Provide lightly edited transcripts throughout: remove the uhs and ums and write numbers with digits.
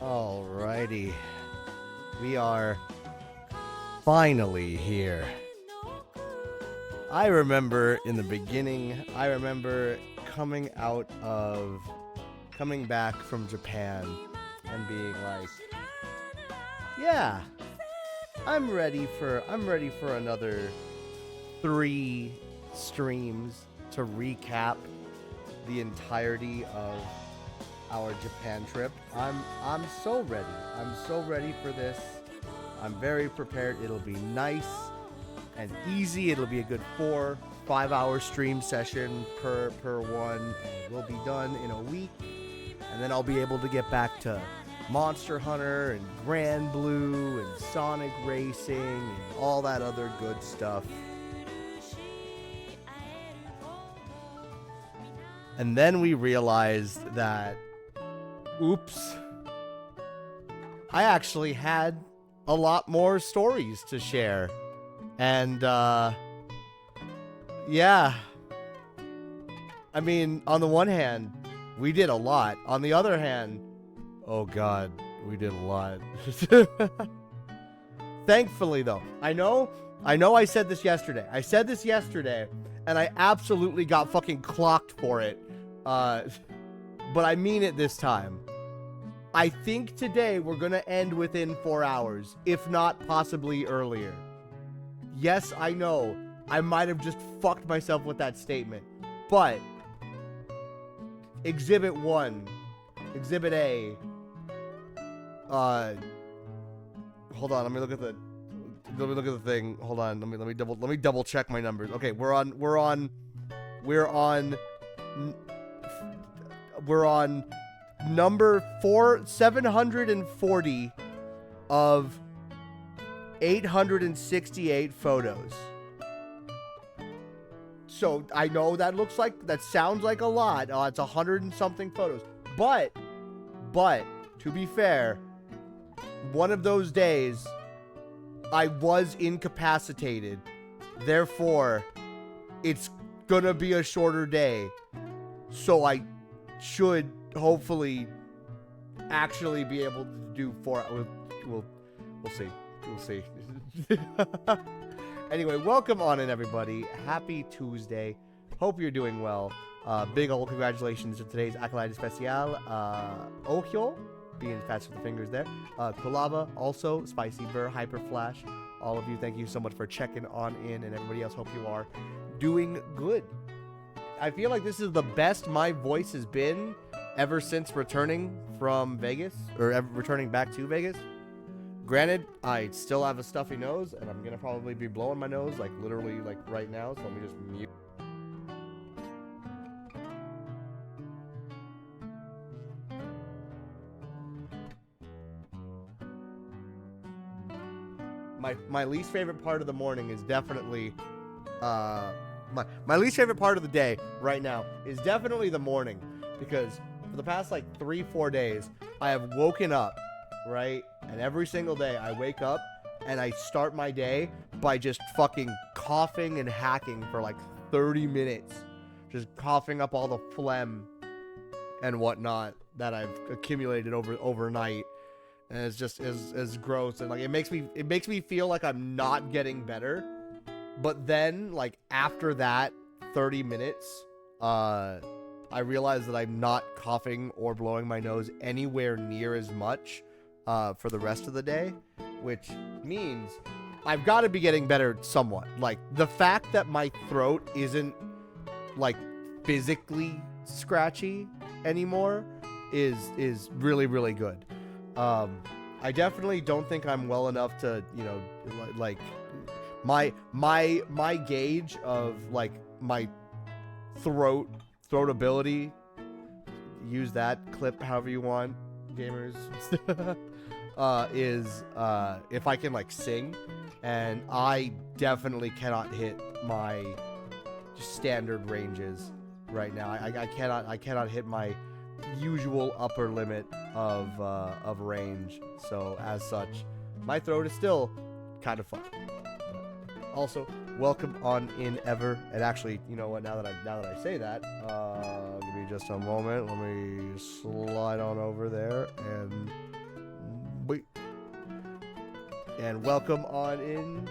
Alrighty. We are finally here. I remember in the beginning, coming back from Japan and being like, yeah, I'm ready for another 3 streams to recap the entirety of our Japan trip. I'm so ready. I'm so ready for this. I'm very prepared. It'll be nice and easy. It'll be a good 4-5 hour stream session per one, and we'll be done in a week. And then I'll be able to get back to Monster Hunter and Grand Blue and Sonic Racing and all that other good stuff. And then we realized that, oops, I actually had a lot more stories to share. And, yeah. I mean, on the one hand, we did a lot. On the other hand, oh god, we did a lot. Thankfully, though, I know I said this yesterday. And I absolutely got fucking clocked for it. But I mean it this time. I think today we're gonna end within 4 hours, if not possibly earlier. Yes, I know, I might have just fucked myself with that statement, but Exhibit 1, Exhibit A, hold on, let me look at the thing. Hold on, let me double check my numbers. Okay, we're on number 740 of 868 photos. So I know that sounds like a lot. It's 100 and something photos. But to be fair, one of those days I was incapacitated. Therefore, it's gonna be a shorter day. So I should hopefully actually be able to do 4 hours. We'll see. Anyway, welcome on in, everybody. Happy Tuesday. Hope you're doing well. Big ol' congratulations to today's Acolyte Especial. Ohyo, being fast with the fingers there. Kulava, also. Spicy Burr, Hyper Flash. All of you, thank you so much for checking on in. And everybody else, hope you are doing good. I feel like this is the best my voice has been ever since returning from Vegas, or returning back to Vegas. Granted, I still have a stuffy nose, and I'm gonna probably be blowing my nose, like literally, like right now. So let me just mute. My least favorite part of the morning is definitely, my least favorite part of the day right now is definitely the morning, because for the past like 3-4 days I have woken up, right, and every single day I wake up and I start my day by just fucking coughing and hacking for like 30 minutes, just coughing up all the phlegm and whatnot that I've accumulated overnight. And it's just as gross, and like it makes me feel like I'm not getting better. But then, like, after that 30 minutes, I realize that I'm not coughing or blowing my nose anywhere near as much for the rest of the day, which means I've got to be getting better somewhat. Like, the fact that my throat isn't, like, physically scratchy anymore is really, really good. I definitely don't think I'm well enough to, you know, like, my gauge of like my throatability, use that clip however you want, gamers, is if I can like sing, and I definitely cannot hit my standard ranges right now. I cannot hit my usual upper limit of range, so as such my throat is still kind of fucked. Also, welcome on in, Ever. And actually, you know what, now that I say that, give me just a moment, let me slide on over there and And welcome on in,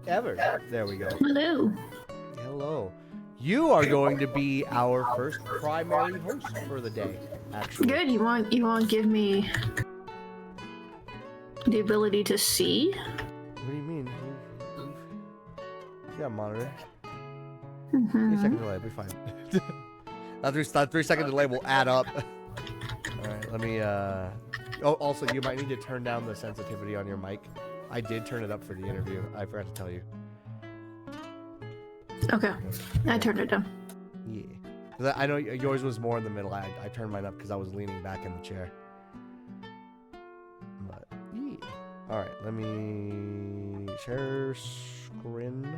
Ever. There we go. Hello. Hello. You are going to be our first primary host for the day, actually. Good. You want to give me the ability to see? What do you mean? You got a monitor. Mm-hmm. 3 second delay, be fine. that 3 second delay will add up. Alright, let me oh, also you might need to turn down the sensitivity on your mic. I did turn it up for the interview. I forgot to tell you. Okay. I turned it down. Yeah. 'Cause I know yours was more in the middle. I turned mine up because I was leaning back in the chair. But yeah. Alright, let me share screen.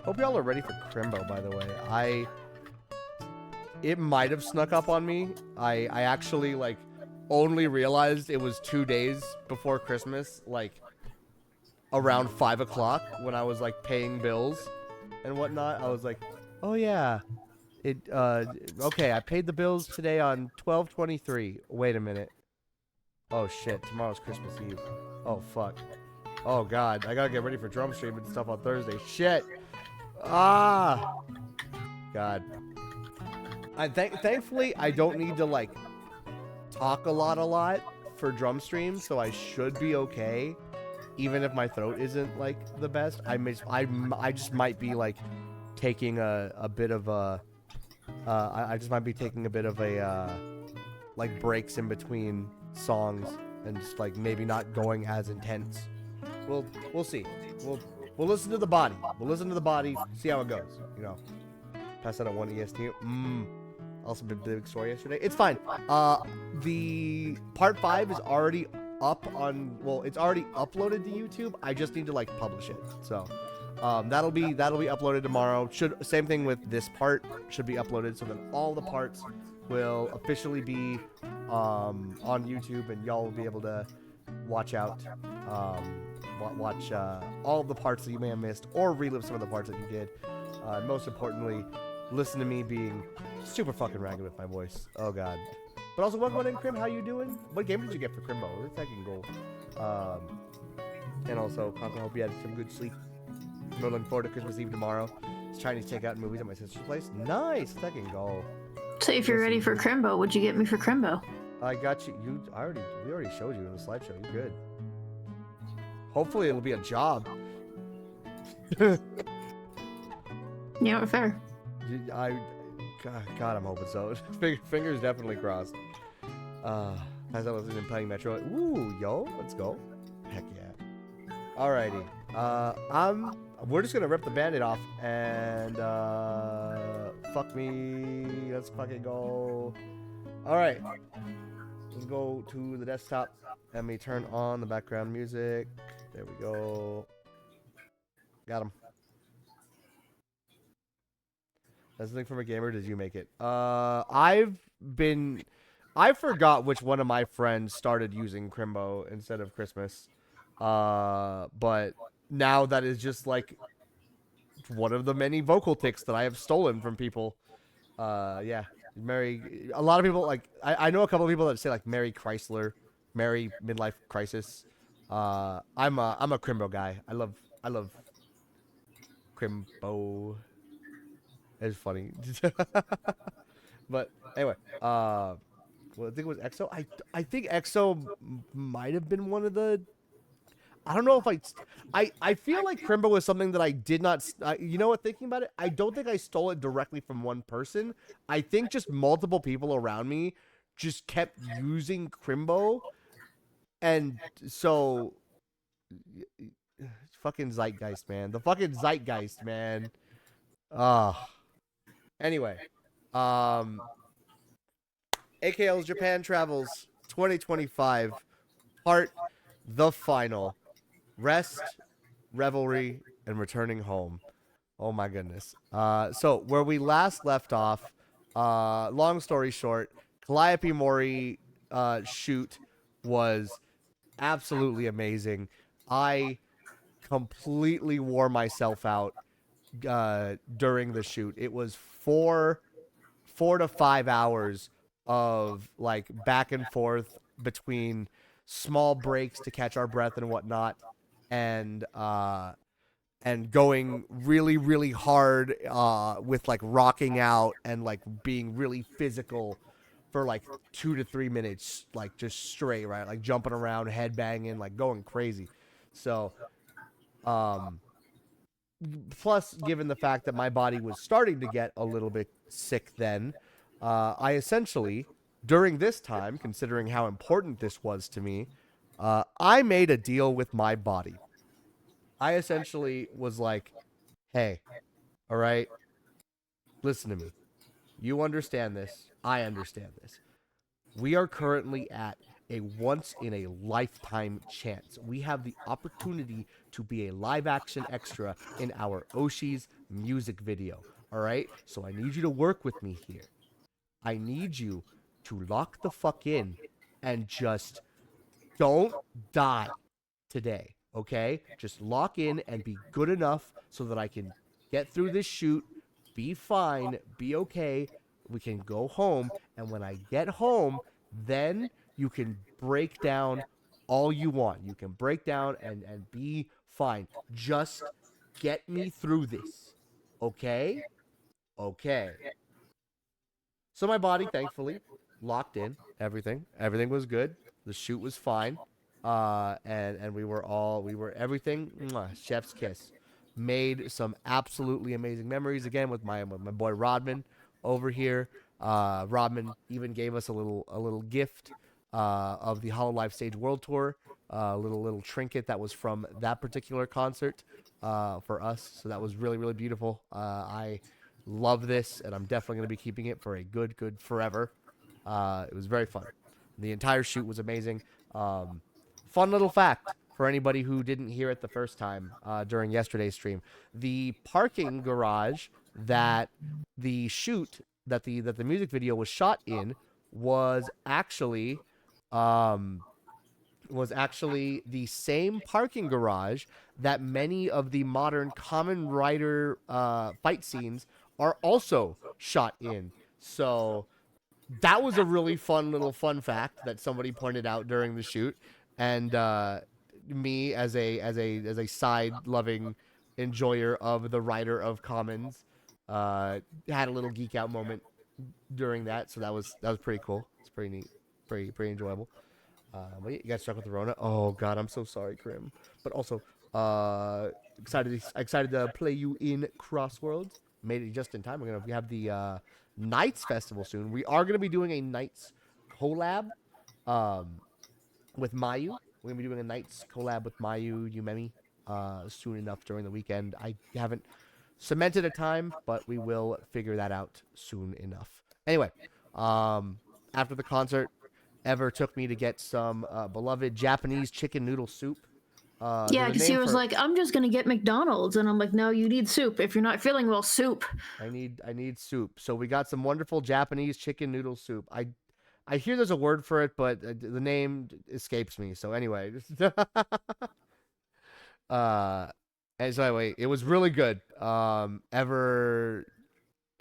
Hope y'all are ready for Crimbo, by the way. It might have snuck up on me. I actually, like, only realized it was 2 days before Christmas, like, around 5 o'clock when I was, like, paying bills and whatnot. I was like, oh, yeah. Okay, I paid the bills today on 12/23. Wait a minute. Oh, shit. Tomorrow's Christmas Eve. Oh, fuck. Oh, God. I gotta get ready for drum stream and stuff on Thursday. Shit. Ah, God. Thankfully, I don't need to, like, talk a lot for drum stream, so I should be okay. Even if my throat isn't, like, the best. I just might be, like, taking a bit of a... I just might be taking a bit of a, like, breaks in between songs and just, like, maybe not going as intense. We'll see. We'll listen to the body. We'll listen to the body, see how it goes, you know. Pass that at 1 EST. Also been big story yesterday. It's fine. The part 5 is already up on, well, it's already uploaded to YouTube. I just need to, like, publish it. So, that'll be uploaded tomorrow. Same thing with this part, should be uploaded so that all the parts will officially be on YouTube, and y'all will be able to watch out, watch all of the parts that you may have missed, or relive some of the parts that you did. Most importantly, listen to me being super fucking ragged with my voice. Oh, God. But also, welcome on in, Crim. How you doing? What game did you get for Crimbo? Let's second goal. And also, Conklin, I hope you had some good sleep. I'm looking forward to Christmas Eve tomorrow. It's Chinese takeout and movies at my sister's place. Nice. Second goal. So if you're ready for Crimbo, what'd you get me for Crimbo? I got you. We already showed you in the slideshow. You're good. Hopefully, it'll be a job. Yeah, fair. God, I'm hoping so. Fingers definitely crossed. As I was in playing Metro. Ooh, yo, let's go. Heck yeah. Alrighty. We're just gonna rip the band-aid off and fuck me. Let's fucking go. Alright. Let's go to the desktop. Let me turn on the background music. There we go. Got him. That's the thing from a gamer. Did you make it? I forgot which one of my friends started using Crimbo instead of Christmas. But now that is just like one of the many vocal tics that I have stolen from people. Yeah. A lot of people, like, I know a couple of people that say, like, Merry Chrysler, Merry Midlife Crisis. I'm a Crimbo guy. I love Crimbo. It's funny. But anyway, well, I think it was EXO. I think EXO might have been one of the... I don't know if I feel like Crimbo was something that I did not... you know what, thinking about it, I don't think I stole it directly from one person. I think just multiple people around me just kept using Crimbo. And so... Fucking zeitgeist, man. The fucking zeitgeist, man. Anyway, AKL's Japan Travels 2025, part the final. Rest, Revelry, and returning home. Oh my goodness. So where we last left off, long story short, Calliope Mori shoot was absolutely amazing. I completely wore myself out during the shoot. It was 4 to 5 hours of, like, back and forth between small breaks to catch our breath and whatnot, and going really really hard with like rocking out and like being really physical for like 2 to 3 minutes, like just straight, right, like jumping around, head banging, like going crazy. So um plus, given the fact that my body was starting to get a little bit sick then, I essentially, during this time, considering how important this was to me, I made a deal with my body. I essentially was like, hey, all right, listen to me. You understand this. I understand this. We are currently at a once in a lifetime chance. We have the opportunity to be a live action extra in our Oshi's music video. All right? So I need you to work with me here. I need you to lock the fuck in and just don't die today. Okay? Just lock in and be good enough so that I can get through this shoot, be fine, be okay. We can go home. And when I get home, then you can break down all you want. You can break down and be fine. Just get me through this. Okay? Okay. So my body, thankfully, locked in. Everything was good. The shoot was fine. And we were everything. Mwah, chef's kiss. Made some absolutely amazing memories again with my boy Rodman over here. Rodman even gave us a little gift of the Hollow Life Stage World Tour. A little trinket that was from that particular concert for us. So that was really really beautiful. I love this, and I'm definitely going to be keeping it for a good forever. It was very fun. The entire shoot was amazing. Fun little fact for anybody who didn't hear it the first time during yesterday's stream: the parking garage that the shoot that the music video was shot in was actually um, the same parking garage that many of the modern Kamen Rider fight scenes are also shot in. So that was a really fun little fun fact that somebody pointed out during the shoot, and me as a side loving enjoyer of the writer of Commons had a little geek out moment during that. So that was pretty cool. It's pretty neat, pretty enjoyable. But yeah, you got stuck with the Rona. Oh God, I'm so sorry, Krim. But also, excited to play you in Crossworlds. Made it just in time. We have the Nights Festival soon. We are gonna be doing a Nights collab, um, with Mayu. We're gonna be doing a Nights collab with Mayu Yumemi, soon enough during the weekend. I haven't cemented a time, but we will figure that out soon enough. Anyway, after the concert, Ever took me to get some beloved Japanese chicken noodle soup. Yeah, There's a because he name was for. like, I'm just gonna get McDonald's, and I'm like, no, you need soup. If you're not feeling well, soup. I need soup. So we got some wonderful Japanese chicken noodle soup. I hear there's a word for it, but the name escapes me. So anyway, uh, and so anyway, it was really good. Ever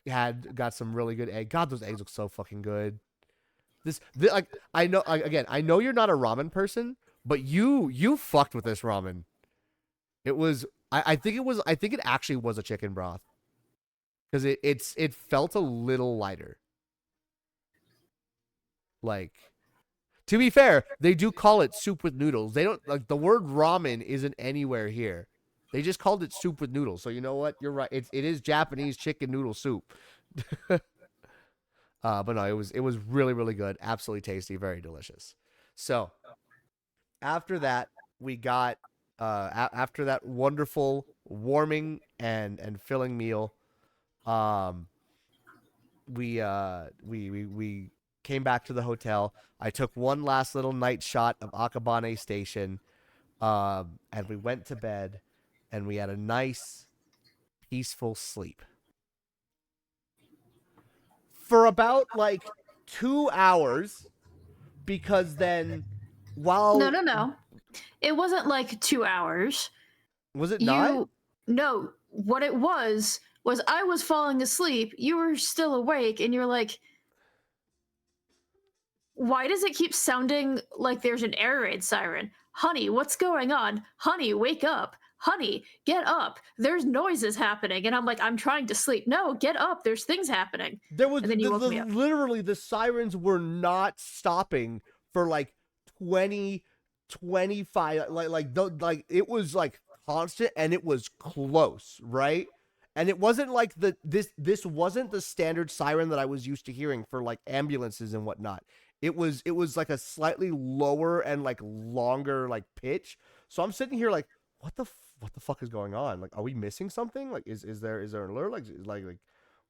had got some really good egg. God, those eggs look so fucking good. Like I know again, I know you're not a ramen person, but you fucked with this ramen. It was I think it actually was a chicken broth because it felt a little lighter. Like, to be fair, they do call it soup with noodles. They don't like the word ramen isn't anywhere here. They just called it soup with noodles. So you know what? You're right. It is Japanese chicken noodle soup. But no, it was really really good, absolutely tasty, very delicious. So after that, we got after that wonderful warming and filling meal, um, we came back to the hotel. I took one last little night shot of Akabane Station, and we went to bed, and we had a nice peaceful sleep for about like 2 hours because then No, while no, no. It wasn't like 2 hours. was it not? You, no, what it was I was falling asleep. You were still awake, and you're like, why does it keep sounding like there's an air raid siren? Honey, what's going on? Honey, wake up. Honey, get up. There's noises happening. And I'm like, I'm trying to sleep. No, get up. There's things happening. There was And then you woke me up. literally the sirens were not stopping for like 20, 25, like it was like constant, and it was close, right? And it wasn't like this wasn't the standard siren that I was used to hearing for like ambulances and whatnot. It was like a slightly lower and like longer like pitch. So I'm sitting here like, what the fuck is going on? Like, are we missing something? Like, is there an alert? Like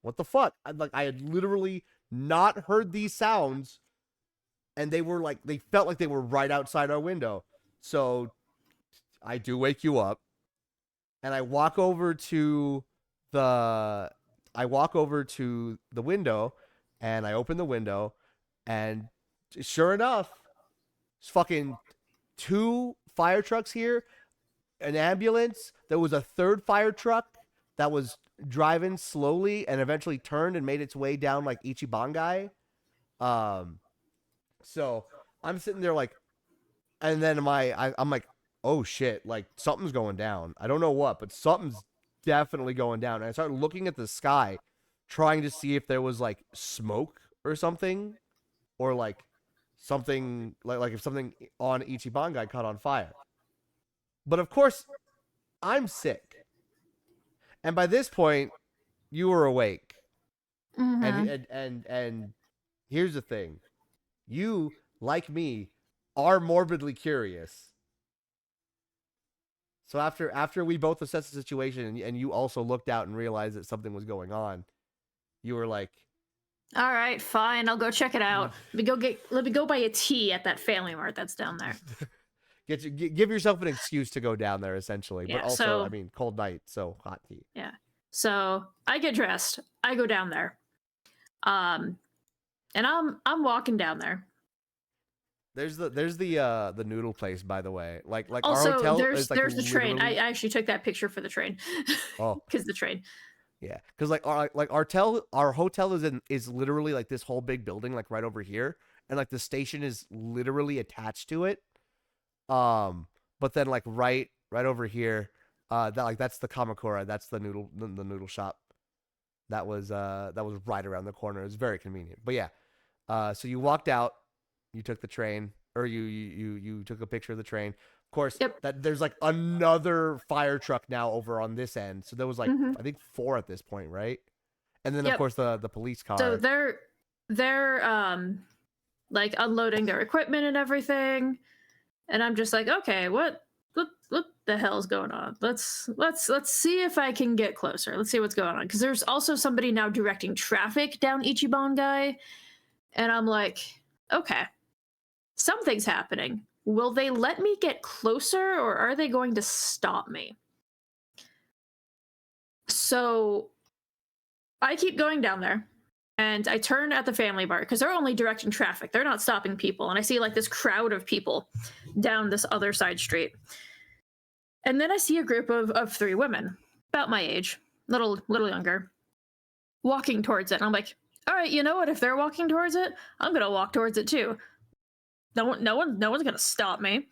what the fuck? I had literally not heard these sounds, and they felt like they were right outside our window. So I do wake you up, and I walk over to the window, and I open the window, and sure enough, it's fucking 2 fire trucks here, an ambulance. There was a 3rd fire truck that was driving slowly and eventually turned and made its way down like Ichibangai. So I'm sitting there like, and then I'm like, oh shit, like something's going down. I don't know what, but something's definitely going down. And I started looking at the sky, trying to see if there was like smoke or something, or like something like if something on Ichibangai caught on fire. But of course, I'm sick, and by this point, you were awake. And here's the thing: you, like me, are morbidly curious. So after we both assessed the situation, and you also looked out and realized that something was going on, you were like, all right, fine, I'll go check it out. Let me go buy a tea at that Family Mart that's down there. give yourself an excuse to go down there, essentially. Yeah, but also, so, I mean, cold night, so hot tea. Yeah. So I get dressed. I go down there. And I'm walking down there. There's the noodle place, by the way. Like Also, our hotel there's is like the train. I literally- actually took that picture for the train. Oh. Because the train. Yeah, because our hotel is literally like this whole big building, like right over here, and like the station is literally attached to it. But then like right over here, that's the Kamakura, that's the noodle shop. That was right around the corner. It was very convenient. But yeah, so you walked out, you took the train, or you took a picture of the train. Of course, Yep. that there's like another fire truck now over on this end. So there was like I think 4 at this point, right? And then of course the police car. So they're like unloading their equipment and everything, and I'm just like, okay, what the hell's going on? Let's see if I can get closer. Let's see what's going on, because there's also somebody now directing traffic down Ichibangai, and I'm like, okay, something's happening. Will they let me get closer, or are they going to stop me? So I keep going down there, and I turn at the Family Mart, because they're only directing traffic. They're not stopping people. And I see like this crowd of people down this other side street. And then I see a group of 3 women, about my age, little younger, walking towards it. And I'm like, all right, you know what? If they're walking towards it, I'm going to walk towards it too. No one's going to stop me.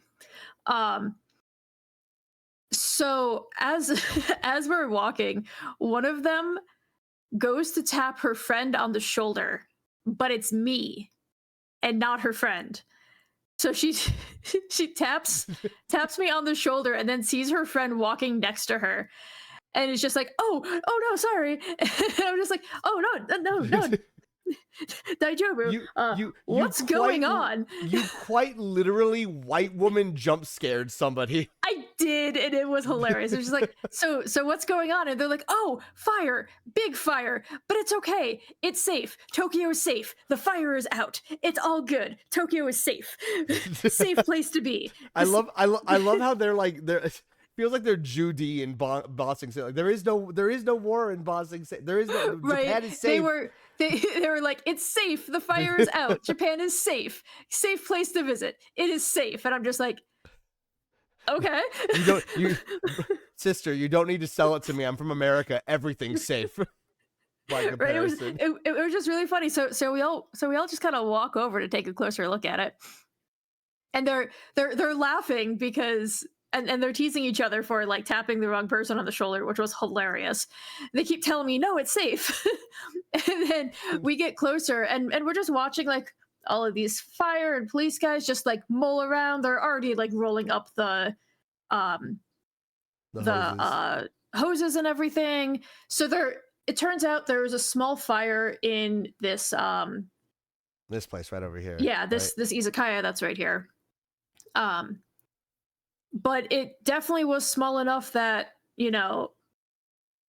So as we're walking, one of them goes to tap her friend on the shoulder, but it's me and not her friend. So she taps me on the shoulder, and then sees her friend walking next to her, and is just like, oh no, sorry. And I'm just like, oh no. Daijobu, what's going on? You quite literally white woman jump scared somebody. I did, and it was hilarious. It was just like, so what's going on? And they're like, oh, fire, big fire, but it's okay. It's safe. Tokyo is safe. The fire is out. It's all good. Tokyo is safe. Safe place to be. I love how they're feels like they're Judy in Bossing City. Like there is no war in Bossing City. There is no right. Japan is safe. They were like, it's safe. The fire is out. Japan is safe. Safe place to visit. It is safe. And I'm just like, okay. Sister, you don't need to sell it to me. I'm from America. Everything's safe. by Right? comparison. It was just really funny. So we all just kind of walk over to take a closer look at it, and they're laughing because and they're teasing each other for like tapping the wrong person on the shoulder, which was hilarious. They keep telling me, no, it's safe. And then we get closer and we're just watching like all of these fire and police guys just like mull around. They're already like rolling up um The the hoses. hoses and everything. So it turns out there was a small fire in this This place right over here. yeah, Right? this izakaya that's right here. Um but it definitely was small enough that,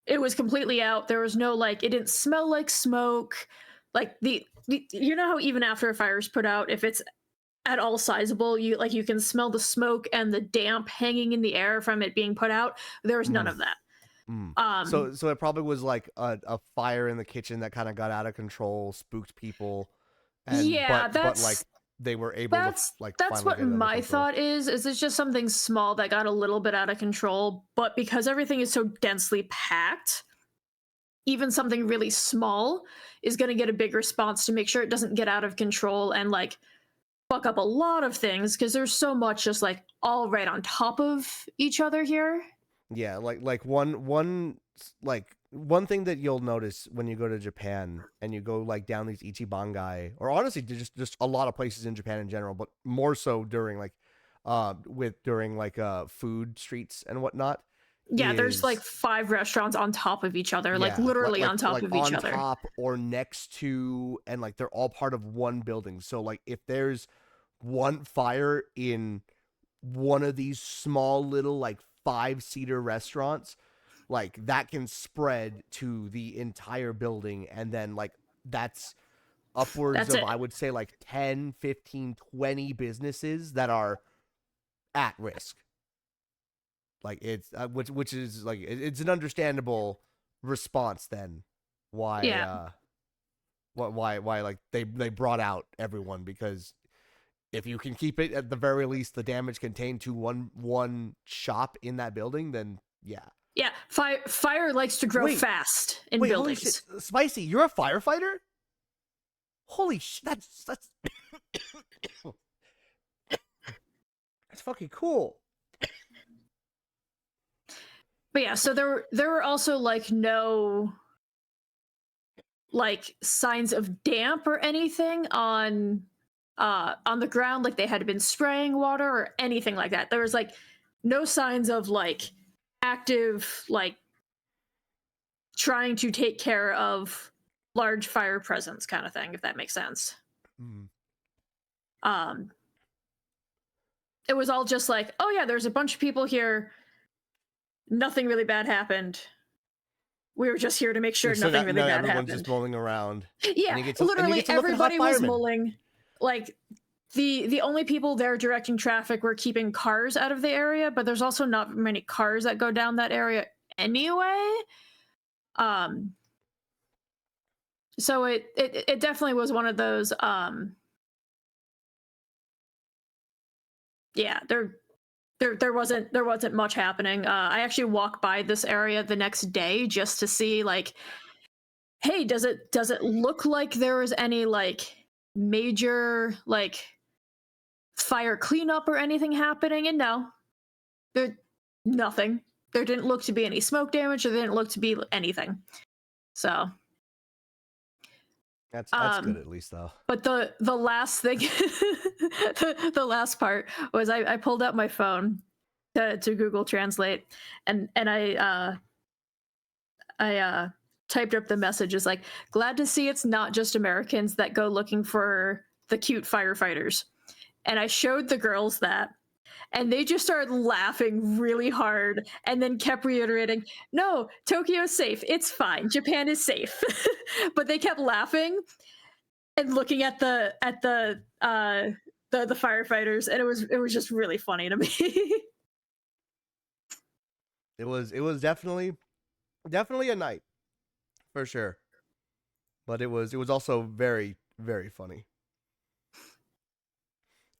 it was completely out. There was no like it didn't smell like smoke. Like the you know how even after a fire is put out, if it's at all sizable, you can smell the smoke and the damp hanging in the air from it being put out. There was none Mm. of that. So it probably was like a fire in the kitchen that kind of got out of control, spooked people, and Yeah, but like they were able to like that's finally what get it under my control. thought is it's just something small that got a little bit out of control, but because everything is so densely packed, even something really small is going to get a big response to make sure it doesn't get out of control and like fuck up a lot of things because there's so much just like all right on top of each other here. Yeah, like one thing that you'll notice when you go to Japan and you go like down these ichibangai, or honestly just a lot of places in Japan in general, but more so during like food streets and whatnot, Yeah, there's like is 5 restaurants on top of each other, like yeah, literally on top of each on other. top or next to, and like they're all part of one building. So like if there's one fire in one of these small little like 5-seater restaurants, like that can spread to the entire building, and then like that's upwards That's of, it. I would say, like 10, 15, 20 businesses that are at risk. Like it's which is like it's an understandable response then why Yeah. why like they brought out everyone, because if you can keep it at the very least the damage contained to one shop in that building, then yeah. Yeah, fire likes to grow Wait, fast in wait, holy shit, buildings. Spicy, you're a firefighter? Holy shit, that's that's fucking cool. But yeah, so there were also like no like signs of damp or anything on the ground, like they had been spraying water or anything like that. There was like no signs of like active like trying to take care of large fire presence kind of thing, if that makes sense. Mm. um it was all just like, oh yeah, there's a bunch of people here, nothing really bad happened, we were just here to make sure So nothing really now bad everyone's happened. just mulling around. Yeah, And you literally get to look at hot everybody was firemen. mulling. Like the only people there directing traffic were keeping cars out of the area, but there's also not many cars that go down that area anyway. Um so it definitely was one of those yeah, there wasn't much happening. I actually walked by this area the next day just to see like, hey, does it look like there was any like major like fire cleanup or anything happening? And no, there nothing. There didn't look to be any smoke damage. There didn't look to be anything. So That's good um at least though. but the last thing the last part was I pulled out my phone to Google Translate, and I typed up the messages like, glad to see it's not just Americans that go looking for the cute firefighters. And I showed the girls that, and they just started laughing really hard and then kept reiterating, no, Tokyo's safe, it's fine, Japan is safe. But they kept laughing and looking at the firefighters, and it was just really funny to me. It was definitely a night for sure. But it was also very, very funny.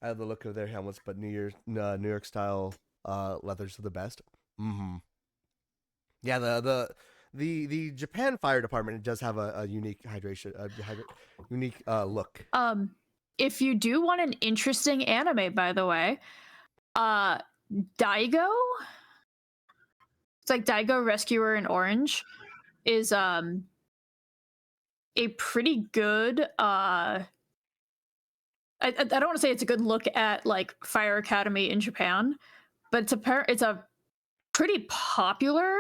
I had the look of their helmets, but New York style leathers are the best. Mm-hmm. Yeah, the Japan Fire Department does have a unique unique look. If you do want an interesting anime, by the way, Daigo, it's like Daigo Rescuer in Orange, is a pretty good I don't want to say it's a good look at like Fire Academy in Japan, but it's a pretty popular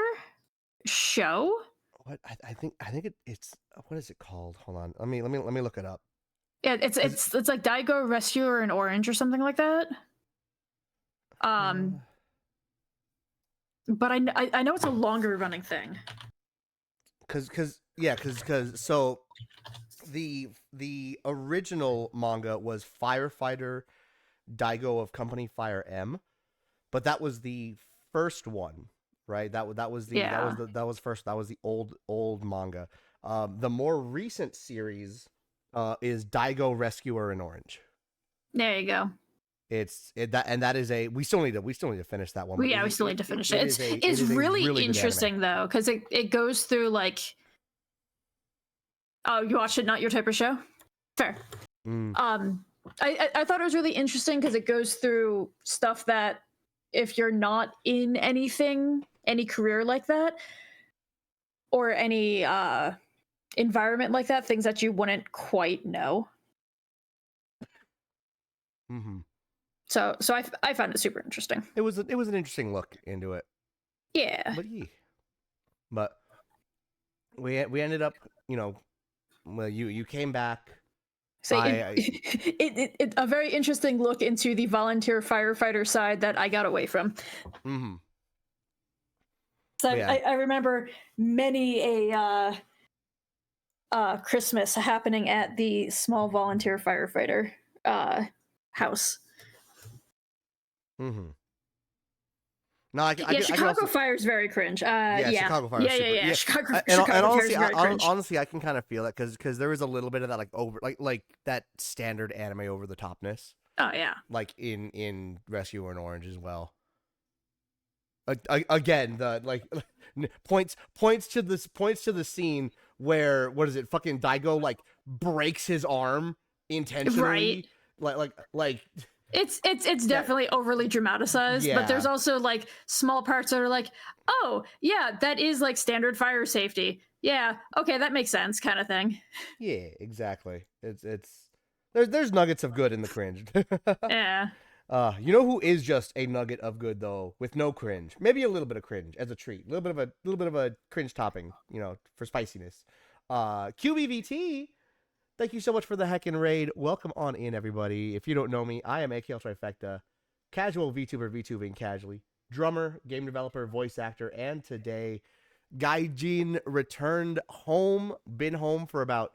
show. What I think it's what is it called? Hold on, let me look it up. Yeah, it's like Daigo Rescuer in Orange or something like that. But I know it's a longer running thing. Cause so the original manga was Firefighter Daigo of Company Fire M, but that was the first one, right? That was the old manga. The more recent series is Daigo Rescuer in Orange. There you go. That is we still need to finish that one. We still need to finish it. It's really interesting though, because it goes through like, oh, you watched it, not your type of show. Fair. I thought it was really interesting because it goes through stuff that if you're not in any career like that or any environment like that, things that you wouldn't quite know. So I found it super interesting. It was an interesting look into it. Yeah. But we ended up, well, you came back. So it a very interesting look into the volunteer firefighter side that I got away from. So yeah. I remember many a Christmas happening at the small volunteer firefighter house. No, Chicago Fire is very cringe. Chicago Fire. Yeah. Chicago honestly, Fire is very cringe. Honestly, I can kind of feel it because there was a little bit of that like that standard anime over the topness. Oh yeah. Like in Rescuer in Orange as well. Again, the points to the scene where what is it? Fucking Daigo like breaks his arm intentionally. Right. Like. It's definitely overly dramatized, but there's also like small parts that are like, oh yeah, that is like standard fire safety. Yeah, okay, that makes sense, kind of thing. Yeah, exactly. There's nuggets of good in the cringe. Yeah. You know who is just a nugget of good though, with no cringe, maybe a little bit of cringe as a treat, a little bit of a cringe topping, for spiciness. QBVT. Thank you so much for the heckin' raid. Welcome on in, everybody. If you don't know me, I am AKL Trifecta, casual VTuber, VTubing casually, drummer, game developer, voice actor, and today, Gaijin returned home. Been home for about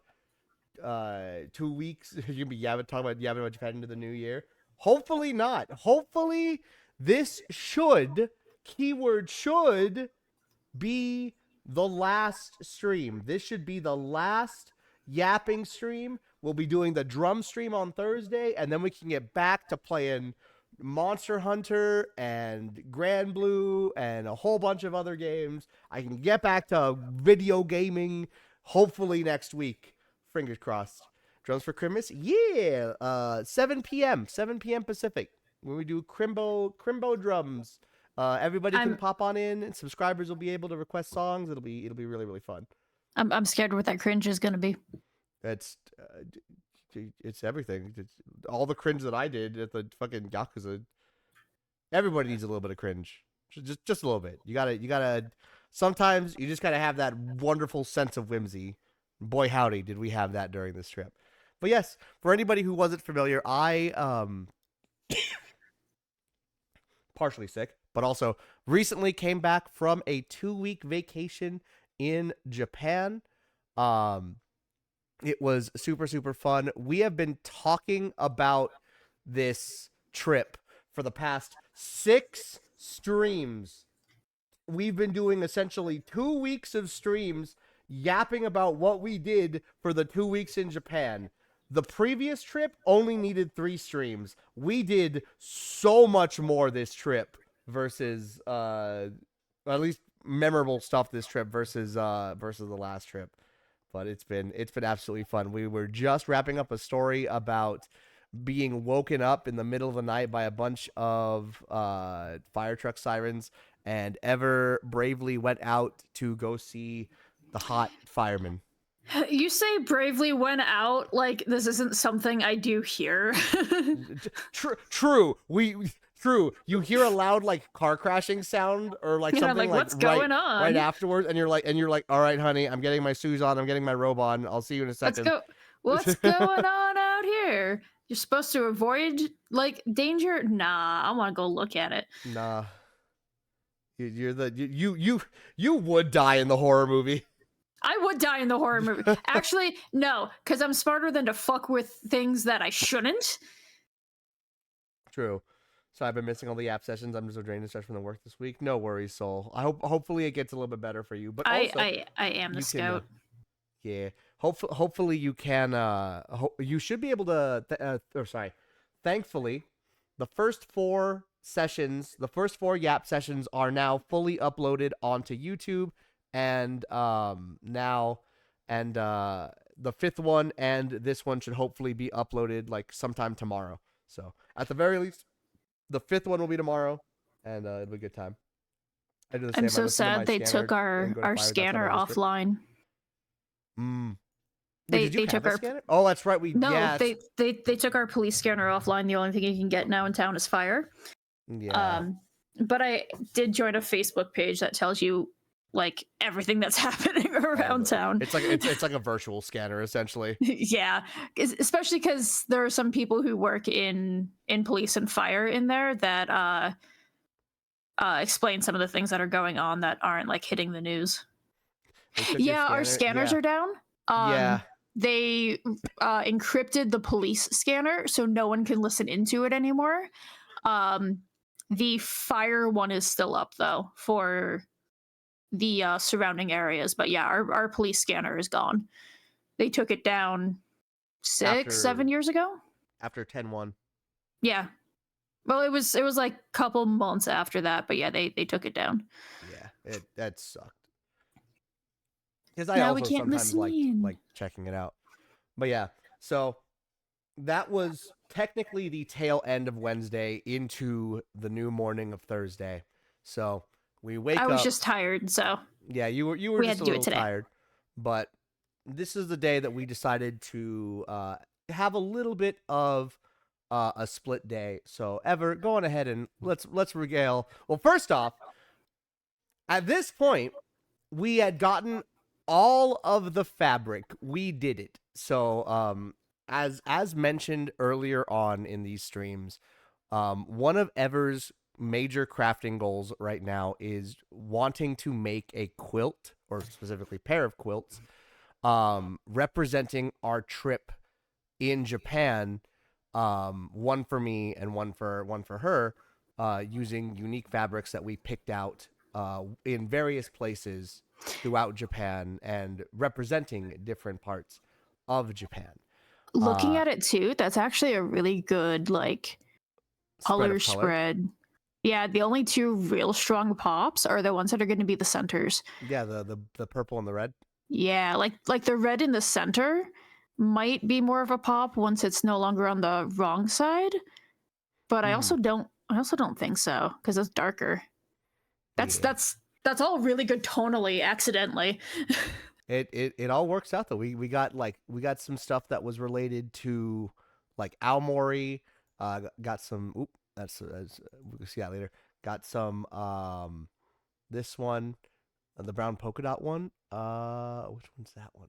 2 weeks. You'll be talking about yabbing about Japan into the new year. Hopefully not. Hopefully this keyword should be the last stream. This should be the last yapping stream. We'll be doing the drum stream on Thursday, and then we can get back to playing Monster Hunter and Grand Blue and a whole bunch of other games. I can get back to video gaming hopefully next week. Fingers crossed. Drums for Christmas? Yeah. 7 p.m. Pacific. When we do Crimbo drums. Everybody can pop on in, and subscribers will be able to request songs. It'll be really, really fun. I'm scared what that cringe is gonna be. It's everything. It's all the cringe that I did at the fucking Yakuza. Everybody needs a little bit of cringe, just a little bit. You gotta. Sometimes you just gotta have that wonderful sense of whimsy. Boy, howdy, did we have that during this trip. But yes, for anybody who wasn't familiar, I partially sick, but also recently came back from a 2-week vacation in Japan. It was super, super fun. We have been talking about this trip for the past 6 streams. We've been doing essentially 2 weeks of streams yapping about what we did for the 2 weeks in Japan. The previous trip only needed 3 streams. We did so much more this trip versus at least memorable stuff this trip versus the last trip. But it's been absolutely fun. We were just wrapping up a story about being woken up in the middle of the night by a bunch of fire truck sirens, and Ever bravely went out to go see the hot fireman. You say bravely went out like this isn't something I do here. True. True. You hear a loud like car crashing sound or like something like what's right, going on? right afterwards, and you're like, all right, honey, I'm getting my shoes on, I'm getting my robe on. I'll see you in a second. Let's go. What's going on out here? You're supposed to avoid like danger? Nah, I want to go look at it. Nah. You would die in the horror movie. I would die in the horror movie. Actually, no, because I'm smarter than to fuck with things that I shouldn't. True. So I've been missing all the app sessions. I'm just drained and stressed from the work this week. No worries, Soul. Hopefully it gets a little bit better for you. But also, I am the scout. Yeah. Hopefully you can. You should be able to. Thankfully, the first 4 sessions, the first 4 Yap sessions are now fully uploaded onto YouTube, and the 5th one and this one should hopefully be uploaded like sometime tomorrow. So at the very least, the 5th one will be tomorrow, and it'll be a good time. I'm so sad they took our scanner offline. They took our scanner? Oh, that's right. They took our police scanner offline. The only thing you can get now in town is fire. Yeah. But I did join a Facebook page that tells you like everything that's happening around town. It's like a virtual scanner essentially. Yeah, especially because there are some people who work in police and fire in there that explain some of the things that are going on that aren't like hitting the news. Yeah, our scanners are down. Yeah. They encrypted the police scanner so no one can listen into it anymore. The fire one is still up though for the surrounding areas, but yeah, our police scanner is gone. They took it down 7 years ago after 10-1. Yeah, well it was like a couple months after that, but yeah, they took it down. Yeah, that sucked, because I also sometimes like checking it out. But yeah, so that was technically the tail end of Wednesday into the new morning of Thursday. So we wake up. I was just tired, so yeah, you were just a little tired. But this is the day that we decided to have a little bit of a split day. So Ever, go on ahead and let's regale. Well, first off, at this point, we had gotten all of the fabric. We did it. So as mentioned earlier on in these streams, one of Ever's major crafting goals right now is wanting to make a quilt, or specifically pair of quilts, representing our trip in Japan, one for me and one for her, using unique fabrics that we picked out in various places throughout Japan and representing different parts of Japan. Looking at it too, that's actually a really good like color spread. Yeah, the only 2 real strong pops are the ones that are going to be the centers. Yeah, the purple and the red. Yeah, like the red in the center might be more of a pop once it's no longer on the wrong side, but I also don't think so, because it's darker. That's all really good tonally accidentally. It all works out though. We got some stuff that was related to like Aomori. Got some. That's we'll see that later. Got some. This one, the brown polka dot one. Which one's that one?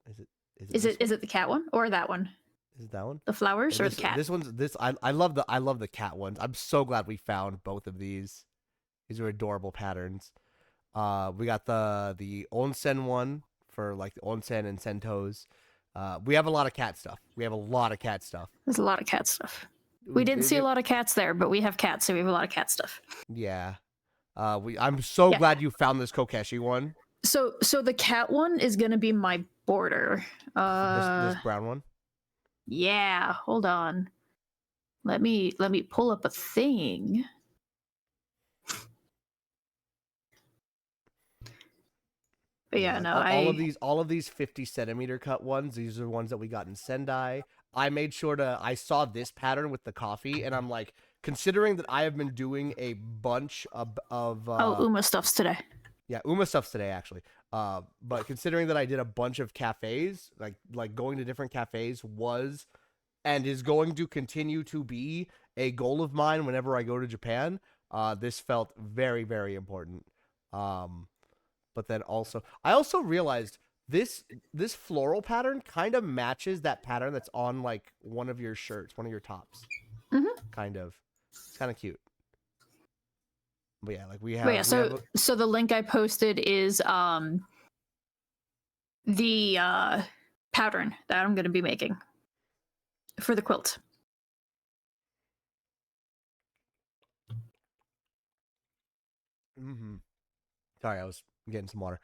Is it the cat one or that one? Is it that one? The flowers or the cat? This one's this. I love the cat ones. I'm so glad we found both of these. These are adorable patterns. We got the onsen one for like the onsen and sentos. We have a lot of cat stuff. There's a lot of cat stuff. We didn't see a lot of cats there, but we have cats, so we have a lot of cat stuff. Yeah. I'm so glad you found this Kokeshi one. So the cat one is gonna be my border. This brown one? Yeah, hold on. Let me pull up a thing. But yeah, like no, all of these 50 centimeter cut ones. These are ones that we got in Sendai. I made sure to. I saw this pattern with the coffee, and I'm like, considering that I have been doing a bunch of Uma stuff's today. yeah, Uma stuff's today actually. But considering that I did a bunch of cafes, like going to different cafes was and is going to continue to be a goal of mine whenever I go to Japan. This felt very, very important. But then also, I also realized this floral pattern kind of matches that pattern that's on like one of your shirts, one of your tops. Mm-hmm. Kind of, it's kind of cute. But yeah, like we have. But yeah, so the link I posted is the pattern that I'm going to be making for the quilt. Mm-hmm. Sorry, I was getting some water.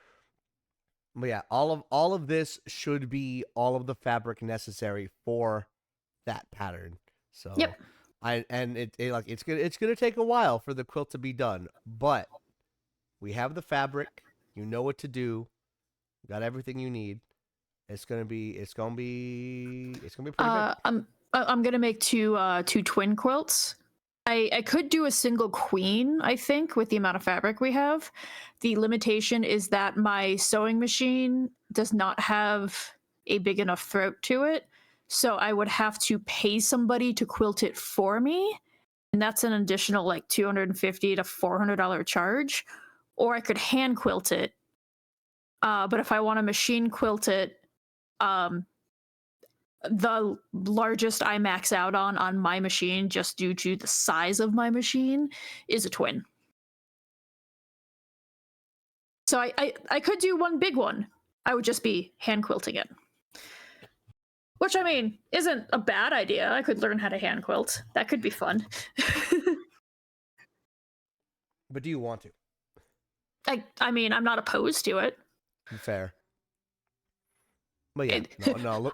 But yeah, all of this should be all of the fabric necessary for that pattern. So Yep. it's gonna take a while for the quilt to be done, but we have the fabric. You know what to do. Got everything you need. It's gonna be pretty good. I'm gonna make two twin quilts. I could do a single queen, I think, with the amount of fabric we have. The limitation is that my sewing machine does not have a big enough throat to it, so I would have to pay somebody to quilt it for me, and that's an additional like $250 to $400 charge. Or I could hand quilt it. But if I want to machine quilt it, the largest I max out on my machine, just due to the size of my machine, is a twin. So I could do one big one. I would just be hand quilting it. Which, I mean, isn't a bad idea. I could learn how to hand quilt. That could be fun. But do you want to? I mean, I'm not opposed to it. Fair. But yeah,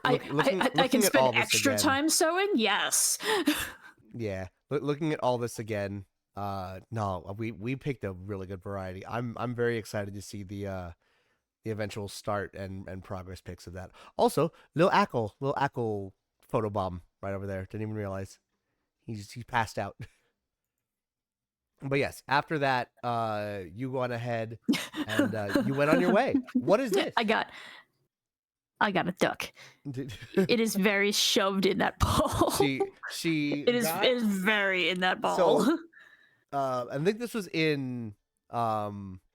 I can spend extra time sewing. Yes. Yeah, looking at all this again. No, we picked a really good variety. I'm very excited to see the eventual start and progress pics of that. Also, little Ackle photo bomb right over there. Didn't even realize he passed out. But yes, after that, you went ahead and you went on your way. What is this? I got a duck. It is very shoved in that ball. It is very in that ball. So, I think this was in I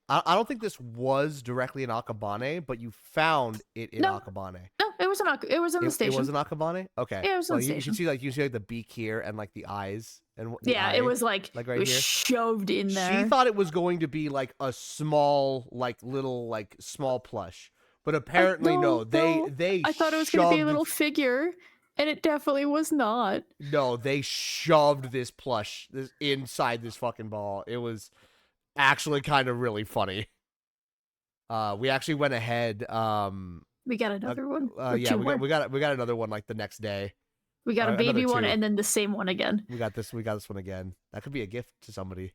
don't think this was directly in Akabane, but you found it in Akabane. No, it was in the station. It was in Akabane? Okay. Yeah, it was in the station. You see like the beak here and like the eyes and it was like right it was here shoved in there. She thought it was going to be like a small small plush. But apparently they I thought it was going to be a little figure, and it definitely was not. No, they shoved this plush inside this fucking ball. It was actually kind of really funny. We actually went ahead. We got another one. Yeah, we got another one like the next day. We got a baby one and then the same one again. We got this one again. That could be a gift to somebody.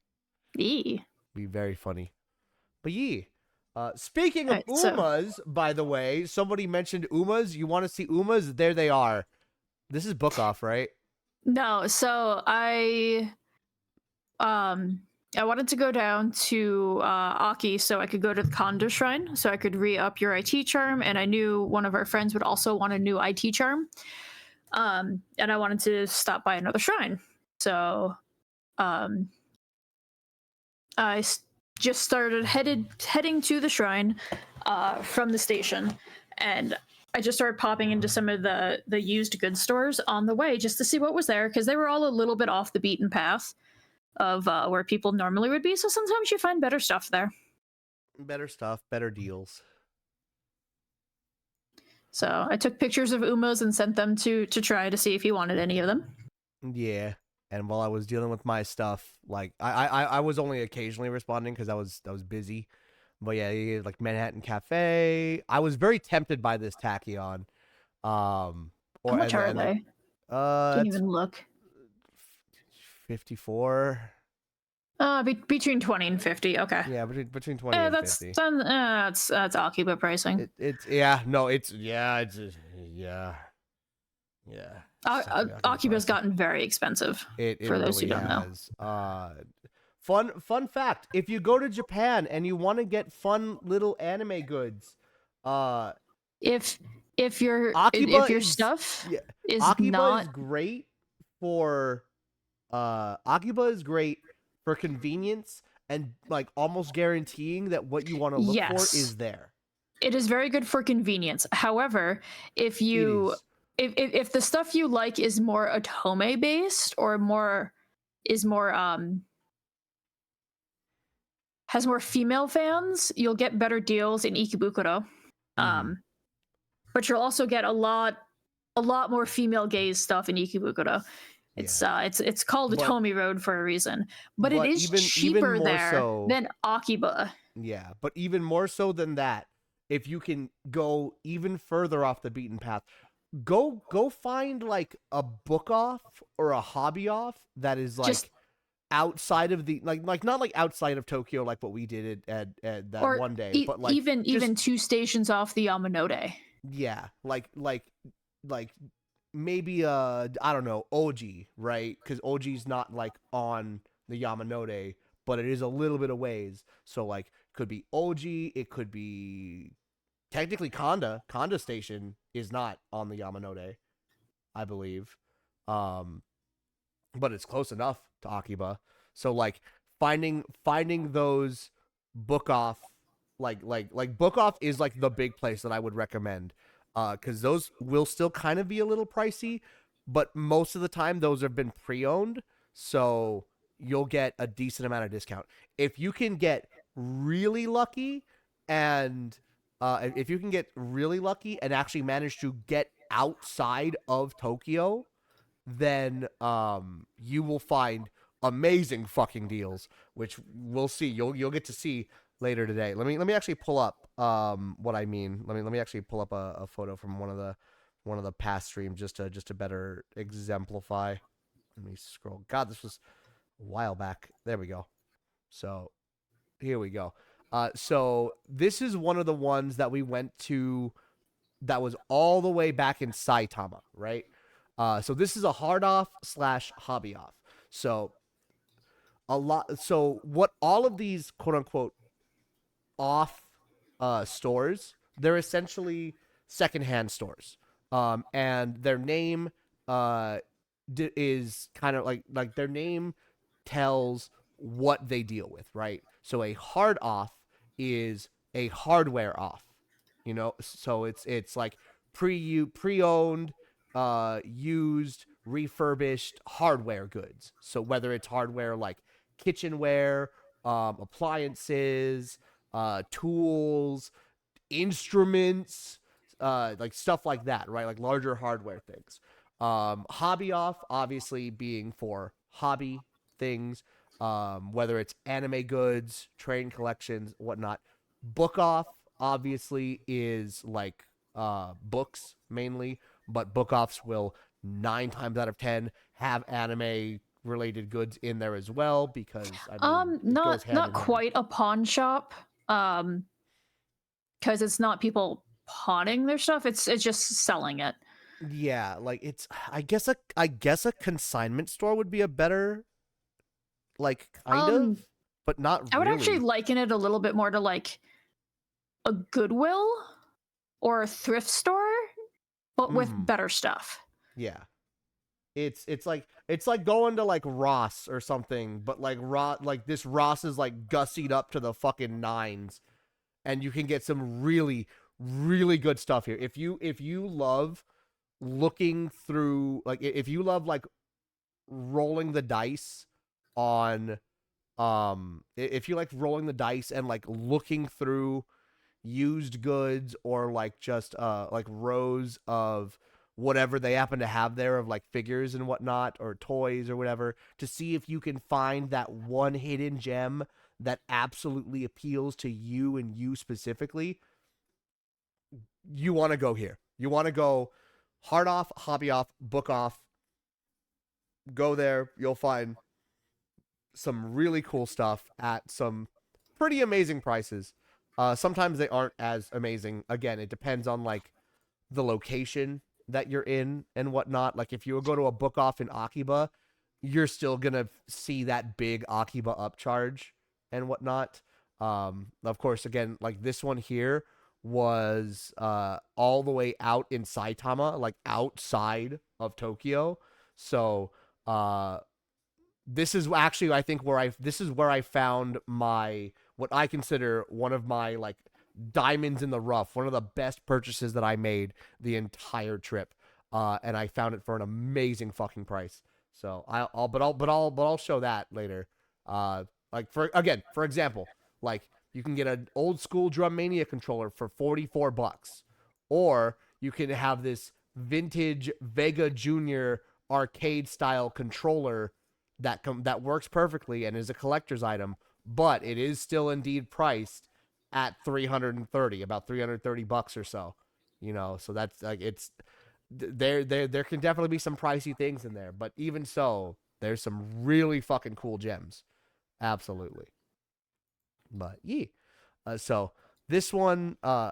Be very funny. But speaking of Umas, by the way, somebody mentioned Umas. You want to see Umas? There they are. This is book off, right? No, so I wanted to go down to Aki so I could go to the Kondo Shrine so I could re-up your IT charm, and I knew one of our friends would also want a new IT charm. And I wanted to stop by another shrine. So I just started heading to the shrine from the station, and I just started popping into some of the used goods stores on the way just to see what was there, because they were all a little bit off the beaten path of where people normally would be. So sometimes you find better stuff there. Better stuff, better deals. So I took pictures of Umas and sent them to try to see if he wanted any of them. Yeah. And while I was dealing with my stuff, like I was only occasionally responding because I was busy. But yeah, like Manhattan Cafe. I was very tempted by this tachyon. How much are they? Didn't even look. 54. Between 20 and 50. Okay. Yeah, between 20 and That's 50. that's Akiba pricing. It's yeah, no, it's yeah, it's yeah. Yeah. It's definitely Akiba Akiba's pricing. gotten very expensive. It For those who really don't know. has. Fun fact, if you go to Japan and you want to get fun little anime goods, uh If your Akiba if your is stuff yeah, is Akiba not is great for Akiba is great for convenience and like almost guaranteeing that what you want to look for yes, is there. it is very good for convenience. However, if It you is. if the stuff you like is more otome based or more is more has more female fans, you'll get better deals in Ikebukuro. Mm-hmm. But you'll also get a lot more female gaze stuff in Ikebukuro. Yeah. It's called But Atomi Road for a reason, but it but is even cheaper more there so, than Akiba. yeah, but even more so than that, if you can go even further off the beaten path, go find like a book off or a hobby off that is Just like outside of the like not like outside of Tokyo like what we did at that or one day, but like even just 2 stations off the Yamanote. yeah, like maybe I don't know, Oji, right? Because Oji's not like on the Yamanote, but it is a little bit of ways. So like could be Oji, it could be technically Kanda. Kanda Station is not on the Yamanote, I believe. Um, but it's close enough to Akiba. So like finding those book off like book off is like the big place that I would recommend. Cuz those will still kind of be a little pricey, but most of the time those have been pre-owned, so you'll get a decent amount of discount. If you can get really lucky and if you can get really lucky and actually manage to get outside of Tokyo, then you will find amazing fucking deals, which we'll see. You'll get to see later today. Let me actually pull up what I mean. Let me actually pull up a photo from one of the past streams just to better exemplify. Let me scroll. God, this was a while back. There we go. So here we go. So this is one of the ones that we went to that was all the way back in Saitama, right? So this is a hard off slash hobby off. So a lot. So what all of these quote unquote off stores, they're essentially secondhand stores, and their name uh, is kind of like their name tells what they deal with, right? So a hard off is a hardware off, so it's like pre-owned, used, refurbished hardware goods. So whether it's hardware like kitchenware, appliances, tools, instruments, like stuff like that, right? Like larger hardware things. Hobby off, obviously being for hobby things, whether it's anime goods, train collections, whatnot. Book off, obviously, is like books mainly, but book offs will 9 times out of 10 have anime related goods in there as well because I mean it goes hand Not in hand. quite a pawn shop. Because it's not people pawning their stuff. It's just selling it. Yeah, like it's I guess a consignment store would be a better like kind Um, of, but not I would actually really. liken it a little bit more to like a Goodwill or a thrift store, but with Mhm. better stuff. Yeah. It's like going to like Ross or something, but like this Ross is like gussied up to the fucking nines, and you can get some really really good stuff here. If you love looking through like if you love like rolling the dice on if you like rolling the dice and like looking through used goods or like just like rows of whatever they happen to have there of like figures and whatnot or toys or whatever to see if you can find that one hidden gem that absolutely appeals to you and you specifically, you want to go here. You want to go hard off, hobby off, book off. Go there, you'll find some really cool stuff at some pretty amazing prices. Sometimes they aren't as amazing. Again, it depends on like the location that you're in and whatnot. Like if you go to a book off in Akiba, you're still gonna see that big Akiba upcharge and whatnot. Of course, again, like this one here was all the way out in Saitama, like outside of Tokyo. So this is actually I think where I found my what I consider one of my like diamonds in the rough, one of the best purchases that I made the entire trip. And I found it for an amazing fucking price. So I'll show that later. Like for example, like you can get an old school Drum Mania controller for $44, or you can have this vintage Vega Junior arcade style controller that works perfectly and is a collector's item, but it is still indeed priced at 330, about $330 or so. You know, so that's like it's there can definitely be some pricey things in there, but even so, there's some really fucking cool gems. Absolutely. But yeah. So this one oh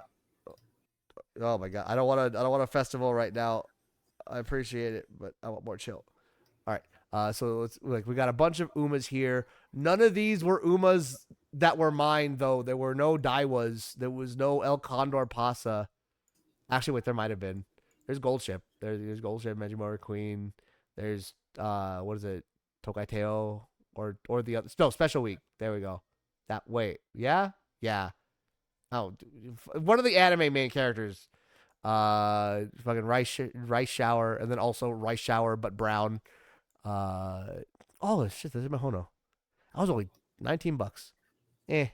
my god, I don't want a festival right now. I appreciate it, but I want more chill. All right. So let's like we got a bunch of Umas here. None of these were Umas that were mine though. There were no Daiwas. There was no El Condor Pasa. Actually, wait, there might have been. There's Gold Ship. There's Gold Ship, Megimori Queen. There's what is it? Tokaiteo or the other no Special Week. There we go. That wait, yeah, yeah. Oh, one of the anime main characters. Fucking rice shower, and then also rice shower but brown. Oh shit, there's my Hono. I was only $19. Eh.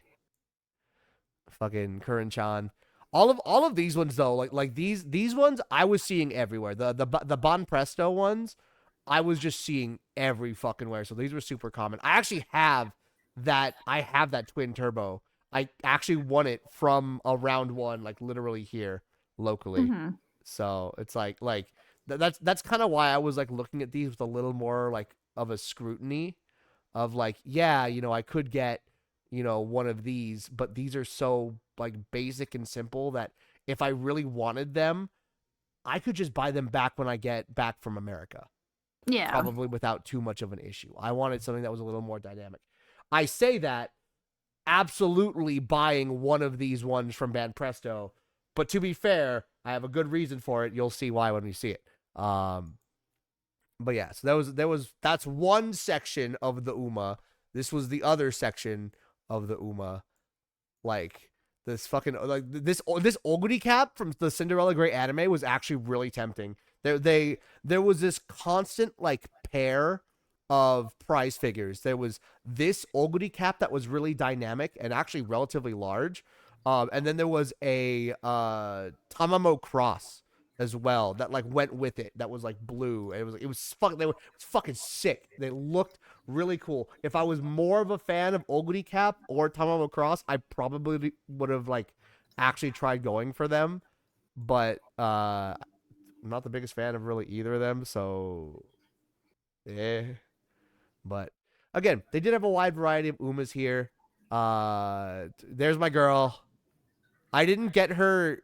Fucking Curran-chan. All of these ones though, like these ones I was seeing everywhere. The Bon Presto ones, I was just seeing every fucking where. So these were super common. I actually have that. I have that twin turbo. I actually won it from a round one, like literally here locally. Mm-hmm. So it's like that's kind of why I was like looking at these with a little more like of a scrutiny of like, yeah, you know, I could get, you know, one of these, but these are so like basic and simple that if I really wanted them, I could just buy them back when I get back from America. Yeah. Probably without too much of an issue. I wanted something that was a little more dynamic. I say that absolutely buying one of these ones from Ban Presto, but to be fair, I have a good reason for it. You'll see why when we see it. But yeah, so that's one section of the Uma. This was the other section of the Uma. Like this fucking like this Oguri cap from the Cinderella Grey anime was actually really tempting. There was this constant like pair of prize figures. There was this Oguri cap that was really dynamic and actually relatively large. And then there was a Tamamo cross as well that like went with it. That was like blue. It was fucking sick. They looked really cool. If I was more of a fan of Oguri cap or Tamamo cross, I probably would have like actually tried going for them. But I'm not the biggest fan of really either of them. So But again, they did have a wide variety of Umas here. There's my girl. I didn't get her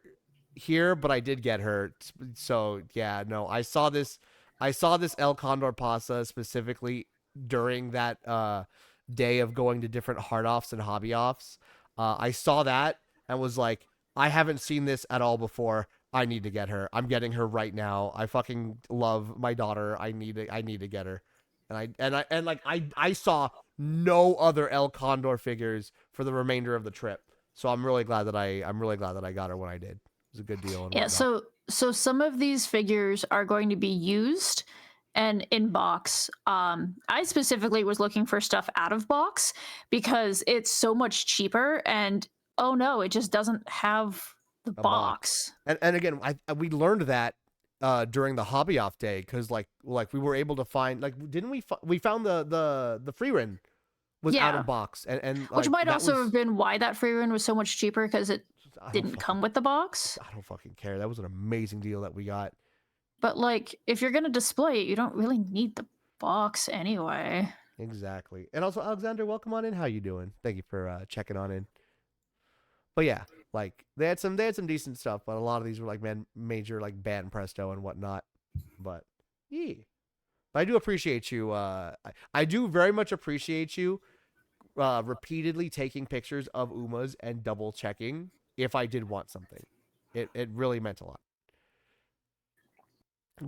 here, but I did get her. So yeah, no, I saw this El Condor Pasa specifically during that day of going to different hard offs and hobby offs. I saw that and was like, I haven't seen this at all before. I need to get her. I'm getting her right now. I fucking love my daughter. I need to get her. I saw no other El Condor figures for the remainder of the trip. So I'm really glad that I got her when I did. It was a good deal. And Yeah, whatnot. so some of these figures are going to be used and in box. I specifically was looking for stuff out of box because it's so much cheaper, and oh no, it just doesn't have the box. And again, we learned that during the hobby off day because like we were able to find like didn't we found the free run was out of box and like, which might also have been why that free run was so much cheaper because it didn't come with the box. I don't fucking care. That was an amazing deal that we got. But like if you're gonna display it, you don't really need the box anyway. Exactly. And also, Alexander, welcome on in. How you doing? Thank you for checking on in. But yeah, like they had some decent stuff, but a lot of these were like major like band presto and whatnot. But yeah, but I do appreciate you. I do very much appreciate you repeatedly taking pictures of Umas and double checking if I did want something. It really meant a lot.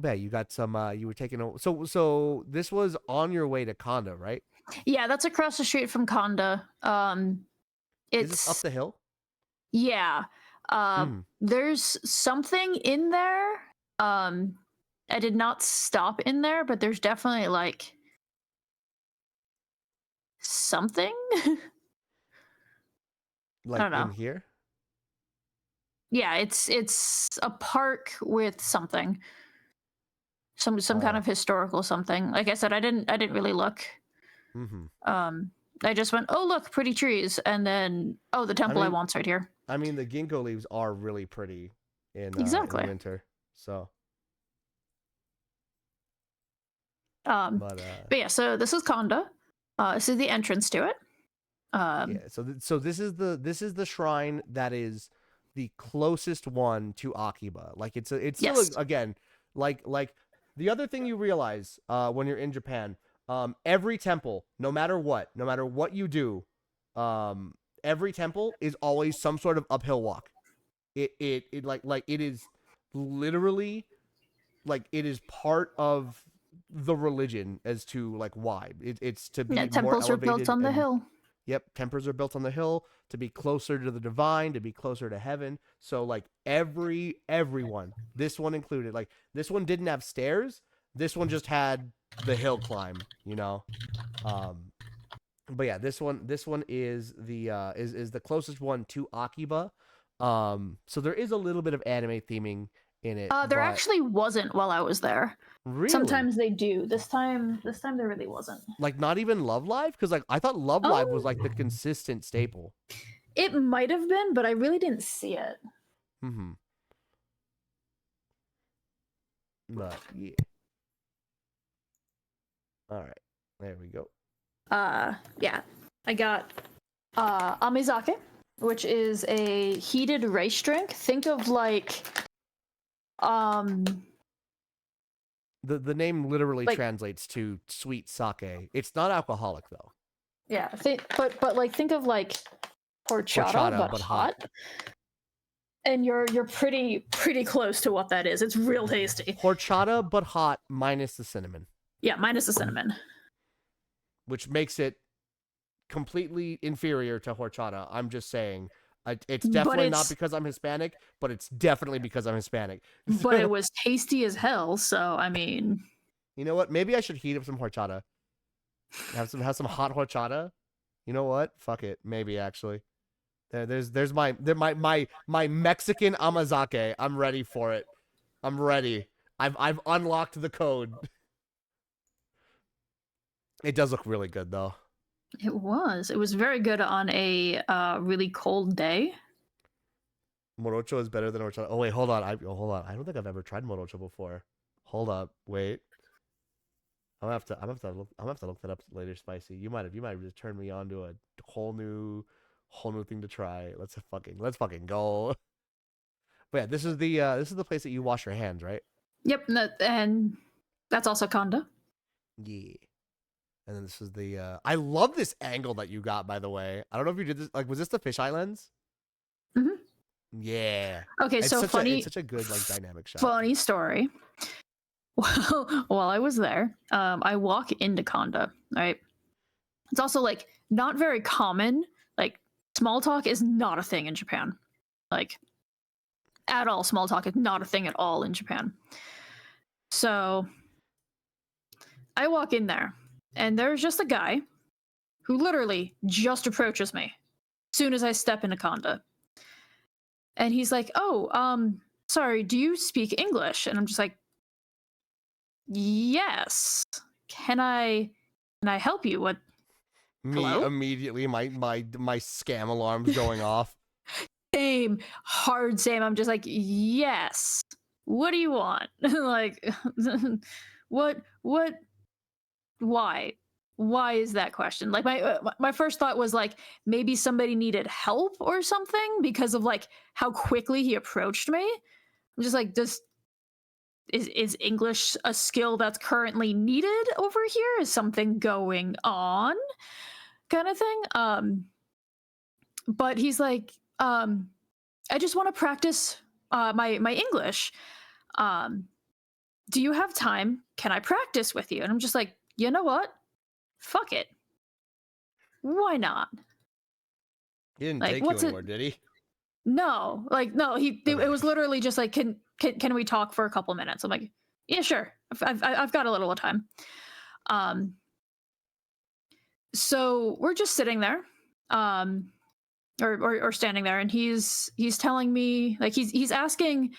Yeah, you got some. You were taking so this was on your way to Conda, right? Yeah, that's across the street from Conda. Is this up It's the hill? yeah. Mm. There's something in there. I did not stop in there, but there's definitely like something. I Like don't in know. here? Yeah, it's a park with something. Some All kind right. of historical something. Like I said, I didn't really look. Mm-hmm. Um I just went, "Oh, look, pretty trees." And then, "Oh, the I temple I mean, want's right here." the ginkgo leaves are really pretty in Exactly. winter. So, Um but but yeah, so this is Konda. This is the entrance to it. Um yeah. So this is the shrine that is the closest one to Akiba. Like it's still yes. again like the other thing you realize when you're in Japan, every temple, no matter what you do, um, every temple is always some sort of uphill walk. It like it is literally like it is part of the religion as to like why it's to Yeah, be more temples are built elevated on the and hill. yep, temples are built on the hill to be closer to the divine, to be closer to heaven. So like everyone, this one included, like this one didn't have stairs. This one just had the hill climb, you know. Um, but yeah, this one is the is the closest one to Akiba. So there is a little bit of anime theming in it, There but actually wasn't while I was there. really, Sometimes they do. This time there really wasn't. like not even Love Live, because like I thought Love Um, Live was like the consistent staple. it might have been, but I really didn't see it. Mm-hmm. But yeah. All right. There we go. Yeah. I got amizake, which is a heated rice drink. Think of like um The name literally like translates to sweet sake. It's not alcoholic though. yeah, but like think of like horchata Horchata, but but hot. hot. And you're pretty close to what that is. It's real tasty. Horchata, but hot minus the cinnamon, Yeah, minus the cinnamon. which makes it completely inferior to horchata. I'm just saying. It's But definitely not it's because I'm Hispanic, but it's definitely because I'm Hispanic. but it was tasty as hell, so I mean, You know what? Maybe I should heat up some horchata. Have some hot horchata. You know what? Fuck it. Maybe actually. There's my Mexican amazake. I'm ready for it. I'm ready. I've unlocked the code. It does look really good though. it was very good on a really cold day. Morocho is better than horchata. Oh wait, hold on. Hold on. I don't think I've ever tried morocho before. Hold up. Wait. I'm gonna have to look that up later, Spicy. You might have just turned me on to a whole new thing to try. Let's fucking go. But yeah, this is the place that you wash your hands, right? Yep, and that's also Konda. Yeah. And then this is the I love this angle that you got, by the way. I don't know if you did this, like, was this the fisheye lens? Mhm. Yeah. Okay, so It's such a good like dynamic shot. funny story. Well, while I was there, I walk into Konda, right? It's also like not very common. Like small talk is not a thing in Japan. Like at all, small talk is not a thing at all in Japan. So I walk in there, and there's just a guy who literally just approaches me as soon as I step into Konda. And he's like, "Oh, sorry, do you speak English?" And I'm just like, "Yes. Can I help you? What Me hello?" immediately my scam alarms going off. Same, hard same. I'm just like, "Yes. What do you want?" Like, what why? why is that question? Like my first thought was like maybe somebody needed help or something because of like how quickly he approached me. I'm just like, is English a skill that's currently needed over here? Is something going on? Kind of thing. But he's like, I just want to practice my English. Do you have time? Can I practice with you? And I'm just like, you know what? Fuck it. Why not? He didn't Like, take you anywhere, did he? No, like no. It Okay. was literally just like, can we talk for a couple minutes? I'm like, yeah, sure. I've got a little time. So we're just sitting there, or standing there, and he's telling me like he's asking,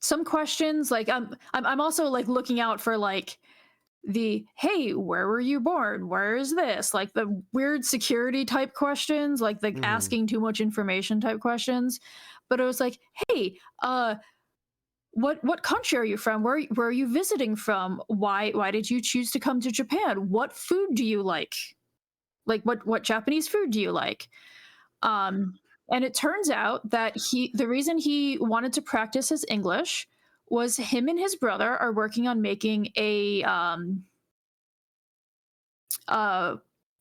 some questions. Like I'm also like looking out for like the hey, where were you born, where is this, like the weird security type questions, like the asking too much information type questions. But it was like, hey, what country are you from, where are you visiting from, why did you choose to come to Japan, what food do you like what Japanese food do you like. And it turns out that the reason he wanted to practice his English was him and his brother are working on making a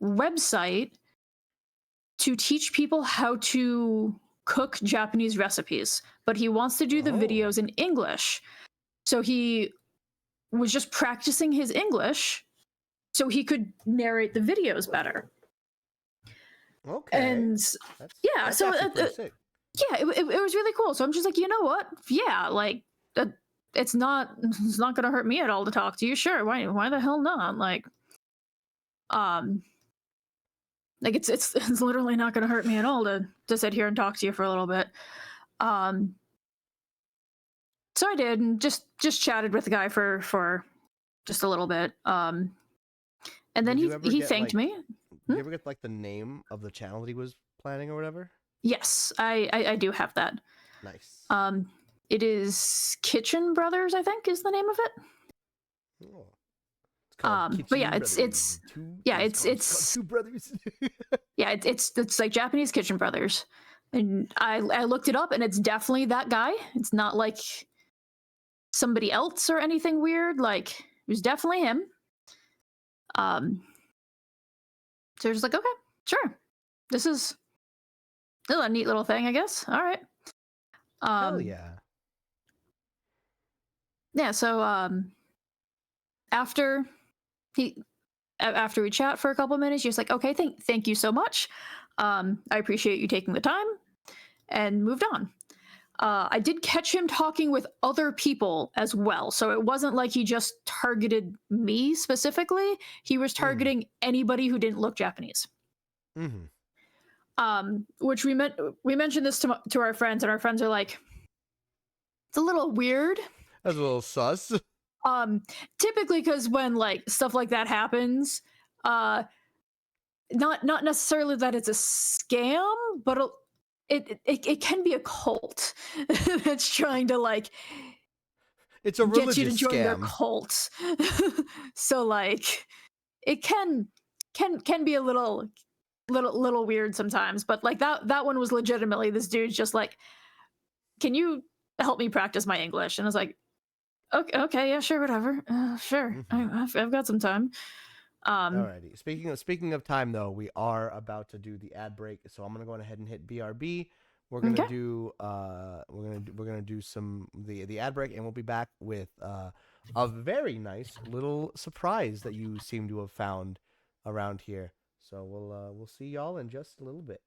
website to teach people how to cook Japanese recipes, but he wants to do the videos in English. So he was just practicing his English so he could narrate the videos better. Okay. And that's so pretty sick. Yeah, it was really cool. So I'm just like, you know what? Yeah, like it's not going to hurt me at all to talk to you. Sure, why the hell not? Like it's literally not going to hurt me at all to sit here and talk to you for a little bit. So I did, and just chatted with the guy for just a little bit. And then he thanked me. Did you ever get like the name of the channel that he was planning or whatever? Yes, I do have that. Nice. It is Kitchen Brothers, I think, is the name of it. Oh. It's called Kitchen but yeah, Brothers. it's Two brothers. Yeah, it's like Japanese Kitchen Brothers, and I looked it up, and it's definitely that guy. It's not like somebody else or anything weird. Like it was definitely him. So you're just like, okay, sure, this is a neat little thing, I guess. All right. Hell yeah. Yeah. So after we chat for a couple minutes, you're just like, okay, thank you so much. I appreciate you taking the time, and moved on. I did catch him talking with other people as well. So it wasn't like he just targeted me specifically. He was targeting anybody who didn't look Japanese. Which we mentioned this to our friends, and our friends are like, it's a little weird. That's a little sus. Typically, because when like stuff like that happens, not necessarily that it's a scam, but it can be a cult that's trying to like it's a religious get you to join scam. their cult. So like it can be a little weird sometimes, but like that one was legitimately this dude's just like, can you help me practice my English? And I was like, okay, yeah, sure, whatever, sure. I've got some time. Alrighty. Speaking of time, though, we are about to do the ad break, so I'm gonna go ahead and hit BRB. We're gonna do we're gonna do some the ad break, and we'll be back with a very nice little surprise that you seem to have found around here. So we'll see y'all in just a little bit.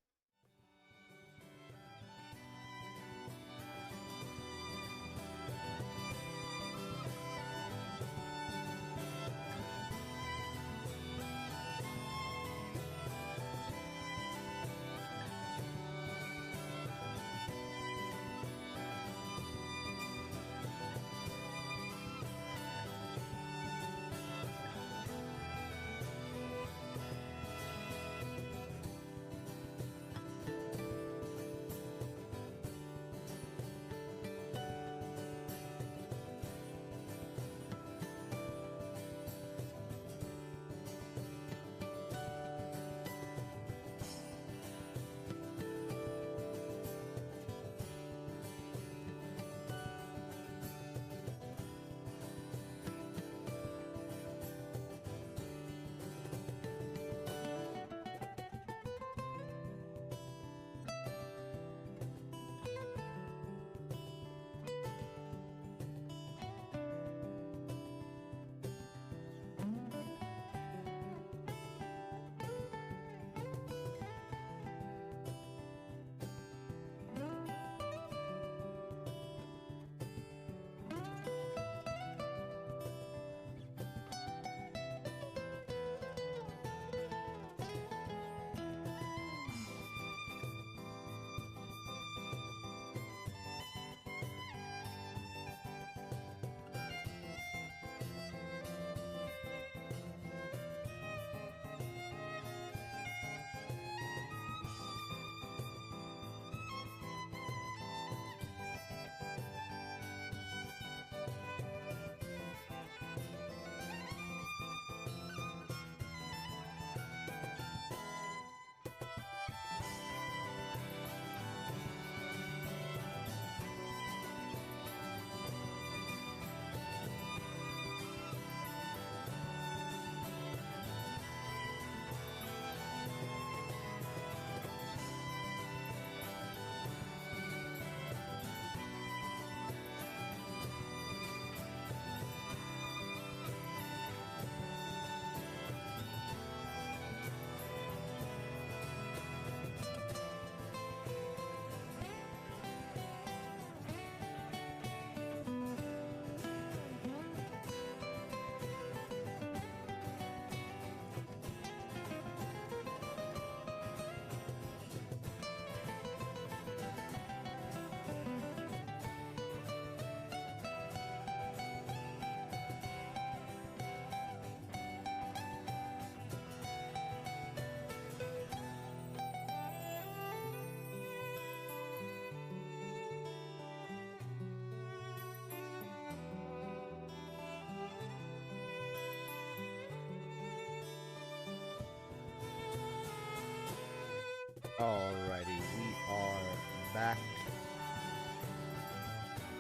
back.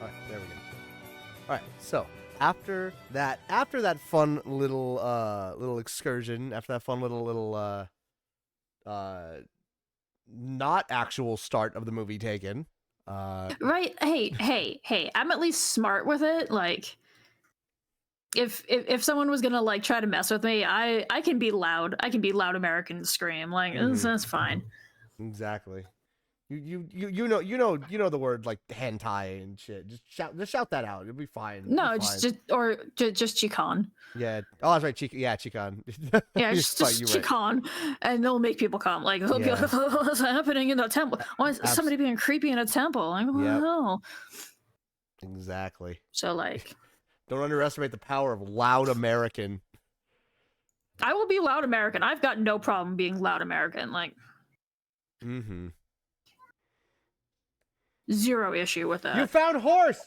All right, there we go. All right, so after that fun little excursion, after that fun little not actual start of the movie taken. Right? Hey! I'm at least smart with it. Like, if someone was gonna like try to mess with me, I can be loud. I can be loud American scream. Like, that's fine. Exactly. You know the word like hentai and shit. Just shout that out. It'll be fine. No, It'll be fine. just Chicon. Yeah. Oh, that's right. Chicon. Yeah, just Chicon, and they'll make people come. Like, they'll be like, what's happening in the temple? Why is somebody being creepy in a temple? Like, what the hell? Exactly. So, like, don't underestimate the power of loud American. I will be loud American. I've got no problem being loud American. Like, zero issue with that. You found horse.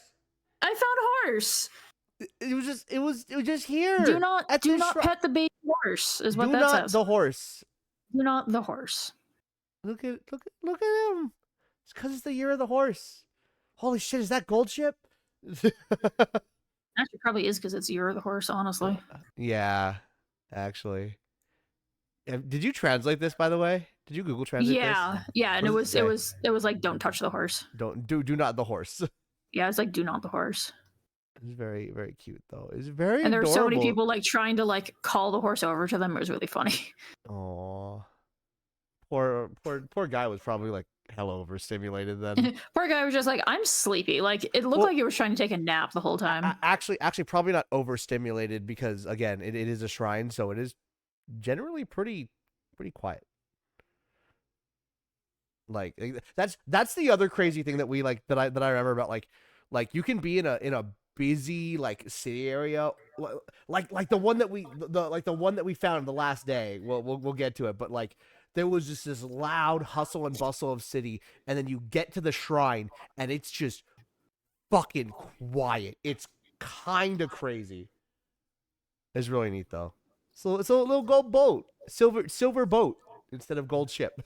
I found horse. It was just here. Do not pet the baby horse. Is what that says. Do not the horse. Do not the horse. Look at him. It's because it's the year of the horse. Holy shit! Is that Gold Ship? Actually, probably is because it's year of the horse. Honestly. Yeah, actually. Did you translate this, by the way? Did you Google Translate this? Yeah, and it was like, don't touch the horse. Do not the horse. Yeah, it's like, do not the horse. It's very, very cute though. It's very and there adorable. were so many people like trying to like call the horse over to them. It was really funny. Aw. Poor guy was probably like hell overstimulated then. Poor guy was just like, I'm sleepy. Like, it looked like he was trying to take a nap the whole time. Actually probably not overstimulated because again, it is a shrine, so it is generally pretty quiet. Like that's the other crazy thing that we like that I remember about like you can be in a busy like city area like the one that we found the last day. We'll get to it, but like there was just this loud hustle and bustle of city, and then you get to the shrine and it's just fucking quiet. It's kind of crazy. It's really neat though. So it's a little gold boat, silver boat instead of gold ship.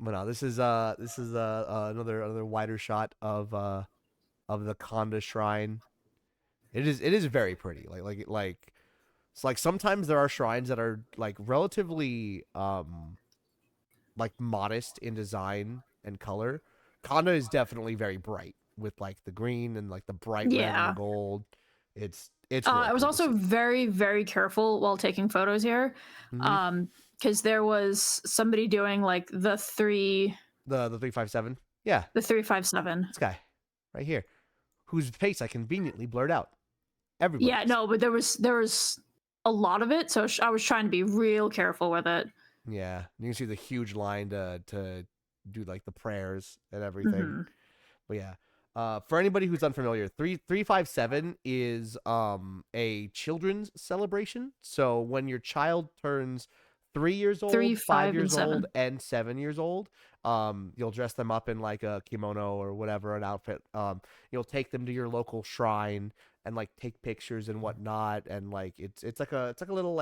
But no, this is another wider shot of the Kanda shrine. It is very pretty. Like it's like sometimes there are shrines that are like relatively like modest in design and color. Kanda is definitely very bright with like the green and like the bright red and the gold. It's really I was cool also very, very careful while taking photos here. Because there was somebody doing like the 357. Yeah. The 357. This guy right here, whose face I conveniently blurred out. Everybody. Yeah, no, but there was a lot of it, so I was trying to be real careful with it. Yeah, you can see the huge line to do like the prayers and everything. But yeah, for anybody who's unfamiliar, 357 is a children's celebration. So when your child turns 3 years old, 5 years old, and 7 years old, you'll dress them up in like a kimono or whatever, an outfit. You'll take them to your local shrine and like take pictures and whatnot, and like it's like a little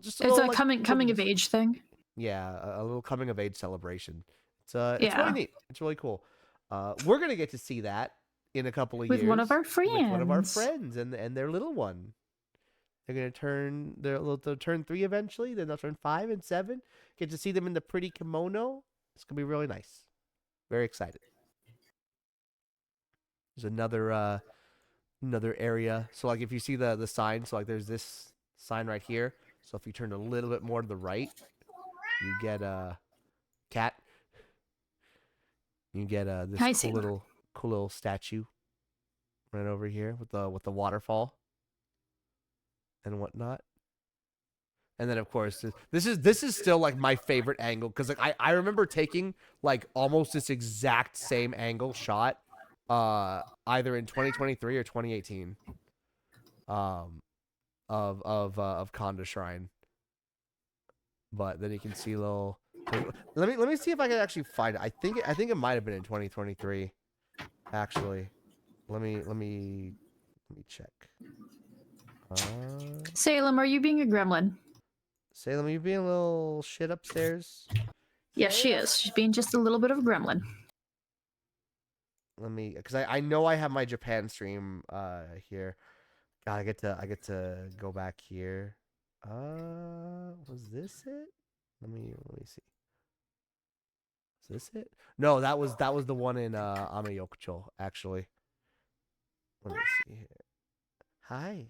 just it's a coming of age thing. Yeah, a little coming of age celebration. It's really neat. It's really cool. We're gonna get to see that in a couple of years with one of our friends and their little one. They're gonna they'll turn 3 eventually. Then they'll turn 5 and 7. Get to see them in the pretty kimono. It's gonna be really nice. Very excited. There's another area. So like if you see the sign, so like there's this sign right here. So if you turn a little bit more to the right, you get a cat. You get this cool little statue right over here with the waterfall and whatnot. And then of course this is still like my favorite angle because like I remember taking like almost this exact same angle shot either in 2023 or 2018 of Kanda Shrine. But then you can see little let me see if I can actually find it. I think it might have been in 2023 actually. Let me check. Salem, are you being a gremlin? Salem, you being a little shit upstairs? Yes, she is. She's being just a little bit of a gremlin. Let me, because I know I have my Japan stream here. God, I get to go back here. Was this it? Let me see. Is this it? No, that was the one in Amayokucho, actually. Let me see here. Hi.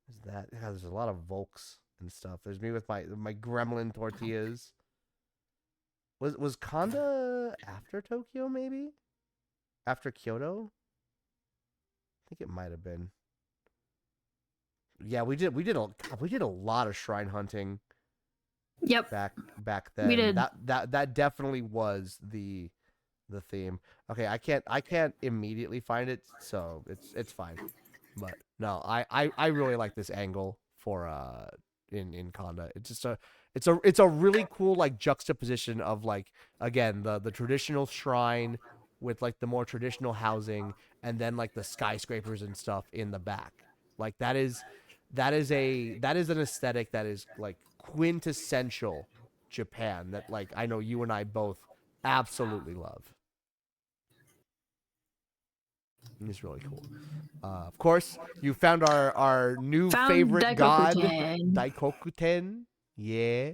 Is that? Yeah, there's a lot of Volks and stuff. There's me with my gremlin tortillas. Was Kanda after Tokyo, maybe? After Kyoto? I think it might have been. Yeah, we did a lot of shrine hunting. Yep. Back then. We did. That definitely was the theme. Okay, I can't immediately find it, so it's fine. But no, I really like this angle for in Kanda. It's just it's a really cool like juxtaposition of like, again, the traditional shrine with like the more traditional housing, and then like the skyscrapers and stuff in the back. Like that is an aesthetic that is like quintessential Japan, that like I know you and I both absolutely love. It's really cool. Of course, you found our new favorite god, Daikokuten. Yeah.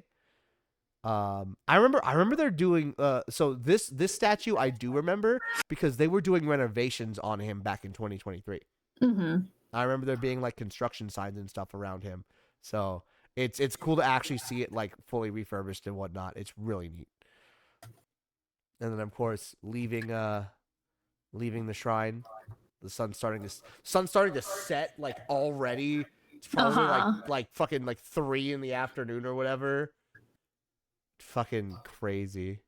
I remember they're doing so this statue I do remember, because they were doing renovations on him back in 2023. Mm-hmm. I remember there being like construction signs and stuff around him. So it's cool to actually see it like fully refurbished and whatnot. It's really neat. And then of course leaving the shrine, the sun's starting to set like already. It's probably like fucking like 3 in the afternoon or whatever. Fucking crazy.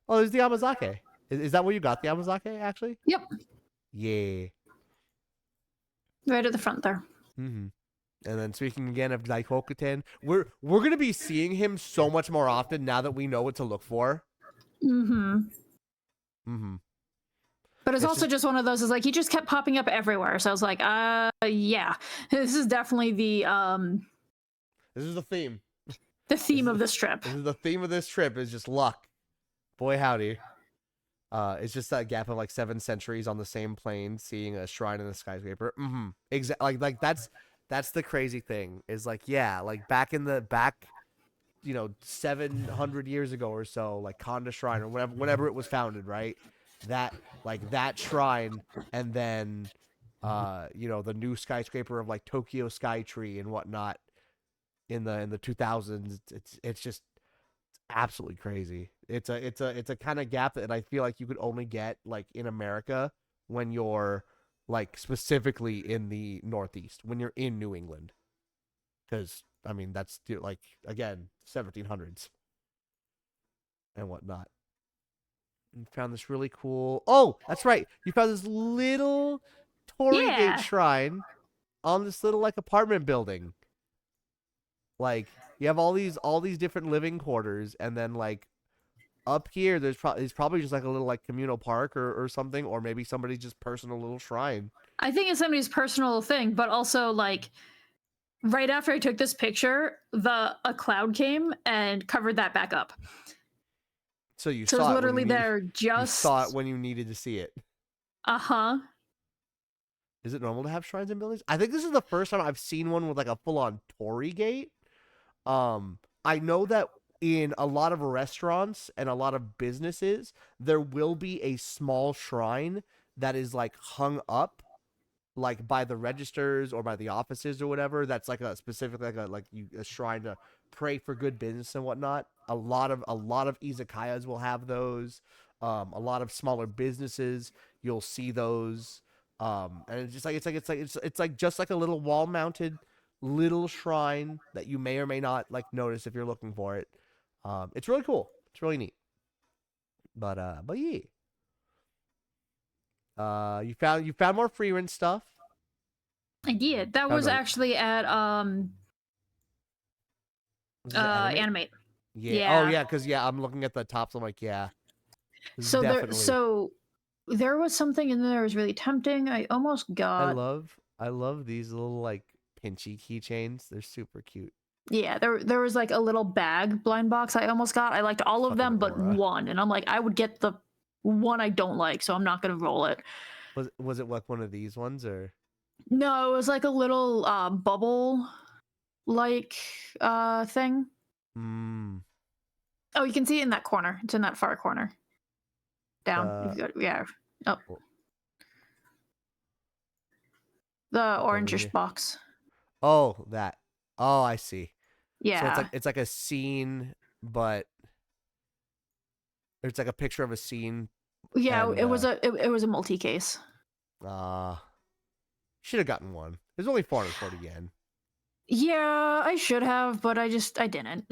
Oh, there's the Yamazake. Is that where you got the Yamazake actually? Yep. Yeah. Right at the front there. Mm-hmm. And then speaking again of Daikokuten, we're gonna be seeing him so much more often now that we know what to look for. Mm-hmm. Mm-hmm. But it's also just one of those, is like he just kept popping up everywhere. So I was like, yeah. This is definitely the This is the theme. The theme of this trip. This is the theme of this trip, is just luck. Boy howdy. It's just that gap of like 7 centuries on the same plane, seeing a shrine in a skyscraper. Mm-hmm. Exactly. Like that's the crazy thing. Is like, yeah, like back 700 years ago or so, like Kanda Shrine or whenever it was founded, right? That shrine, and then the new skyscraper of like Tokyo Skytree and whatnot in the 2000s. It's just absolutely crazy. It's a kind of gap that I feel like you could only get like in America when you're like specifically in the Northeast, when you're in New England, because I mean that's like, again, 1700s and whatnot. You found this really cool. Oh, that's right. You found this little Torii Gate shrine on this little like apartment building. Like you have all these different living quarters, and then like up here there's probably just like a little like communal park or something, or maybe somebody's just personal little shrine. I think it's somebody's personal thing, but also like right after I took this picture, a cloud came and covered that back up. So you so saw it was it literally when you there just saw it when you needed to see it. Uh-huh. Is it normal to have shrines in buildings? I think this is the first time I've seen one with like a full-on Torii Gate. I know that in a lot of restaurants and a lot of businesses, there will be a small shrine that is like hung up, like by the registers or by the offices or whatever. That's like a specific a shrine to pray for good business and whatnot. A lot of izakayas will have those. A lot of smaller businesses, you'll see those. And it's just like it's like just like a little wall mounted little shrine that you may or may not like notice if you're looking for it. It's really cool. It's really neat. But yeah. You found more free rent stuff. I did. That was actually at Animate. Yeah. Oh yeah, because I'm looking at the tops. I'm like, yeah. So there was something in there that was really tempting. I almost got. I love these little like pinchy keychains. They're super cute. Yeah, there was like a little bag blind box I almost got. I liked all of Fucking them but aura. one, and I'm like, I would get the one I don't like, so I'm not gonna roll it. Was it like one of these ones or? No, it was like a little bubble like thing. Mm, Oh, you can see it in that corner. It's in that far corner. Down. If the you go, yeah. Oh, oh, the over orangish here. box. Oh, that. Oh, I see. So Yeah. it's like a scene, but it's like a picture of a scene, Yeah, and it was a multi case. uh should have gotten one. There's only 440 yen. Yeah, I should have, but I didn't.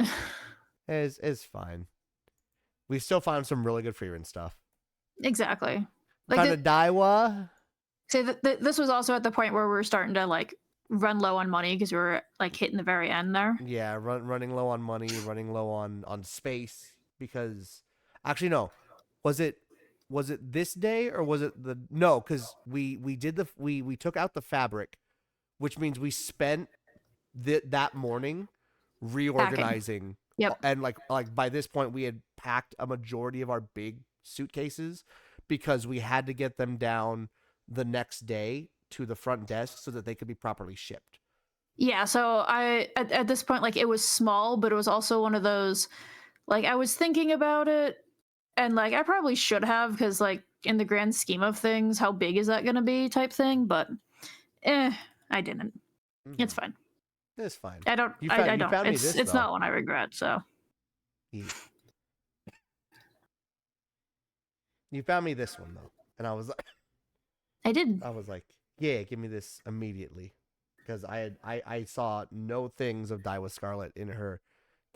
It's fine. We still found some really good freerun stuff. Exactly. Like Found a Daiwa. say that this was also at the point where we were starting to like run low on money because we were like hitting the very end there. Yeah, running low on money, running low on space because actually no. Was it this day or was it the no, cuz we did the we took out the fabric, which means we spent that morning Packing. reorganizing Yep. and like by this point we had packed a majority of our big suitcases because we had to get them down the next day to the front desk so that they could be properly shipped. Yeah, so I at this point like it was small, but it was also one of those like I was thinking about it and like I probably should have because like in the grand scheme of things, how big is that going to be type thing, but I didn't. It's Mm-hmm. fine. It's fine. I You don't. found me this It's though. not one I regret, so. You, you found me this one though, and I did. I was like, yeah, give me this immediately because I saw no things of Daiwa Scarlet in her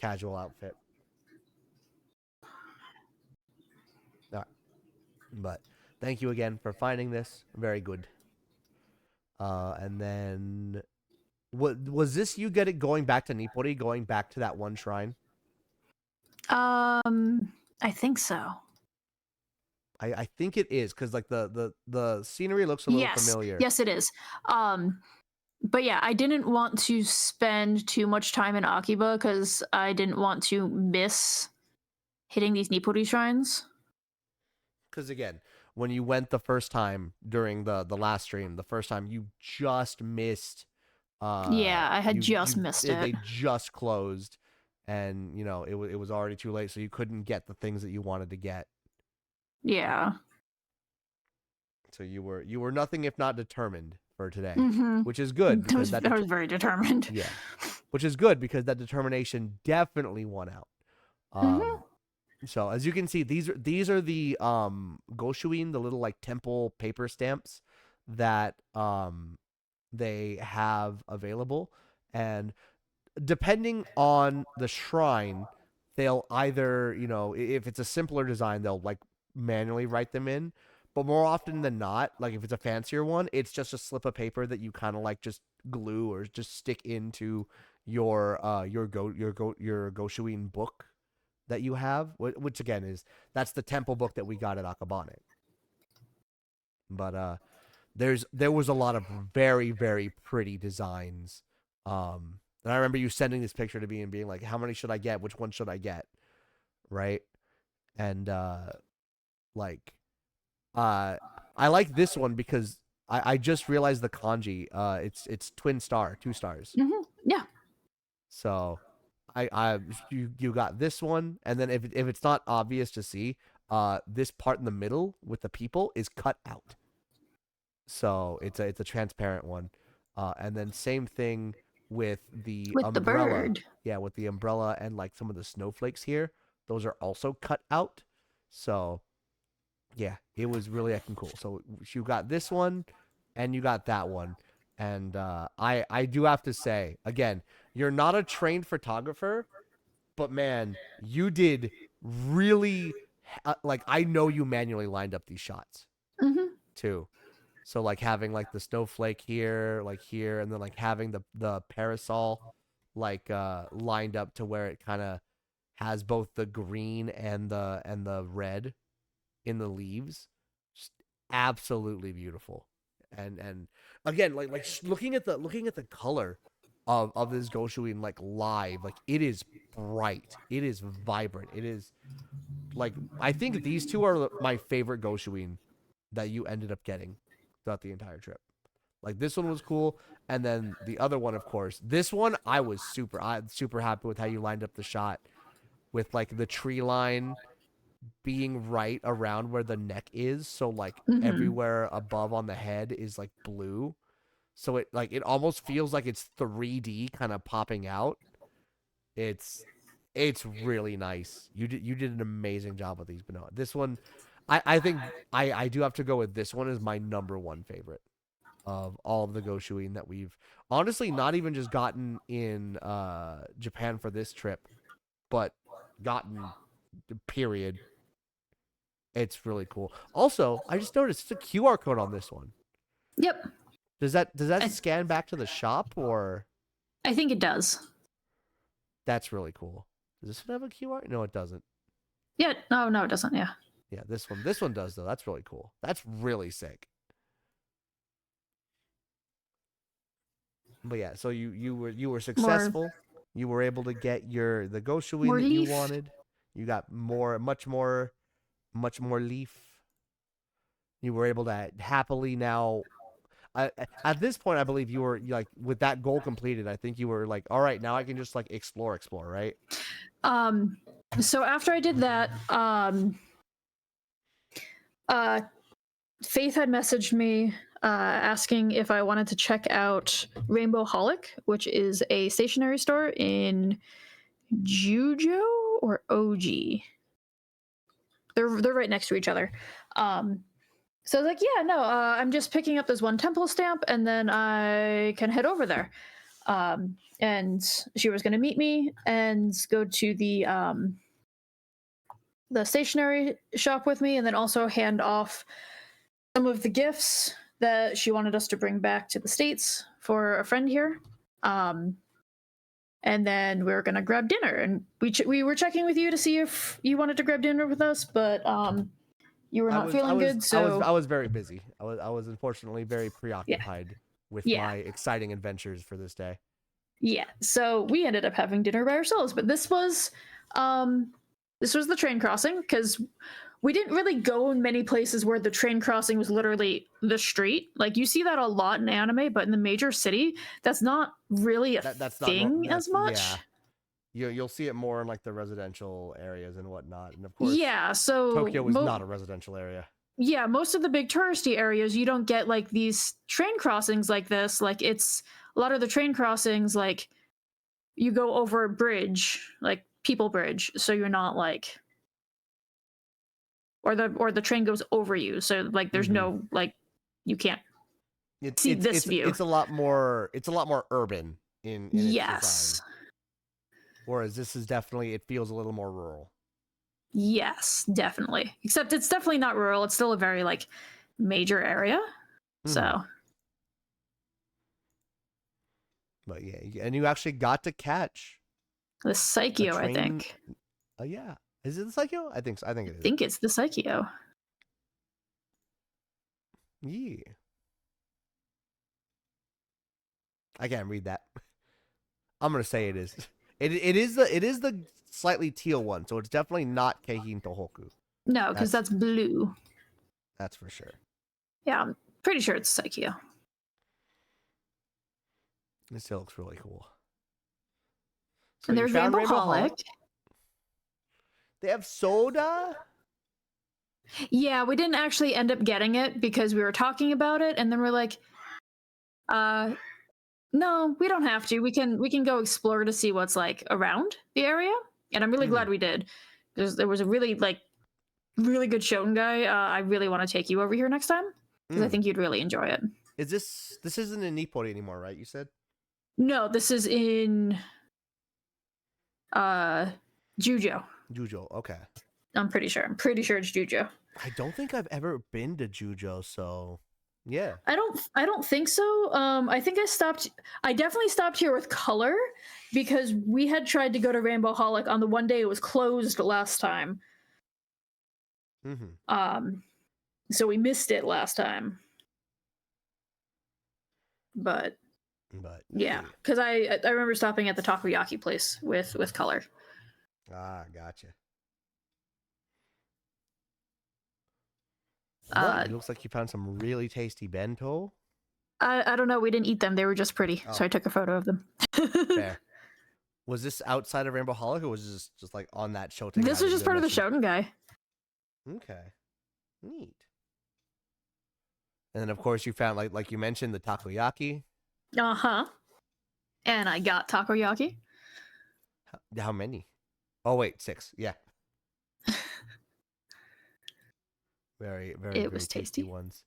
casual outfit. All right. But thank you again for finding this. Very good. And then what was this? You get it going back to Nippori, going back to that one shrine. I think so. I think it is because like the scenery looks a little Yes. familiar. Yes, it is. But yeah, I didn't want to spend too much time in Akiba because I didn't want to miss hitting these Nippuri shrines. Because again, when you went the first time during the last stream, the first time you just missed. Yeah, I had just you missed it. they just closed, and you know it was already too late, so you couldn't get the things that you wanted to get. Yeah. So you were nothing if not determined for today, Mm-hmm. which is good because I was very determined. yeah, which is good because that determination definitely won out. Mm-hmm. So as you can see, these are the Goshuin, the little like temple paper stamps that they have available, and depending on the shrine, they'll either if it's a simpler design, they'll like manually write them in, but more often than not, like if it's a fancier one, it's just a slip of paper that you kind of like just glue or just stick into your Goshuin book that you have, which again is that's the temple book that we got at Akabane. But there was a lot of very very pretty designs. And I remember you sending this picture to me and being like, "How many should I get? Which one should I get?" Right? And like I like this one because I just realized the kanji. It's twin star, 2 stars. Mm-hmm. Yeah. So you got this one, and then if it's not obvious to see, this part in the middle with the people is cut out. So it's a transparent one. And then same thing with the With the umbrella. bird. Yeah, with the umbrella and like some of the snowflakes here. Those are also cut out. So yeah, it was really acting cool. So you got this one and you got that one. And I do have to say, again, you're not a trained photographer, but man, you did really like I know you manually lined up these shots Mm-hmm. too. So like having like the snowflake here, like here, and then like having the parasol like lined up to where it kind of has both the green and the red in the leaves. Just absolutely beautiful. And again, like looking at the color of this Goshuin like live. Like it is bright. It is vibrant. It is like I think these two are my favorite Goshuin that you ended up getting throughout the entire trip. Like this one was cool, and then the other one, of course. This one I was super happy with how you lined up the shot with like the tree line being right around where the neck is, so like Hmm. everywhere above on the head is like blue. So it almost feels like it's 3D kind of popping out. It's it's really nice. You did an amazing job with these, but no, this one I think I do have to go with this one as my number one favorite of all of the Goshuin that we've honestly not even just gotten in Japan for this trip, but gotten period. It's really cool. Also, I just noticed it's a QR code on this one. Yep. Does that I, scan back to the shop or I think it does. that's really cool. Does this one have a QR? No, it doesn't. Yeah. No, no, it doesn't. Yeah. Yeah, this one does though. That's really cool. That's really sick. But yeah, so you were More, successful. You were able to get the Goshuin more that you leaf. wanted. You got much more leaf. You were able to happily now. At this point, I believe you were like with that goal completed. I think you were like, all right, now I can just like explore, right? Um, so after I did that, uh, Faith had messaged me asking if I wanted to check out Rainbow Holic, which is a stationery store in Jujo or OG. They're right next to each other. So I was like, yeah, no, I'm just picking up this one temple stamp, and then I can head over there. And she was going to meet me and go to the stationery shop with me, and then also hand off some of the gifts that she wanted us to bring back to the States for a friend here. And then we were gonna grab dinner, and we were checking with you to see if you wanted to grab dinner with us, but you were I not was I feeling was good, I was so I was very busy. I was unfortunately very yeah, preoccupied with yeah, my exciting adventures for this day. yeah. So we ended up having dinner by ourselves, but um this was the train crossing because we didn't really go in many places where the train crossing was literally the street. Like you see that a lot in anime, but in the major city, that's not really a That's not thing as that's yeah. much. You'll see it more in like the residential areas and whatnot, and of course, Yeah, so Tokyo is not a residential area. yeah, most of the big touristy areas, you don't get like these train crossings like this. Like it's a lot of the train crossings, like you go over a bridge, like People Bridge, so you're not like, or the train goes over you, so like there's Mm-hmm. no like you can't It's see it's this it's view. it's a lot more urban in its design, Yes. whereas this is definitely it feels a little more rural. Yes, definitely. Except it's definitely not rural. It's still a very like major area. Mm-hmm. So But yeah, and you actually got to catch the a Psycheo, I train. think. Yeah, is it the Psycho? I think so. I think I it is. think it's the Psycheo. Yeah, I can't read that. I'm gonna say it is. It is the slightly teal one, so it's definitely not Keihin Tohoku. No, because That's that's blue. that's for sure. Yeah, I'm pretty sure it's Psycheo. This still looks really cool. So And you there's found Rainbow Rainbow Holic. Holic. They have soda. Yeah, we didn't actually end up getting it because we were talking about it, and then we're like, uh, no, we don't have to. We can go explore to see what's like around the area. And I'm really Mm-hmm. glad we did. There was a really like really good Shoten guy. I really want to take you over here next time because I Mm. think you'd really enjoy it. Is this isn't in Nippori anymore, right? You said. No, this is in uh Jujo. Jujo. Okay. I'm pretty sure. I'm pretty sure it's Jujo. I don't think I've ever been to Jujo, so yeah. I don't think so. I think I definitely stopped here with color because we had tried to go to Rainbow Holic on the one day it was closed last time. Mm-hmm. Um so we missed it last time. But But Yeah, because I remember stopping at the takoyaki place with Color. Gotcha. Well, it looks like you found some really tasty bento. I don't know. We didn't eat them. They were just pretty, Oh. so I took a photo of them. Fair. Was this outside of Rainbow Holic, or was this just like on that Shoten? This was just part of the Shoten guy. Okay, neat. And then, of course, you found like you mentioned the takoyaki. And I got takoyaki. How many? Oh wait, 6. Yeah. Very, very, It very was tasty ones.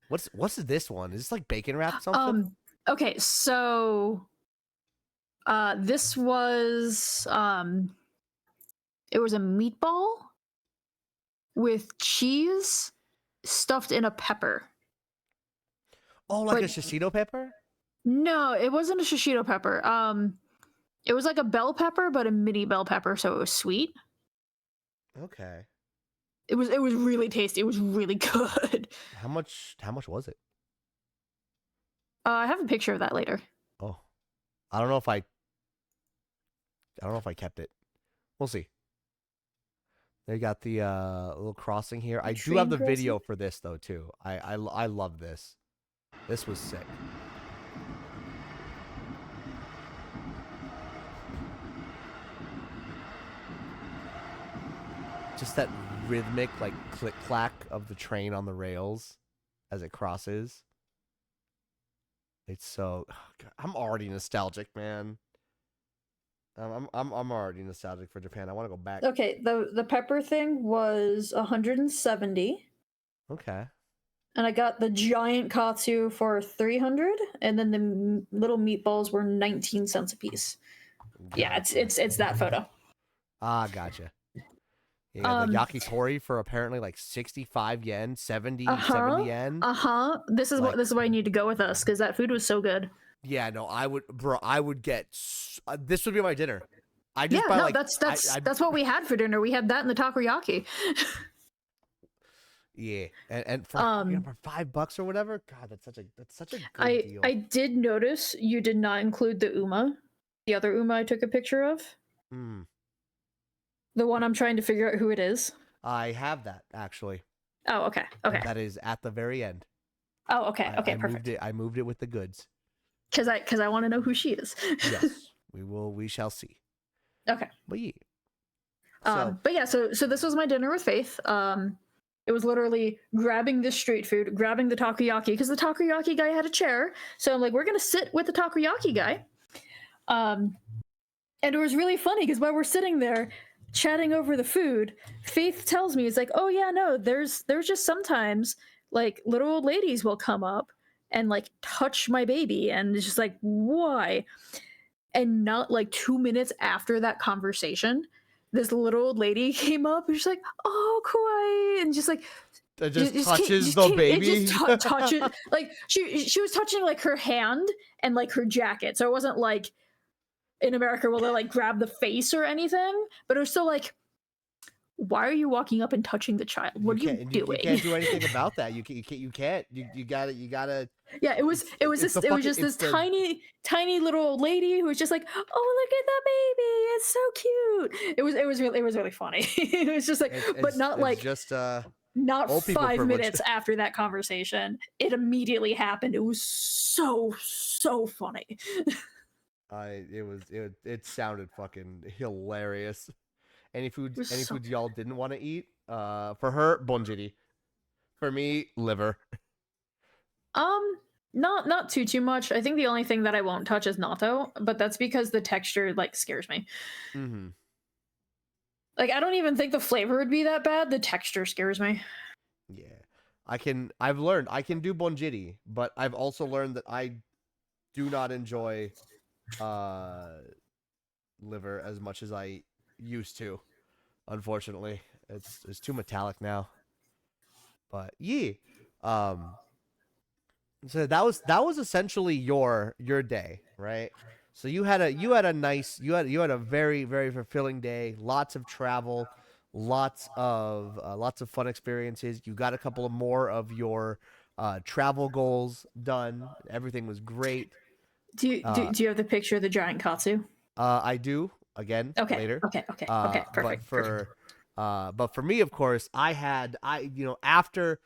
What's this one? Is this like bacon wrap something? Okay, so this was it was a meatball with cheese stuffed in a pepper. Oh, like a shishito pepper? No, it wasn't a shishito pepper. It was like a bell pepper, but a mini bell pepper, so it was sweet. Okay. It was really tasty. It was really good. How much was it? I have a picture of that later. Oh. I don't know if I kept it. We'll see. They got the little crossing here. I do have the video for this though too. I love this. This was sick. Just that rhythmic like click clack of the train on the rails as it crosses. It's so I'm already nostalgic, man. I'm already nostalgic for Japan. I want to go back. Okay, the pepper thing was 170. Okay. And I got the giant katsu for 300, and then the little meatballs were 19 cents a piece. Gotcha. Yeah, it's that photo. Gotcha. Yeah, the yakitori for apparently like 65 yen, 70 yen. This is like, why you need to go with us, because that food was so good. Yeah, no, I would get this would be my dinner. I just buy, that's what we had for dinner. We had that and the takoyaki. Yeah, and for $5 or whatever. God, that's such a good deal. I did notice you did not include the uma, the other uma I took a picture of. The one I'm trying to figure out who it is. I have that actually. Oh, okay. Okay. That is at the very end. Oh, okay. Okay, perfect. I moved it with the goods. Because I want to know who she is. Yes, we shall see. Okay. But yeah. But yeah, so this was my dinner with Faith. It was literally grabbing this street food, grabbing the takoyaki, because the takoyaki guy had a chair. So I'm like, we're gonna sit with the takoyaki guy. And it was really funny because while we're sitting there chatting over the food, Faith tells me, it's like, oh yeah, no, there's just sometimes like little old ladies will come up and like touch my baby, and it's just like, why? And not like 2 minutes after that conversation, this little old lady came up and she's like, oh, kawaii, and just like touches the baby. It just touches, like she was touching like her hand and like her jacket, so it wasn't like in America where they like grab the face or anything, but it was still like, why are you walking up and touching the child? What are you doing? You can't do anything about that. You can't. You gotta. Yeah, it was just this tiny little old lady who was just like, oh, look at the baby, it's so cute. It was really funny. It was just like, but not like just not 5 minutes after that conversation, it immediately happened. It was so funny. It sounded fucking hilarious. Any foods y'all didn't want to eat? For her, bonjiri. For me, liver. Not too much. I think the only thing that I won't touch is natto, but that's because the texture like scares me. Mm-hmm. Like, I don't even think the flavor would be that bad. The texture scares me. Yeah. I've learned I can do bonjiri, but I've also learned that I do not enjoy liver as much as I used to. Unfortunately, it's too metallic now. But yeah. So that was essentially your day, right? So you had a very, very fulfilling day, lots of travel, lots of fun experiences. You got a couple of more of your travel goals done. Everything was great. Uh, do you have the picture of the giant katsu? I do again Okay, later. okay, okay, okay. But Perfect, perfect. for me, of course, after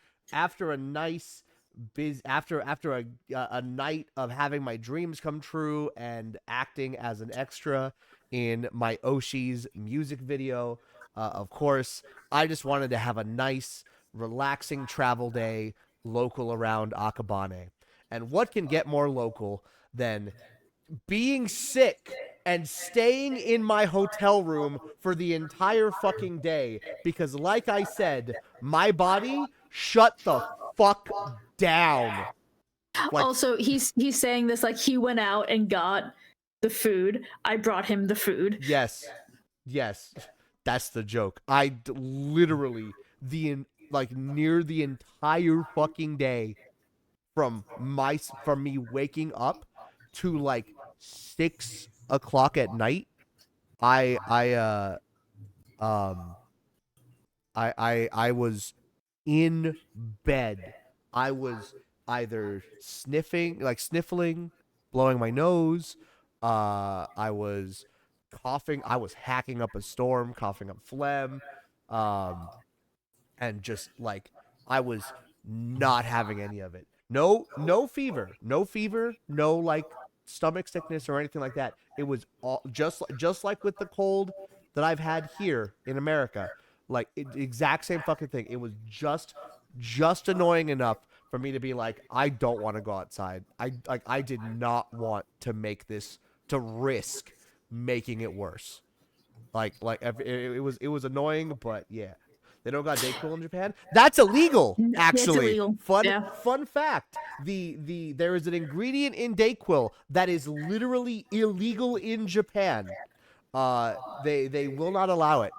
a nice after a night of having my dreams come true and acting as an extra in my Oshi's music video, of course, I just wanted to have a nice, relaxing travel day local around Akabane. And what can get more local than being sick and staying in my hotel room for the entire fucking day because, like I said, my body shut the fuck down. Like, Also, he's saying this like he went out and got the food. I brought him the food. yes, yes, that's the joke. Literally like near the entire fucking day from me waking up to like 6 o'clock at night. I I um I was in bed. I was either sniffling, blowing my nose. I was coughing. I was hacking up a storm, coughing up phlegm. Um, and just like I was not having any of it. No fever, no like stomach sickness or anything like that. It was all just like with the cold that I've had here in America. Like exact same fucking thing. It was just annoying enough for me to be like, I don't want to go outside. I did not want to make this to risk making it worse. It was annoying, but yeah, they don't got Dayquil in Japan. That's illegal, Yeah, it's actually. illegal. Fun Yeah. fun fact: there is an ingredient in Dayquil that is literally illegal in Japan. They will not allow it.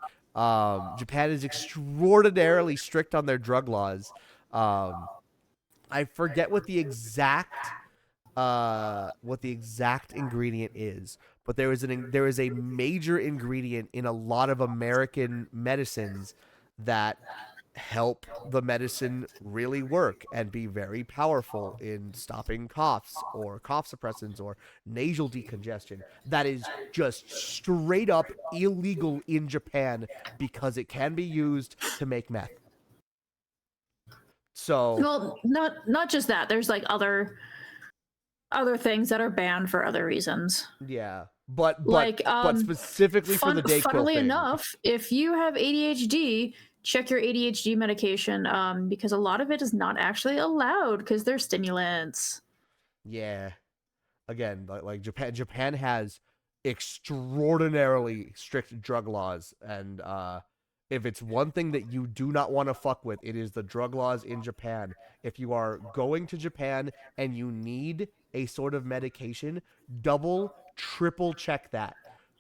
Japan is extraordinarily strict on their drug laws. Um, I forget what the exact ingredient is, but there is a major ingredient in a lot of American medicines that help the medicine really work and be very powerful in stopping coughs or cough suppressants or nasal decongestion that is just straight up illegal in Japan because it can be used to make meth. So, Well, not just that. There's like other things that are banned for other reasons. yeah. But but Like but specifically for the Dayquil funnily thing. enough, if you have ADHD, check your ADHD medication because a lot of it is not actually allowed because they're stimulants. Yeah. Again, like Japan has extraordinarily strict drug laws, and if it's one thing that you do not want to fuck with, it is the drug laws in Japan. If you are going to Japan and you need a sort of medication, double, triple check that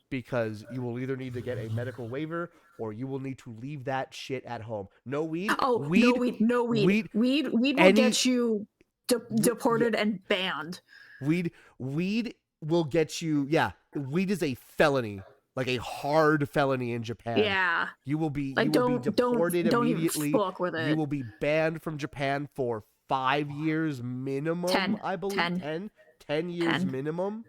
because you will either need to get a medical waiver or you will need to leave that shit at home. No weed, Oh, no weed, no weed. weed, Weed will any, get you yeah, deported and banned. weed will get you. Yeah, weed is a felony, like a hard felony in Japan. Yeah. You Like will be deported don't even immediately. fuck with You it. will be banned from Japan for 5 years minimum, 10. I believe. 10. 10 years 10. minimum.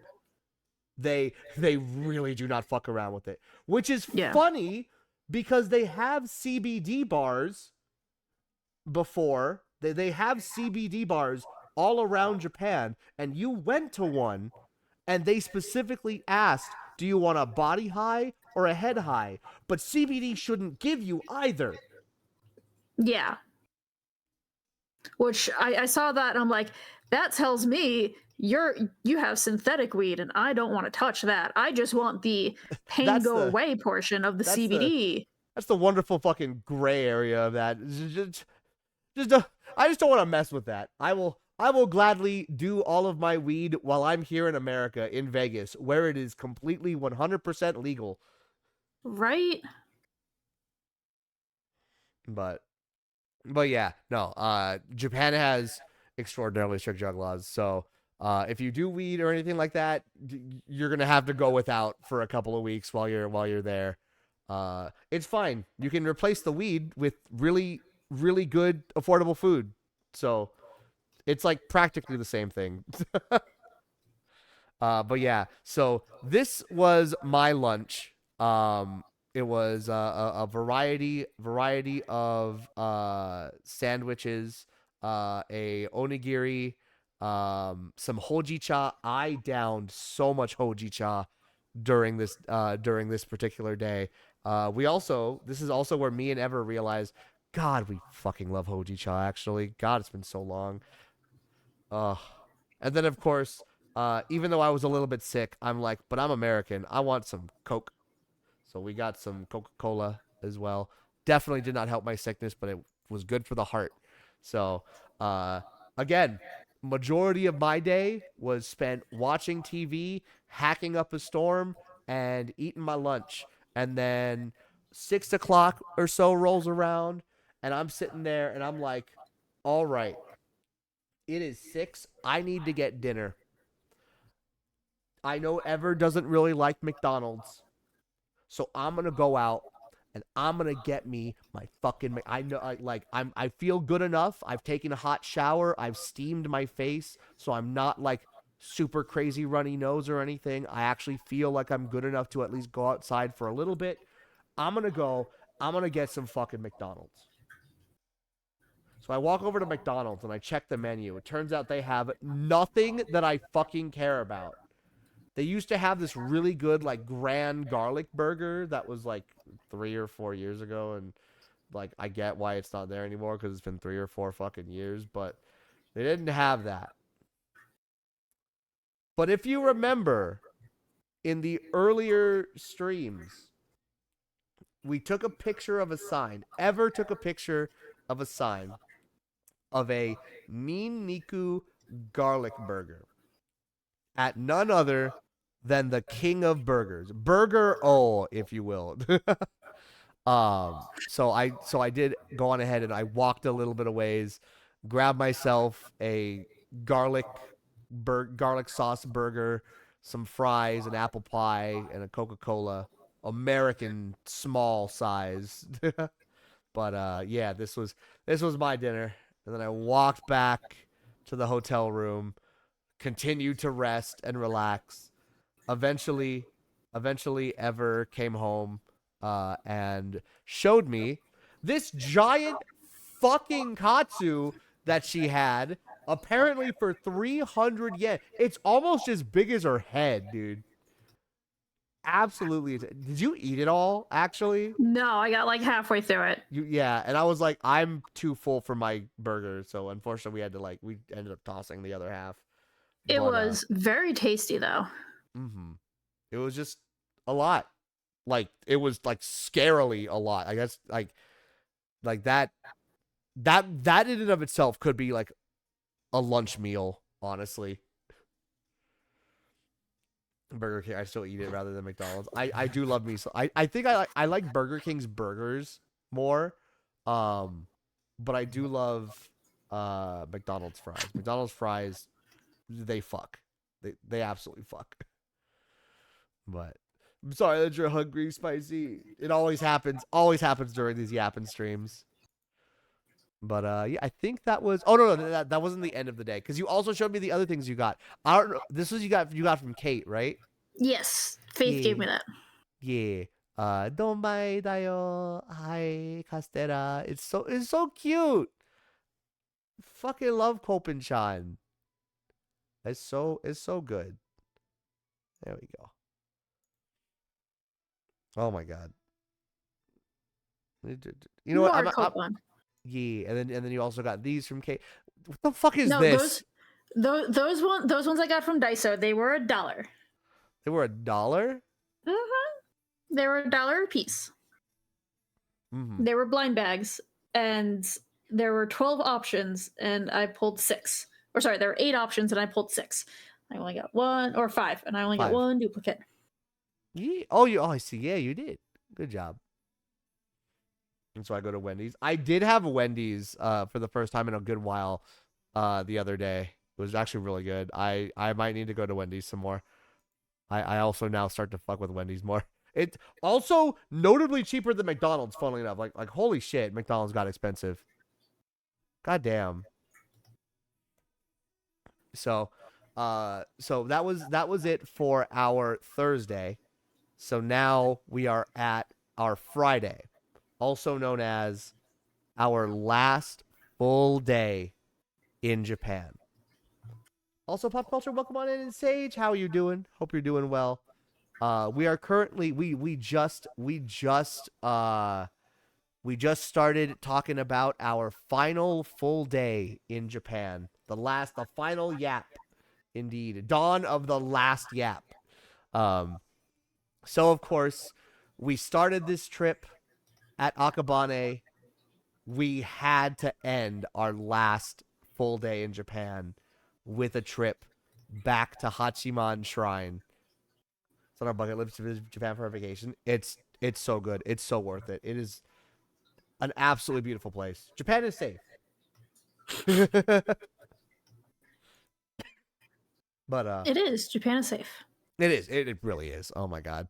They really do not fuck around with it, which is Yeah. funny because they have CBD bars before. They have CBD bars all around Japan, and you went to one and they specifically asked, do you want a body high or a head high? But CBD shouldn't give you either. Yeah. Which I saw that and I'm like, that tells me you have synthetic weed and I don't want to touch that. I just want the pain That's go the away portion of the that's the CBD. that's the wonderful fucking gray area of that. Just I just don't want to mess with that. I will gladly do all of my weed while I'm here in America in Vegas, where it is completely 100% legal. Right? But but yeah, no. Japan has extraordinarily strict drug laws, so if you do weed or anything like that, you're gonna have to go without for a couple of weeks while you're there. It's fine. You can replace the weed with really good affordable food. So it's like practically the same thing. But yeah, so this was my lunch. It was a variety of sandwiches, a onigiri, some hojicha. I downed so much hojicha during this particular day. We also this is also where me and Ever realized, God, we fucking love hojicha. Actually, God, it's been so long. Uh, and then of course, even though I was a little bit sick, I'm like, but I'm American. I want some Coke. So we got some Coca-Cola as well. Definitely did not help my sickness, but it was good for the heart. So, uh, again, majority of my day was spent watching TV, hacking up a storm, and eating my lunch. And then 6 o'clock or so rolls around, and I'm sitting there and I'm like, all right, it is 6. I need to get dinner. I know Ever doesn't really like McDonald's. So I'm gonna go out and I'm gonna get me my fucking. I know, I feel good enough. I've taken a hot shower. I've steamed my face, so I'm not like super crazy runny nose or anything. I actually feel like I'm good enough to at least go outside for a little bit. I'm gonna go. I'm gonna get some fucking McDonald's. So I walk over to McDonald's and I check the menu. It turns out they have nothing that I fucking care about. They used to have this really good like grand garlic burger that was like 3 or 4 years ago, and like I get why it's not there anymore because it's been 3 or 4 fucking years, but they didn't have that. But if you remember in the earlier streams, we took a picture of a sign. Ever took a picture of a sign of a Mean Niku garlic burger at none other than the king of burgers, Burger O, if you will. So I did go on ahead and I walked a little bit of ways, grabbed myself a garlic sauce burger, some fries, an apple pie, and a Coca-Cola, American small size. But yeah, this was my dinner, and then I walked back to the hotel room, continued to rest and relax. Eventually, eventually, Ever came home and showed me this giant fucking katsu that she had, apparently for 300 yen. It's almost as big as her head, dude. Absolutely. Did you eat it all, actually? No, I got like halfway through it. Yeah, and I was like, I'm too full for my burger, so unfortunately we ended up tossing the other half. It But was very tasty though. mhm. It was just a lot. Like it was like scarily a lot. I guess like that in and of itself could be like a lunch meal, honestly. Burger King, I still eat it rather than McDonald's. I do love me so I think I like Burger King's burgers more. Um but I do love McDonald's fries. McDonald's fries, they fuck. They absolutely fuck. But I'm sorry that you're hungry, Spicy. It always happens during these yapping streams. But yeah, I think that was. Oh no, that wasn't the end of the day because you also showed me the other things you got. I don't know. This was you got from Kate, right? Yes, Faith gave Yeah, me that. yeah. Donbai dayo. Hi, Castera. It's so cute. Fucking love Kopen-chan. It's so good. There we go. Oh my god. You know what? More I'm Coupon. Yeah, and then you also got these from K. What the fuck is No, this? those ones I got from Daiso. They were $1. They were $1. They were $1 a piece. Mm-hmm. They were blind bags, and there were 12 options, and I pulled 6. Or sorry, there were 8 options, and I pulled 6. I only got 1 or 5, and I only got 5. 1 duplicate. Yeah. Oh, I see. Yeah, you did. Good job. And so I go to Wendy's. I did have Wendy's for the first time in a good while the other day. It was actually really good. I might need to go to Wendy's some more. I also now start to fuck with Wendy's more. It's also notably cheaper than McDonald's, funnily enough. Like holy shit, McDonald's got expensive. God damn. So So that was it for our Thursday. So now we are at our Friday, also known as our last full day in Japan. Also, pop culture, welcome on in, Sage. How are you doing? Hope you're doing well. We are currently we just started talking about our final full day in Japan. The final yap, indeed, dawn of the last yap. Um, so of course, we started this trip at Akabane. We had to end our last full day in Japan with a trip back to Hachiman Shrine. It's on our bucket list to visit Japan for a vacation. It's so good. It's so worth it. It is an absolutely beautiful place. Japan is safe. But It is. Japan is safe. it is. It really is. Oh my god.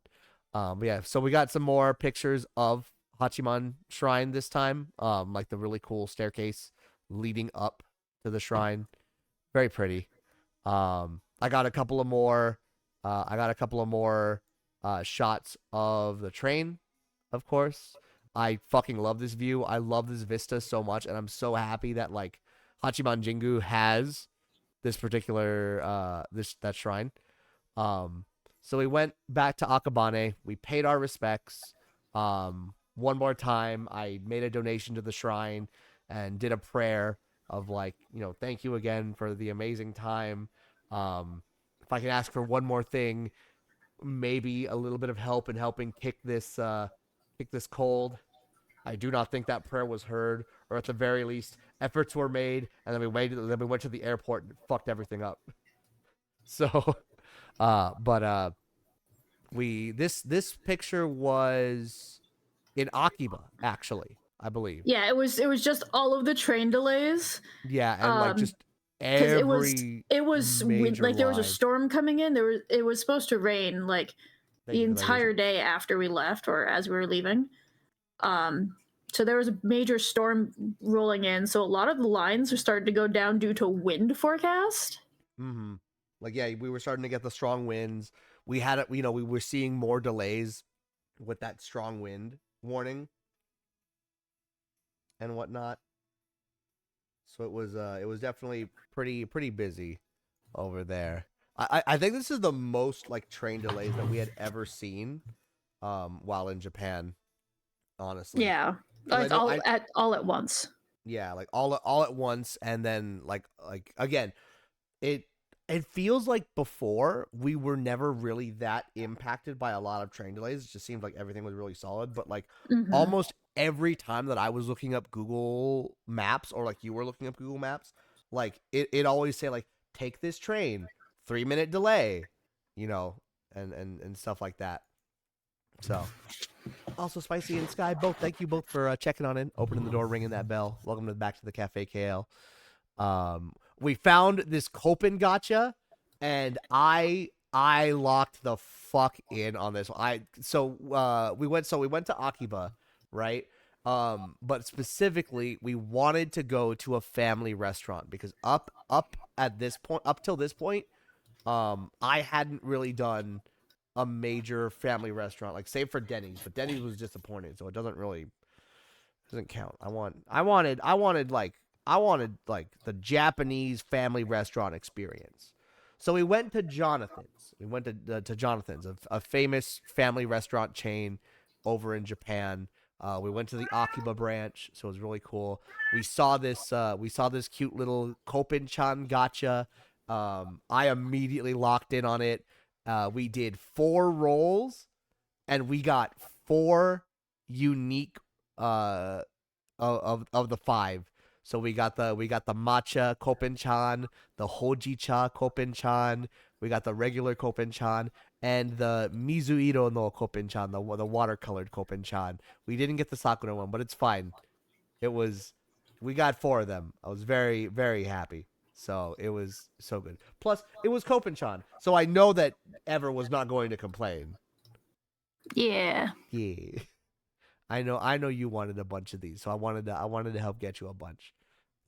But yeah, so we got some more pictures of Hachiman Shrine this time. Like the really cool staircase leading up to the shrine. Very pretty. I got a couple of more. Shots of the train, of course. I fucking love this view. I love this vista so much, and I'm so happy that like Hachiman Jingu has this particular that shrine. Um, so we went back to Akabane. We paid our respects. One more time, I made a donation to the shrine and did a prayer of like, thank you again for the amazing time. If I can ask for one more thing, maybe a little bit of help in helping kick this cold. I do not think that prayer was heard, or at the very least, efforts were made, and then we waited. Then we went to the airport and fucked everything up. So, but this picture was in Akiba, actually, I believe. Yeah, it was just all of the train delays. Yeah, and like Um, just because every it was major like there was a line. storm coming in. It was supposed to rain like Thank the you for that, Yoshi. entire day after we left or as we were leaving. Um, so there was a major storm rolling in. So a lot of the lines are starting to go down due to wind forecast. Mm-hmm. Like yeah, we were starting to get the strong winds. We had it. We were seeing more delays with that strong wind warning and whatnot. So it was definitely pretty busy over there. I think this is the most like train delays that we had ever seen while in Japan, honestly. Yeah, Because I like know I all at once. yeah, like all at once, and then like again, it it feels like before we were never really that impacted by a lot of train delays. It just seemed like everything was really solid. But like Hmm. almost every time that I was looking up Google Maps, or like you were looking up Google Maps, like it always say like take this train, 3 minute delay, you know, and stuff like that. So also Spicy and Sky, both thank you both for checking on in, opening the door, ringing that bell. Welcome back to the Cafe KL. We found this Copen gotcha, and I locked the fuck in on this. We went to Akiba, right? But specifically, we wanted to go to a family restaurant because up till this point, I hadn't really done a major family restaurant, like save for Denny's, but Denny's was disappointed, so it doesn't count. I wanted like the Japanese family restaurant experience. So we went to Jonathan's. We went to Jonathan's, a famous family restaurant chain over in Japan. We went to the Akiba branch, so it was really cool. We saw this cute little Kopen-chan gacha. I immediately locked in on it. We did 4 rolls, and we got 4 unique uh of the 5. So we got the matcha Kopen-chan, the Hojicha Kopen-chan, we got the regular Kopen-chan, and the Mizuiro no Kopen-chan, the watercolored Kopen-chan. We didn't get the Sakura one, but it's fine. We got 4 of them. I was very very happy. So it was so good. Plus, it was Kopen-chan, so I know that Ever was not going to complain. Yeah. Yeah. I know you wanted a bunch of these, so I wanted to help get you a bunch.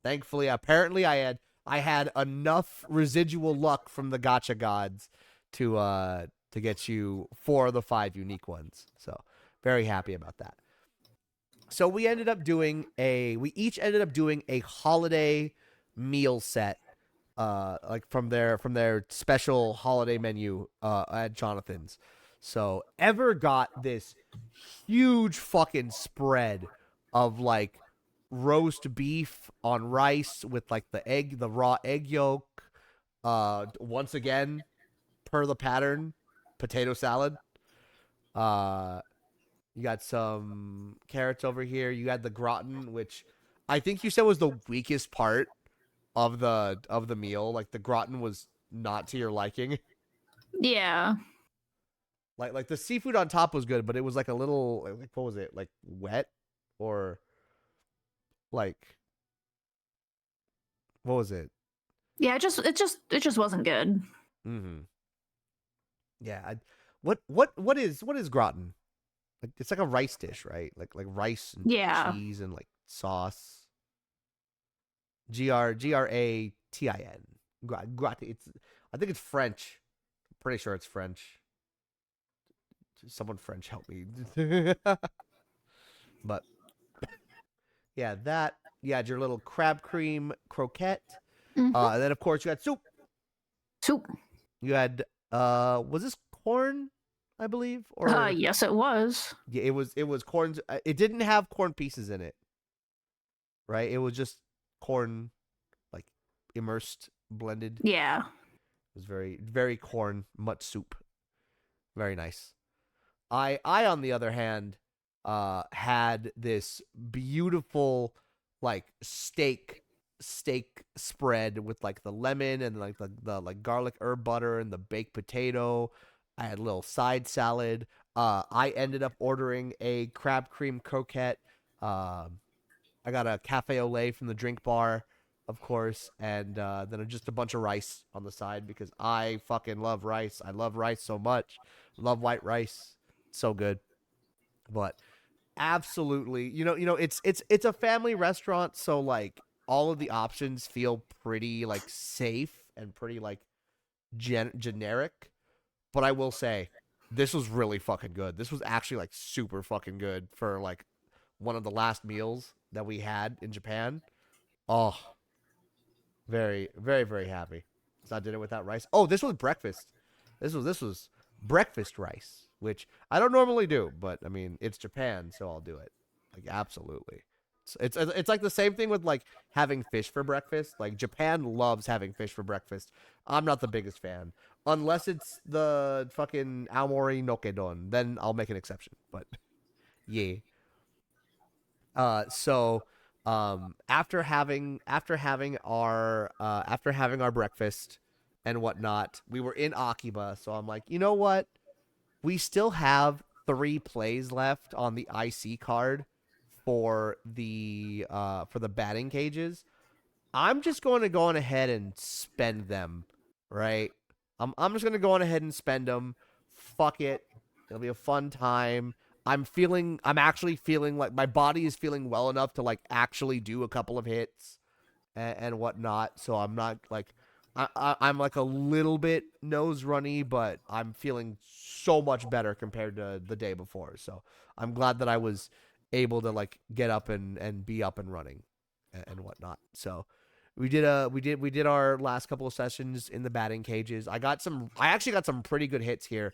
Thankfully, apparently I had enough residual luck from the gacha gods to get you 4 of the 5 unique ones. So very happy about that. So we each ended up doing a holiday meal set, like from their special holiday menu at Jonathan's. So Ever got this huge fucking spread of like roast beef on rice with like the raw egg yolk. Once again, per the pattern, potato salad. Uh, you got some carrots over here. You had the gratin, which I think you said was the weakest part of the meal. Like the gratin was not to your liking. Yeah. Like the seafood on top was good, but it was like a little like what was it? Like wet or like what was it? Yeah, it just wasn't good. Mm-hmm. Yeah. What is gratin? Like it's like a rice dish, right? Like rice and Yeah. cheese and like sauce. Gratin. Gratin. It's I think it's French. I'm pretty sure it's French. Someone French help me. But yeah, that you had your little crab cream croquette. Mm-hmm. And then of course you had soup. Soup. You had was this corn, I believe? Or Yes, it was. yeah, it was corn. It didn't have corn pieces in it, right? It was just corn like immersed, blended. Yeah. It was very, very corn mutt soup. Very nice. I on the other hand, had this beautiful like steak spread with like the lemon and like the like garlic herb butter and the baked potato. I had a little side salad. I ended up ordering a crab cream croquette. I got a cafe au lait from the drink bar, of course, and then just a bunch of rice on the side because I fucking love rice. I love rice so much. Love white rice. So good. But absolutely, it's a family restaurant, so like all of the options feel pretty like safe and pretty like generic. But I will say, this was really fucking good. This was actually like super fucking good for like one of the last meals that we had in Japan. Oh, very, very, very happy. So I did it without rice. Oh, this was breakfast. This was breakfast rice, which I don't normally do, but I mean it's Japan, so I'll do it. Like absolutely. It's like the same thing with like having fish for breakfast. Like Japan loves having fish for breakfast. I'm not the biggest fan, unless it's the fucking Aomori Nokedon. Then I'll make an exception. But yeah. So after having our breakfast and whatnot, we were in Akiba. So I'm like, you know what? We still have 3 plays left on the IC card for the batting cages. I'm just going to go on ahead and spend them, right? I'm just going to go on ahead and spend them. Fuck it. It'll be a fun time. I'm actually feeling like my body is feeling well enough to like actually do a couple of hits and whatnot. So I'm not like I'm like a little bit nose runny, but I'm feeling so much better compared to the day before. So I'm glad that I was able to like get up and be up and running and whatnot. So we did our last couple of sessions in the batting cages. I actually got some pretty good hits here.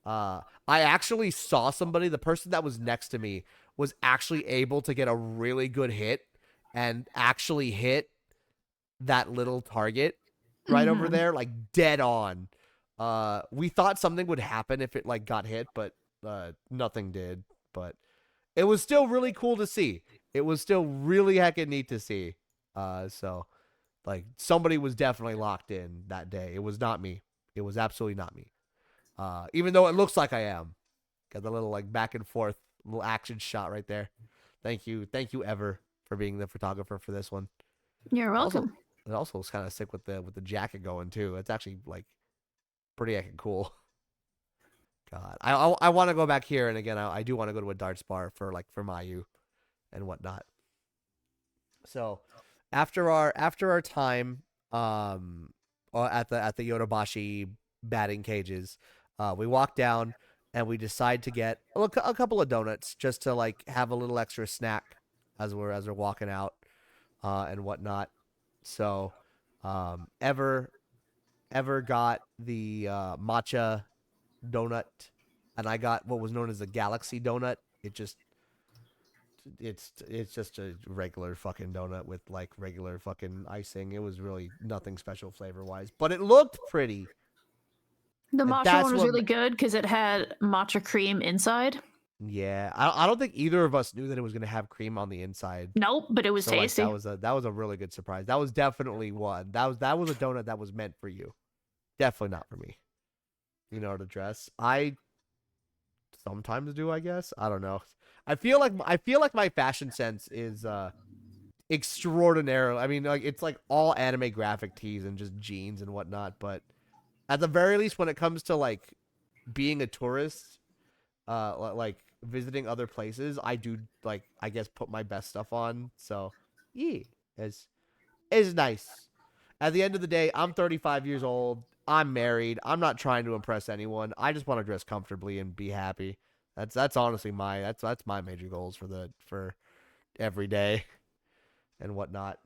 I actually saw somebody, the person that was next to me was actually able to get a really good hit and actually hit that little target right over Mm-hmm. there, like dead on. We thought something would happen if it like got hit, but nothing did. But it was still really cool to see. It was still really heckin' neat to see. So like somebody was definitely locked in that day. It was not me. It was absolutely not me. Even though it looks like I am. Got the little like back and forth little action shot right there. Thank you, Ever, for being the photographer for this one. You're Also, welcome. it also was kind of sick with the jacket going too. It's actually like pretty heckin' cool. God, I want to go back here, and again, I do want to go to a darts bar for Mayu and whatnot. So after our time um, at the Yodobashi batting cages. We walk down and we decide to get a couple of donuts just to like have a little extra snack as we're walking out and whatnot. So, ever got the matcha donut, and I got what was known as the Galaxy donut. It's just a regular fucking donut with like regular fucking icing. It was really nothing special flavor wise, but it looked pretty, The and matcha that's one was what. really good because it had matcha cream inside. Yeah, I don't think either of us knew that it was gonna have cream on the inside. Nope, but it was So like tasty. that was a really good surprise. That was definitely one. That was a donut that was meant for you. Definitely not for me. You know, to dress. I sometimes do, I guess. I don't know. I feel like my fashion sense is extraordinary. I mean, like it's like all anime graphic tees and just jeans and whatnot. But at the very least, when it comes to like being a tourist, like visiting other places, I do like I guess put my best stuff on. So yeah, it's it's nice. At the end of the day, I'm 35 years old. I'm married. I'm not trying to impress anyone. I just want to dress comfortably and be happy. That's honestly my that's my major goals for every day and whatnot.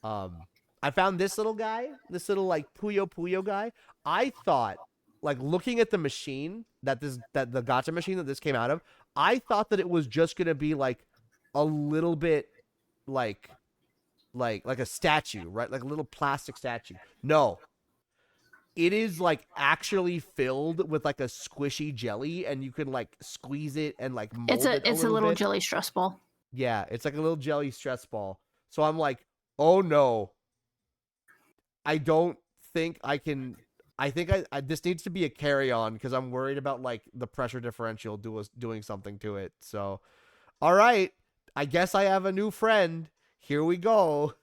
Um, I found this little guy, this little like Puyo Puyo guy. I thought, like looking at the machine that the gotcha machine that this came out of, I thought that it was just gonna be like a little bit like like a statue, right? Like a little plastic statue. No, it is like actually filled with like a squishy jelly, and you can like squeeze it and like mold it a It's a little little bit. jelly stress ball. Yeah, it's like a little jelly stress ball. So I'm like, oh no, I don't think I can. I think I this needs to be a carry on because I'm worried about like the pressure differential doing something to it. So, all right, I guess I have a new friend. Here we go.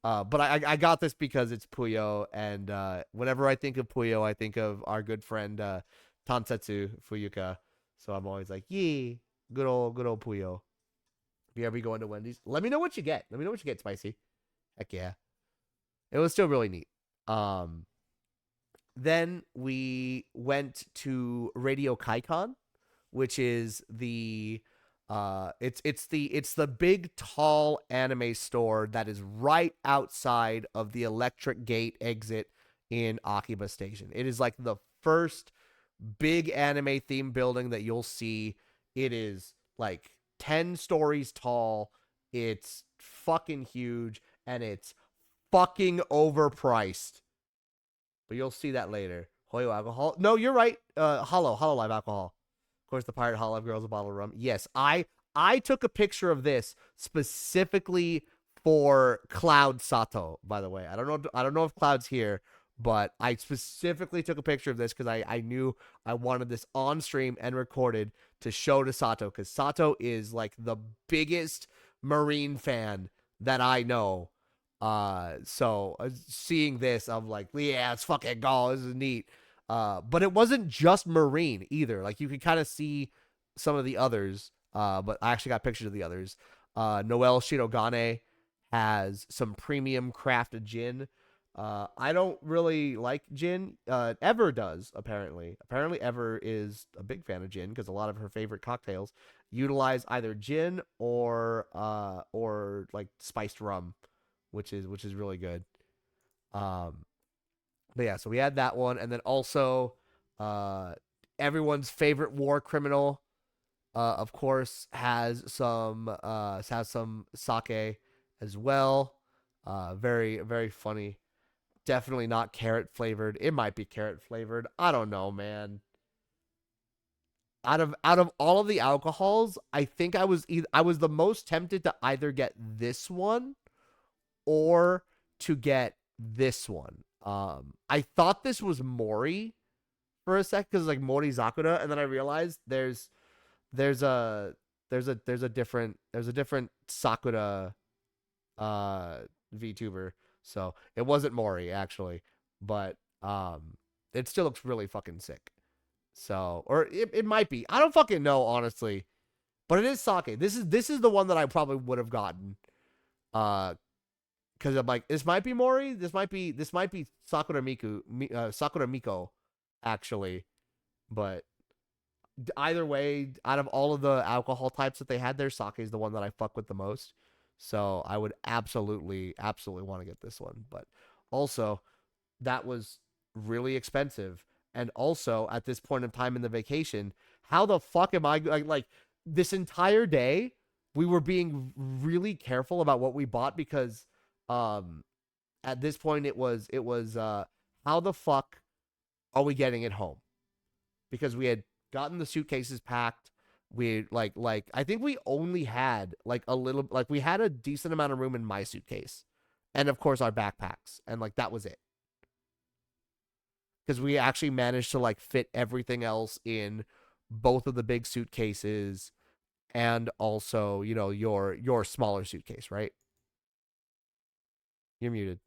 But I got this because it's Puyo, and whenever I think of Puyo, I think of our good friend Tansetsu Fuyuka. So I'm always like, yee, good old Puyo. If you ever go into Wendy's, let me know what you get. Let me know what you get, Spicy. Heck yeah, it was still really neat. Um, then we went to Radio Kaikon, which is the it's the big tall anime store that is right outside of the electric gate exit in Akiba Station. It is like the first big anime theme building that you'll see. It is like 10 stories tall. It's fucking huge and it's fucking overpriced. But you'll see that later. Hoyo alcohol. No, you're right. Hollow Live alcohol. Of course, the Pirate Hollow Girls a bottle of rum. Yes, I took a picture of this specifically for Cloud Sato. By the way, I don't know if Cloud's here, but I specifically took a picture of this because I knew I wanted this on stream and recorded to show to Sato because Sato is like the biggest Marine fan that I know. So seeing this, I'm like, yeah, it's fucking go. This is neat. But it wasn't just Marine either. Like you could kind of see some of the others. But I actually got pictures of the others. Noel Shirogane has some premium crafted gin. I don't really like gin. Ever does apparently. Apparently, Ever is a big fan of gin because a lot of her favorite cocktails utilize either gin or like spiced rum, which is really good. Um, but yeah, so we had that one, and then also uh, everyone's favorite war criminal, of course, has some sake as well. Very funny. Definitely not carrot flavored. It might be carrot flavored. I don't know, man. Out of all of the alcohols, I think I was the most tempted to either get this one or to get this one. I thought this was Mori for a sec because like Mori Zakura, and then I realized there's a there's a different Sakura uh VTuber, so it wasn't Mori actually, but it still looks really fucking sick. So or it might be. I don't fucking know honestly, but it is sake. This is the one that I probably would have gotten. Uh because I'm like, this might be Mori, this might be Sakura Miko, actually, but either way, out of all of the alcohol types that they had there, sake is the one that I fuck with the most. So I would absolutely want to get this one. But also, that was really expensive. And also, at this point in time in the vacation, how the fuck am I like this entire day? We were being really careful about what we bought because, at this point it was how the fuck are we getting it home? Because we had gotten the suitcases packed. We like I think we only had like a little like we had a decent amount of room in my suitcase. And of course our backpacks. And like that was it. Because we actually managed to like fit everything else in both of the big suitcases and also, your smaller suitcase, right? You're muted.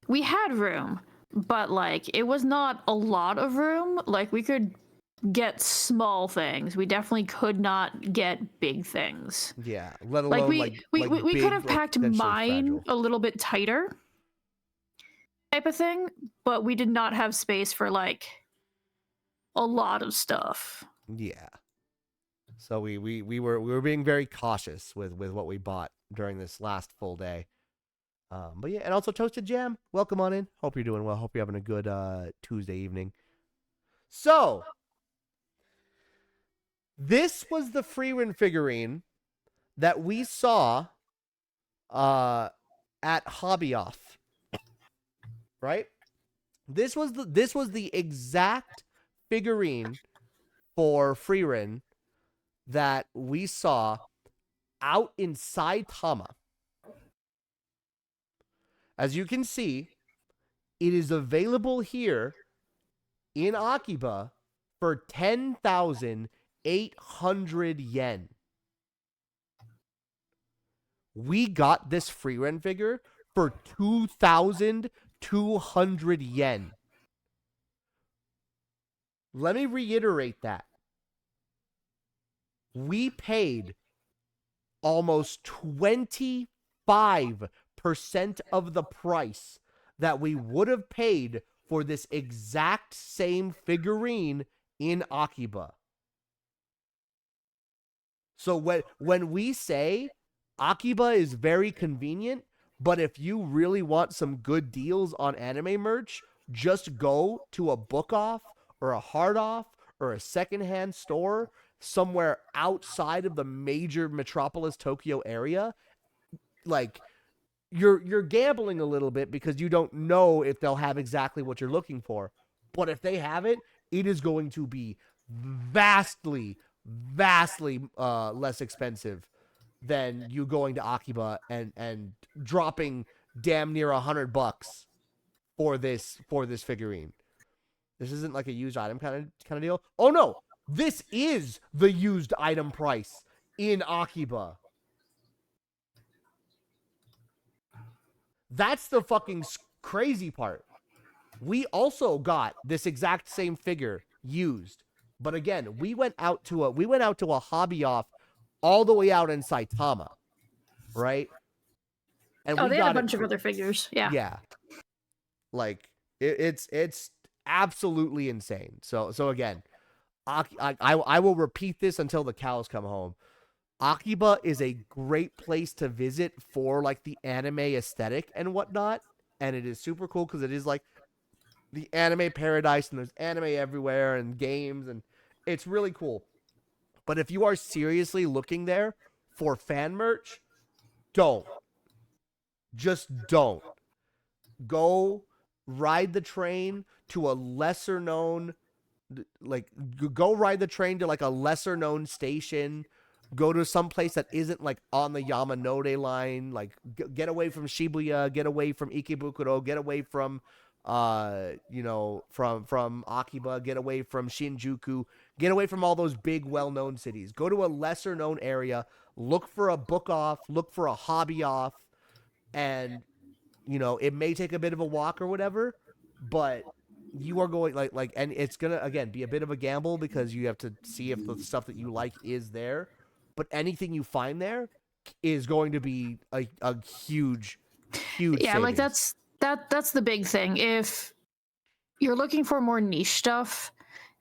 We had room, but like it was not a lot of room. Like we could get small things. We definitely could not get big things. Yeah, let Like alone like we big, could have like packed potentially mine fragile. a little bit tighter type of thing, but we did not have space for like a lot of stuff. Yeah. So we were being very cautious with what we bought during this last full day. But yeah, and also Toasted Jam, welcome on in. Hope you're doing well. Hope you're having a good Tuesday evening. So this was the Freerin figurine that we saw at Hobby Off, right? This was the exact figurine for Freerin that we saw out in Saitama. As you can see, it is available here in Akiba for 10,800 yen. We got this Freerin figure for 2,200 yen. Let me reiterate that. We paid almost 25% of the price that we would have paid for this exact same figurine in Akiba. So when we say Akiba is very convenient, but if you really want some good deals on anime merch, just go to a book off or a hard off or a secondhand store somewhere outside of the major metropolis Tokyo area. Like you're gambling a little bit because you don't know if they'll have exactly what you're looking for. But if they have it, it is going to be vastly less expensive than you going to Akiba and dropping damn near $100 for this figurine. This isn't like a used item kind of deal. Oh no, this is the used item price in Akiba. That's the fucking crazy part. We also got this exact same figure used, but again, we went out to a hobby off all the way out in Saitama, right? And we They had a got bunch it of other figures. Yeah. like it's absolutely insane. So again, I will repeat this until the cows come home. Akiba is a great place to visit for like the anime aesthetic and whatnot, and it is super cool because it is like the anime paradise and there's anime everywhere and games and it's really cool. But if you are seriously looking there for fan merch, don't. Just don't. Go ride the train to a lesser known like go ride the train to like a lesser known station, go to some place that isn't like on the Yamanode line, like get away from Shibuya, get away from Ikebukuro, get away from from Akiba, get away from Shinjuku, get away from all those big well-known cities. Go to a lesser known area, look for a book off, look for a hobby off, and it may take a bit of a walk or whatever, but you are going and it's gonna again be a bit of a gamble because you have to see if the stuff that you like is there. But anything you find there, is going to be a huge Yeah, like savings. that's the big thing. If you're looking for more niche stuff,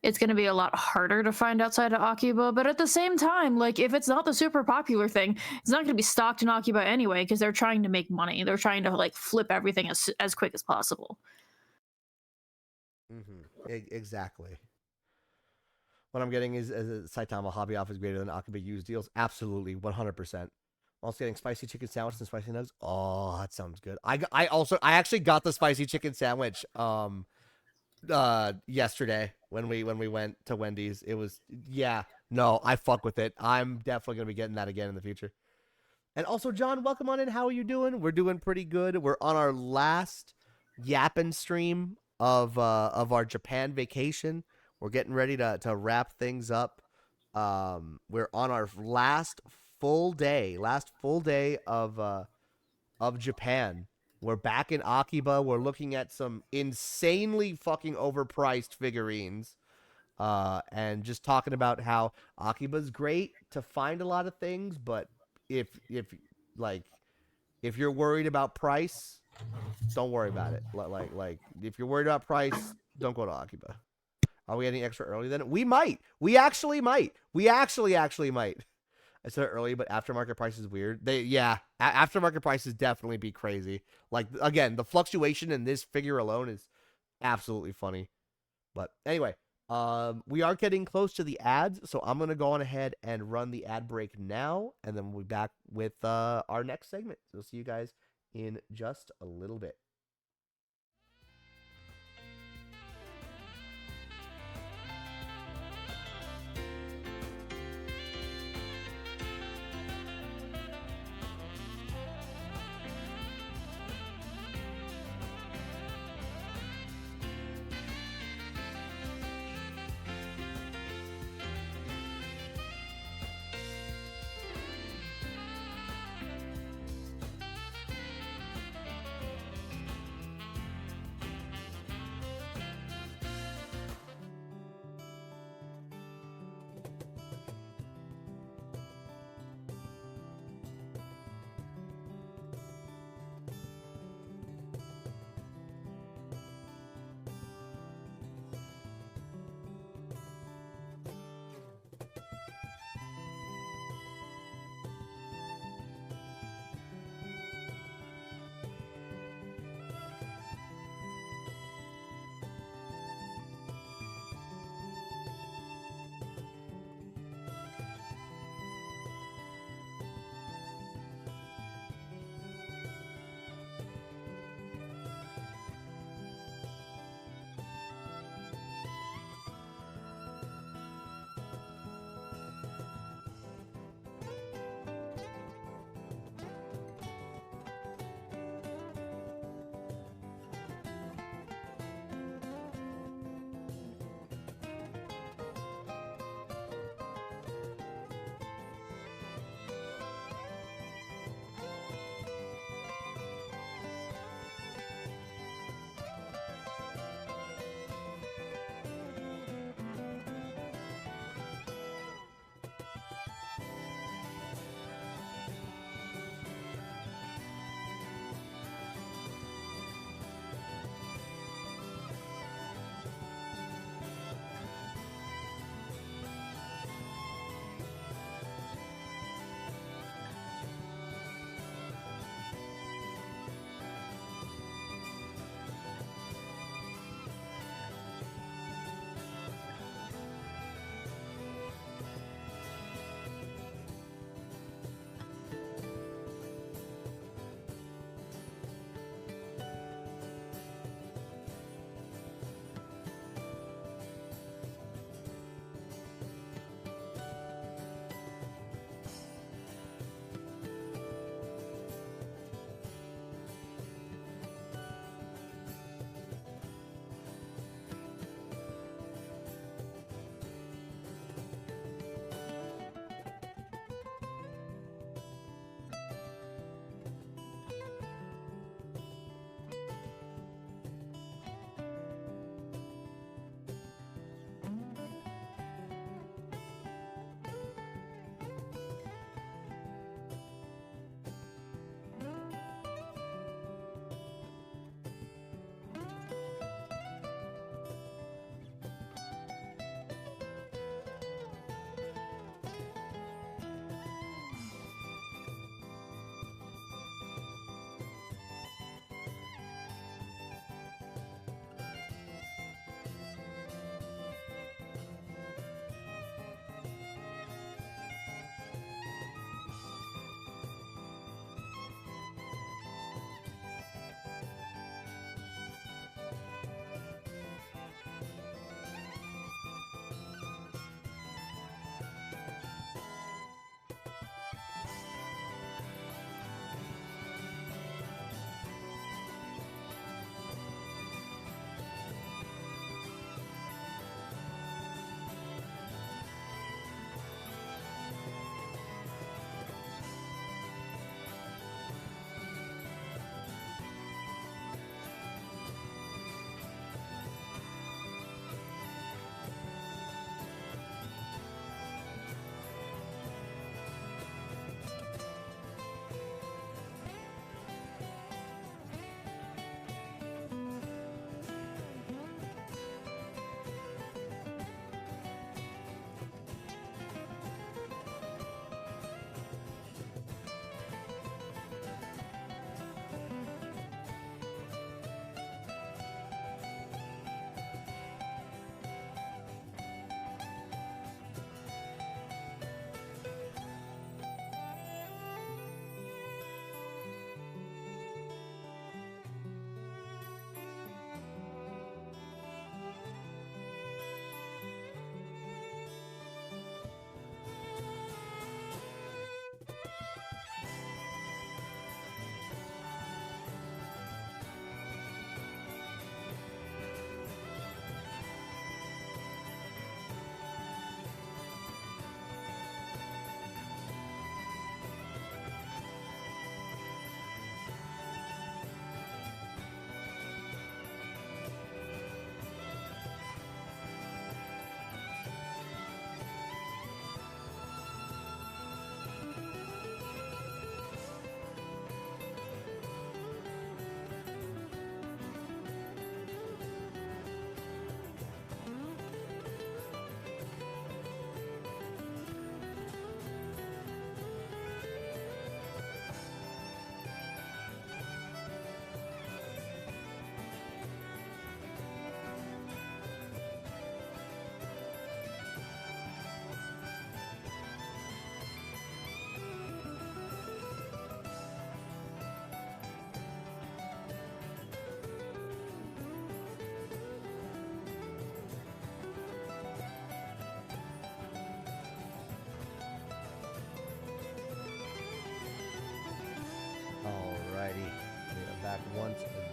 it's going to be a lot harder to find outside of Akiba. But at the same time, like if it's not the super popular thing, it's not going to be stocked in Akiba anyway because they're trying to make money. They're trying to like flip everything as quick as possible. Exactly. What I'm getting is Saitama Hobby Office greater than Akiba used deals. Absolutely, 100%. Also getting spicy chicken sandwich and spicy nugs. Oh, that sounds good. I actually got the spicy chicken sandwich yesterday when we went to Wendy's. It was, yeah, no, I fuck with it. I'm definitely gonna be getting that again in the future. And also, John, welcome on in. How are you doing? We're doing pretty good. We're on our last yapping stream of our Japan vacation. We're getting ready to wrap things up. We're on our last full day of Japan. We're back in Akiba. We're looking at some insanely fucking overpriced figurines. And just talking about how Akiba's great to find a lot of things, but if like if you're worried about price, don't worry about it. Like if you're worried about price, don't go to Akiba. Are we getting extra early then? We might. We actually might. We actually might. I said it early, but aftermarket price is weird. Aftermarket prices definitely be crazy. Like again, the fluctuation in this figure alone is absolutely funny. But anyway, we are getting close to the ads, so I'm gonna go on ahead and run the ad break now, and then we'll be back with our next segment. So see you guys in just a little bit.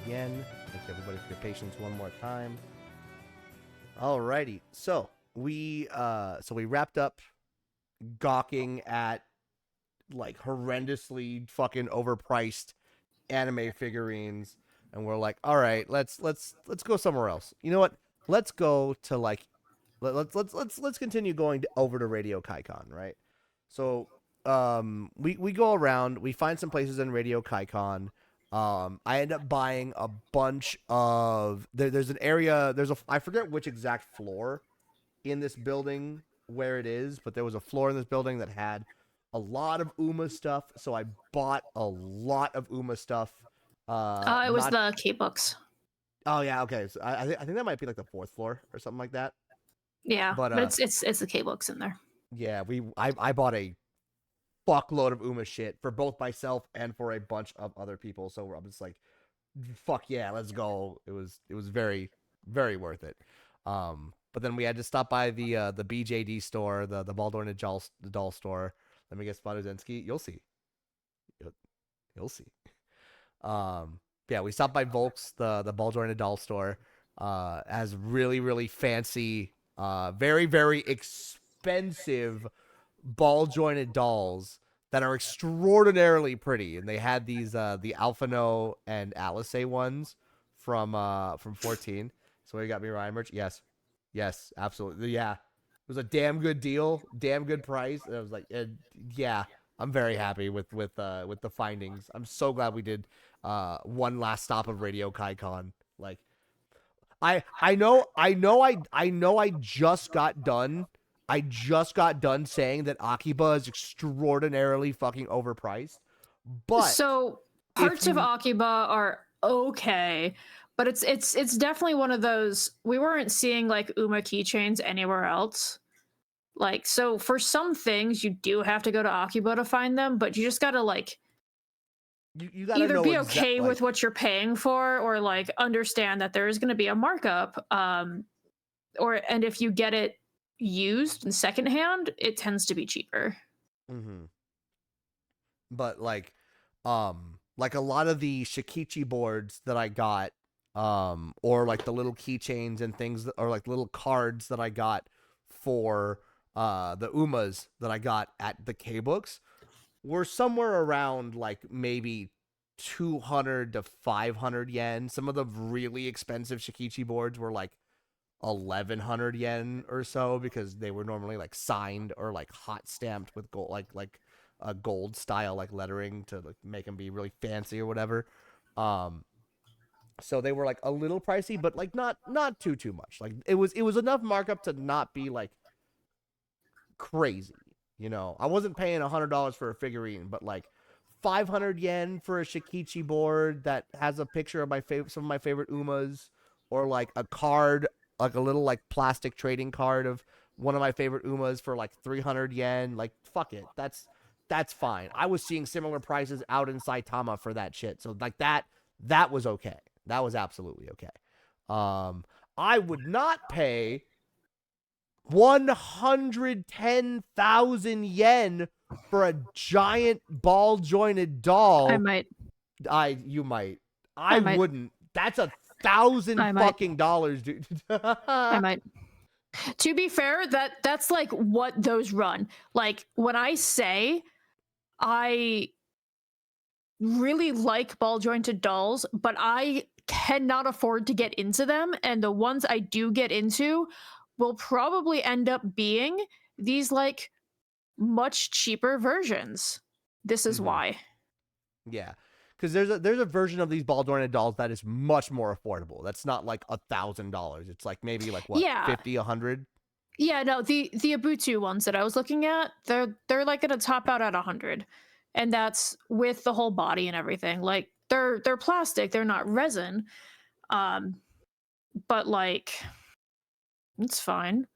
yen. Thank you everybody for your patience one more time. Alrighty, so we wrapped up gawking at like horrendously fucking overpriced anime figurines, and we're like, all right, let's go somewhere else. You know what? Let's go to like let's continue going over to Radio Kaikon, right? So we go around, we find some places in Radio Kaikon. I end up buying a bunch of there's an area, I forget which exact floor in this building where it is, but there was a floor in this building that had a lot of Uma stuff, so I bought a lot of Uma stuff. It was Not the K books. Oh yeah, okay. So I think that might be like the fourth floor or something like that. Yeah, But but it's the K books in there. yeah, I bought a fuckload of Uma shit for both myself and for a bunch of other people. So I'm just like, fuck yeah, let's go. It was very very worth it. But then we had to stop by the BJD store, the Baldor and the doll store. Let me guess, Spadozinski. You'll see. You'll see. Yeah, we stopped by Volks, the Baldor and the doll store. Has really really fancy, very very expensive ball jointed dolls that are extraordinarily pretty, and they had these the Alphano and Alice ones from 14. So you got me Ryan merch. Yes, absolutely. Yeah, it was a damn good deal, damn good price. And I was like, yeah, I'm very happy with the findings. I'm so glad we did one last stop of Radio Kaikon. Like, I know I just got done. I just got done saying that Akiba is extraordinarily fucking overpriced. But so parts of Akiba are okay, but it's definitely one of those, we weren't seeing like Uma keychains anywhere else. Like, so for some things you do have to go to Akiba to find them, but you just gotta like you gotta either know be okay with what you're paying for, or like understand that there is going to be a markup. And if you get it used and secondhand, it tends to be cheaper. Mm-hmm. But like a lot of the Shikichi boards that I got, or like the little keychains and things, or like little cards that I got for the Umas that I got at the K books, were somewhere around like maybe 200 to 500 yen. Some of the really expensive Shikichi boards were like 1100 yen or so, because they were normally like signed or like hot stamped with gold, like a gold style like lettering to like make them be really fancy or whatever. So they were like a little pricey, but like not too much. Like it was enough markup to not be like crazy. You know, I wasn't paying $100 for a figurine, but like 500 yen for a Shikichi board that has a picture of some of my favorite Umas, or like a card, like a little like plastic trading card of one of my favorite Umas for like 300 yen. Like, fuck it. That's fine. I was seeing similar prices out in Saitama for that shit. So like that was okay. That was absolutely okay. I would not pay 110,000 yen for a giant ball jointed doll. I might. You might. I wouldn't. That's $1,000 fucking dollars, dude. I might. To be fair, that's like what those run. Like, when I say I really like ball jointed dolls, but I cannot afford to get into them, and the ones I do get into will probably end up being these like much cheaper versions. This is why. Yeah, because there's a version of these ball jointed dolls that is much more affordable. That's not like $1,000. It's like maybe like what, 50, 100. Yeah, no, the Ubuntu ones that I was looking at, they're like gonna top out at 100, and that's with the whole body and everything. Like they're plastic, they're not resin, but like it's fine.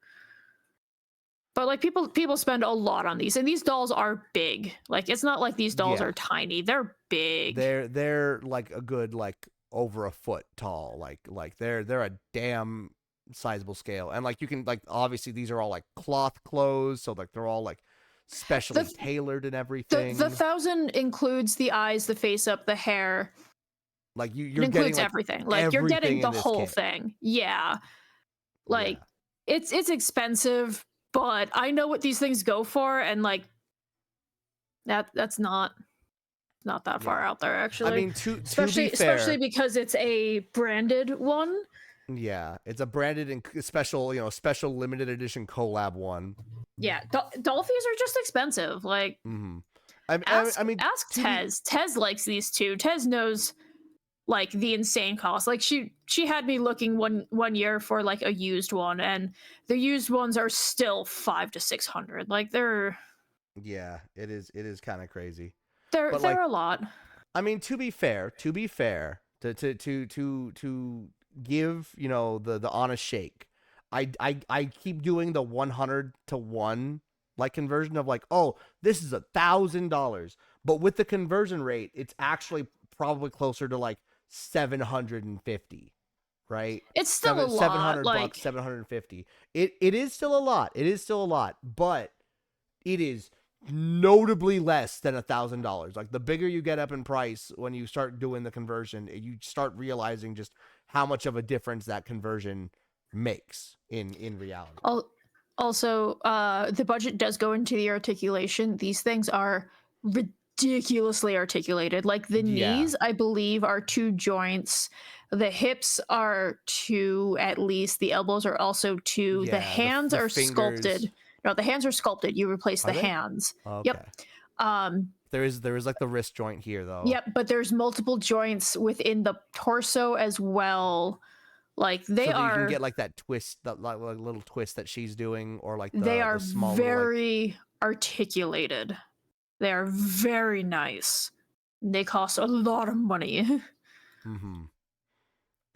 But like people spend a lot on these, and these dolls are big. Like, it's not like these dolls are tiny; they're big. They're like a good like over a foot tall. Like they're a damn sizable scale. And like you can like, obviously these are all like cloth clothes, so like they're all like specially tailored and everything. The 1,000 includes the eyes, the face up, the hair, Like It you're getting includes like everything. Like you're everything getting the in this whole kit. thing. Yeah. Yeah. Like it's expensive, but I know what these things go for, and like that's not that far Yeah. out there I actually. mean, to be Especially fair, because it's a branded one. yeah, it's a branded and special, special limited edition collab one. Yeah, Dolphies are just expensive. Like Hmm. I mean, ask to be Tez. Tez likes these too. Tez knows like the insane cost. Like she had me looking one year for like a used one, and the used ones are still 500 to 600. Like yeah, it is kind of crazy. they're But like, they're a lot. I mean, to be fair, to give the honest shake, I keep doing the 100 to 1 like conversion of like, oh, this is $1,000, but with the conversion rate, it's actually probably closer to like 750, right? It's still a Seven lot. hundred Like bucks, 750. It is still a lot. It is still a lot, but it is notably less than $1,000. Like the bigger you get up in price when you start doing the conversion, you start realizing just how much of a difference that conversion makes in reality. Also, the budget does go into the articulation. These things are ridiculously articulated. Like the Yeah, knees, I believe, are 2 joints. The hips are 2 at least. The elbows are also 2. The yeah. hands The are fingers, sculpted. No, the hands are sculpted. You replace the are they? hands. Yep. Okay. Um, There is like the wrist joint here though. yep. But there's multiple joints within the torso as well. Like So that you can get like that twist, that like little twist that she's doing, or like they the are small little like. very articulated. They are very nice. They cost a lot of money. Mm-hmm.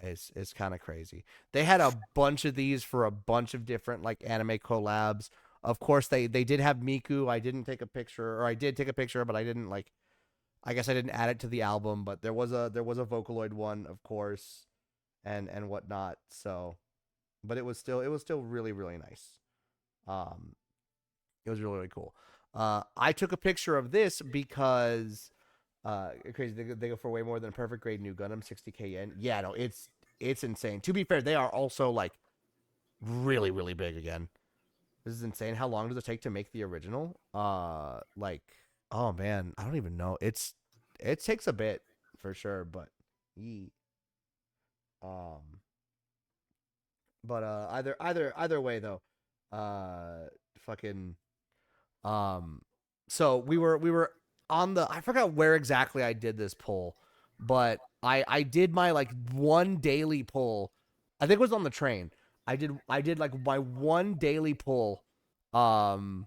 It's kind of crazy. They had a bunch of these for a bunch of different like anime collabs. Of course, they did have Miku. I didn't take a picture, or I did take a picture, but I didn't like. I guess I didn't add it to the album. But there was a Vocaloid one, of course, and whatnot. So, but it was still really really nice. Um, it was really really cool. I took a picture of this because crazy. They go for way more than a perfect grade new Gundam, 60K yen. Yeah, no, it's insane. To be fair, they are also like really really big again. This is insane. How long does it take to make the original? Like, oh man, I don't even know. It takes a bit for sure, but ye um, but either way though, fucking um, so we were on the, I forgot where exactly I did this pull, but I did my like one daily pull. I think it was on the train. I did like my one daily pull, um,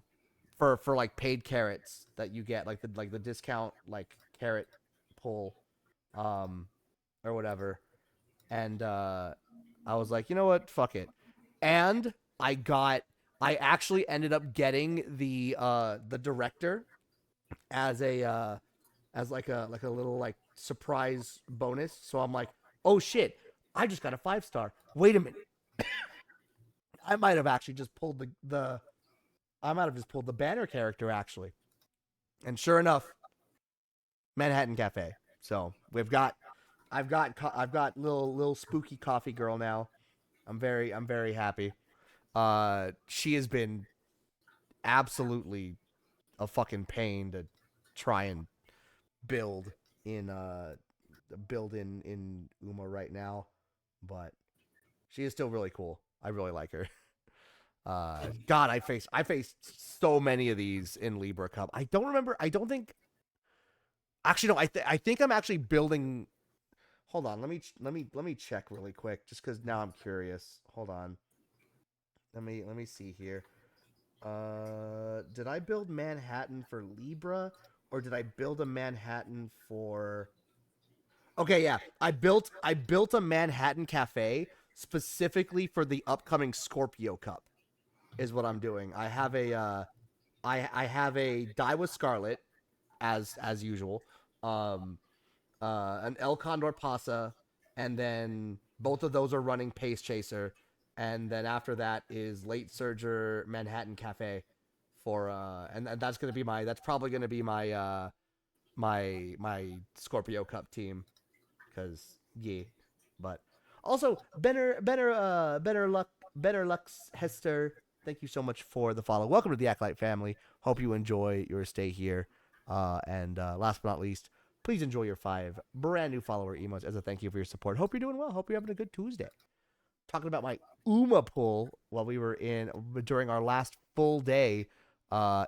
for like paid carrots that you get, like the discount like carrot pull, um, or whatever. And I was like, you know what, fuck it. And I actually ended up getting the director as a little like surprise bonus. So I'm like, oh shit, I just got a 5 star. Wait a minute, I might have actually just pulled the I might have just pulled the banner character actually. And sure enough, Manhattan Cafe. So I've got little spooky coffee girl now. I'm very happy. She has been absolutely a fucking pain to try and build in in Uma right now, but she is still really cool. I really like her. God, I faced so many of these in Libra Cup. I don't remember. I don't think. Actually, no. I think I'm actually building. Hold on. Let me check really quick, just because now I'm curious. Hold on. Let me see here. Did I build Manhattan for Libra, or did I build a Manhattan for? Okay, yeah. I built a Manhattan cafe specifically for the upcoming Scorpio Cup. Is what I'm doing. I have a Die with Scarlet as usual. Um, an El Condor Pasa, and then both of those are running Pace Chaser, and then after that is Late Surger Manhattan Cafe for and that's probably gonna be my my Scorpio Cup team, because yeah. But also, better Lux Hester. Thank you so much for the follow. Welcome to the Acolyte family. Hope you enjoy your stay here. And last but not least, please enjoy your 5 brand new follower emotes as a thank you for your support. Hope you're doing well. Hope you're having a good Tuesday. Talking about my Uma pull while we were during our last full day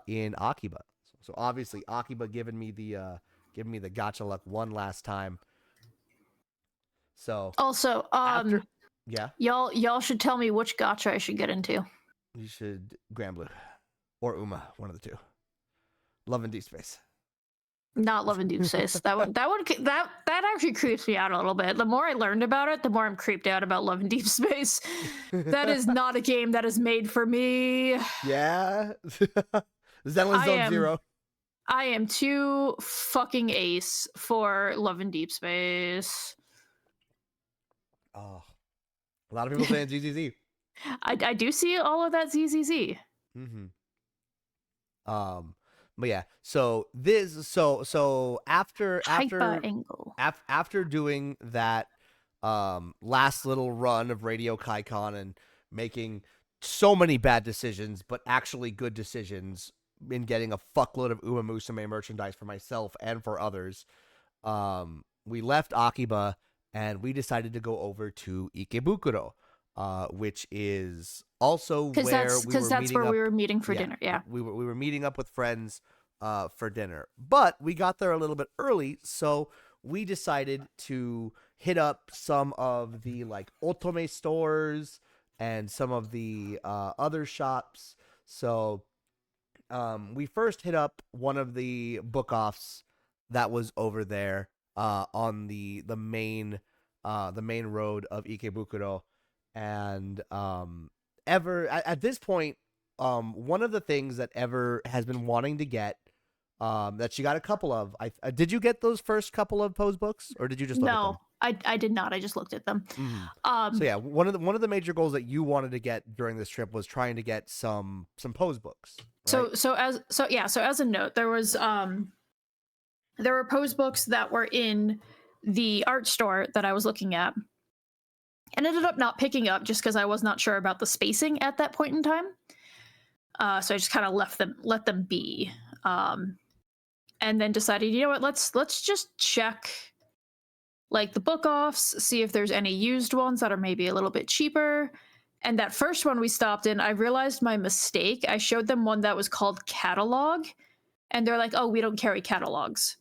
in Akiba. So obviously Akiba giving me the gacha luck one last time. So Also, after yeah, y'all should tell me which gacha I should get into. you should Grand Blue or Uma, one of the two. Love and Deep Space. Not Love and Deep Space. That actually creeps me out a little bit. The more I learned about it, the more I'm creeped out about Love and Deep Space. That is not a game that is made for me. Yeah. Zenless Zone Zero. I am too fucking ace for Love and Deep Space. Oh, a lot of people saying ZZZ. I do see all of that ZZZ. But yeah, so after doing that last little run of Radio Kaikon and making so many bad decisions, but actually good decisions in getting a fuckload of Uma Musume merchandise for myself and for others, we left Akiba and we decided to go over to Ikebukuro, which is also where we were meeting for dinner. Yeah, we were meeting up with friends for dinner, but we got there a little bit early, so we decided to hit up some of the like otome stores and some of the other shops. So we first hit up one of the book offs that was over there on the main road of Ikebukuro. And at this point, one of the things that Ever has been wanting to get, that she got a couple of. Did you get those first couple of pose books, or did you just look at them? No, I did not. I just looked at them. So yeah, one of the major goals that you wanted to get during this trip was trying to get some pose books. Right? So as a note, there were pose books that were in the art store that I was looking at, and ended up not picking up just because I was not sure about the spacing at that point in time. So I just kind of let them be, and then decided, you know what, let's just check like the book offs, see if there's any used ones that are maybe a little bit cheaper. And that first one we stopped in, I realized my mistake. I showed them one that was called Catalog, and they're like, "Oh, we don't carry catalogs."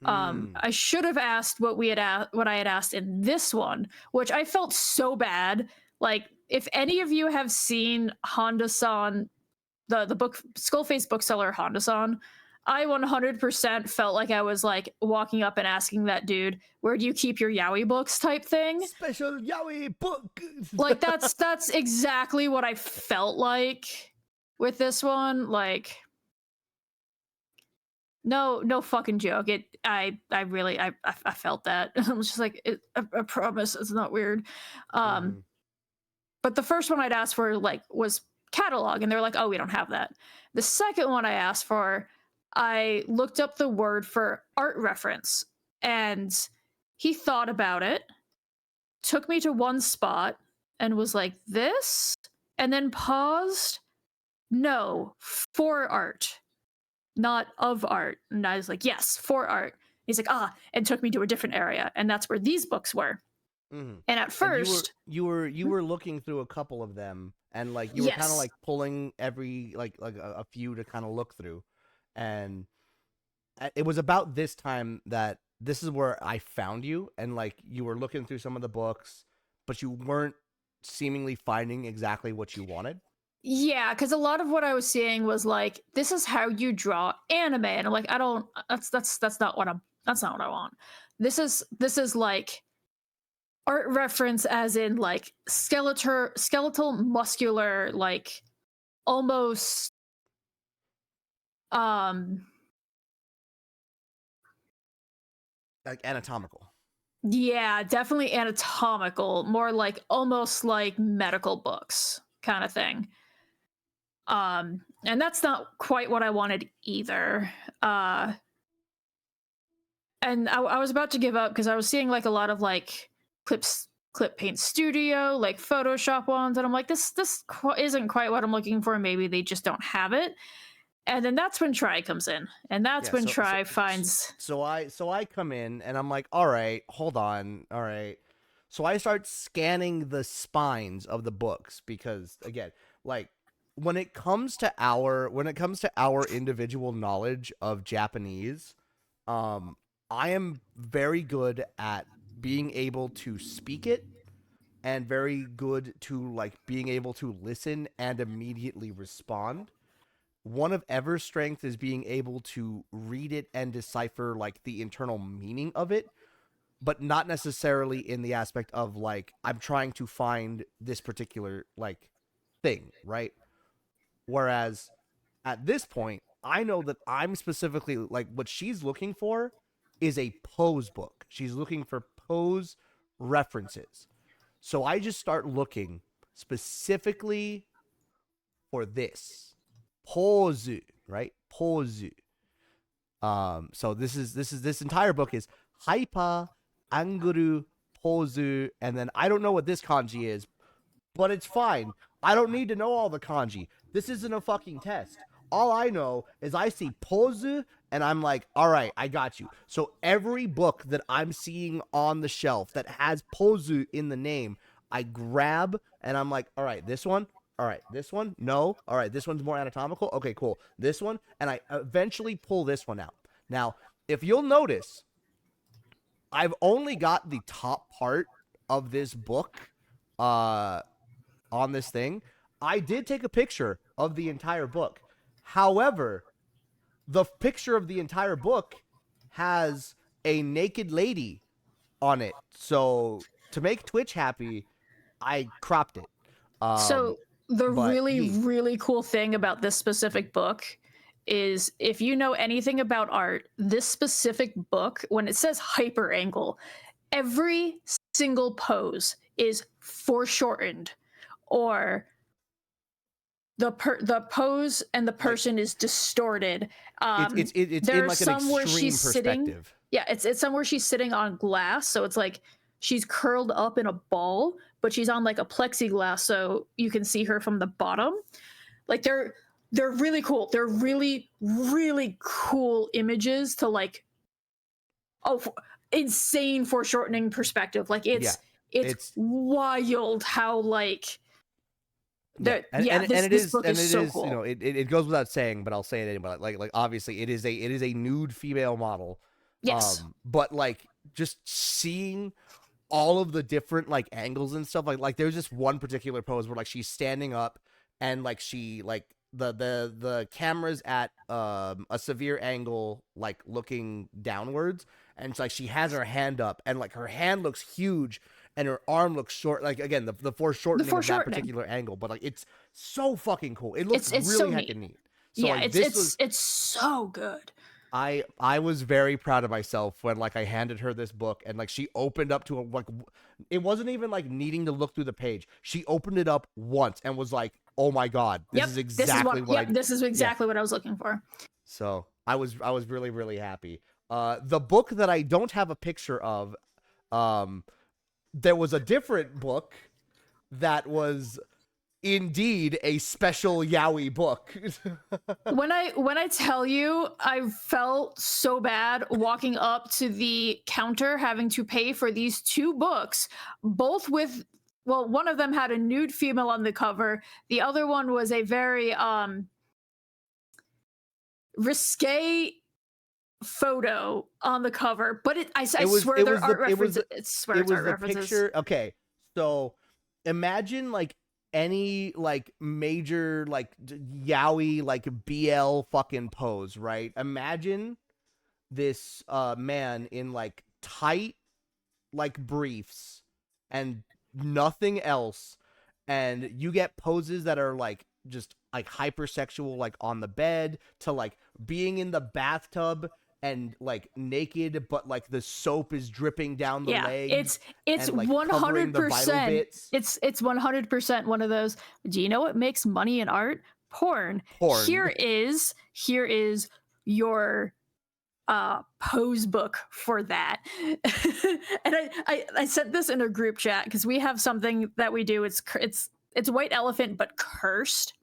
I should have asked what I had asked in this one, which I felt so bad. Like, if any of you have seen Honda-san, the book Skullface bookseller Honda-san, I 100% felt like I was like walking up and asking that dude, "Where do you keep your yaoi books?" type thing. Special yaoi book. Like that's exactly what I felt like with this one. Like, no fucking joke. I really felt that. I was just like, I promise it's not weird. But the first one I'd asked for like was catalog, and they were like, "Oh, we don't have that." The second one I asked for, I looked up the word for art reference, and he thought about it, took me to one spot, and was like, "This?" and then paused. "No, for art, not of art." And I was like, "Yes, for art." He's like, and took me to a different area, and that's where these books were. And at first, and you were looking through a couple of them, and like you were kind of like pulling every like a few to kind of look through, and it was about this time that this is where I found you, and like you were looking through some of the books, but you weren't seemingly finding exactly what you wanted. Yeah, because a lot of what I was seeing was like, this is how you draw anime, and I'm like, I don't. That's not what I want. This is like art reference, as in like skeletal, muscular, like almost like anatomical. Yeah, definitely anatomical, more like almost like medical books kind of thing. And that's not quite what I wanted either. And and I was about to give up because I was seeing like a lot of like clip paint studio, like Photoshop ones, and I'm like, isn't quite what I'm looking for. Maybe they just don't have it. And then that's when Try comes in, and that's Yeah, when Try finds. So I come in and I'm like, all right, hold on, all right. So I start scanning the spines of the books because again, like when it comes to our individual knowledge of Japanese, um, I am very good at being able to speak it and very good to like being able to listen and immediately respond. One of Ever's strength is being able to read it and decipher like the internal meaning of it, but not necessarily in the aspect of like I'm trying to find this particular like thing, right? Whereas at this point, I know that I'm specifically like what she's looking for is a pose book. She's looking for pose references. So I just start looking specifically for this pose, right? Pose. So this entire book is hyper anguru pose, and then I don't know what this kanji is, but it's fine. I don't need to know all the kanji. This isn't a fucking test. All I know is I see pose and I'm like, all right, I got you. So every book that I'm seeing on the shelf that has pose in the name, I grab and I'm like, all right, this one. All right, this one. No. All right, this one's more anatomical. Okay, cool. This one. And I eventually pull this one out. Now, if you'll notice, I've only got the top part of this book on this thing. I did take a picture of the entire book. However, the picture of the entire book has a naked lady on it. So to make Twitch happy, I cropped it. So the but really cool thing about this specific book is if you know anything about art, this specific book, when it says hyper angle, every single pose is foreshortened, or the pose and the person is distorted. It's in like an extreme perspective. It's somewhere she's sitting on glass, so it's like she's curled up in a ball, but she's on like a plexiglass, so you can see her from the bottom. Like they're really cool. They're really cool images to like insane foreshortening perspective. Like it's wild how like this book is so cool. You know, it goes without saying, but I'll say it anyway. Like obviously it is a nude female model. Yes. But like just seeing all of the different like angles and stuff, like there's this one particular pose where like she's standing up and like she like the camera's at a severe angle, like looking downwards, and it's like she has her hand up and like her hand looks huge and her arm looks short, like again the foreshortening of that particular angle, but like it's so fucking cool. It looks really so heckin' neat. So, yeah, like, it's so good. I was very proud of myself when like I handed her this book and like she opened up to a, like it wasn't even like needing to look through the page. She opened it up once and was like, "Oh my god, this is exactly this is exactly what I was looking for." So I was really happy. The book that I don't have a picture of, there was a different book that was indeed a special yaoi book. when I tell you, I felt so bad walking up to the counter having to pay for these two books, both with, well, one of them had a nude female on the cover, the other one was a very risque photo on the cover, but I swear there are references. It was the picture. Okay, so imagine like any like major like yaoi like BL fucking pose, right? Imagine this man in like tight like briefs and nothing else, and you get poses that are like just like hypersexual, like on the bed, to like being in the bathtub and like naked, but like the soap is dripping down the legs. It's 100%. It's 100% one of those. Do you know what makes money in art? Porn. Here is your pose book for that. And I sent this in a group chat because we have something that we do. It's white elephant but cursed.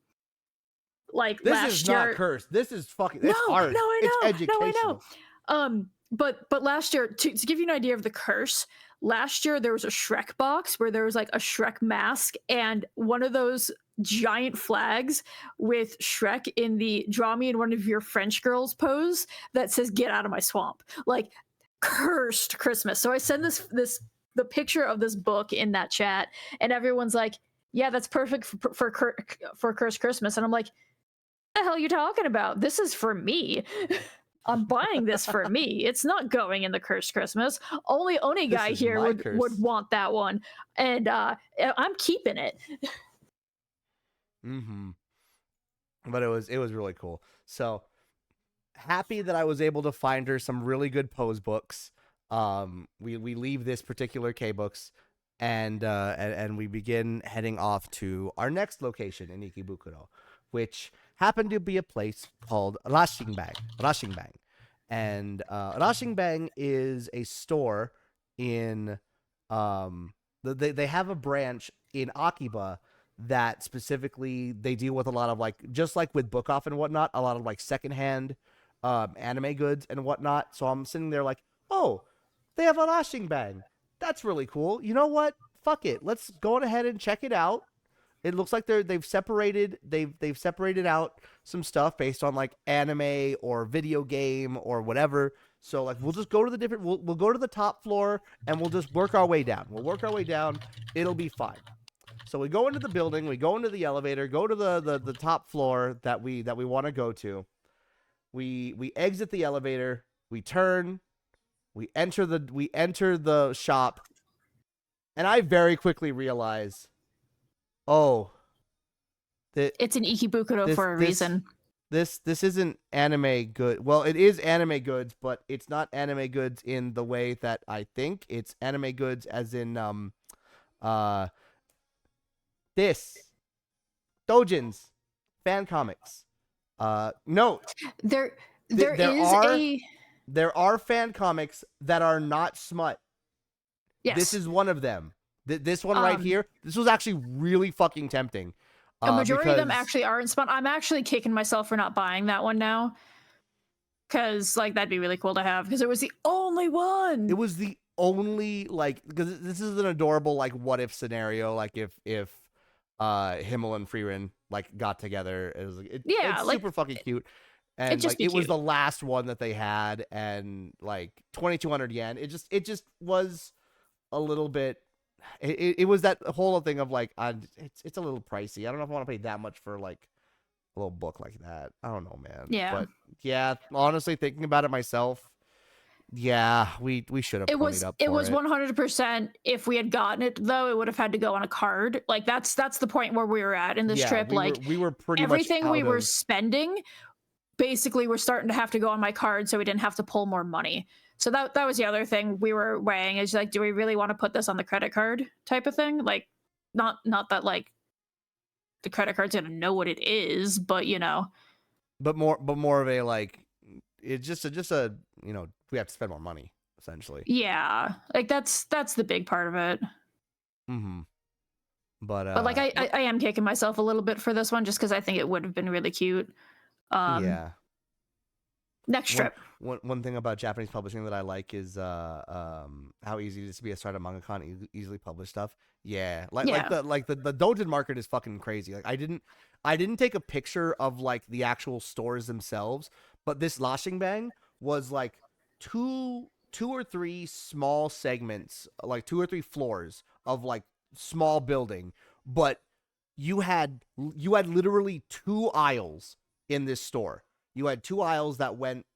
Like This is last not year. cursed. This is fucking. No, It's art. no, I It's know. No, I educational. know. But last year, to give you an idea of the curse, last year there was a Shrek box where there was like a Shrek mask and one of those giant flags with Shrek in the draw me in one of your French girls pose that says "Get out of my swamp." Like cursed Christmas. So I send the picture of this book in that chat, and everyone's like, "Yeah, that's perfect for cursed Christmas." And I'm like, the hell are you talking about? This is for me. I'm buying this for me. It's not going in the cursed Christmas. Only Oni This guy is here my would curse. want that one, and I'm keeping it. Mm-hmm. But it was really cool. So happy that I was able to find her some really good pose books. We leave this particular K books, and we begin heading off to our next location in Ikebukuro, which happened to be a place called Rashingbang. Rashingbang, and Rashingbang is a store in they have a branch in Akiba that specifically they deal with a lot of like just like with Book Off and whatnot, a lot of like secondhand anime goods and whatnot. So I'm sitting there like, oh, they have a lashing bang. That's really cool. You know what? Fuck it. Let's go on ahead and check it out. It looks like they've separated out some stuff based on like anime or video game or whatever. So like we'll just go to the different we'll go to the top floor and we'll just work our way down. We'll work our way down. It'll be fine. So we go into the building, we go into the elevator, go to the top floor that we want to go to. We exit the elevator, we turn, we enter the shop, and I very quickly realize, oh, that It's an Ikebukuro for a reason. this isn't anime good. Well, it is anime goods, but it's not anime goods in the way that I think. It's anime goods as in this Dojins fan comics. Note There there is are a there are fan comics that are not smut. yes. This is one of them. This one right here. This was actually really fucking tempting. A majority of them because actually aren't spun. I'm actually kicking myself for not buying that one now. Cause like that'd be really cool to have because it was the only one. it was the only like because this is an adorable like what if scenario. Like if Himmel and Freerin like got together, it's like, super fucking cute. And just like be it was cute. the last one that they had, and like 2,200 yen. It just was a little bit. It was that whole thing of like, it's a little pricey. I don't know if I want to pay that much for like a little book like that. I don't know, man. Yeah. But yeah, honestly, thinking about it myself, yeah, we should have ponied up for it. It was 100%. If we had gotten it though, it would have had to go on a card. Like that's the point where we were at in this Yeah, trip. we were pretty everything much we were of, spending, basically, we're starting to have to go on my card, so we didn't have to pull more money. So that was the other thing we were weighing is like, do we really want to put this on the credit card type of thing? Like, not that like the credit card's gonna know what it is, but you know. but more of a like, it's just a we have to spend more money essentially. Yeah, like that's the big part of it. Mm-hmm. But like I am kicking myself a little bit for this one just because I think it would have been really cute. Yeah. Next trip. One thing about Japanese publishing that I like is how easy it is to be a startup mangaka and easily publish stuff. Yeah, like the doujin market is fucking crazy. Like I didn't take a picture of like the actual stores themselves, but this Lashingbang was like two or three small segments, like 2 or 3 floors of like small building, but you had literally 2 aisles in this store. You had 2 aisles that went,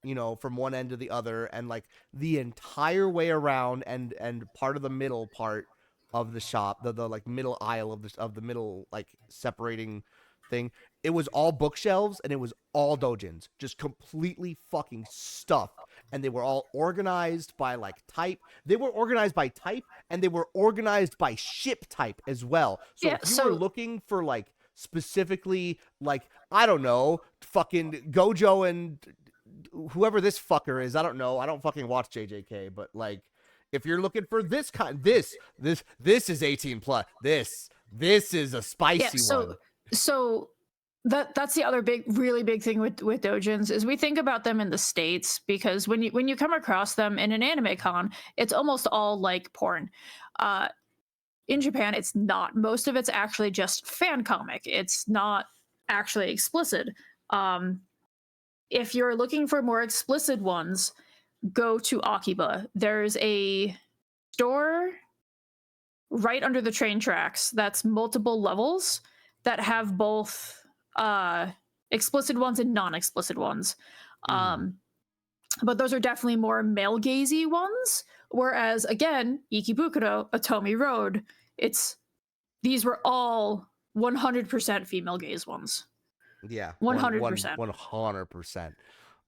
from one end to the other, and like the entire way around, and part of the middle part of the shop, the like middle aisle of the middle like separating thing, it was all bookshelves and it was all dojins, just completely fucking stuffed, and they were all organized by like type. They were organized by type, and they were organized by ship type as well. So if you were looking for like specifically like, I don't know, fucking Gojo and whoever this fucker is, I don't know. I don't fucking watch JJK, but like, if you're looking for this is 18 plus. This is a spicy one. So that's the other really big thing with doujins is we think about them in the States because when you come across them in an anime con, it's almost all like porn. In Japan, it's not. Most of it's actually just fan comic. It's not actually explicit. If you're looking for more explicit ones, go to Akiba. There's a store right under the train tracks that's multiple levels that have both explicit ones and non-explicit ones. But those are definitely more male-gazy ones. Whereas, again, Ikebukuro, Atomi Road, these were all 100% female gaze ones. Yeah, 100%.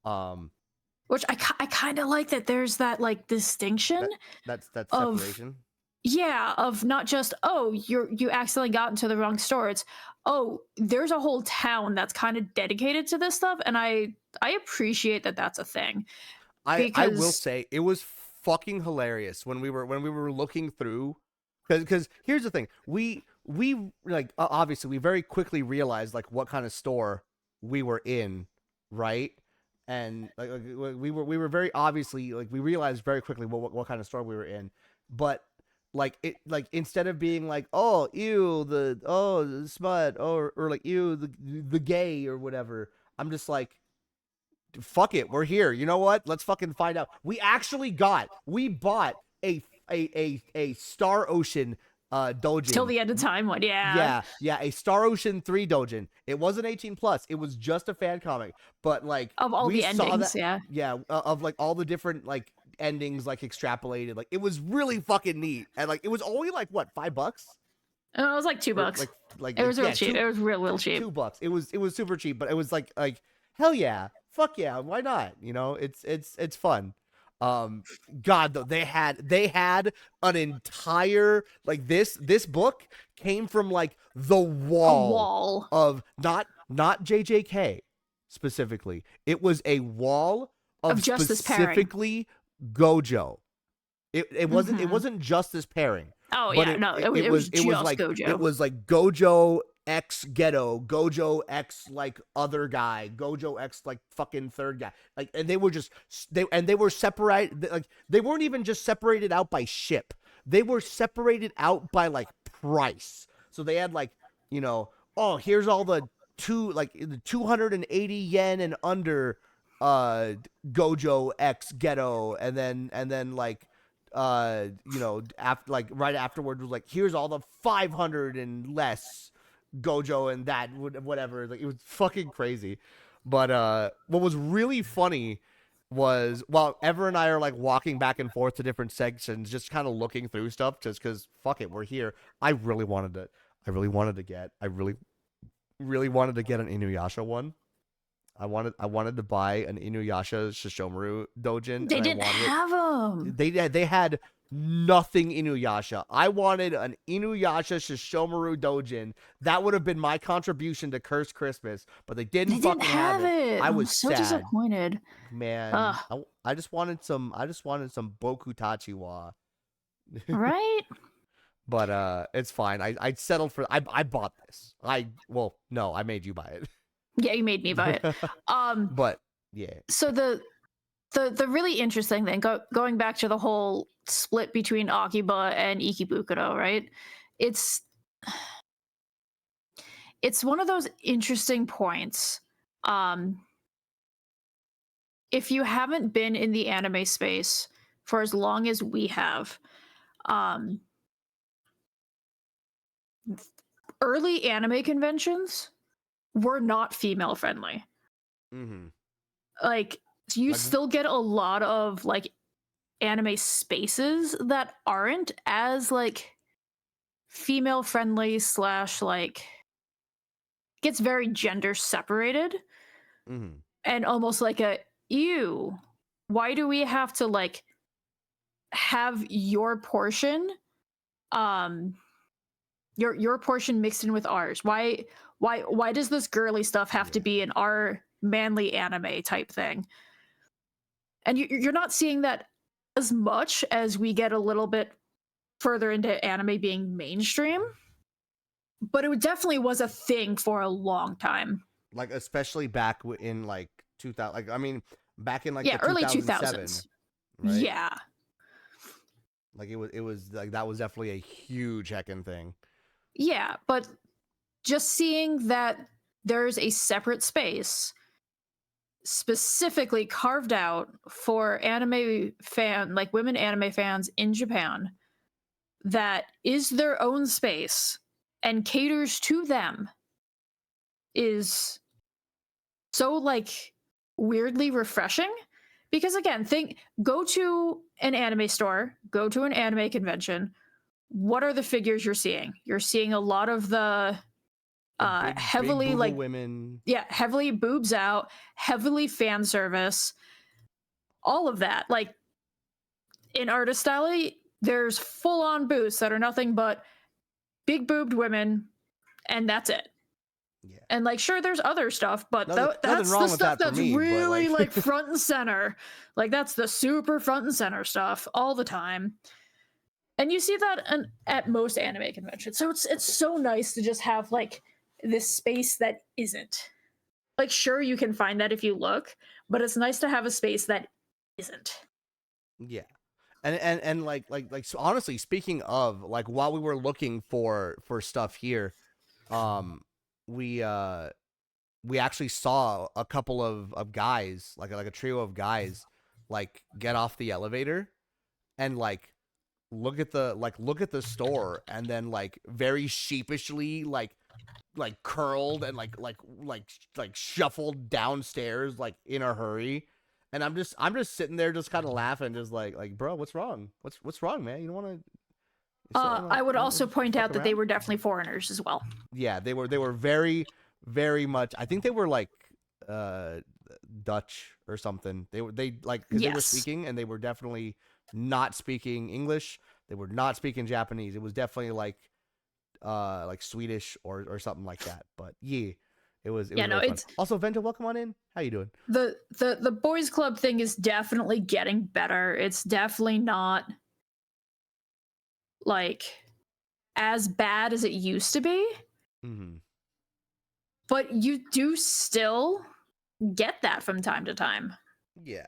100%. Which I kind of like that there's that like distinction. That's separation. Yeah, of not just, oh, you accidentally got into the wrong store. It's, oh, there's a whole town that's kind of dedicated to this stuff, and I appreciate that that's a thing. I will say it was fucking hilarious when we were looking through, because here's the thing, we like obviously we very quickly realized like what kind of store we were in, right? And like we were very obviously, like, we realized very quickly what kind of store we were in, but like it, like, instead of being like, oh, ew, the smut, or like, ew, the gay or whatever, I'm just like, fuck it, we're here. You know what? Let's fucking find out. We bought a Star Ocean doujin. Till the end of time one, yeah. Yeah, a Star Ocean 3 doujin. It wasn't 18 plus. It was just a fan comic. But like, of all the endings, of like all the different like endings, like extrapolated. Like, it was really fucking neat. And like, it was only like what, $5? It was like $2. Like it was real cheap. It was real cheap. $2. It was super cheap, but it was like hell yeah, fuck yeah, why not? You know, it's fun. God, though, they had an entire, like, this book came from like the wall of not JJK specifically. It was a wall of just specifically Gojo. It wasn't just this pairing. Oh yeah, it was like Gojo. It was like Gojo X Ghetto, Gojo X like other guy, Gojo X like fucking third guy. Like, and they were separated. Like, they weren't even just separated out by ship. They were separated out by like price. So they had like, you know, oh, here's all the 280 yen and under Gojo X Ghetto, and then like, you know, after, like, right afterwards was like, here's all the 500 and less Gojo and that whatever. Like, it was fucking crazy. But what was really funny was, while Ever and I are like walking back and forth to different sections, just kind of looking through stuff, just because fuck it, we're here. I really wanted to get an Inuyasha one. I wanted to buy an Inuyasha Shishomaru doujin. They didn't have them. They had nothing Inuyasha. I wanted an Inuyasha Shishomaru doujin. That would have been my contribution to Cursed Christmas, but they didn't fucking have it. I was so sad. Disappointed. Man, I just wanted some Boku Tachiwa. Right? But it's fine. I settled for I bought this. I made you buy it. Yeah, you made me buy it. But yeah. So the really interesting thing, going back to the whole split between Akiba and Ikebukuro, right? It's one of those interesting points. If you haven't been in the anime space for as long as we have, early anime conventions were not female friendly. Mm-hmm. Like, you still get a lot of like anime spaces that aren't as like female friendly / like gets very gender separated. Mm-hmm. And almost like a, ew, why do we have to like have your portion your portion mixed in with ours? Why does this girly stuff have to be in our manly anime type thing? And you're not seeing that as much as we get a little bit further into anime being mainstream, but it definitely was a thing for a long time. Like especially back in like 2000, like I mean back in like Yeah, the early 2007, 2000s. right? Yeah. Like it was like that was definitely a huge heckin' thing. Yeah, but just seeing that there's a separate space specifically carved out for women anime fans in Japan that is their own space and caters to them is so like weirdly refreshing. Because again, go to an anime store, go to an anime convention. What are the figures you're seeing? You're seeing a lot of the heavily big like women. Yeah, heavily boobs out, heavily fan service, all of that. Like in Artist Alley, there's full on booths that are nothing but big boobed women, and that's it. Yeah. And like, sure, there's other stuff, but Nothing that's wrong the with stuff that for that's me, but, really like- like front and center. Like that's the super front and center stuff all the time. And you see that at most anime conventions. So it's so nice to just have like this space that isn't. Like, sure, you can find that if you look, but it's nice to have a space that isn't. Yeah. And like so honestly, speaking of, like, while we were looking for stuff here, we actually saw a couple of guys, like a trio of guys, like get off the elevator and like look at the store, and then like very sheepishly like curled and like shuffled downstairs like in a hurry. And I'm just sitting there just kind of laughing, just like bro, what's wrong? What's wrong, man? You don't want to? I would also point out that they were definitely foreigners as well. Yeah, they were very, very much. I think they were like Dutch or something. They like, 'cause they were Yes. speaking, and they were definitely not speaking English. They were not speaking Japanese. It was definitely like Swedish or something like that. But yeah, it was Yeah, no, really fun. it's- Also, Vento, welcome on in. How you doing? The boys club thing is definitely getting better. It's definitely not like as bad as it used to be, Mm-hmm. but you do still get that from time to time. Yeah.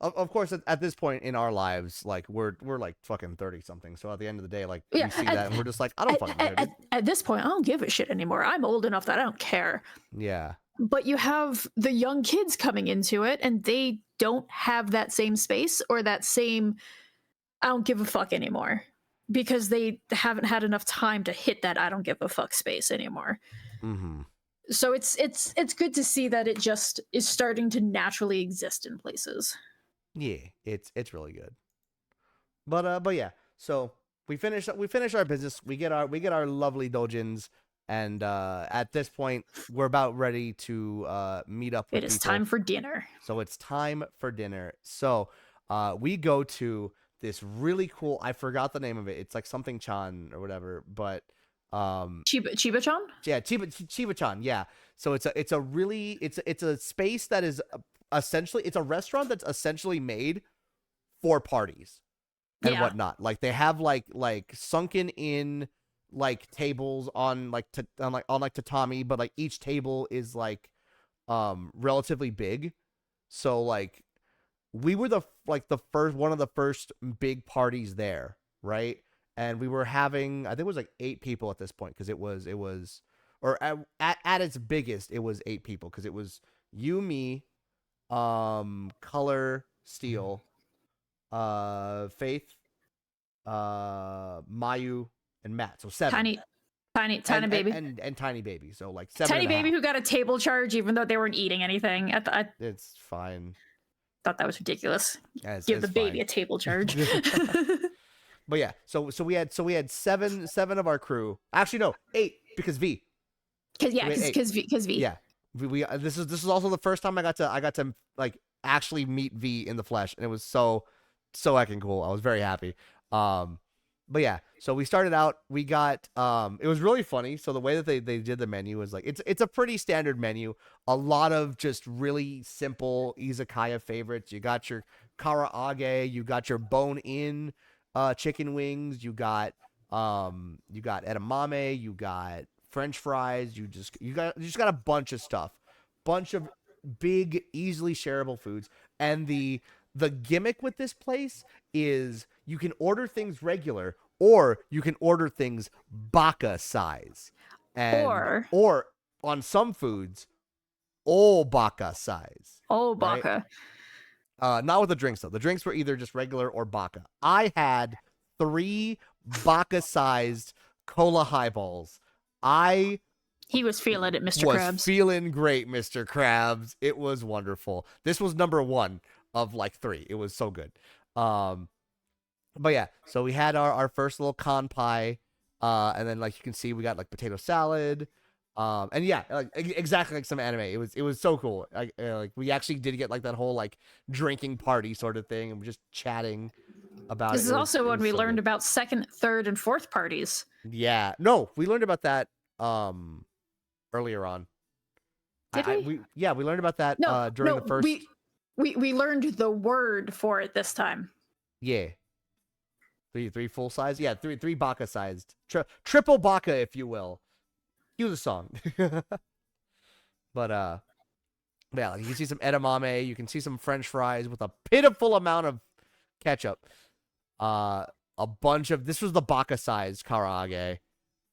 Of course, at this point in our lives, like we're like fucking 30 something. So at the end of the day, like Yeah, we see at- that and we're just like, I don't fucking care, dude. At this point, I don't give a shit anymore. I'm old enough that I don't care. Yeah. But you have the young kids coming into it, and they don't have that same space or that same I don't give a fuck anymore, because they haven't had enough time to hit that I don't give a fuck space anymore. Mm-hmm. So it's good to see that it just is starting to naturally exist in places. Yeah, it's really good. But yeah, so we finish our business. We get our lovely dojins, and at this point we're about ready to meet up with It is people. time for dinner. So it's time for dinner. So we go to this really cool, I forgot the name of it. It's like something chan or whatever, but Chiba-chan? yeah, Chiba-chan, yeah. So it's a space that is essentially, it's a restaurant that's essentially made for parties and Yeah. whatnot. Like they have like sunken in like tables on like tatami, but like each table is like relatively big. So like we were one of the first big parties there, right? And we were having, I think it was like 8 people at this point, because it was or at its biggest it was 8 people, because it was you, me, Color, Steel, Faith, Mayu, and Matt. So 7. Tiny baby. And Tiny Baby. So like 7. Tiny and a baby half. who got a table charge even though they weren't eating anything. I It's fine. thought that was ridiculous. It's Give the baby fine. a table charge. But yeah, so we had 7 of our crew. Actually, no, 8, because V. Because V. Yeah, we this is also the first time I got to like actually meet V in the flesh, and it was so heckin' cool. I was very happy. but yeah, so we started out. We got it was really funny. So the way that they did the menu was like it's a pretty standard menu. A lot of just really simple izakaya favorites. You got your karaage, you got your bone in chicken wings, you got edamame, you got French fries, you just got a bunch of stuff. Bunch of big, easily shareable foods. And the gimmick with this place is you can order things regular or you can order things baka size. And Or or on some foods, all baka size, oh right? baka. Not with the drinks though. The drinks were either just regular or baka. I had 3 baka sized cola highballs. I He was feeling it, Mr. was Krabs. feeling great, Mr. Krabs. It was wonderful. This was number 1 of like 3. It was so good. Um, but yeah, so we had our first little con pie, and then like you can see we got like potato salad, and yeah, like exactly like some anime. It was so cool. Like we actually did get like that whole like drinking party sort of thing, and we're just chatting about This it. is also It when was we so learned good. about second, third, and fourth parties. Yeah, no, we learned about that earlier on. Did we? We learned about that No, during the no, first. we learned the word for it this time. Yeah, three full size. Yeah, three baka sized. Triple baka, if you will. Cue the song. But yeah, like you can see some edamame. You can see some French fries with a pitiful amount of ketchup. Uh, a bunch of this was the baka sized karaage.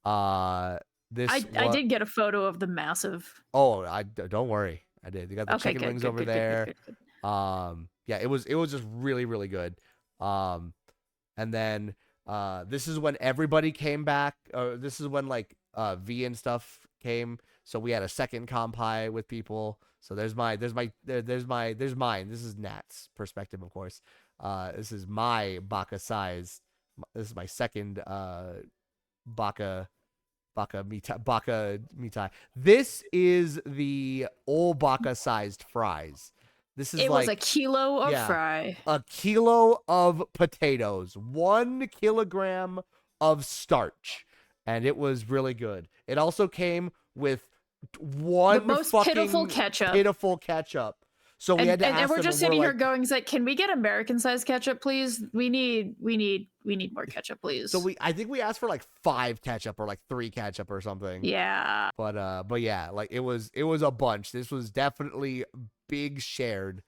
Uh, I did get a photo of the massive. Oh, I don't worry. I did. They got the Okay, chicken good, wings good, over good, good, good, there. good, good. Yeah, it was just really really good. Um, and then this is when everybody came back. This is when like V and stuff came. So we had a second compi with people. So there's mine. This is Nat's perspective, of course. This is my baka size. This is my second baka Baka mitai. This is the old baka sized fries. This is It was like a kilo of yeah, fry. a kilo of potatoes, 1 kilogram of starch, and it was really good. It also came with The one most pitiful fucking ketchup. pitiful ketchup. So we had to And ask we're them, just and we're sitting here like, going, like, can we get American sized ketchup, please? We need more ketchup, so please. I think we asked for like 5 ketchup or like 3 ketchup or something. Yeah. But yeah, like it was a bunch. This was definitely big shared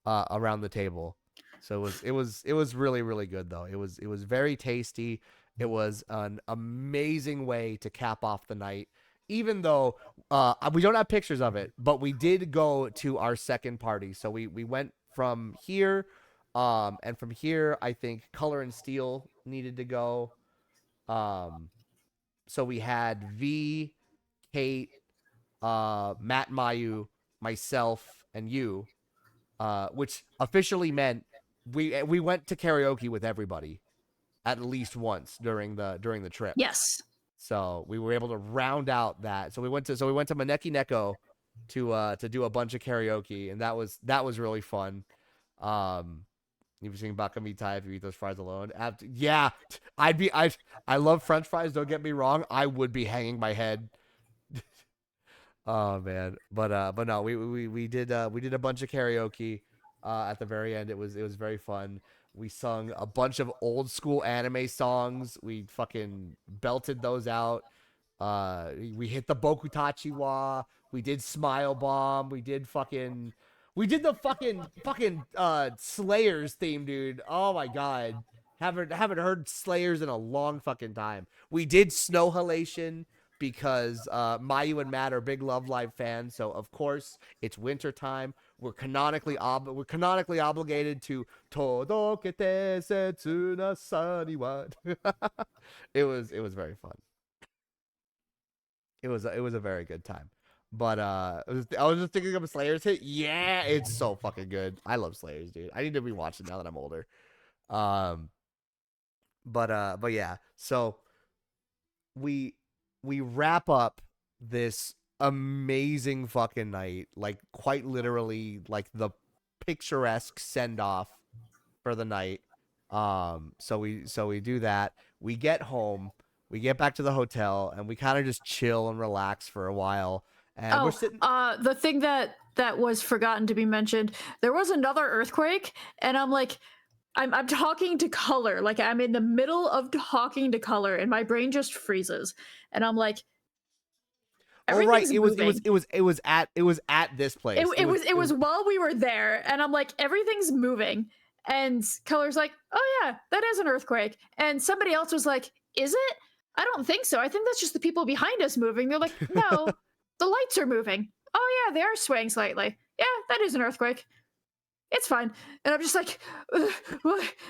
around the table. So it was really really good though. It was very tasty. It was an amazing way to cap off the night. Even though we don't have pictures of it, but we did go to our second party. So we went from here, and from here I think Color and Steel needed to go. Um, so we had V, Kate, Matt, Mayu, myself, and you, which officially meant we went to karaoke with everybody at least once during the trip. Yes. So we were able to round out that. So we went to Maneki Neko to do a bunch of karaoke, and that was really fun. Um, you've seen Bakamitai if you eat those fries alone. Yeah, I love French fries. Don't get me wrong. I would be hanging my head. Oh man, but no, we did a bunch of karaoke at the very end. It was very fun. We sung a bunch of old school anime songs. We fucking belted those out. We hit the Bokutachi wa. We did Smile Bomb. We did the fucking Slayers theme, dude. Oh my god. Haven't heard Slayers in a long fucking time. We did Snow Halation because Mayu and Matt are big Love Live fans, so of course it's winter time. We're canonically obligated to Todokete Setsuna Sani wa. It was very fun. It was a very good time. But I was just thinking of a Slayers hit. Yeah, it's so fucking good. I love Slayers, dude. I need to rewatch it now that I'm older. Um, but yeah. So we we wrap up this amazing fucking night, like quite literally, like the picturesque send off for the night. So we do that. We get home. We get back to the hotel, and we kind of just chill and relax for a while. And we're Oh, sitting. the thing that was forgotten to be mentioned, there was another earthquake, and I'm talking to Color, like I'm in the middle of talking to Color, and my brain just freezes, and I'm like, Oh right, everything's moving. it was at this place. It was while we were there, and I'm like, everything's moving, and Color's like, oh yeah, that is an earthquake, and somebody else was like, is it? I don't think so. I think that's just the people behind us moving. They're like, no, the lights are moving. Oh yeah, they are swaying slightly. Yeah, that is an earthquake. It's fine. And I'm just like,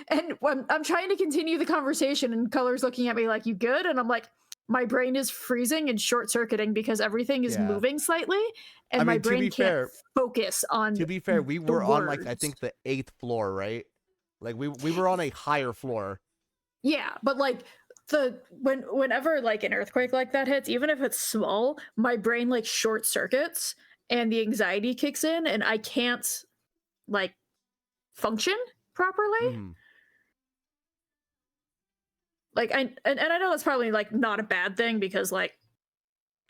and when I'm trying to continue the conversation, and Color's looking at me like, you good? And I'm like, my brain is freezing and short circuiting because everything is Yeah. moving slightly, and I my mean, to brain be can't fair, focus on we the were on like I words. think the 8th floor, right? Like we were on a higher floor. Yeah, but like whenever like an earthquake like that hits, even if it's small, my brain like short circuits and the anxiety kicks in, and I can't like function properly. Mm-hmm. Like and I know that's probably like not a bad thing, because like,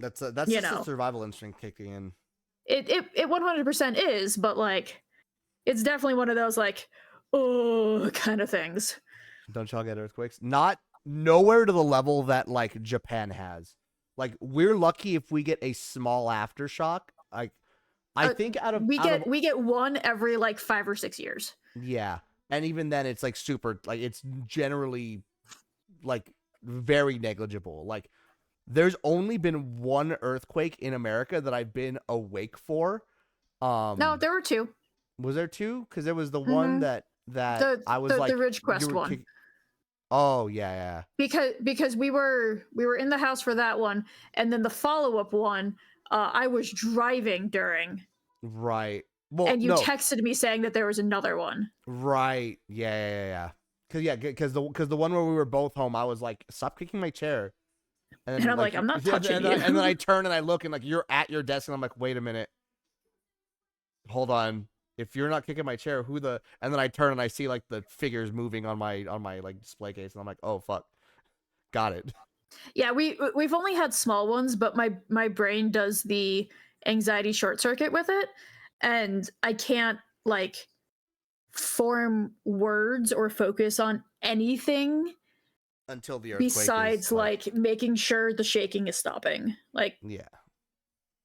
That's you just a know, survival instinct kicking in. it 100% is, but like it's definitely one of those like, oh, kind of things. Don't y'all get earthquakes? Not nowhere to the level that like Japan has. Like we're lucky if we get a small aftershock. Like I think We get one every like 5 or 6 years. yeah, and even then it's like super like it's generally like very negligible. Like there's only been one earthquake in America that I've been awake for. No, Um there were two. was there two? Because there was the one Mm-hmm. that I was The like you Ridgequest were one. kick- Oh yeah, yeah. Because we were in the house for that one, and then the follow-up one, I was driving during, Right. Well, and you no. texted me saying that there was another one. Right. Yeah. Because the one where we were both home, I was like, stop kicking my chair. And And then I'm like, like I'm not yeah, touching and then I you. turn and I look and like you're at your desk and I'm like, wait a minute, hold on. If you're not kicking my chair, who the? And then I turn and I see like the figures moving on my like display case and I'm like, oh fuck, got it. Yeah, we've only had small ones, but my brain does the anxiety short circuit with it, and I can't like form words or focus on anything Until the earthquake is besides like, like making sure the shaking is stopping. Like, yeah,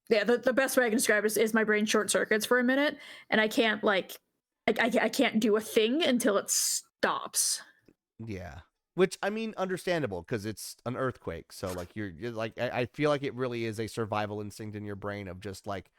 yeah, the best way I can describe it is my brain short circuits for a minute, and I can't like I can't do a thing until it stops. yeah. Which I mean, understandable because it's an earthquake. So like you're like I feel like it really is a survival instinct in your brain of just like,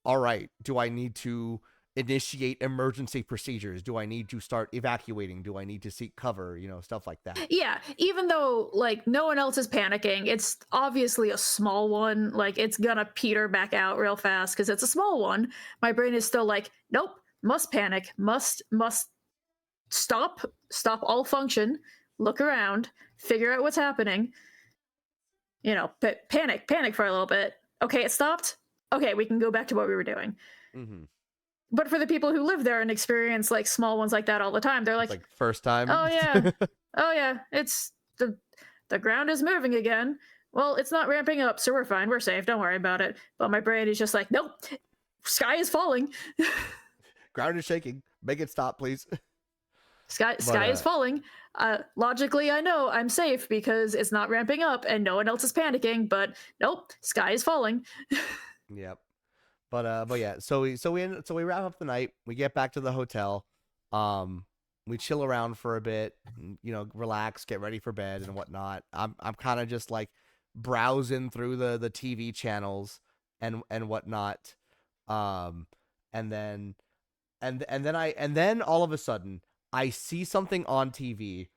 all right, do I need to initiate emergency procedures? Do I need to start evacuating? Do I need to seek cover? You know, stuff like that. Yeah, even though like no one else is panicking, it's obviously a small one. Like it's gonna peter back out real fast because it's a small one. My brain is still like, nope, must panic, must stop all function, look around, figure out what's happening. You know, panic for a little bit. Okay, it stopped. Okay, we can go back to what we were doing. Mm-hmm. But for the people who live there and experience like small ones like that all the time, they're It's like, like first time. oh yeah, oh yeah, it's the ground is moving again. Well, it's not ramping up, so we're fine, we're safe, don't worry about it. But my brain is just like, nope, sky is falling. Ground is shaking. Make it stop, please. Sky is falling. Logically, I know I'm safe because it's not ramping up and no one else is panicking. But nope, sky is falling. Yep. But yeah. So we wrap up the night. We get back to the hotel. Um, we chill around for a bit. You know, relax, get ready for bed and whatnot. I'm kind of just like browsing through the TV channels and whatnot. Um, and then and then all of a sudden I see something on TV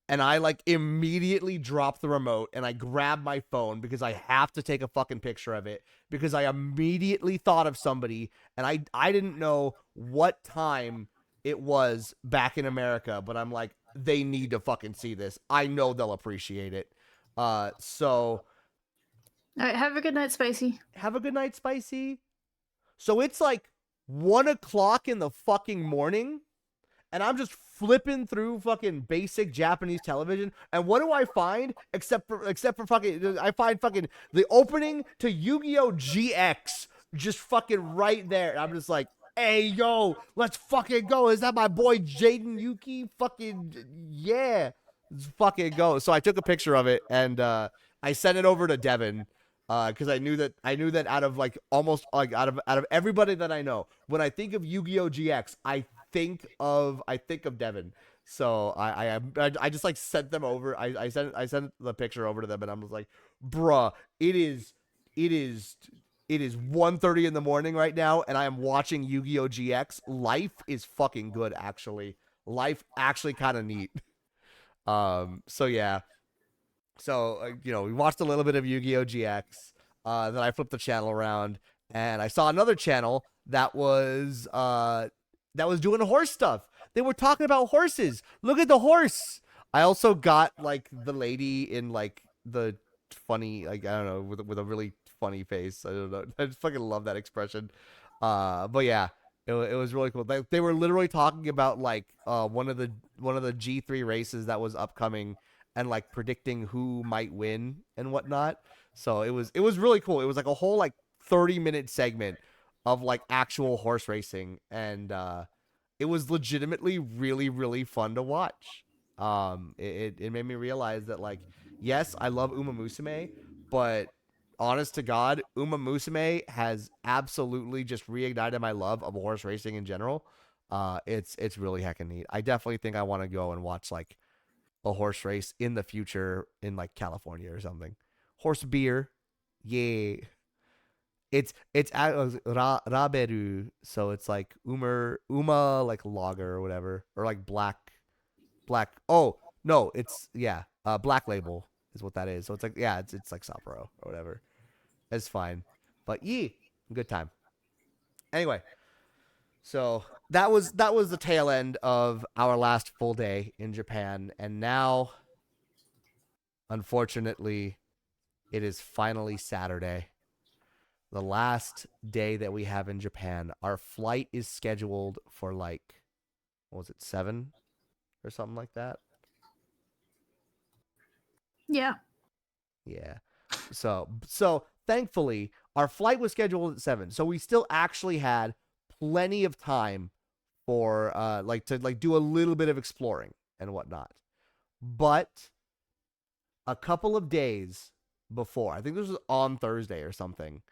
and I like immediately drop the remote and I grab my phone because I have to take a fucking picture of it because I immediately thought of somebody and I didn't know what time it was back in America, but I'm like, they need to fucking see this. I know they'll appreciate it. So All right, have a good night, Spicy. have a good night, Spicy. So it's like 1 o'clock in the fucking morning and I'm just flipping through fucking basic Japanese television, and what do I find? Except for fucking, I find fucking the opening to Yu-Gi-Oh! GX just fucking right there. And I'm just like, hey yo, let's fucking go. Is that my boy Jaden Yuki? Fucking yeah. Let's fucking go. So I took a picture of it and I sent it over to Devin. Because I knew that out of like almost like out of everybody that I know, when I think of Yu-Gi-Oh! GX, I think of Devin. So I just like sent them over. I sent the picture over to them, and I'm just like, bruh, it is it is it is 1:30 in the morning right now, and I am watching Yu-Gi-Oh! GX. Life is fucking good, actually. Life actually kind of neat. So yeah. So we watched a little bit of Yu-Gi-Oh! GX. Then I flipped the channel around, and I saw another channel that was doing horse stuff. They were talking about horses. Look at the horse. I also got like the lady in like the funny, like I don't know, with a really funny face. I don't know. I just fucking love that expression. But yeah, it was really cool. They were literally talking about like one of the G3 races that was upcoming and like predicting who might win and whatnot. So it was really cool. It was like a whole like 30-minute segment of like actual horse racing, and it was legitimately really really fun to watch. It made me realize that like yes, I love Uma Musume, but honest to God, Uma Musume has absolutely just reignited my love of horse racing in general. It's really heckin' neat. I definitely think I want to go and watch like a horse race in the future in like California or something. Horse beer, yeah. It's Raberu, so it's like Uma like lager or whatever, or like black. Oh no, it's yeah, Black Label is what that is. So it's like yeah, it's like Sapporo or whatever. It's fine, but yeah, good time. Anyway, so that was the tail end of our last full day in Japan, and now unfortunately it is finally Saturday, the last day that we have in Japan. Our flight is scheduled for like, what was it, 7 or something like that? Yeah. Yeah. So thankfully, our flight was scheduled at 7. So we still actually had plenty of time for like to like do a little bit of exploring and whatnot. But a couple of days before, I think this was on Thursday or something.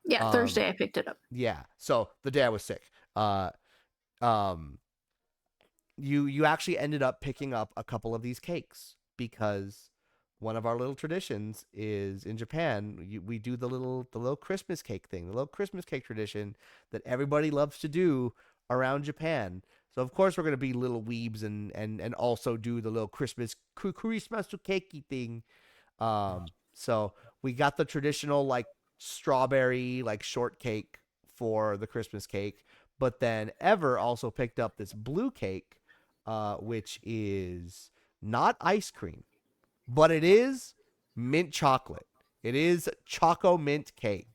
Yeah, Um Thursday I picked it up. yeah. So the day I was sick. Um you actually ended up picking up a couple of these cakes because one of our little traditions is in Japan we do the little Christmas cake thing, the little Christmas cake tradition that everybody loves to do around Japan. So of course we're gonna be little weebs and also do the little Christmas cakey thing. So we got the traditional like strawberry like shortcake for the Christmas cake, but then Ever also picked up this blue cake, which is not ice cream, but it is mint chocolate. It is choco mint cake.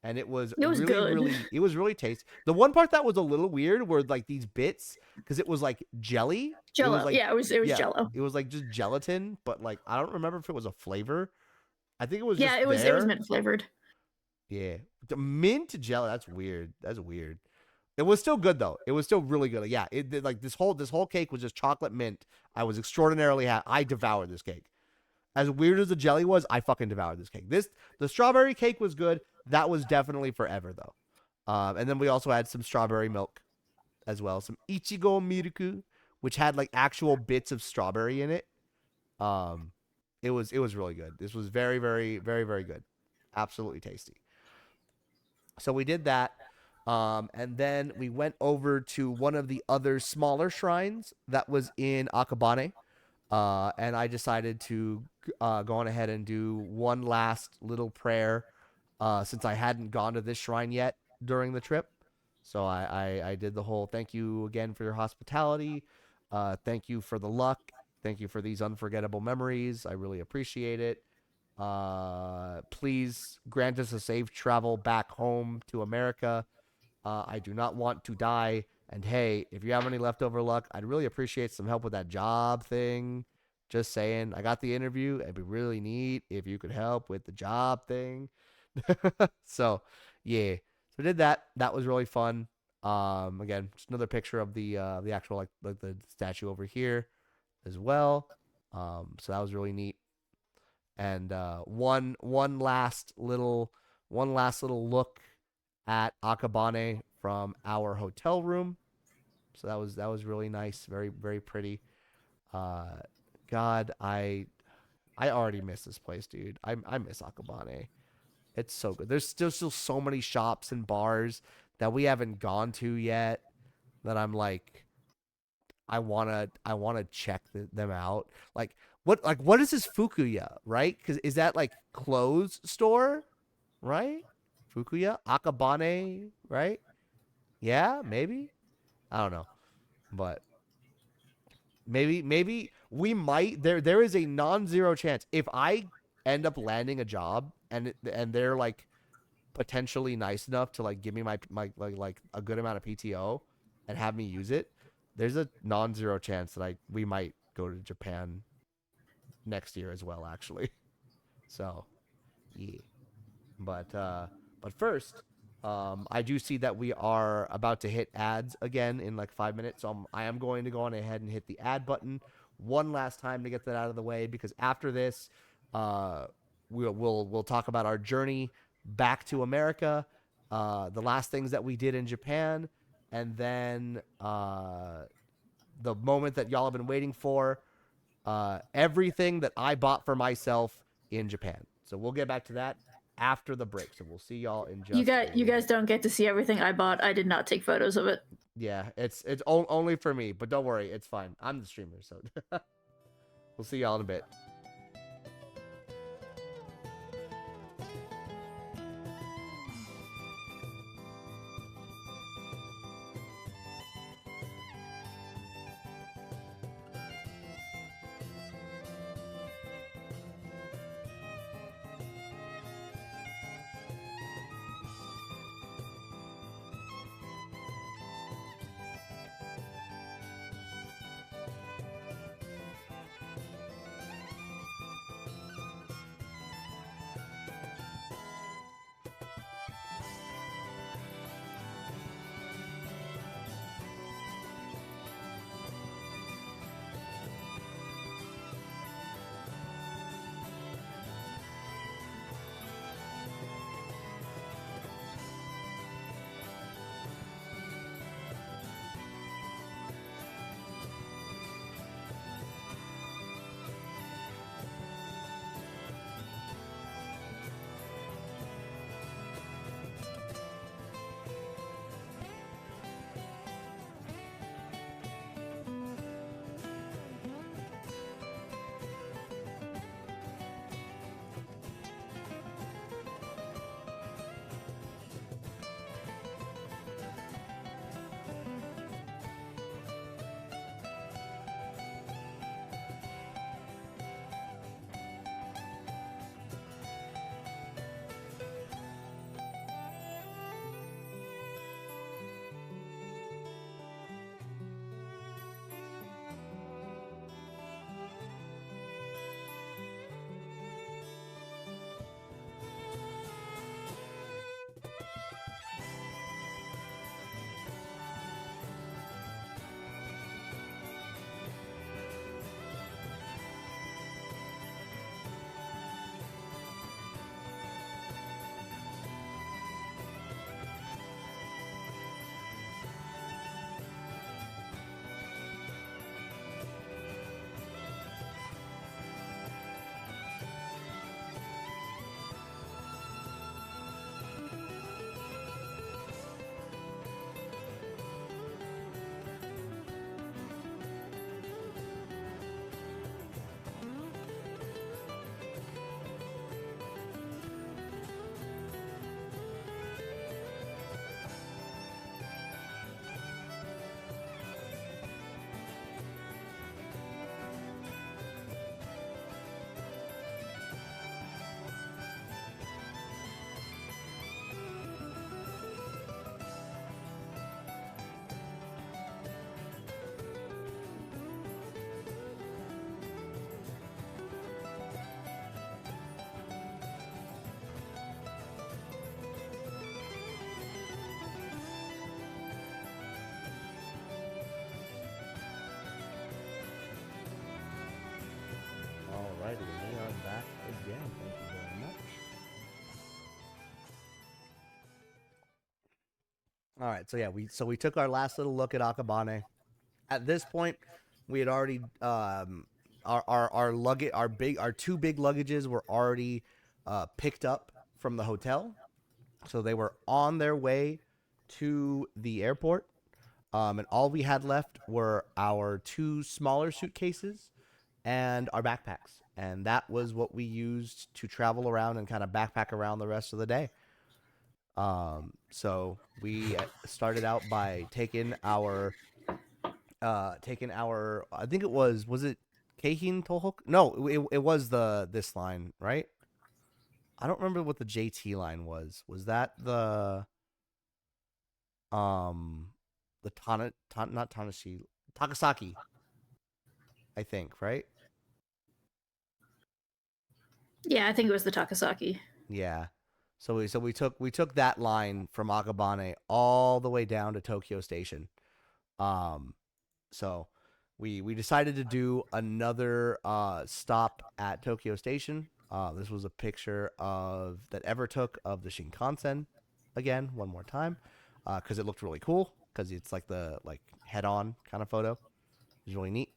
And it was It was really, good. really, it was really tasty. The one part that was a little weird were like these bits, because it was like jelly. It was Jello. like, Yeah, it was yeah, Jello. it was like just gelatin, but like I don't remember if it was a flavor. I think it was Yeah, just it was there. mint flavored. Yeah, the mint jelly. That's weird. That's weird. It was still good though. It was still really good. Yeah, like this whole cake was just chocolate mint. I was extraordinarily happy. I devoured this cake. As weird as the jelly was, I fucking devoured this cake. The strawberry cake was good. That was definitely forever though. And then we also had some strawberry milk as well, some ichigo miruku, which had like actual bits of strawberry in it. Um, it was really good. This was very very very very good. Absolutely tasty. So we did that. And then we went over to one of the other smaller shrines that was in Akabane. And I decided to go on ahead and do one last little prayer since I hadn't gone to this shrine yet during the trip. So I did the whole thank you again for your hospitality. Thank you for the luck. Thank you for these unforgettable memories. I really appreciate it. Please grant us a safe travel back home to America. I do not want to die And hey, if you have any leftover luck, I'd really appreciate some help with that job thing. Just saying, I got the interview. It'd be really neat if you could help with the job thing. So, yeah. So I did that. That was really fun. Again, just another picture of the actual like the statue over here as well. So that was really neat. And one last little look at Akabane from our hotel room. So that was really nice, very pretty. Uh, God, I already miss this place, dude. I miss Akabane. It's so good. There's still so many shops and bars that we haven't gone to yet that I'm I wanna check them out. What is this Fukuya, right? Because is that like clothes store, right? Fukuya Akabane, right? Yeah, maybe. I don't know, but maybe we might. There is a non-zero chance if I end up landing a job and they're like potentially nice enough to like give me my like a good amount of PTO and have me use it. There's a non-zero chance that I we might go to Japan next year as well, actually. So yeah. But uh, but first, I do see that we are about to hit ads again in like 5 minutes. So I am going to go on ahead and hit the ad button one last time to get that out of the way because after this, uh, we'll talk about our journey back to America, the last things that we did in Japan, and then the moment that y'all have been waiting for, everything that I bought for myself in Japan. So we'll get back to that after the break. So we'll see y'all in just You guys don't get to see everything I bought. I did not take photos of it. yeah, it's only for me, but don't worry, it's fine. I'm the streamer, so we'll see y'all in a bit. All right, so yeah, we took our last little look at Akabane. At this point, we had already our luggage our two big luggages were already picked up from the hotel, so they were on their way to the airport. And all we had left were our two smaller suitcases and our backpacks, and that was what we used to travel around and kind of backpack around the rest of the day. So we started out by taking our I think it was it Keihin Tohok? No, it was the this line, right? I don't remember what the JT line was. Was that um the not Tanashi Takasaki, I think, right? Yeah, I think it was the Takasaki. Yeah. So we took that line from Akabane all the way down to Tokyo Station. Um So we decided to do another stop at Tokyo Station. This was a picture of that Ever took of the Shinkansen again one more time because it looked really cool because it's like the like head on kind of photo. It's really neat.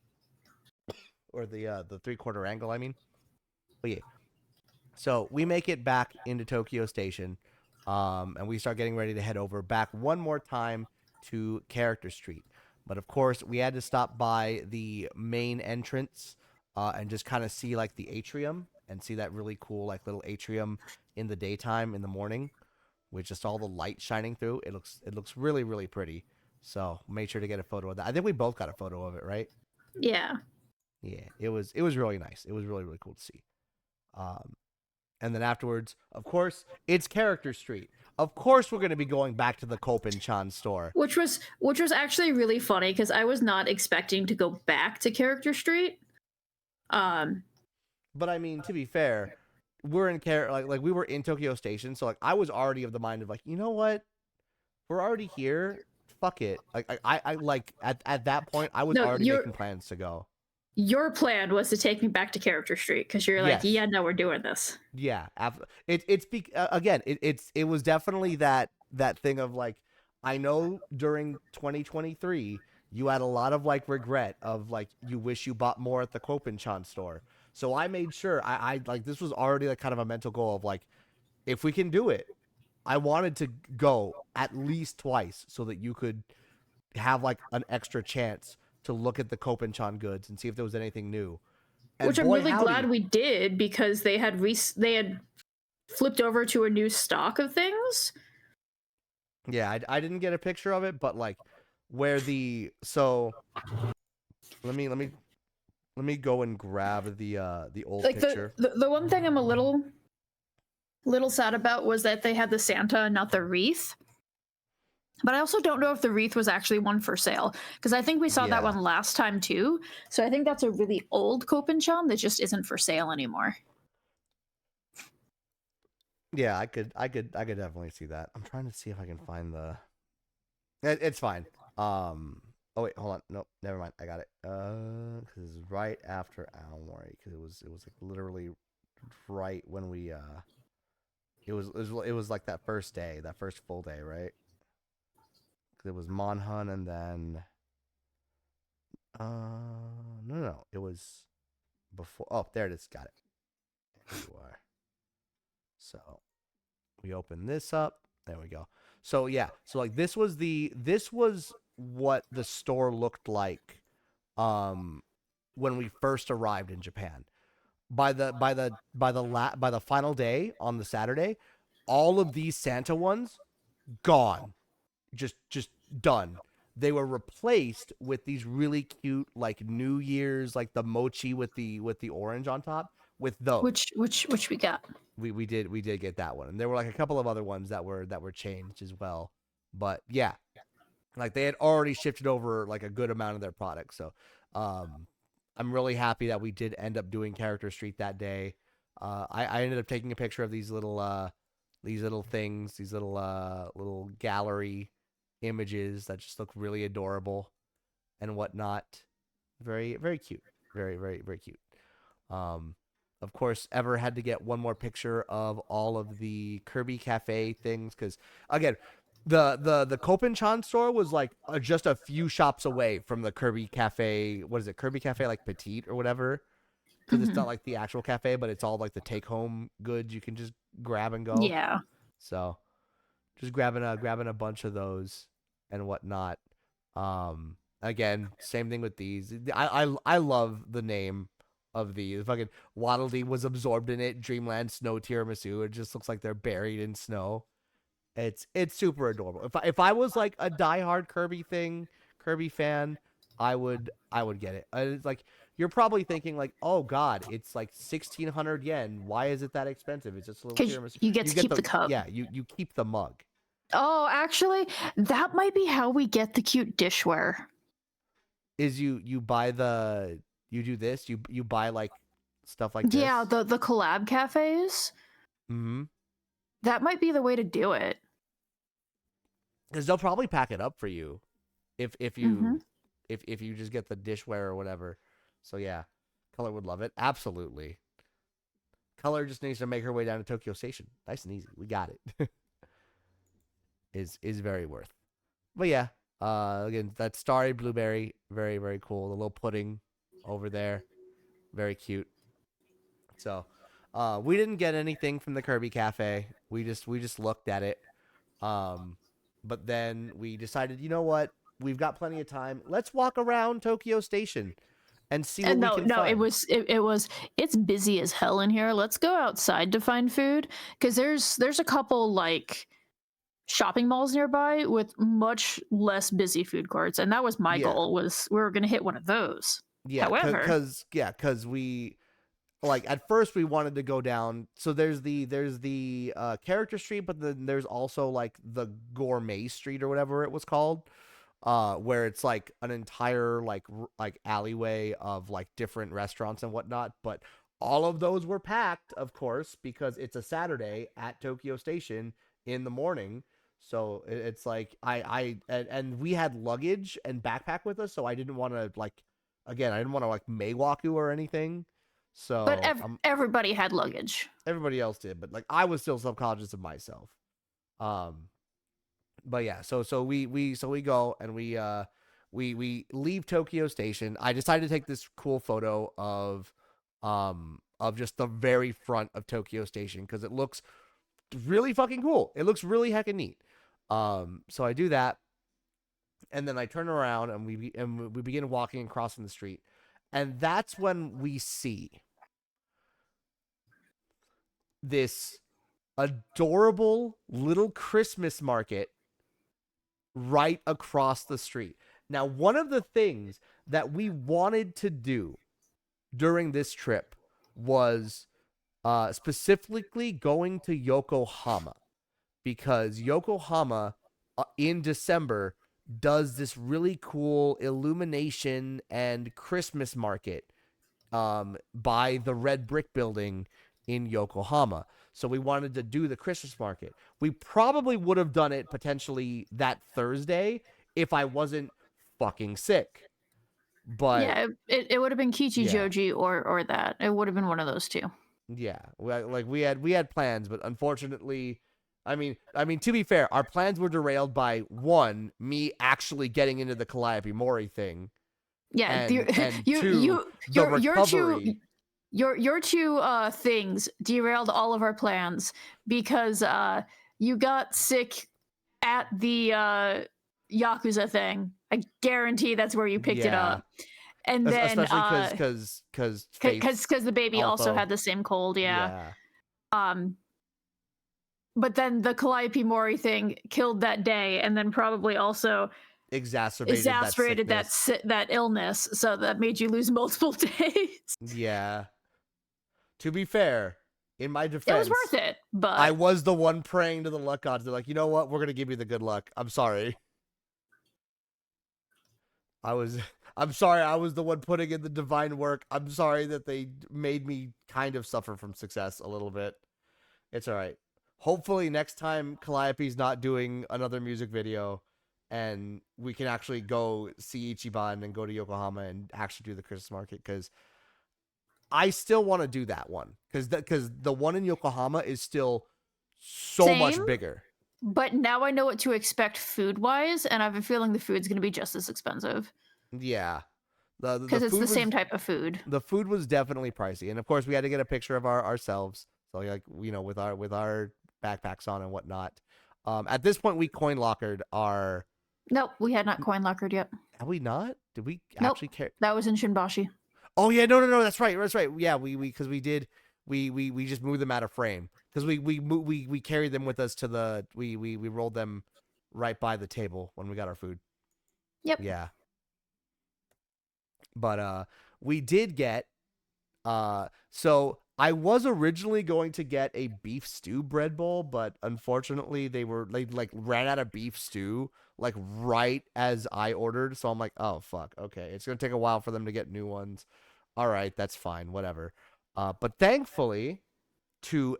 Or the 3/4 angle, I mean. But yeah, so we make it back into Tokyo Station, and we start getting ready to head over back one more time to Character Street. But of course, we had to stop by the main entrance and just kind of see like the atrium and see that really cool like little atrium in the daytime in the morning with just all the light shining through. It looks really really pretty. So made sure to get a photo of that. I think we both got a photo of it, right? Yeah. Yeah, it was really nice. It was really really cool to see. Um, and then afterwards, of course, it's Character Street. Of course, we're going to be going back to the Chan store. Which was actually really funny because I was not expecting to go back to Character Street. Um, But I mean, to be fair, we're in like we were in Tokyo Station, so like I was already of the mind of like, you know what, we're already here. Fuck it. Like I like at that point, I was no, already making plans to go. your plan was to take me back to Character Street because you're like, Yes. yeah, no, we're doing this. Yeah, again, it was definitely that thing of like I know during 2023 you had a lot of like regret of like you wish you bought more at the Kopenchan store. So I made sure I like this was already like kind of a mental goal of like if we can do it, I wanted to go at least twice so that you could have like an extra chance to look at the Kopenchan goods and see if there was anything new. And Which I'm boy really howdy, glad we did because they had flipped over to a new stock of things. yeah, I didn't get a picture of it, but like where the so let me go and grab the old Like picture. the one thing I'm a little sad about was that they had the Santa and not the wreath. But I also don't know if the wreath was actually one for sale because I think we saw that Yeah. one last time too. So I think that's a really old Copenchan that just isn't for sale anymore. Yeah, I could definitely see that. I'm trying to see if I can find the it's fine. Oh wait, hold on. Nope, never mind. I got it. Cuz it's right after Aomori cuz it was like literally right when we it was like that first day, that first full day, right? 'Cause it was Monhun and then no, it was before. Oh, there it is. Got it. There you are. So we open this up. There we go. So yeah, so like this was what the store looked like um when we first arrived in Japan. By the final day on the Saturday, all of these Santa ones gone. Just done. They were replaced with these really cute like New Year's like the mochi with the orange on top with those. Which we got. We did get that one, and there were like a couple of other ones that were changed as well. But yeah, like they had already shifted over like a good amount of their products. So um, I'm really happy that we did end up doing Character Street that day. I ended up taking a picture of these little things, these little gallery images that just look really adorable and whatnot. Very very cute. Very very very cute. Um, of course, Ever had to get one more picture of all of the Kirby Cafe things because, again, The Kopenchan store was like just a few shops away from the Kirby Cafe. What is it? Kirby Cafe like Petite or whatever. Because it's Hmm. not like the actual cafe, but it's all like the take home goods you can just grab and go. Yeah. So just grabbing a bunch of those and whatnot. Again, same thing with these. I love the name of these. Fucking Waddle Dee was absorbed in it. Dreamland Snow Tiramisu. It just looks like they're buried in snow. It's super adorable. If I was like a diehard Kirby fan, I would get it. It's like you're probably thinking like, oh god, it's like 1,600 yen. Why is it that expensive? It's just a little Because tiramisu. you get You to get keep the the cup. yeah, you keep the mug. Oh, actually, that might be how we get the cute dishware. Is you buy the you do this you buy like stuff like Yeah, this. the collab cafes. Mm-hmm. That might be the way to do it. Because they'll probably pack it up for you if Mm-hmm. you if you just get the dishware or whatever. So yeah, Color would love it. Absolutely. Color just needs to make her way down to Tokyo Station. Nice and easy. We got it. Is very worth. But yeah, again, that starry blueberry, very very cool. The little pudding over there, very cute. So, we didn't get anything from the Kirby Cafe. We just looked at it. Um, but then we decided, you know what? We've got plenty of time. Let's walk around Tokyo Station and see what And we no, can no, it find. was it was it's busy as hell in here. Let's go outside to find food because there's a couple like shopping malls nearby with much less busy food courts, and that was my Yeah, goal was we were gonna hit one of those. yeah, However, cause we like at first we wanted to go down. So there's the character street, but then there's also like the gourmet street or whatever it was called, where it's like an entire like alleyway of like different restaurants and whatnot. But all of those were packed, of course, because it's a Saturday at Tokyo Station in the morning. So it's like and we had luggage and backpack with us, so I didn't want to like again I didn't want to like Maywaku or anything. but So everybody had luggage. everybody else did, but like I was still subconscious of myself. Um, but yeah, so we go and we leave Tokyo Station. I decided to take this cool photo of just the very front of Tokyo Station because it looks really fucking cool. It looks really heckin' neat. So I do that, and then I turn around and we begin walking and crossing the street, and that's when we see this adorable little Christmas market right across the street. Now, one of the things that we wanted to do during this trip was specifically going to Yokohama because Yokohama in December does this really cool illumination and Christmas market by the red brick building in Yokohama. So we wanted to do the Christmas market. We probably would have done it potentially that Thursday if I wasn't fucking sick. But Yeah, it would have been yeah, Kichijoji or that. It would have been one of those two. yeah, we had plans, but unfortunately, I mean to be fair, our plans were derailed by one, me actually getting into the Calliope Mori thing, Yeah, and you two, the your two recovery. your two things derailed all of our plans because you got sick at the Yakuza thing. I guarantee that's where you picked it Yeah, up. And then especially because Faith's because the baby also also. had the same cold, yeah. Yeah, Um but then the Calliope Mori thing killed that day and then probably also exacerbated that exacerbated sickness. that illness, so that made you lose multiple days. Yeah. To be fair, in my It was worth defense, it, I but was the one praying to the luck gods. They're like, you know what? We're gonna give you the good luck. I'm sorry. I was. I'm sorry. I was the one putting in the divine work. I'm sorry that they made me kind of suffer from success a little bit. It's all right. Hopefully next time Calliope's not doing another music video, and we can actually go see Ichiban and go to Yokohama and actually do the Christmas market because I still want to do that one because the one in Yokohama is still so same. much bigger. But now I know what to expect food wise, and I have a feeling the food's going to be just as expensive Yeah. The because it's the food same was type of food. definitely pricey, and of course we had to get a picture of ourselves, so like with our backpacks on and whatnot. At this point we coin lockered our. Nope, we had not coin lockered yet. Have we not? Did we Nope, actually care? that was in Shinbashi. Oh yeah, no, that's right, Yeah, we because we did we just moved them out of frame because we carried them with us to the we rolled them right by the table when we got our food. Yep. Yeah, but we did get so I was originally going to get a beef stew bread bowl, but unfortunately they like ran out of beef stew like right as I ordered. So I'm like, oh fuck, okay, it's gonna take a while for them to get new ones. All right, that's fine, whatever. But thankfully, to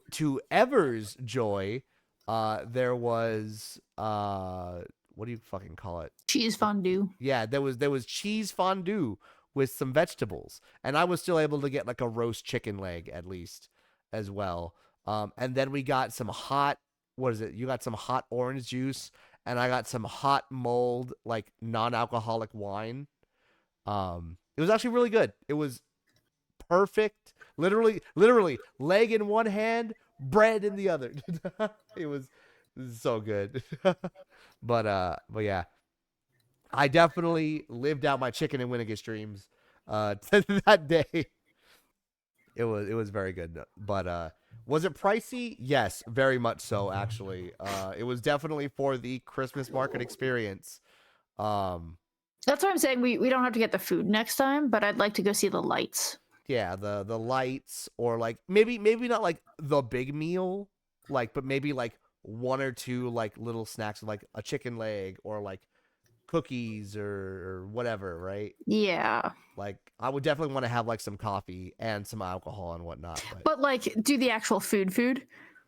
Ever's joy, there was what do you fucking call it? Cheese fondue. Yeah, there was cheese fondue with some vegetables, and I was still able to get like a roast chicken leg at least as well. And then we got some hot. What is it? You got some hot orange juice, and I got some hot mulled like non-alcoholic wine. It was actually really good. It was perfect. Literally, leg in one hand, bread in the other. it was so good. But yeah, I definitely lived out my chicken and Winnegus dreams that day. It was very good. But was it pricey? Yes, very much so actually. It was definitely for the Christmas market experience. Um That's why I'm saying we don't have to get the food next time, but I'd like to go see the lights. yeah, the lights or like maybe not like the big meal, like but maybe like one or two like little snacks like a chicken leg or like cookies or whatever, right? Yeah. Like I would definitely want to have like some coffee and some alcohol and whatnot. But But like do the actual food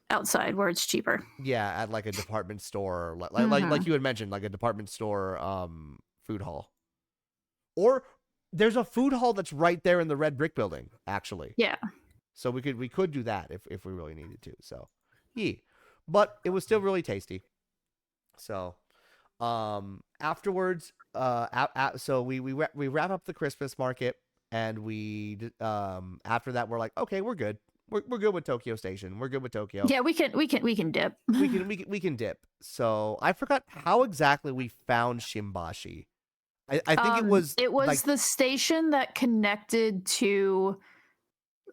outside where it's cheaper. yeah, at like a department store, Mhm. like you had mentioned, like a department store food hall. Or there's a food hall that's right there in the red brick building, actually. Yeah. So we could do that if we really needed to. So yeah. But it was still really tasty. So afterwards so we wrap up the Christmas market, and after that we're like, okay, we're good. We're good with Tokyo Station. We're good with Tokyo. Yeah, we can dip. We can dip. So I forgot how exactly we found Shimbashi. I think It was like the station that connected to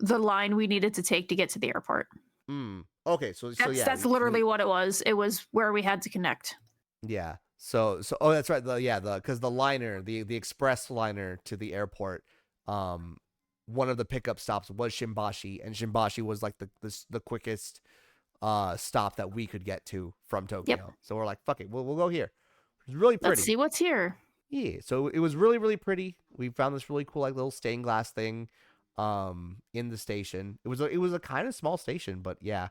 the line we needed to take to get to the airport. okay, so That's yeah, that's literally what it was. It was where we had to connect. yeah. So oh, that's right. The because the liner, the express liner to the airport, um, one of the pickup stops was Shimbashi, and Shimbashi was like the quickest stop that we could get to from Yep. Tokyo. So we're like, fuck it, we'll go here. It's really Let's pretty. see what's here. Yeah. So it was really pretty. We found this really cool like little stained glass thing, in the station. It was a kind of small station, but yeah.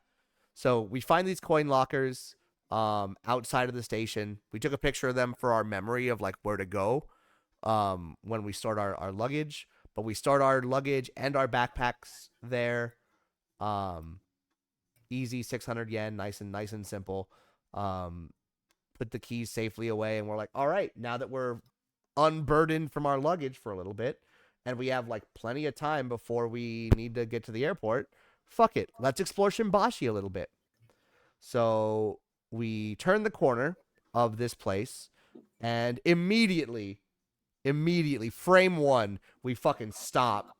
So we find these coin lockers outside of the station. We took a picture of them for our memory of like where to go when we start our luggage. But we start our luggage and our backpacks there. Um Easy 600 yen, nice and simple. Um Put the keys safely away, and we're like, all right, now that we're unburdened from our luggage for a little bit and we have like plenty of time before we need to get to the airport, fuck it, let's explore Shimbashi a little bit. So we turn the corner of this place, and immediately, frame one, we fucking stop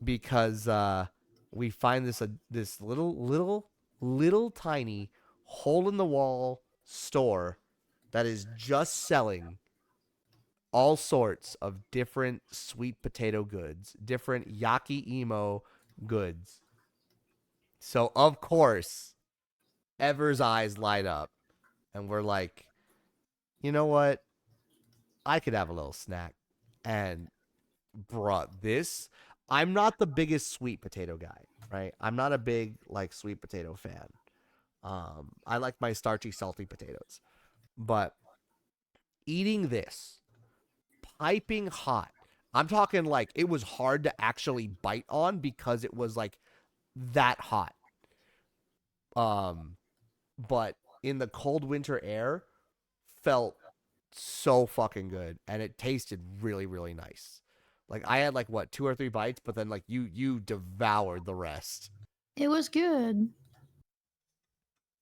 because we find this little tiny hole in the wall store that is just selling all sorts of different sweet potato goods, different yaki emo goods. So of course, Ever's eyes light up, and we're like, you know what? I could have a little snack. And brought this. I'm not the biggest sweet potato guy, right? I'm not a big like sweet potato fan. I like my starchy, salty potatoes. But eating this, piping hot. I'm talking like it was hard to actually bite on because it was like that hot. Um, but in the cold winter air, felt so fucking good, and it tasted really really nice. Like I had like what 2 or 3 bites, but then like you devoured the rest. It was good.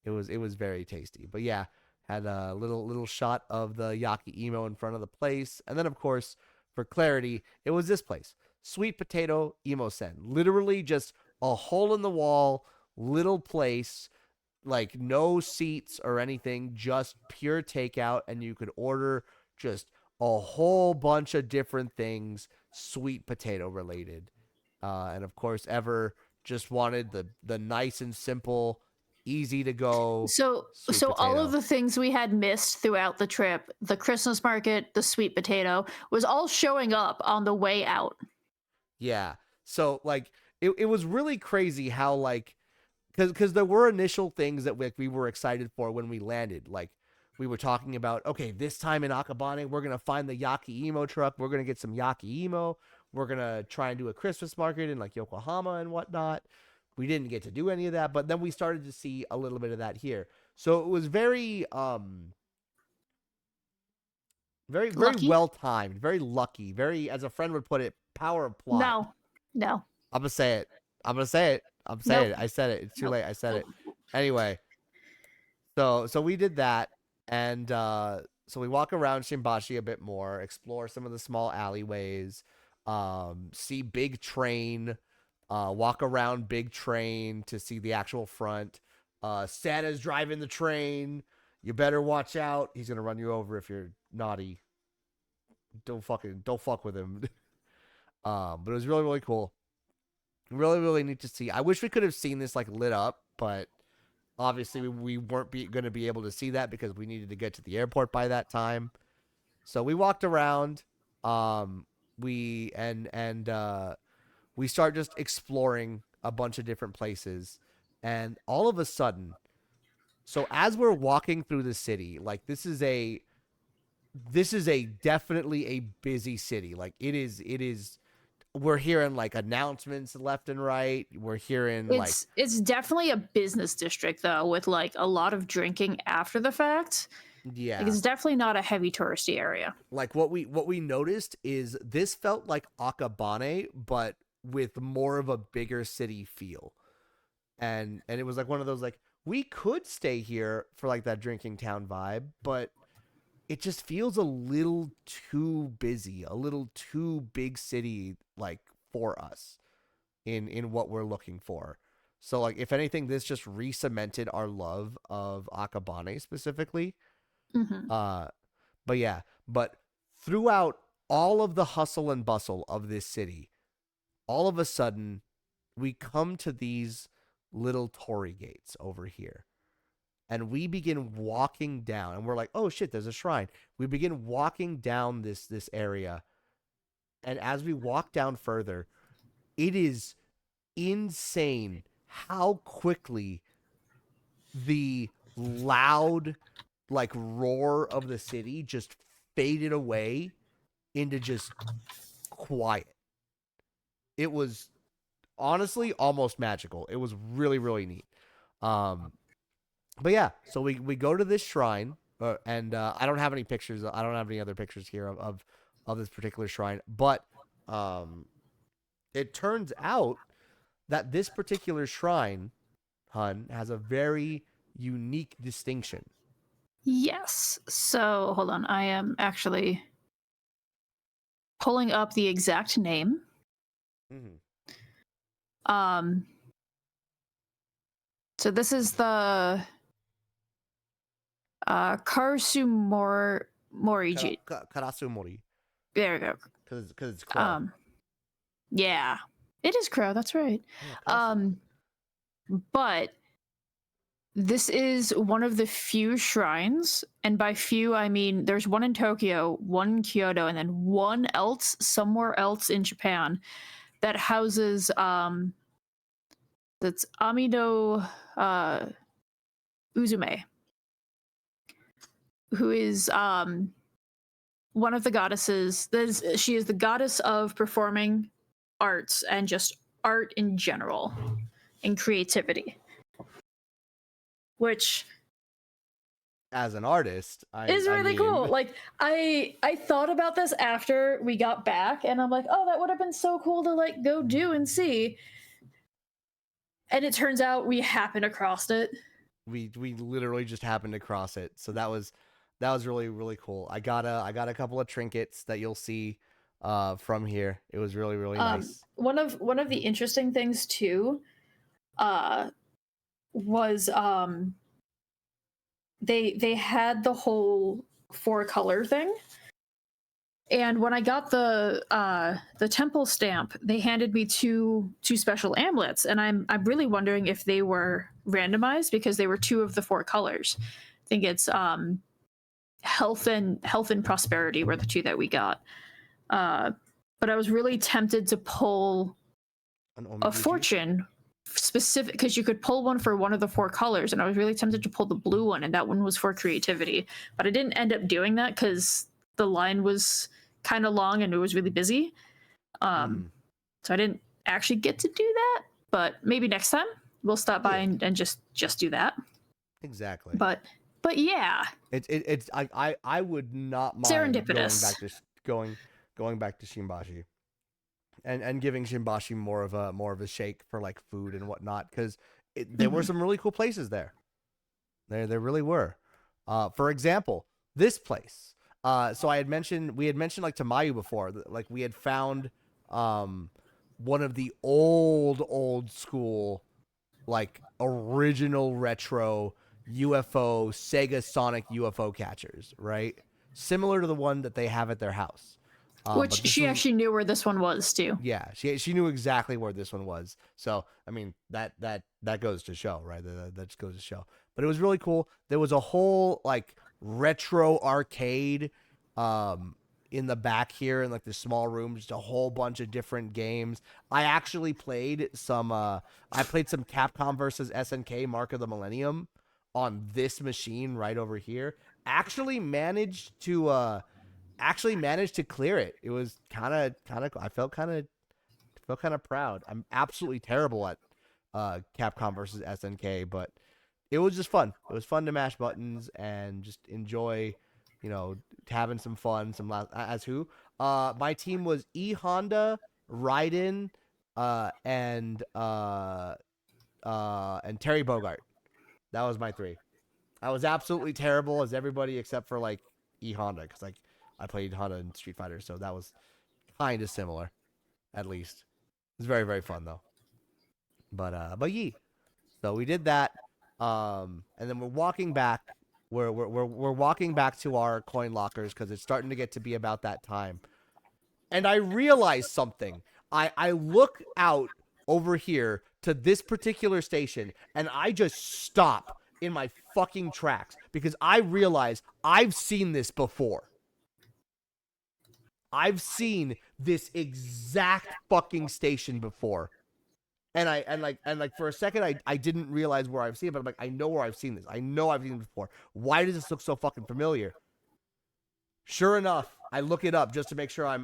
It was very tasty. But yeah, had a little shot of the yaki emo in front of the place, and then of course for clarity, it was this place, Sweet Potato Emo Sen. Literally just a hole in the wall, little place, like no seats or anything, just pure takeout, and you could order just a whole bunch of different things, sweet potato related. And of course, Ever just wanted the nice and simple, easy to go sweet So all of potato. the things we had missed throughout the trip, the Christmas market, the sweet potato, was all showing up on the way out. Yeah. So like it was really crazy how like because there were initial things that we were excited for when we landed. Like we were talking about, okay, this time in Akabane, we're gonna find the Yaki Emo truck. We're gonna get some Yaki Emo. We're gonna try and do a Christmas market in like Yokohama and whatnot. We didn't get to do any of that, but then we started to see a little bit of that here. So it was very Lucky? well timed, very lucky, very, as a friend would put it, power of plot. No. No. I'm gonna say it. I'm gonna say it. I'm saying Nope. it. I said it. It's too Nope. late. I said Nope. it. Anyway, so we did that, and so we walk around Shimbashi a bit more, explore some of the small alleyways, see Big Train, walk around Big Train to see the actual front. Santa's driving the train. You better watch out. He's gonna run you over if you're naughty. Don't fuck with him. But it was really really cool. Really really neat to see. I wish we could have seen this like lit up, but obviously we weren't going to be able to see that because we needed to get to the airport by that time. So we walked around. We we start just exploring a bunch of different places, and all of a sudden, so as we're walking through the city, like this is a definitely a busy city. Like it is. We're hearing like announcements left and right. We're hearing like, It's definitely a business district though, with like a lot of drinking after the fact. Like yeah, it's definitely not a heavy touristy area. like what we noticed is this felt like Akabane, but with more of a bigger city feel. And it was like one of those like we could stay here for like that drinking town vibe, but it just feels a little too busy, a little too big city like for us in what we're looking for. So like if anything, this just re-cemented our love of Akabane specifically. Hmm. Uh but yeah, but throughout all of the hustle and bustle of this city, all of a sudden we come to these little torii gates over here. And we begin walking down and we're like, "Oh shit, there's a shrine." We begin walking down this area, and as we walk down further, it is insane how quickly the loud like roar of the city just faded away into just quiet. It was honestly almost magical. It was really really neat. Um, but yeah, so we go to this shrine, and I don't have any pictures. I don't have any other pictures here of this particular shrine. But um, it turns out that this particular shrine, Hun, has a very unique distinction. Yes. So hold on. I am actually pulling up the exact name. Mm-hmm. Um so this is the Moriji. Karasumori, There we go. because it's crow. Yeah. It is crow, that's right. Yeah, Um but this is one of the few shrines, and by few I mean there's one in Tokyo, one in Kyoto, and then one else somewhere else in Japan that houses that's Amino Uzume, who is one of the goddesses. She is the goddess of performing arts and just art in general and creativity. which As an artist, is I really mean, cool. Like I thought about this after we got back, and I'm like, oh, that would have been so cool to like go do and see. And it turns out we happened across it. we literally just happened to cross it, so that was really really cool. I got a couple of trinkets that you'll see from here. It was really really nice. One of the interesting things too, uh, was they had the whole 4-color thing. And when I got the temple stamp, they handed me two special amulets, and I'm really wondering if they were randomized because they were 2 of the 4 colors. I think it's health and prosperity were the 2 that we got. But I was really tempted to pull An a omiguchi? fortune specific because you could pull one for one of the 4 colors, and I was really tempted to pull the blue one, and that one was for creativity. But I didn't end up doing that because the line was kind of long and it was really busy. Mhm. So I didn't actually get to do that. But maybe next time we'll stop by Yeah. and just do that. Exactly. But yeah, It's I would not mind serendipitous. going back to Shimbashi and giving Shimbashi more of a shake for like food and whatnot, because there were Mhm. some really cool places there. There really were. For example, this place. So we had mentioned like Tamayu before. Like we had found um one of the old school, like original retro UFO Sega Sonic UFO catchers, right? Similar to the one that they have at their house. But Which this she was, actually knew where this one was too. yeah, she knew exactly where this one was. So I mean that goes to show, right? That just goes to show. But it was really cool. There was a whole like retro arcade um in the back here in like the small room, just a whole bunch of different games. I actually played some Capcom versus SNK Mark of the Millennium on this machine right over here. Actually managed to clear it. It was kind of I felt kind of proud. I'm absolutely terrible at Capcom versus SNK, but it was just fun. It was fun to mash buttons and just enjoy, you know, having some fun. As who? My team was E Honda, Raiden, and Terry Bogart. That was my 3. I was absolutely terrible as everybody except for like E Honda, because like I played Honda in Street Fighter, so that was kind of similar, at least. It was very very fun though. But yeah, so we did that, and then we're walking back. We're walking back to our coin lockers because it's starting to get to be about that time. And I realize something. I look out over here to this particular station, and I just stop in my fucking tracks because I realize I've seen this before. I've seen this exact fucking station before. And for a second I didn't realize where I've seen it, but I'm like, I know where I've seen this. I know I've seen it before. Why does this look so fucking familiar? Sure enough, I look it up just to make sure I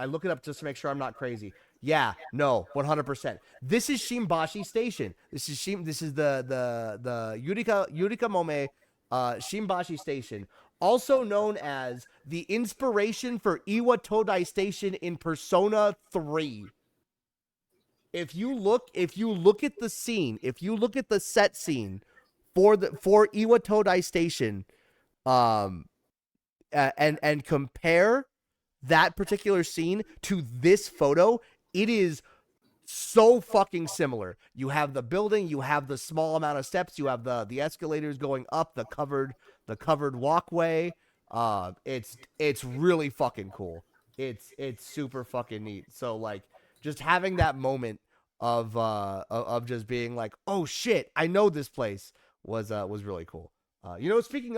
look it up just to make sure I'm not crazy. Yeah, no, 100%. This is Shimbashi Station. This is the Yurika Mome Shimbashi Station, also known as the inspiration for Iwa Todai Station in Persona 3. If you look at the scene, if you look at the set scene for Iwa Todai Station, um and compare that particular scene to this photo, it is so fucking similar. You have the building, you have the small amount of steps, you have the escalators going up, the covered walkway. It's really fucking cool. It's super fucking neat. So like just having that moment of just being like, oh shit, I know this place was really cool. Speaking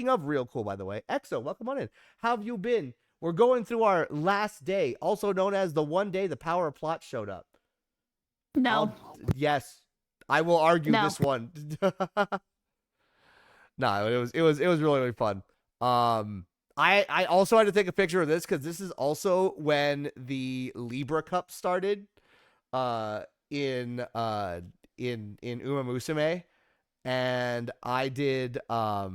of real cool, by the way, Exo, welcome on in. How have you been? We're going through our last day, also known as the one day the power of plot showed up. No, Yes, I will argue no. this one. No, it was really really fun. I also had to take a picture of this because this is also when the Libra Cup started. In Uma Musume, and I did a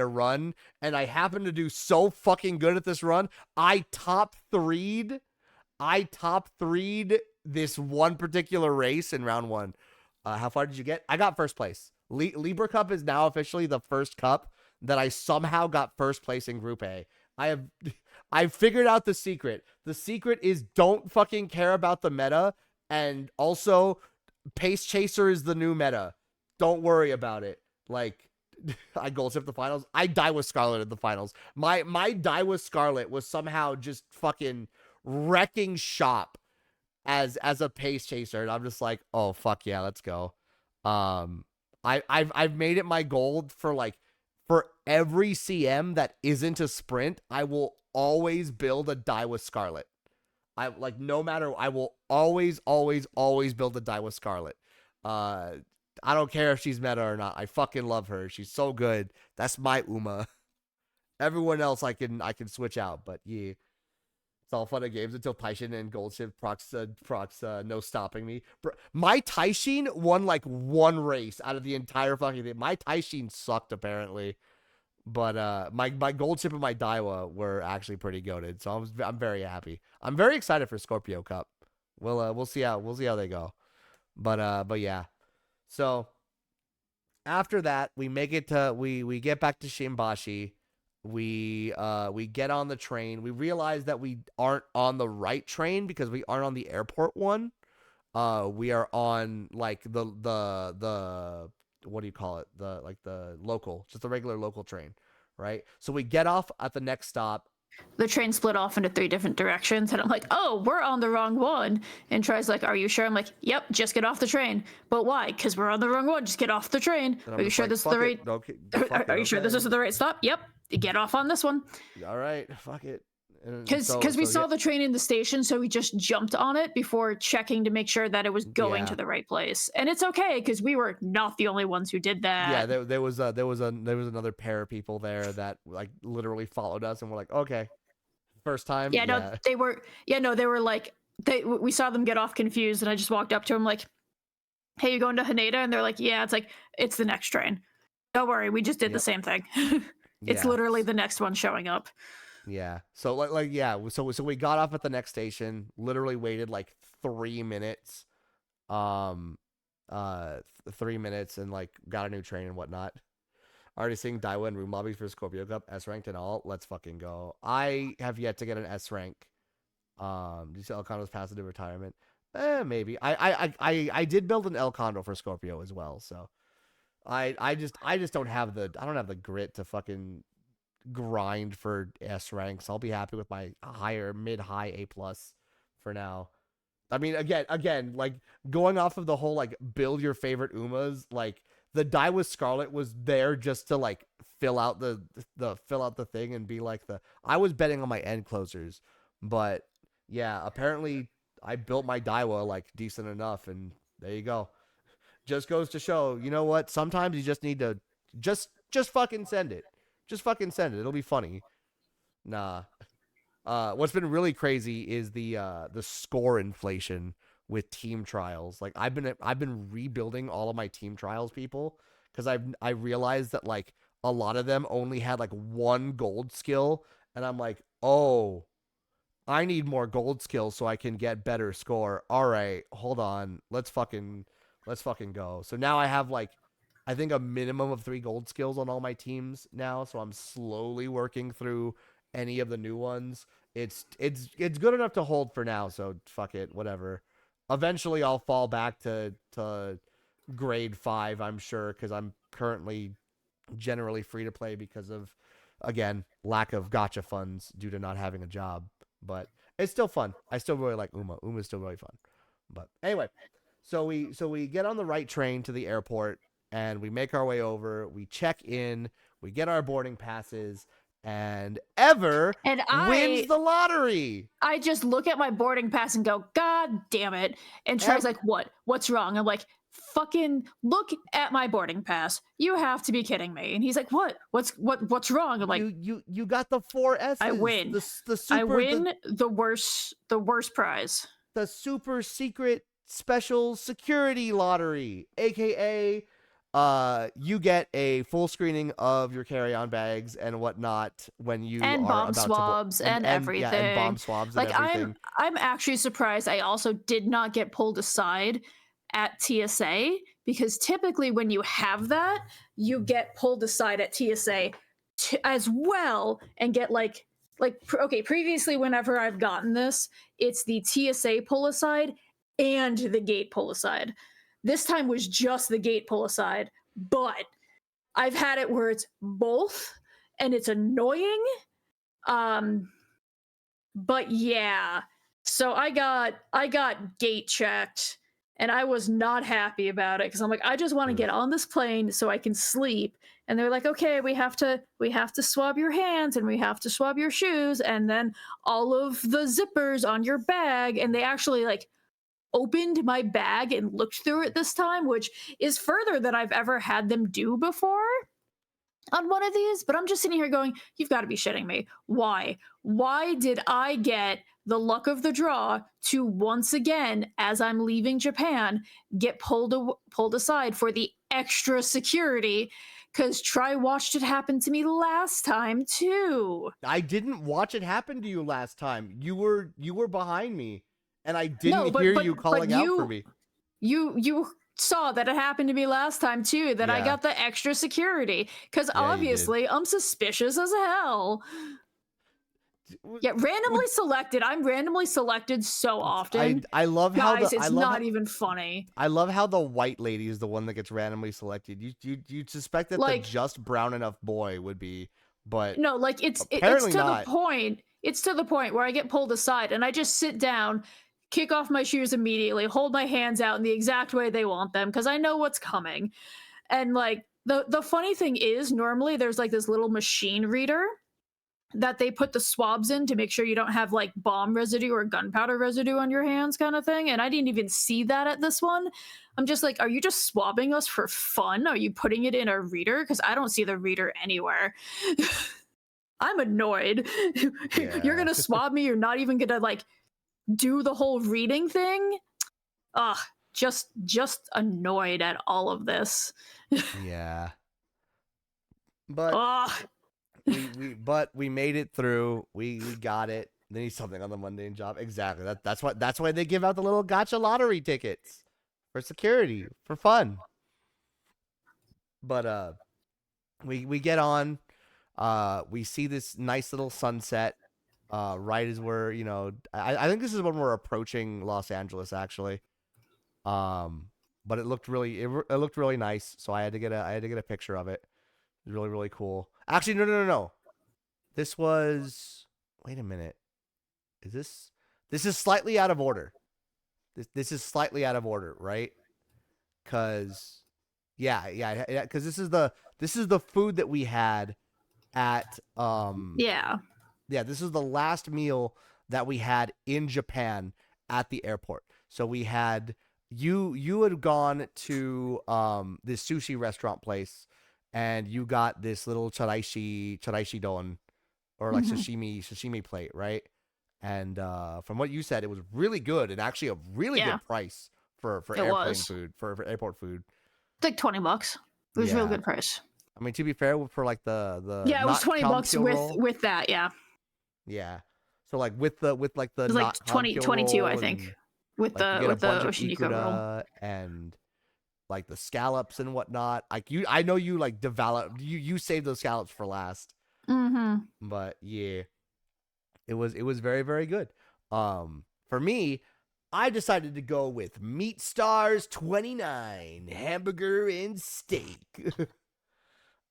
run, and I happened to do so fucking good at this run. I top three'd this one particular race in round one. How far did you get? I got first place. Libra Cup is now officially the first cup that I somehow got first place in Group A. I've figured out the secret. The secret is don't fucking care about the meta, and also Pace Chaser is the new meta. Don't worry about it. Like, I gold tip the finals. I die with Scarlet in the finals. My die with Scarlet was somehow just fucking wrecking shop as a Pace Chaser, and I'm just like, oh fuck yeah, let's go. I've made it my goal for every CM that isn't a sprint, I will always build a die with Scarlet. No matter, I will always build a die with Scarlet. I don't care if she's meta or not. I fucking love her. She's so good. That's my Uma. Everyone else I can switch out, but yeah. It's all fun and games until Taishin and Goldship procs no stopping me. My Taishin won like one race out of the entire fucking thing. My Taishin sucked apparently, but my Goldship and my Daiwa were actually pretty goated. So I'm very happy. I'm very excited for Scorpio Cup. We'll see how they go. But yeah. So after that, we make it to we get back to Shimbashi. We get on the train. We realize that we aren't on the right train because we aren't on the airport one. We are on like the what do you call it? The local, just the regular local train, right? So we get off at the next stop. The train split off into 3 different directions, and I'm like, oh, we're on the wrong one. And Tri's like, are you sure? I'm like, yep, just get off the train. But why? Because we're on the wrong one. Just get off the train. Are you sure this is the right? Are you sure this is the right stop? Yep. Get off on this one. All right, fuck it. Because we saw the train in the station, so we just jumped on it before checking to make sure that it was going to the right place. And it's okay because we were not the only ones who did that. Yeah, there was another pair of people there that like literally followed us, and we're like, okay, first time. Yeah, no, they were. Yeah, no, they were like we saw them get off confused, and I just walked up to them like, "Hey, you going to Haneda?" And they're like, "Yeah." It's like it's the next train. Don't worry, we just did the same thing. It's literally the next one showing up. Yeah. So So we got off at the next station. Literally waited like 3 minutes. 3 minutes and like got a new train and whatnot. Already seeing Daiwa and room lobbies for Scorpio Cup, S ranked and all. Let's fucking go. I have yet to get an S rank. Did you see El Condo's pass into retirement? Maybe. I did build an El Condo for Scorpio as well. So I just don't have the grit to fucking grind for S ranks. I'll be happy with my mid-high A+ for now. I mean, again, like going off of the whole like build your favorite Umas, like the die with Scarlet was there just to like fill out the thing and be like I was betting on my end closers, but yeah, apparently I built my Daiwa like decent enough, and there you go. Just goes to show, you know what? Sometimes you just need to just fucking send it. Just fucking send it. It'll be funny. Nah. What's been really crazy is the score inflation with team trials. Like I've been rebuilding all of my team trials people because I realized that like a lot of them only had like 1 gold skill, and I'm like, oh, I need more gold skills so I can get better score. All right, hold on. Let's fucking go. So now I have like I think a minimum of 3 gold skills on all my teams now, so I'm slowly working through any of the new ones. It's good enough to hold for now, so fuck it, whatever. Eventually I'll fall back to grade 5, I'm sure, because I'm currently generally free to play because of, again, lack of gacha funds due to not having a job. But it's still fun. I still really like Uma. Uma's still really fun. But anyway, so we get on the right train to the airport, and we make our way over. We check in. We get our boarding passes, and Ever wins the lottery. I just look at my boarding pass and go, God damn it. And Trey's like, what? What's wrong? I'm like, fucking look at my boarding pass. You have to be kidding me. And he's like, what? What's wrong? I'm like, you got the 4 S's. I win. I win the worst prize. The super secret special security lottery, aka you get a full screening of your carry-on bags and whatnot when you And are bomb about to swabs and bomb everything. swabs and Like everything. I'm actually surprised I also did not get pulled aside at TSA, because typically when you have that, you get pulled aside at TSA as well and get okay, previously whenever I've gotten this, it's the TSA pull aside and the gate pull aside. This time was just the gate pull aside, but I've had it where it's both and it's annoying. Um but yeah. So I got gate checked and I was not happy about it because I'm like, I just want to get on this plane so I can sleep. And they're like, okay, we have to swab your hands and we have to swab your shoes and then all of the zippers on your bag. And they actually like opened my bag and looked through it this time, which is further than I've ever had them do before on one of these. But I'm just sitting here going, you've got to be shitting me. Why did I get the luck of the draw to once again, as I'm leaving Japan, get pulled aside for the extra security? Because Try watched it happen to me last time too. I didn't watch it happen to you last time. You were behind me, and I No, didn't hear you calling out for me. you saw that it happened to me last time too, that I Yeah. got the extra security because Yeah, you did. obviously I'm suspicious as hell. Yeah, randomly selected. I'm randomly selected so often. I love how Guys, the I it's love not how, even funny. I love how the white lady is the one that gets randomly selected. You suspect that the Like, just brown enough boy would be, but no, like it's apparently to not. the point. It's to the point where I get pulled aside and I just sit down, kick off my shoes immediately, hold my hands out in the exact way they want them because I know what's coming. And like the funny thing is, normally there's like this little machine reader that they put the swabs in to make sure you don't have like bomb residue or gunpowder residue on your hands, kind of thing. And I didn't even see that at this one. I'm just like, are you just swabbing us for fun? Are you putting it in a reader? Because I don't see the reader anywhere. I'm annoyed. Yeah. You're gonna swab me. You're not even gonna like do the whole reading thing. Ugh, just annoyed at all of this. Yeah. But Ugh. we made it through. We got it. They need something on the mundane job. Exactly. That's why they give out the little gotcha lottery tickets for security, for fun. But we get on. We see this nice little sunset. Right as we're I think this is when we're approaching Los Angeles actually. But it looked really nice. So I had to get a picture of it. It was really really cool. Actually, no. This was. Wait a minute. Is this? This is slightly out of order. This is slightly out of order, right? Cause, yeah. Cause this is the food that we had at Yeah. yeah. This is the last meal that we had in Japan at the airport. So we had you had gone to this sushi restaurant place, and you got this little charaishi don, or like Mhm. sashimi plate, right? And from what you said, it was really good and actually a really Yeah. good price for It airplane was. food, for airport food. It's like $20. It was a real Yeah, good price. I mean, to be fair, for like the Yeah, it was not 20 bucks kankyo roll, with that. Yeah, yeah. So like with like the it was like not 20, kankyo 22, I roll, think, and with like you the get a with the bunch of Oshiniko roll. ikuda and like the scallops and whatnot. Like I know you like you saved those scallops for last, Mm-hmm. but yeah, it was very very good. For me, I decided to go with Meat Stars 29 hamburger and steak.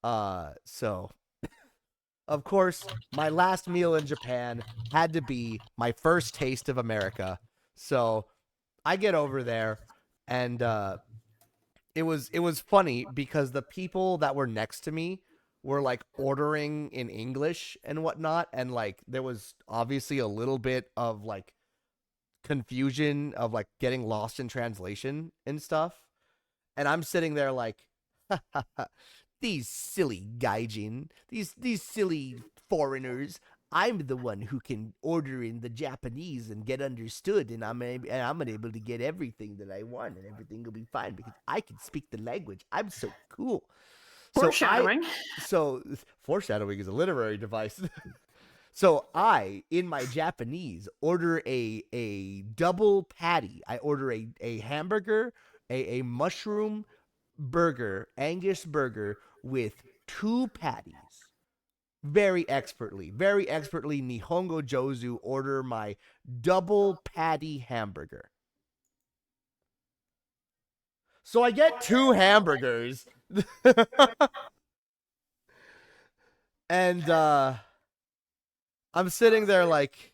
So of course, my last meal in Japan had to be my first taste of America. So I get over there, and it was funny because the people that were next to me were like ordering in English and whatnot, and like there was obviously a little bit of like confusion of like getting lost in translation and stuff. And I'm sitting there like, these silly gaijin, these silly foreigners. I'm the one who can order in the Japanese and get understood, and I'm able to get everything that I want, and everything will be fine because I can speak the language. I'm so cool. So Foreshadowing. so foreshadowing is a literary device. So I, in my Japanese, order a double patty. I order a hamburger, a mushroom burger, Angus burger with 2 patties. Very expertly Nihongo Jozu order my double patty hamburger. So I get 2 hamburgers. And I'm sitting there like,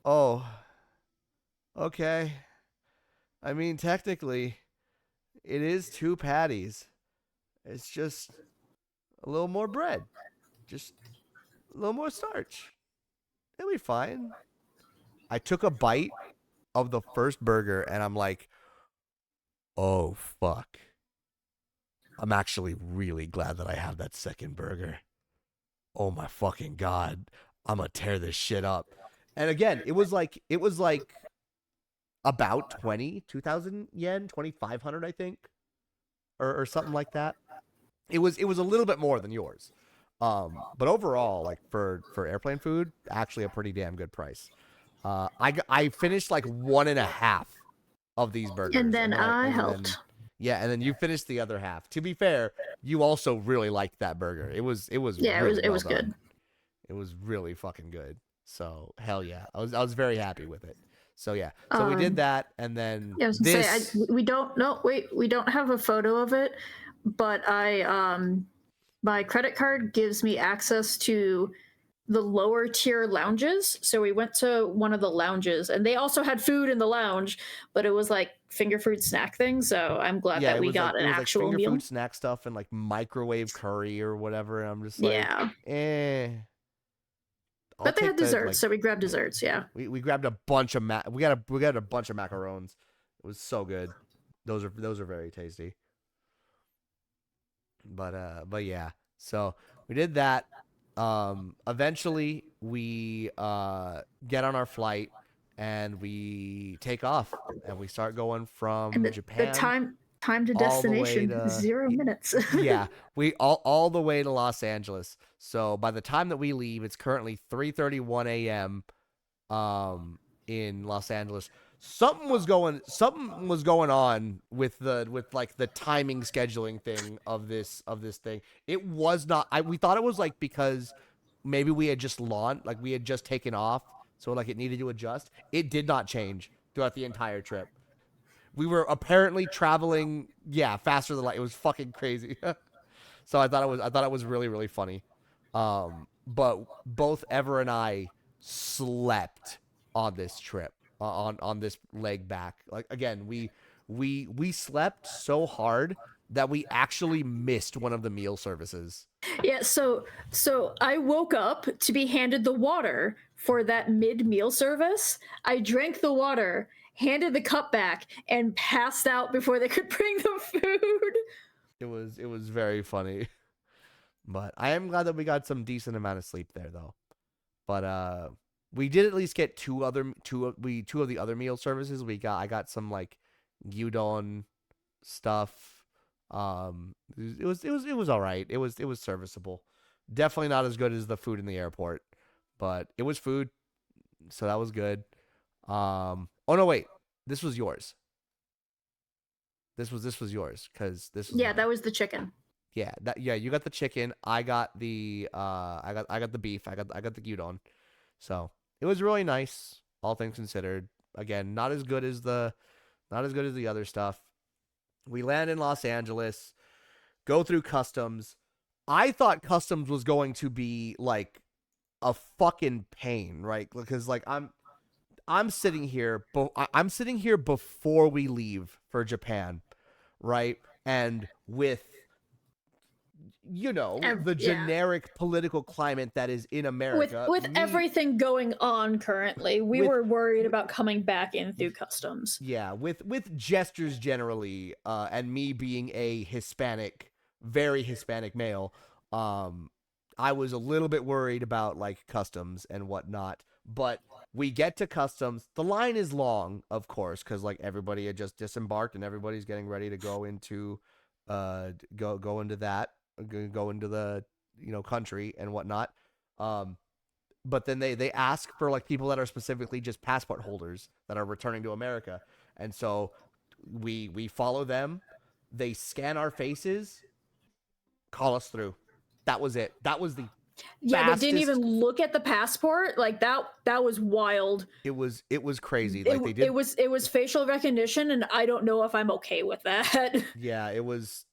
"Oh, okay. I mean, technically, it is 2 patties. It's just a little more bread. Just a little more starch. It'll be fine." I took a bite of the first burger and I'm like, "Oh, fuck. I'm actually really glad that I have that second burger. Oh my fucking god. I'm gonna tear this shit up." And again, it was like about 2,000 yen, 2,500 I think, or something like that. It was a little bit more than yours. But overall, like for airplane food, actually a pretty damn good price. I finished like one and a half of these burgers, And then I and helped. then yeah, and then you finished the other half. To be fair, you also really liked that burger. It was Yeah, really it well was done. good. It was really fucking good. So hell yeah, I was very happy with it. So yeah, so we did Um, that, and then yeah, I was gonna say this. we don't no wait, we don't have a photo of it, but I my credit card gives me access to the lower tier lounges. So we went to one of the lounges and they also had food in the lounge, but it was like finger food snack thing. So I'm glad Yeah, that we got it an was like actual finger meal. food snack stuff and like microwave curry or whatever. And I'm just like, Yeah. eh. I'll But they had take the desserts, like. so we grabbed Yeah, desserts, yeah. we grabbed a bunch of we got a bunch of macarons. It was so good. Those are very tasty. But yeah. So we did that. Eventually we get on our flight and we take off and we start going And from the Japan time to all the way destination, to 0 minutes. yeah, we all the way to Los Angeles. So by the time that we leave, it's currently 3:31 a.m. In Los Angeles. Something was going on with like the timing scheduling thing of this thing. It was not we thought it was like because maybe we had just launched, like we had just taken off, so like it needed to adjust. It did not change throughout the entire trip. We were apparently traveling, yeah, faster than light. It was fucking crazy. So I thought it was really really funny. But both Ever and I slept on this trip, on this leg back. Like again, we slept so hard that we actually missed one of the meal services. Yeah, so I woke up to be handed the water for that mid-meal service. I drank the water, handed the cup back, and passed out before they could bring the food. It was very funny. But I am glad that we got some decent amount of sleep there though. But we did at least get two of the other meal services. I got some like gyudon stuff. It was all right. It was serviceable. Definitely not as good as the food in the airport, but it was food, so that was good. Oh no, wait. This was yours. This was yours cuz this was Yeah, mine. that was the chicken. Yeah, you got the chicken. I got the I got the beef. I got the gyudon. So, it was really nice, all things considered. Again, not as good as the other stuff. We land in Los Angeles, go through customs. I thought customs was going to be like a fucking pain, right? Because like I'm sitting here, I'm sitting here before we leave for Japan, right? And with the Yeah. generic political climate that is in With America, with everything going on currently, we with were worried about coming back in through customs. yeah, with gestures generally, and me being a Hispanic, very Hispanic male, um, I was a little bit worried about like customs and whatnot. But we get to customs. The line is long, of course, because like everybody had just disembarked and everybody's getting ready to go into, go into that, go into the country and whatnot. Um, but then they ask for like people that are specifically just passport holders that are returning to America, and so we follow them. They scan our faces, call us through. That was it. That was the Yeah, they didn't even fastest. look at the passport. Like that was wild. It was crazy. It Like they it did. was it was facial recognition, and I don't know if I'm okay with that. Yeah, it was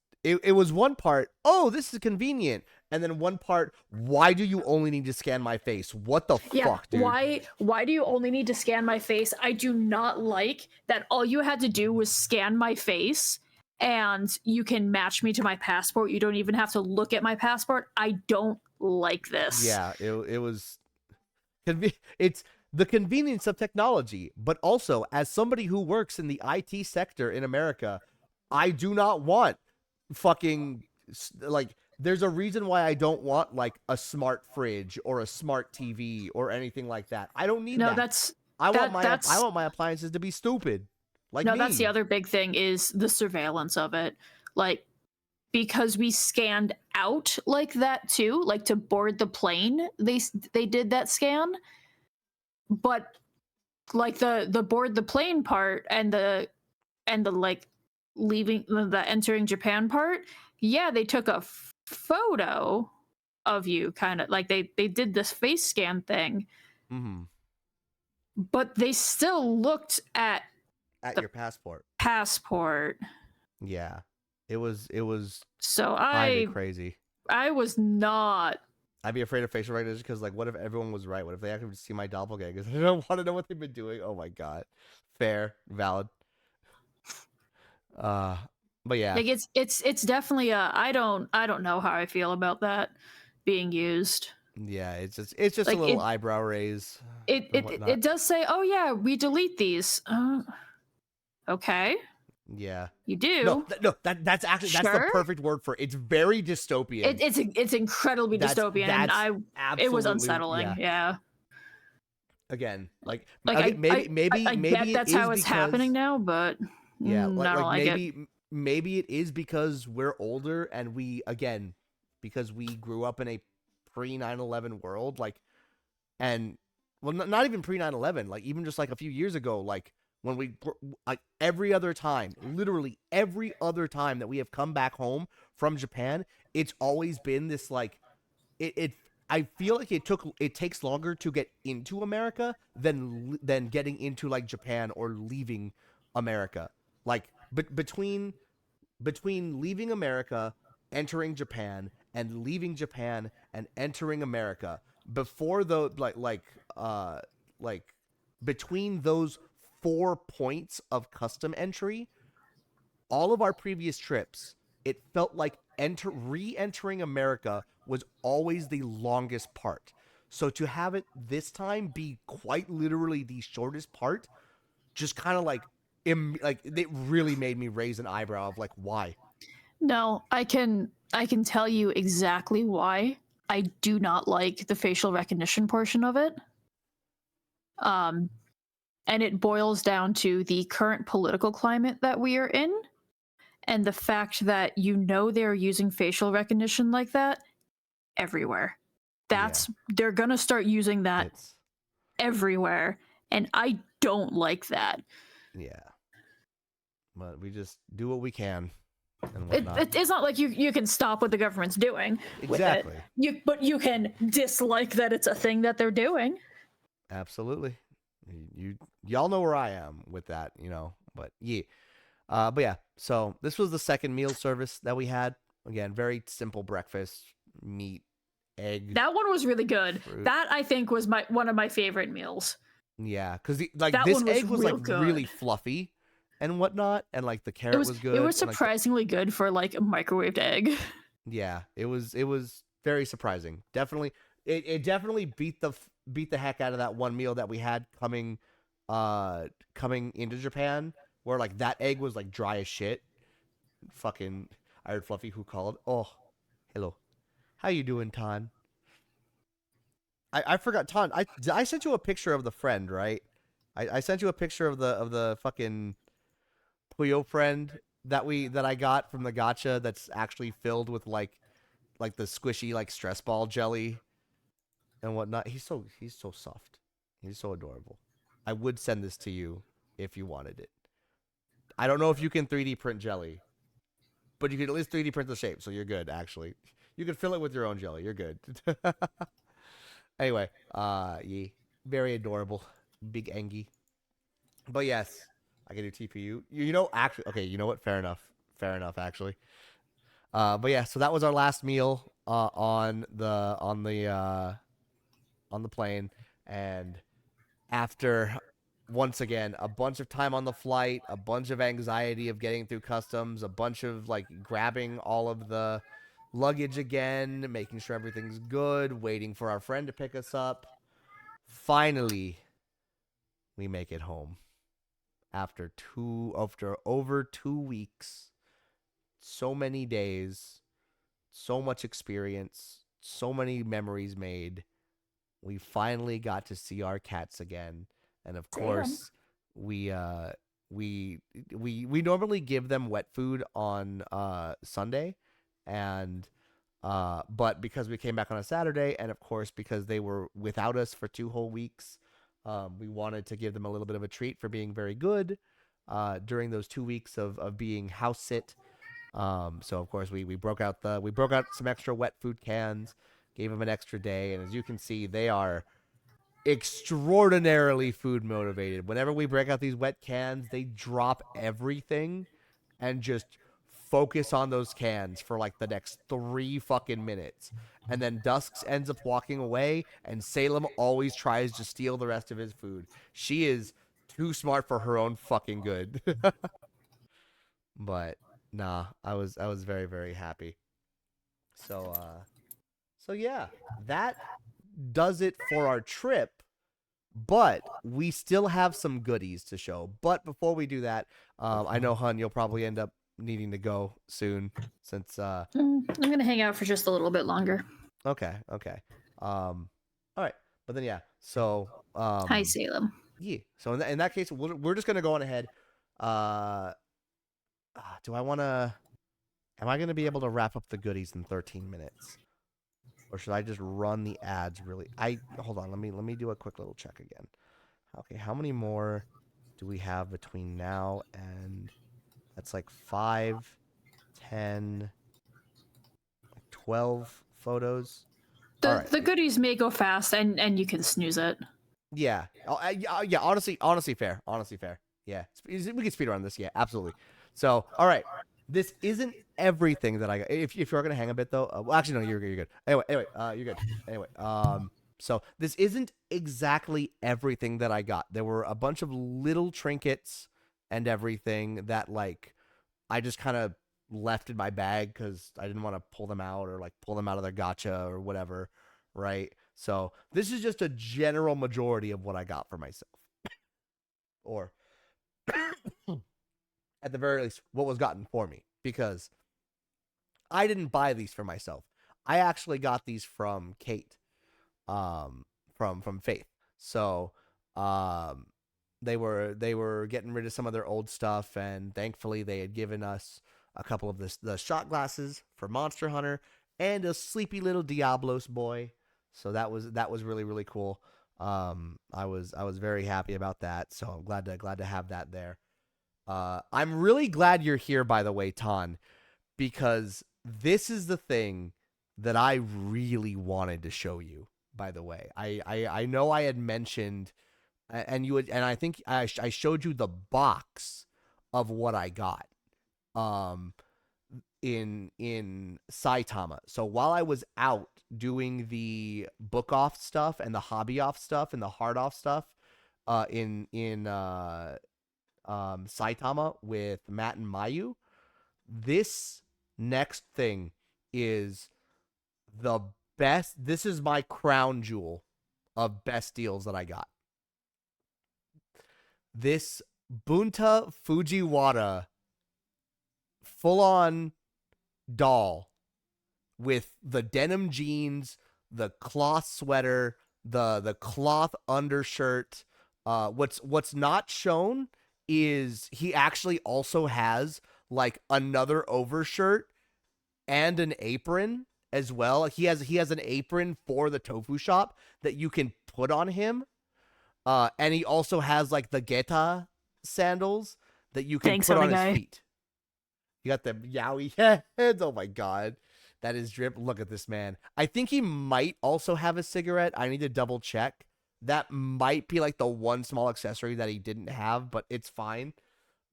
one part, oh, this is convenient. And then one part, why do you only need to scan my face? What the Yeah, fuck, dude? why do you only need to scan my face? I do not like that all you had to do was scan my face and you can match me to my passport. You don't even have to look at my passport. I don't like this. Yeah, it was it's the convenience of technology, but also as somebody who works in the IT sector in America, I do not want fucking like there's a reason why I don't want like a smart fridge or a smart TV or anything like that. I don't need No, that. that's I want that my that's I want my appliances to be stupid. Like no, that's the me. other big thing is the surveillance of it. Like because we scanned out like that too, like to board the plane, they did that scan, but like the board the plane part and the like leaving the entering Japan part, yeah, they took a photo of you kind of like they did this face scan thing, Mhm. but they still looked at At the your passport. passport. Yeah. It was So kind of I crazy. I was not. I'd be afraid of facial recognition because, like, what if everyone was right? What if they actually see my doppelgangers? I don't want to know what they've been doing. Oh my god, fair, valid. Uh, but yeah, Like it's definitely a I don't know how I feel about that being used. yeah, it's just a Like little eyebrow raise and whatnot. it does say, oh yeah, we delete these. Okay, Yeah, you no, do. that's the Sure. perfect word for it. It's very dystopian. It's incredibly dystopian, and That's it was absolutely, unsettling. yeah. Yeah. Again, like Like again, maybe maybe I get maybe it that's is how it's happening because now, but yeah, I like don't like like it. maybe it is because we're older and we again because we grew up in a pre 9/11 world like and well not even pre 9/11 like even just like a few years ago like when like every other time literally every other time that we have come back home from Japan it's always been this like it I feel like it takes longer to get into America than getting into like Japan or leaving America. Like between leaving America, entering Japan, and leaving Japan and entering America, before the like between those 4 points of custom entry, all of our previous trips, it felt like re-entering America was always the longest part. So to have it this time be quite literally the shortest part, just kind of like it really made me raise an eyebrow of like why. No, I can tell you exactly why I do not like the facial recognition portion of it. Um, and it boils down to the current political climate that we are in and the fact that they're using facial recognition like that everywhere. Yeah, They're going to start using that it's everywhere, and I don't like that. yeah, but we just do what we can and whatnot. It's not like you can stop what the government's doing with it. Exactly, But you can dislike that it's a thing that they're doing. absolutely. Y'all know where I am with that, But yeah, but yeah. So this was the second meal service that we had. Again, very simple breakfast: meat, egg, That one was really good. fruit. That I think was my one of my favorite meals. Yeah, because like That this one was egg was like real really good. fluffy and whatnot, and like the carrot was It good, was and like surprisingly good for like a microwaved egg. yeah, it was very surprising. Definitely, it definitely beat the heck out of that one meal that we had coming into Japan, where like that egg was like dry as shit. Fucking, I heard Fluffy who called. Oh, hello, how you doing, Tan? I forgot, Ton. I sent you a picture of the friend, right? I sent you a picture of the fucking Puyo friend that I got from the gacha that's actually filled with like the squishy like stress ball jelly and whatnot. He's so soft. He's so adorable. I would send this to you if you wanted it. I don't know if you can 3D print jelly, but you can at least 3D print the shape, so you're good. Actually, you can fill it with your own jelly. You're good. Anyway, yeah, very adorable, big Angie. But yes, I can do TPU. You know, actually, okay. You know what? Fair enough. Fair enough. Actually. But yeah, so that was our last meal on the plane, and after once again a bunch of time on the flight, a bunch of anxiety of getting through customs, a bunch of like grabbing all of the luggage again, making sure everything's good, waiting for our friend to pick us up. Finally, we make it home after over 2 weeks, so many days, so much experience, so many memories made. We finally got to see our cats again, and of Salem. course, we uh we we normally give them wet food on Sunday, and but because we came back on a Saturday, and of course because they were without us for 2 whole weeks, we wanted to give them a little bit of a treat for being very good during those 2 weeks of being house sit. So of course we broke out some extra wet food cans, gave them an extra day, and as you can see, they are extraordinarily food motivated. Whenever we break out these wet cans, they drop everything and just focus on those cans for like the next 3 fucking minutes. And then Dusks ends up walking away, and Salem always tries to steal the rest of his food. She is too smart for her own fucking good. But nah, I was very, very happy. So so yeah, that does it for our trip. But we still have some goodies to show. But before we do that, I know, Hun, you'll probably end up needing to go soon since I'm gonna hang out for just a little bit longer. okay, okay. All right. But then yeah. So Hi, Salem. yeah. So in that case, we're just gonna go on ahead. Uh, do I want to? Am I gonna be able to wrap up the goodies in 13 minutes, or should I just run the ads? Really? I hold on. Let me do a quick little check again. Okay, how many more do we have between now and that's like 5, 10, like 12 photos? All right. The goodies may go fast, and you can snooze it. Yeah. Yeah, honestly fair. Honestly fair. Yeah. We can speed around this. Yeah, absolutely. So, all right. This isn't everything that I got. If you're going to hang a bit though, well, actually no, you're good. Anyway, you're good. Anyway, so this isn't exactly everything that I got. There were a bunch of little trinkets and everything that like I just kind of left in my bag because I didn't want to pull them out or like pull them out of their gotcha or whatever, right? So this is just a general majority of what I got for myself, or at the very least, what was gotten for me, because I didn't buy these for myself. I actually got these from Kate, from Faith. So, um, they were getting rid of some of their old stuff, and thankfully they had given us a couple of the shot glasses for Monster Hunter and a sleepy little Diablos boy. So that was really really cool. I was very happy about that. So I'm glad to have that there. I'm really glad you're here, by the way, Ton, because this is the thing that I really wanted to show you. By the way, I know I had mentioned, and you would, and I think I showed you the box of what I got um in Saitama. So while I was out doing the book off stuff and the hobby off stuff and the hard off stuff in Saitama with Matt and Mayu, this next thing is the best. This is my crown jewel of best deals that I got. This Bunta Fujiwara full on doll with the denim jeans, the cloth sweater, the cloth undershirt. What's not shown is he actually also has like another overshirt and an apron as well. He has an apron for the tofu shop that you can put on him. And he also has like the Geta sandals that you can Thanks, put other on his guy. feet. You got the Yowie heads. Oh my god. That is drip. Look at this man. I think he might also have a cigarette. I need to double check. That might be like the one small accessory that he didn't have, but it's fine.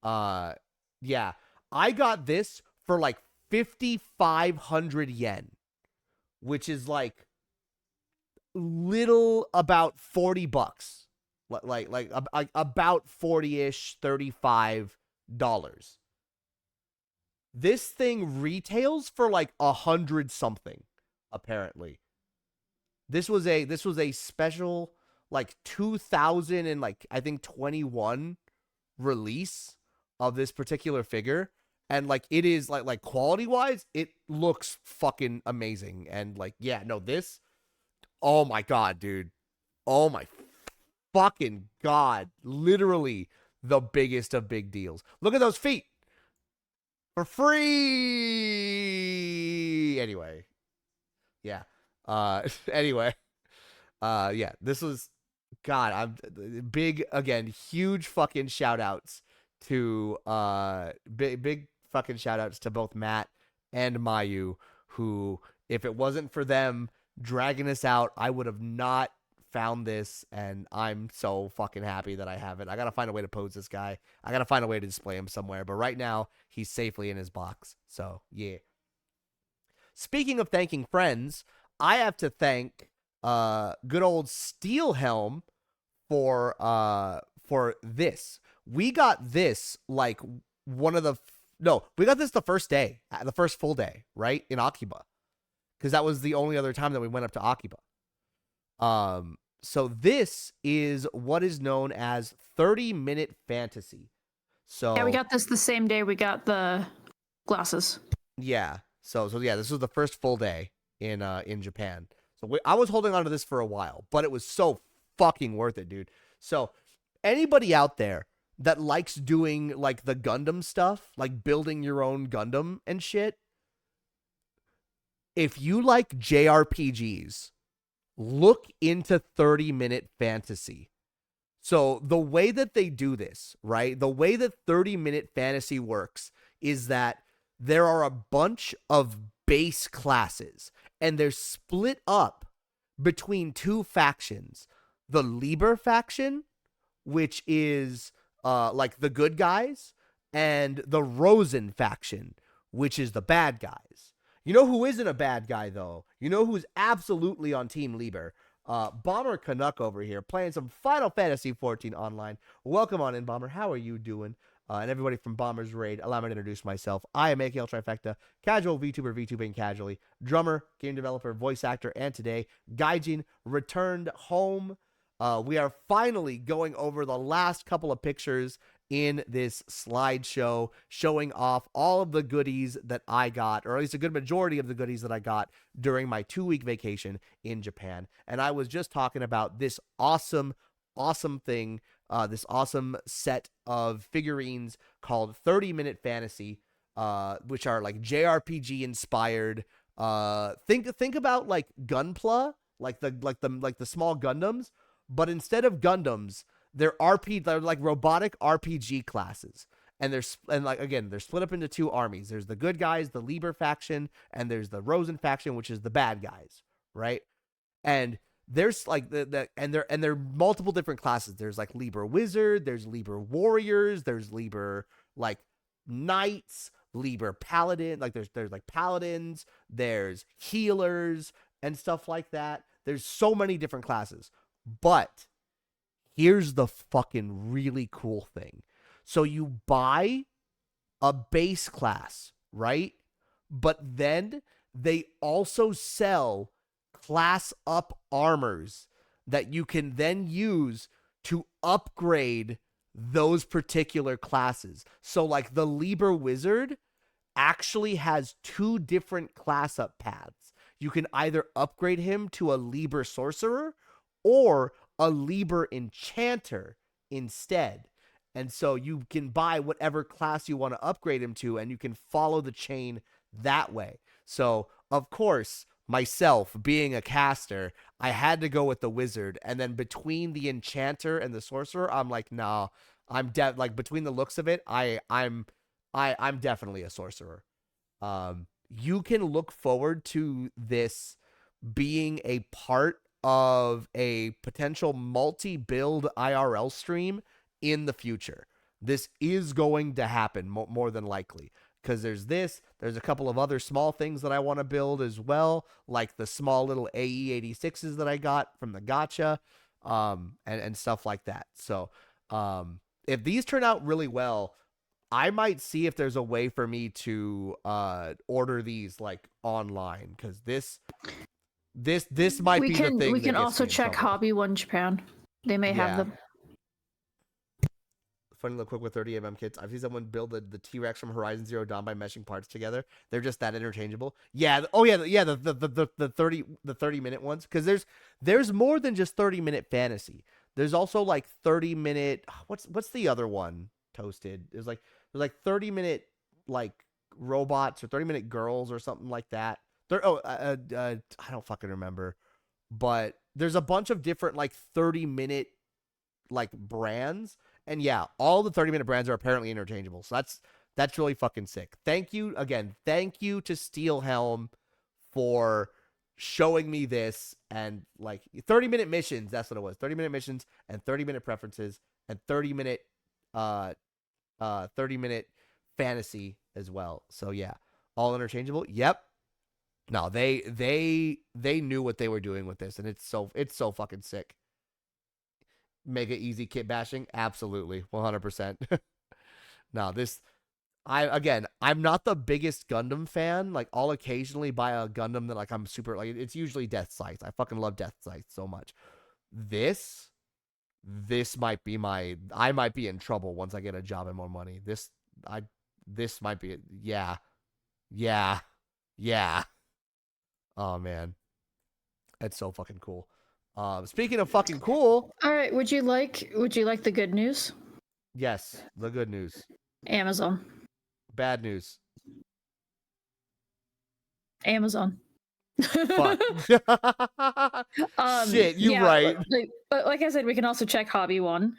Uh yeah. I got this for like 5,500 yen, which is like little about 40 bucks. Like about 40ish, $35. This thing retails for like 100 something, apparently. This was a special like 2000 and like I think 21 release of this particular figure, and like it is like quality wise it looks fucking amazing. And like yeah, no, this, oh my god, dude. Oh my fucking god. Literally the biggest of big deals. Look at those feet for free. Anyway, yeah. Anyway, yeah, this was, god, I'm big again, huge fucking shout outs to big fucking shout outs to both Matt and Mayu, who, if it wasn't for them dragging us out, I would have not found this, and I'm so fucking happy that I have it. I gotta find a way to pose this guy. I gotta find a way to display him somewhere, but right now he's safely in his box. So yeah. Speaking of thanking friends, I have to thank good old Steel Helm for this. We got this like one of the no, we got this the first day, the first full day, right? In Akiba. Because that was the only other time that we went up to Akiba. So this is what is known as 30-minute fantasy. So Yeah, we got this the same day we got the glasses. yeah. So yeah, this was the first full day in Japan. So I was holding on to this for a while, but it was so fucking worth it, dude. So anybody out there that likes doing like the Gundam stuff, like building your own Gundam and shit, if you like JRPGs, look into 30-minute fantasy. So the way that they do this, right? The way that 30-minute fantasy works is that there are a bunch of base classes, and they're split up between two factions. The Liber faction, which is like the good guys, and the Rosen faction, which is the bad guys. You know who isn't a bad guy, though? You know who's absolutely on Team Liber? Bomber Canuck over here playing some Final Fantasy 14 online. Welcome on in, Bomber. How are you doing? And everybody from Bomber's Raid, allow me to introduce myself. I am AKL Trifecta, casual VTuber, VTubing casually, drummer, game developer, voice actor, and today, Gaijin returned home. We are finally going over the last couple of pictures in this slideshow, showing off all of the goodies that I got, or at least a good majority of the goodies that I got during my 2-week vacation in Japan. And I was just talking about this awesome thing, this awesome set of figurines called 30-minute fantasy, which are like JRPG inspired. Think about like Gunpla, like the small Gundams, but instead of Gundams, they're like robotic RPG classes. And they're split up into two armies. There's the good guys, the Liber faction, and there's the Rosen faction, which is the bad guys, right? And there's like they're multiple different classes. There's like Liber Wizard, there's Liber Warriors, there's Liber like Knights, Liber Paladin, like there's like Paladins, there's healers and stuff like that. There's so many different classes. But here's the fucking really cool thing. So you buy a base class, right? But then they also sell class up armors that you can then use to upgrade those particular classes. So like the Liber Wizard actually has 2 different class up paths. You can either upgrade him to a Liber Sorcerer, or a Liber Enchanter instead. And so you can buy whatever class you want to upgrade him to, and you can follow the chain that way. So, of course, myself being a caster, I had to go with the wizard. And then between the enchanter and the sorcerer, I'm like, nah, like between the looks of it, I'm definitely a sorcerer. You can look forward to this being a part of a potential multi-build IRL stream in the future. This is going to happen more than likely, because there's a couple of other small things that I want to build as well, like the small little AE86s that I got from the gacha, and stuff like that. So if these turn out really well, I might see if there's a way for me to order these like online, because this might We be the can thing. we that can gets also me in check trouble. Hobby One Japan. They may have Yeah. them. Funny little quick with 30 kits. I've seen someone build the T-Rex from Horizon Zero Dawn by meshing parts together. They're just that interchangeable. Yeah. Oh yeah. Yeah. The 30-minute ones, because there's more than just 30-minute fantasy. There's also like 30-minute. What's the other one? Toasted. There's like 30-minute like robots, or 30-minute girls, or something like that. I don't fucking remember. But there's a bunch of different like 30-minute like brands, and yeah, all the 30-minute brands are apparently interchangeable. So that's really fucking sick. Thank you again. Thank you to Steel Helm for showing me this, and like 30-minute missions. That's what it was. 30-minute missions and 30-minute preferences and 30-minute 30-minute fantasy as well. So yeah, all interchangeable. Yep. No, they knew what they were doing with this, and it's so fucking sick. Mega easy kit bashing, absolutely, 100%. No, I'm not the biggest Gundam fan. Like, I'll occasionally buy a Gundam that like I'm super like. It's usually Death Sights. I fucking love Death Sights so much. This might be I might be in trouble once I get a job and more money. This might be it. Yeah, yeah, yeah. Oh man, that's so fucking cool. Speaking of fucking cool, All right, would you like the good news? yes, the good news. Amazon. Bad news. Amazon. Fuck. Shit, you Yeah, right. like I said, we can also check Hobby One.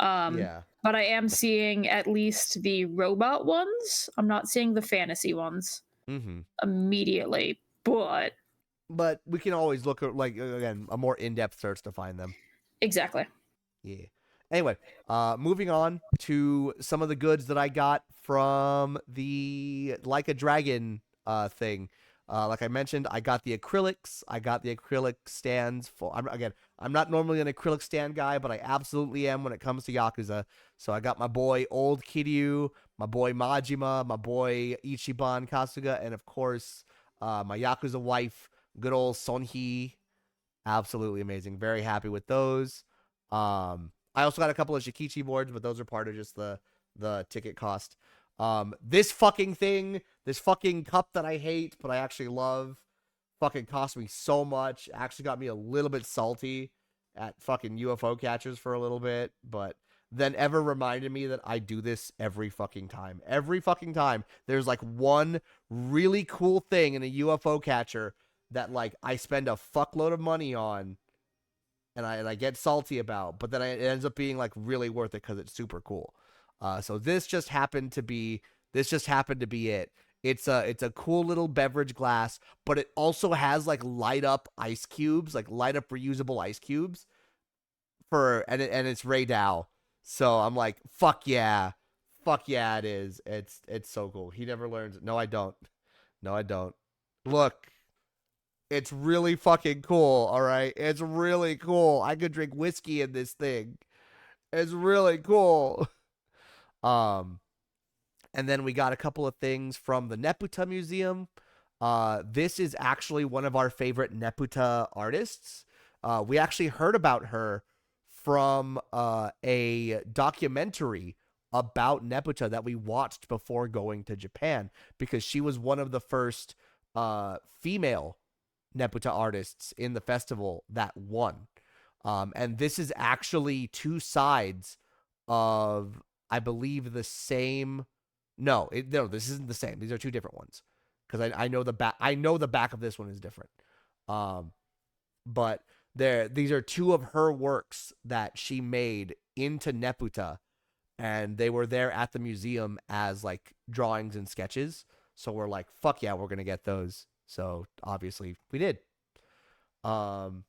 Yeah. But I am seeing at least the robot ones. I'm not seeing the fantasy ones Mm-hmm. immediately, but But we can always look at like again a more in-depth search to find them. exactly. Yeah. Anyway, moving on to some of the goods that I got from the Like a Dragon thing. Like I mentioned, I got the acrylics. I got the acrylic stands for. I'm not normally an acrylic stand guy, but I absolutely am when it comes to Yakuza. So I got my boy Old Kiryu, my boy Majima, my boy Ichiban Kasuga, and of course, my Yakuza wife, good old Sonhee. Absolutely amazing. Very happy with those. I also got a couple of Shikichi boards, but those are part of just the ticket cost. This fucking thing, this fucking cup that I hate, but I actually love, fucking cost me so much. Actually got me a little bit salty at fucking UFO catchers for a little bit, but then ever reminded me that I do this every fucking time. Every fucking time there's like one really cool thing in a UFO catcher that like I spend a fuckload of money on, and I get salty about, but then it ends up being like really worth it because it's super cool. So this just happened to be it. It's a cool little beverage glass, but it also has like light up ice cubes, like light up reusable ice cubes and it's Ray Dow. So I'm like, fuck yeah, it is. It's so cool. He never learns. No, I don't. No, I don't. Look, it's really fucking cool, all right? It's really cool. I could drink whiskey in this thing. It's really cool. Um, and then we got a couple of things from the Neputa Museum. This is actually one of our favorite Neputa artists. We actually heard about her from a documentary about Neputa that we watched before going to Japan, because she was one of the first female Neputa artists in the festival that won. And this is actually two sides of, I believe, the same. No, this isn't the same. These are two different ones because I know the back. I know the back of this one is different. But these are two of her works that she made into Neputa, and they were there at the museum as like drawings and sketches. So we're like, fuck yeah, we're gonna get those. So obviously we did. Uma!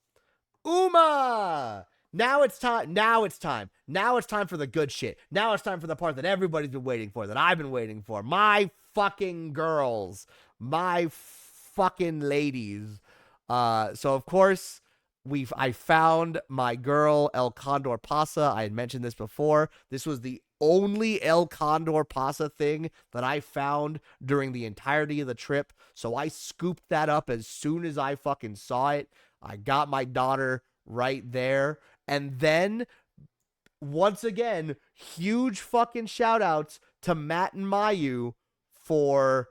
Now it's time. Now it's time. Now it's time for the good shit. Now it's time for the part that everybody's been waiting for, that I've been waiting for. My fucking girls. My fucking ladies. So of course, I found my girl El Condor Pasa. I had mentioned this before. This was the only El Condor Pasa thing that I found during the entirety of the trip. So I scooped that up as soon as I fucking saw it. I got my daughter right there. And then, once again, huge fucking shout outs to Matt and Mayu for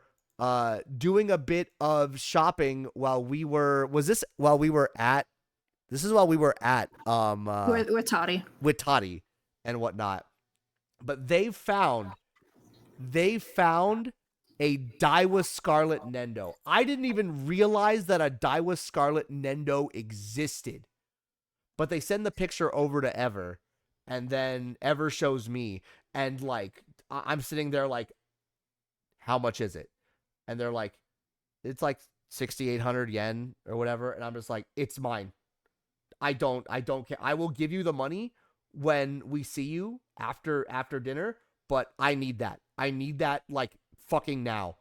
doing a bit of shopping while we were, this is while we were at with Toddy. with Toddy and whatnot. But they found a Daiwa Scarlet Nendo. I didn't even realize that a Daiwa Scarlet Nendo existed. But they send the picture over to Ever, and then Ever shows me, and like I'm sitting there like, how much is it? And they're like, it's like 6,800 yen or whatever, and I'm just like, it's mine. I don't care. I will give you the money when we see you after dinner, but I need that. I need that like fucking now.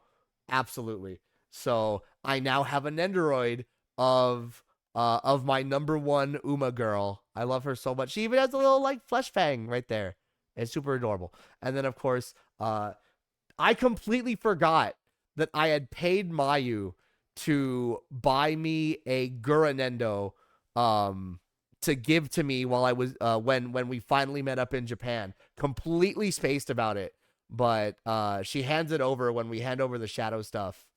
Absolutely. So I now have a Nendoroid of my number one Uma girl. I love her so much. She even has a little like flesh fang right there. It's super adorable. And then of course, I completely forgot that I had paid Mayu to buy me a Guranendo to give to me while I was when we finally met up in Japan. Completely spaced about it. But she hands it over when we hand over the shadow stuff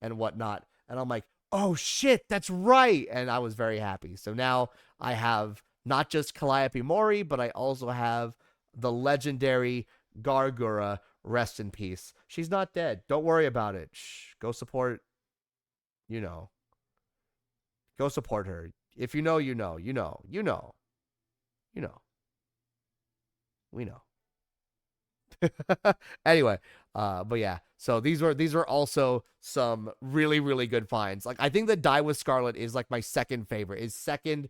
and whatnot. And I'm like, oh shit, that's right. And I was very happy. So now I have not just Calliope Mori, but I also have the legendary Gargura. Rest in peace. She's not dead. Don't worry about it. Shh. Go support, go support her. If you know, you know, you know, you know, you know, we know. Anyway, but yeah, so these were also some really, really good finds. Like, I think the Daiwa Scarlet is like my second favorite. Is second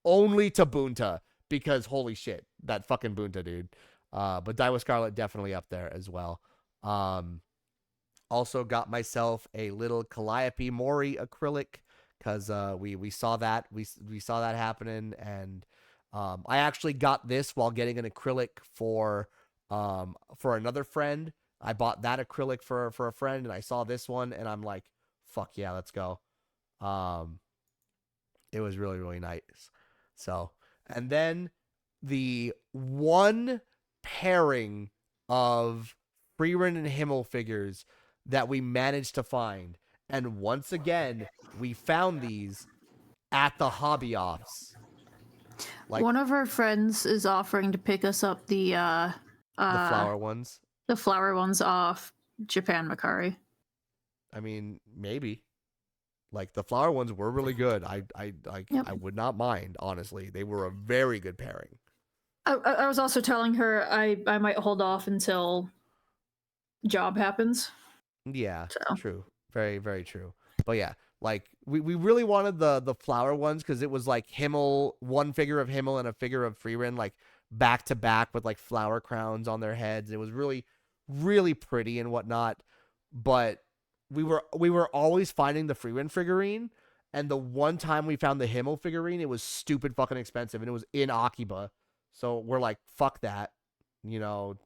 only to Bunta, because holy shit, that fucking Bunta, dude. But Daiwa Scarlet definitely up there as well. Also got myself a little Calliope Mori acrylic because we saw that we saw that happening, and I actually got this while getting an acrylic for another friend. I bought that acrylic for a friend, and I saw this one, and I'm like, fuck yeah, let's go. It was really, really nice. So, and then the one pairing of Frieren and Himmel figures that we managed to find, and once again, we found these at the hobby offs. Like, one of our friends is offering to pick us up the flower ones. The flower ones off Japan Macari. I mean, maybe. Like, the flower ones were really good. I would not mind, honestly. They were a very good pairing. I was also telling her I might hold off until job happens. Yeah, so. True. Very, very true. But yeah, like, we really wanted the flower ones because it was like Himmel, one figure of Himmel and a figure of Frieren, like, back to back with like flower crowns on their heads. It was really, really pretty and whatnot. But we were always finding the Frieren figurine, and the one time we found the Himmel figurine, it was stupid fucking expensive, and it was in Akiba. So we're like, fuck that, no.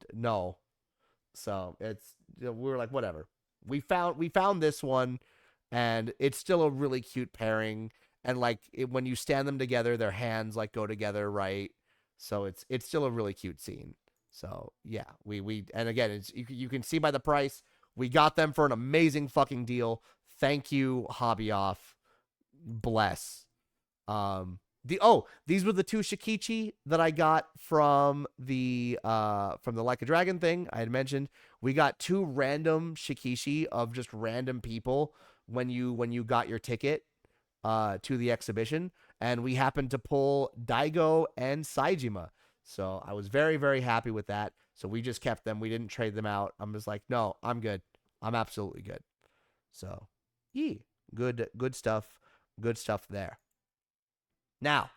So it's, we were like, whatever. We found this one, and it's still a really cute pairing. And like when you stand them together, their hands like go together, right? So it's still a really cute scene. So yeah, we and again, it's you can see by the price, we got them for an amazing fucking deal. Thank you, Hobby Off. Bless. These were the 2 Shikichi that I got from the Like a Dragon thing I had mentioned. We got 2 random Shikishi of just random people when you got your ticket to the exhibition, and we happened to pull Daigo and Saijima. So I was very, very happy with that. So we just kept them. We didn't trade them out. I'm just like, no, I'm good. I'm absolutely good. So, good stuff. Good stuff there. Now,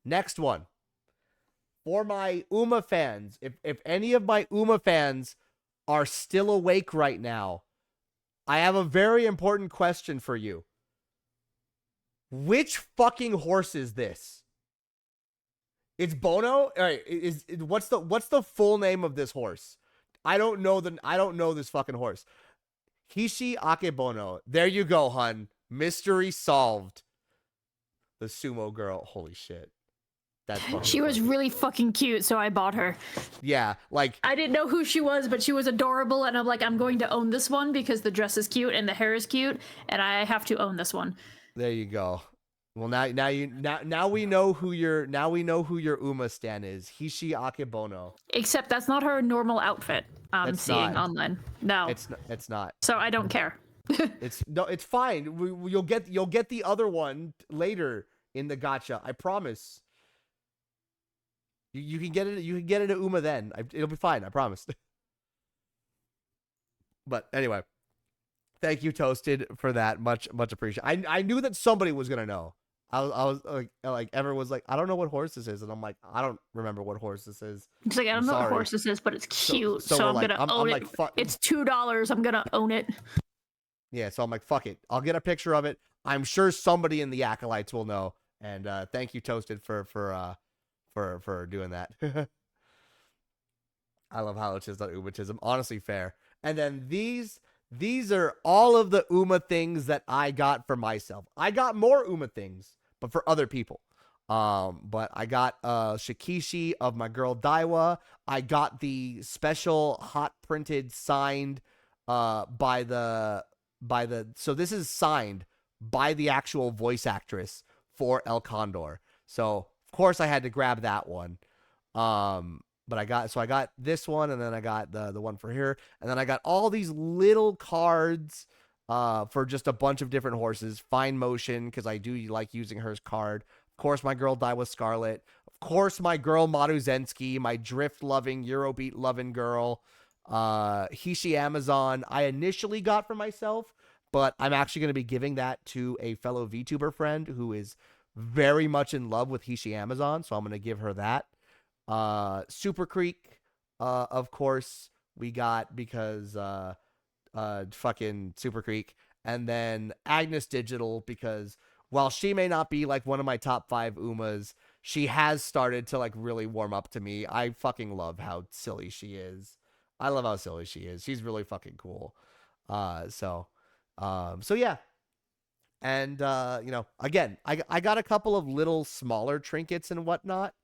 next one. For my Uma fans, if any of my Uma fans are still awake right now, I have a very important question for you. Which fucking horse is this? It's Bono? All right, what's the full name of this horse? I don't know this fucking horse. Hishi Akebono. There you go, hun. Mystery solved. The sumo girl. Holy shit. That's fucking She was funny. really fucking cute, so I bought her. Yeah, like I didn't know who she was, but she was adorable, and I'm like, I'm going to own this one because the dress is cute and the hair is cute, and I have to own this one. there you go. Well, now we know who your Uma stan is. Hishi Akebono. Except that's not her normal outfit. I'm It's seeing not. online. No, It's not. so I don't care. It's fine. You'll get the other one later in the gacha. I promise. You can get it. You can get it at Uma then. It'll be fine. I promise. But anyway, thank you, Toasted, for that. Much appreciated. I knew that somebody was gonna know. I was like everyone was like, I don't know what horse this is, and I'm like, I don't remember what horse this is. It's like, I don't know what horse this is, but it's cute, so I'm gonna own it. It's $2. I'm gonna own it. Yeah, so I'm like, fuck it. I'll get a picture of it. I'm sure somebody in the acolytes will know. And thank you, Toasted, for doing that. I love how it's just not Umatism. Honestly, fair. And then these are all of the Uma things that I got for myself. I got more Uma things, but for other people. But I got Shikishi of my girl Daiwa. I got the special hot printed signed by the so this is signed by the actual voice actress for El Condor. So of course I had to grab that one. But I got this one, and then I got the one for here, and then I got all these little cards for just a bunch of different horses. Fine Motion, because I do like using her card. Of course, my girl Daiwa Scarlet. Of course, my girl Maruzensky, my drift loving, Eurobeat loving girl. Hishi Amazon, I initially got for myself, but I'm actually going to be giving that to a fellow VTuber friend who is very much in love with Hishi Amazon, so I'm going to give her that. Super Creek, of course, we got because fucking Super Creek, and then Agnes Digital, because while she may not be like one of my top 5 Umas, she has started to like really warm up to me. I fucking love how silly she is. I love how silly she is. She's really fucking cool. So yeah. And again, I got a couple of little smaller trinkets and whatnot,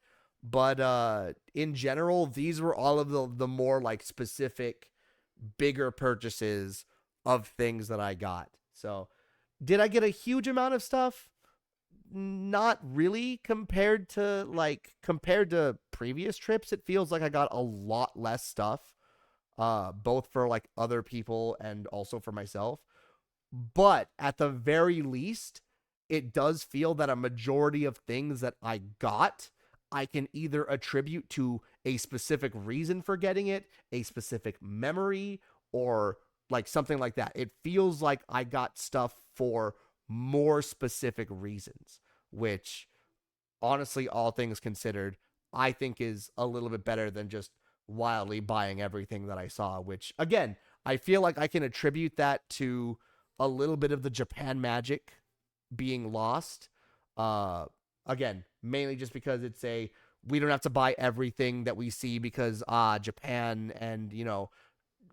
but in general, these were all of the more like specific, bigger purchases of things that I got. So, did I get a huge amount of stuff? Not really compared to previous trips. It feels like I got a lot less stuff, both for like other people and also for myself. But at the very least, it does feel that a majority of things that I got, I can either attribute to a specific reason for getting it, a specific memory, or like something like that. It feels like I got stuff for more specific reasons, which honestly, all things considered, I think is a little bit better than just wildly buying everything that I saw, which again, I feel like I can attribute that to a little bit of the Japan magic being lost. Again, mainly just because we don't have to buy everything that we see because Japan and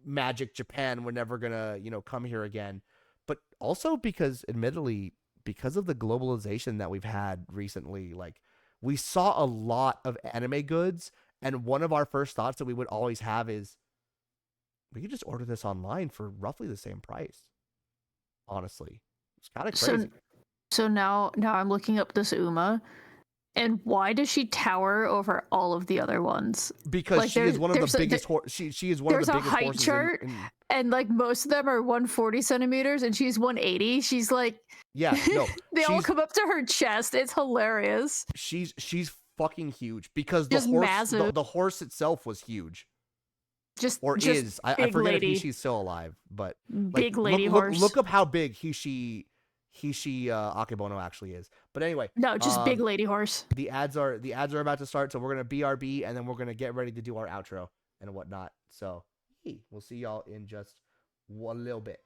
Magic Japan, we're never gonna come here again. But also because admittedly, because of the globalization that we've had recently, like we saw a lot of anime goods, and one of our first thoughts that we would always have is we could just order this online for roughly the same price. Honestly, it's kind of crazy. So now I'm looking up this Uma, And why does she tower over all of the other ones? Because Like, she is one of the there's a, biggest she is one of there's the a biggest height horses chart, in and like most of them are 140 centimeters, and she's 180. She's like, yeah, no. they all She's come up to her chest. It's hilarious. she's fucking huge because Just massive. the horse itself was huge. Just Or just is. I big forget lady. if he's still alive, but like Big lady horse. look up how big Hishi Akebono actually is. But anyway, No, just big lady horse. the ads are about to start, so we're gonna BRB and then we're gonna get ready to do our outro and whatnot. So we'll see y'all in just one little bit.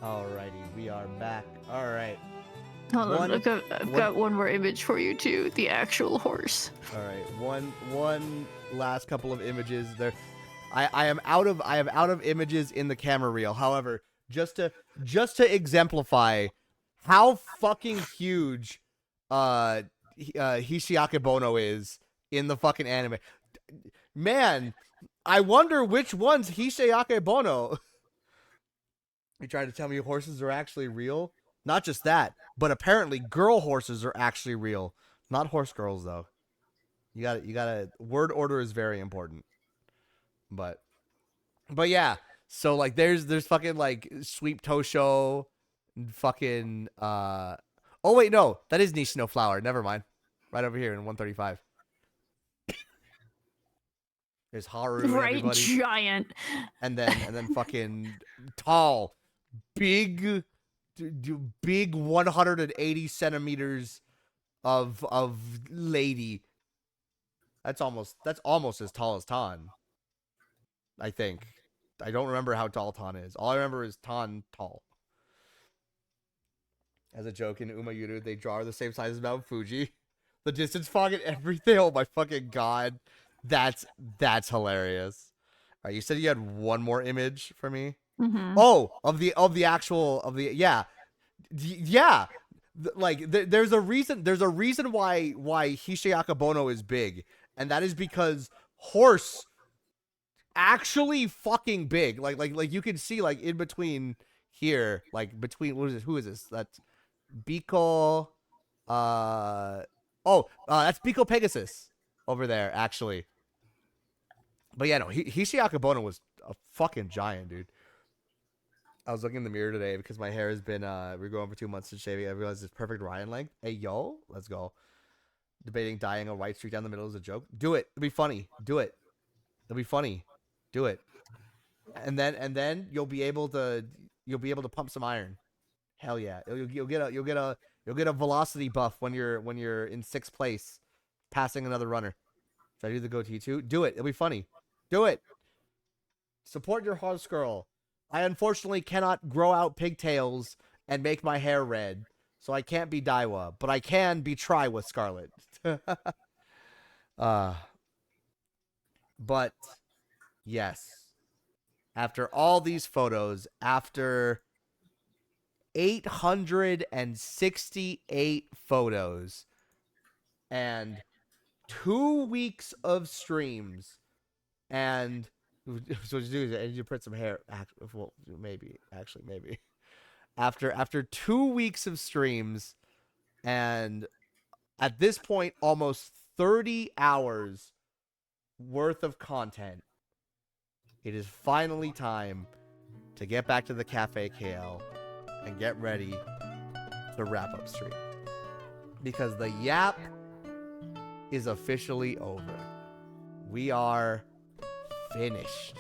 Alrighty, we are back. All right. Hold on, I've got one more image for you too. The actual horse. All right, one last couple of images there. I am out of images in the camera reel. However, just to exemplify how fucking huge Hishiake Bono is in the fucking anime. Man, I wonder which one's Hishiake Bono. You trying to tell me horses are actually real? Not just that, but apparently girl horses are actually real. Not horse girls though. You gotta word order is very important. But yeah. So like there's fucking like Sweep Tosho, fucking oh wait, no, that is Nishino Flower. Never mind. Right over here in 135. There's Haru and right, everybody. giant. And then fucking tall, big big 180 centimeters of lady. That's almost as tall as Tan. I think. I don't remember how tall Tan is. All I remember is Tan tall. As a joke, in Umayuru, they draw the same size as Mount Fuji. The distance fog and everything. Oh my fucking god. That's hilarious. All right, you said you had one more image for me? Mm-hmm. Oh, of the yeah. Yeah. There's a reason why Hishiaka Bono is big, and that is because horse actually fucking big. Like you can see like in between here, like between what is this? Who is this? That's Biko. That's Biko Pegasus over there actually. But yeah, no, Hishiaka Bono was a fucking giant, dude. I was looking in the mirror today because my hair has been we're going for 2 months to shaving. I realized it's perfect Ryan length. Hey yo, let's go. Debating dyeing a white streak down the middle is a joke. Do it. It'll be funny. Do it. It'll be funny. Do it. And then you'll be able to pump some iron. Hell yeah. You'll get a velocity buff when you're in 6th place, passing another runner. Should I do the goatee too? Do it. It'll be funny. Do it. Support your horse girl. I unfortunately cannot grow out pigtails and make my hair red, so I can't be Daiwa, but I can be Try with Scarlet. But yes, after all these photos, after 868 photos and 2 weeks of streams, and so what you do is you put some hair. Well, maybe. After 2 weeks of streams, and at this point, almost 30 hours worth of content, it is finally time to get back to the Cafe KL and get ready to wrap up stream, because the yap is officially over. We are finished.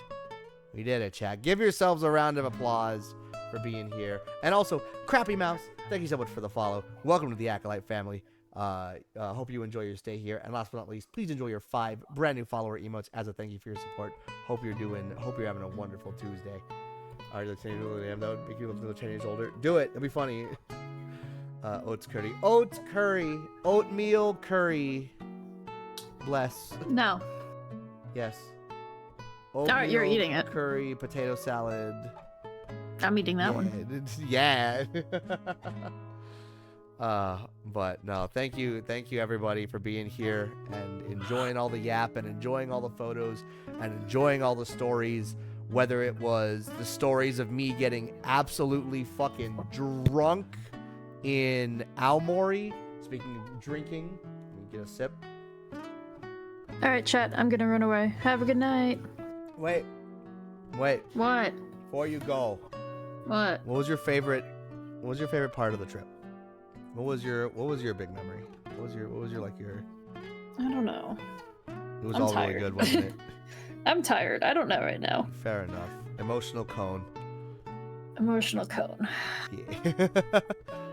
We did it, chat. Give yourselves a round of applause for being here. And also, Crappy Mouse, thank you so much for the follow. Welcome to the Acolyte family. Hope you enjoy your stay here. And last but not least, please enjoy your 5 brand new follower emotes as a thank you for your support. Hope you're having a wonderful Tuesday. All right, let's say that would make you look 10 years older. Do it. It'll be funny. Oats curry. Oatmeal curry. Bless. No. Yes. All right, you're eating it. Curry, potato salad. I'm eating that one. Yeah. But no, thank you everybody for being here and enjoying all the yap and enjoying all the photos and enjoying all the stories, whether it was the stories of me getting absolutely fucking drunk in Aomori. Speaking of drinking, let me get a sip. All right, chat, I'm gonna run away. Have a good night. Wait. What? Before you go. What? What was your favorite part of the trip? What was your big memory? What was your I don't know. It was I'm all tired. really good, wasn't it? I'm tired. I don't know right now. Fair enough. Emotional cone. Emotional cone. Yeah.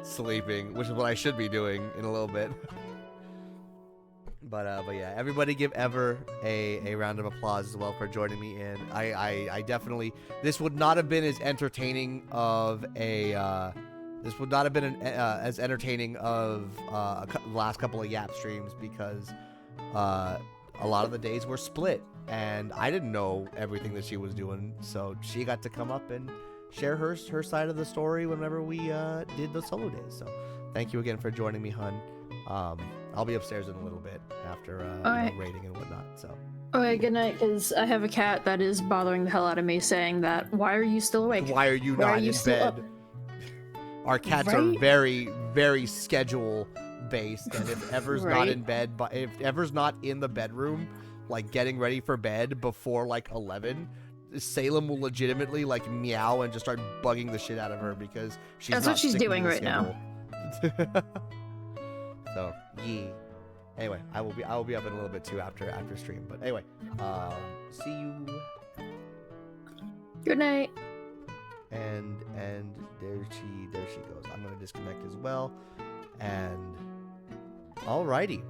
Sleeping, which is what I should be doing in a little bit. But yeah, everybody give Ever a round of applause as well for joining me in. I definitely, this would not have been as entertaining of as entertaining of the last couple of Yap streams, because a lot of the days were split and I didn't know everything that she was doing, so she got to come up and share her side of the story whenever we did the solo days. So thank you again for joining me, hun. I'll be upstairs in a little bit after rating and whatnot. So. Okay, good night, because I have a cat that is bothering the hell out of me, saying that, why are you still awake? Why are you not in bed? Our cats are very, very schedule based, and if Ever's not in bed, but if Ever's not in the bedroom, like getting ready for bed before like 11, Salem will legitimately like meow and just start bugging the shit out of her because That's what she's doing right now. So yeah. Anyway, I will be up in a little bit too after stream. But anyway, see you. Good night. and there she goes. I'm gonna disconnect as well. And alrighty,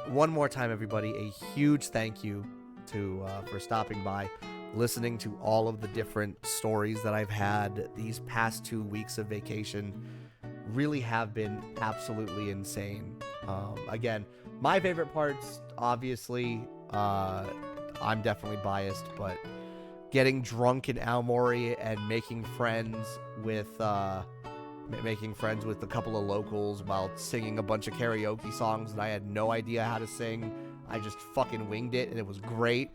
one more time, everybody, a huge thank you to for stopping by, listening to all of the different stories that I've had these past 2 weeks of vacation. Really have been absolutely insane. Again, my favorite parts, obviously, I'm definitely biased, but getting drunk in Aomori and making friends with a couple of locals while singing a bunch of karaoke songs that I had no idea how to sing. I just fucking winged it, and it was great.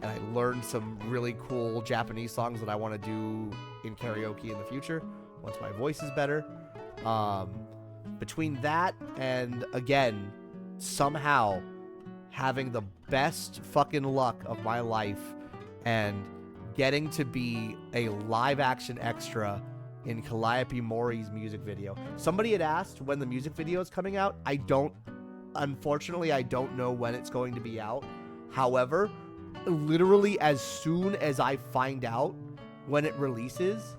And I learned some really cool Japanese songs that I want to do in karaoke in the future once my voice is better. Between that and, again, somehow having the best fucking luck of my life and getting to be a live action extra in Calliope Mori's music video. Somebody had asked when the music video is coming out. Unfortunately, I don't know when it's going to be out. However, literally as soon as I find out when it releases,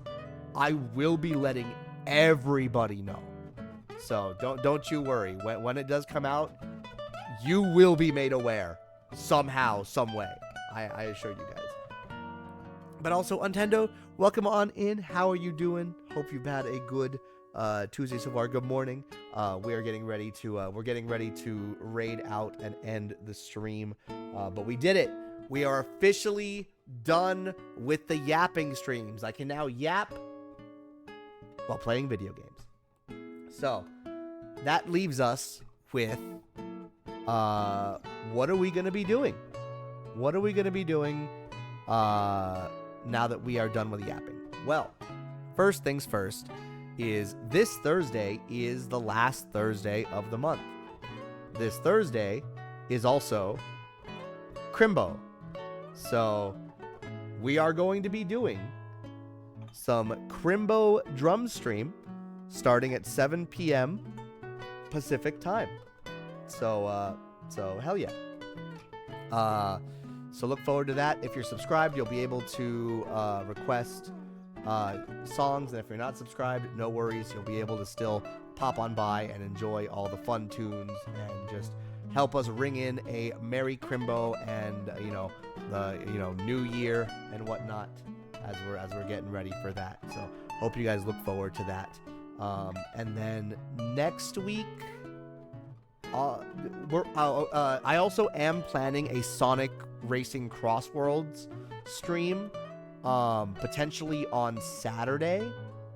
I will be letting everybody know. So don't you worry. When it does come out, you will be made aware somehow, some way. I assure you guys. But also, Untendo, welcome on in. How are you doing? Hope you've had a good Tuesday so far. Good morning. We're getting ready to raid out and end the stream. But we did it. We are officially done with the yapping streams. I can now yap while playing video games. So that leaves us with what are we going to be doing? What are we going to be doing now that we are done with yapping? Well, first things first is this Thursday is the last Thursday of the month. This Thursday is also Crimbo. So we are going to be doing some Crimbo drum stream starting at 7 p.m. Pacific time. So hell yeah. So look forward to that. If you're subscribed, you'll be able to request songs, and if you're not subscribed, no worries. You'll be able to still pop on by and enjoy all the fun tunes and just help us ring in a Merry Crimbo and the New Year and whatnot as we're getting ready for that. So hope you guys look forward to that. And then next week, I also am planning a Sonic Racing Crossworlds stream, potentially on Saturday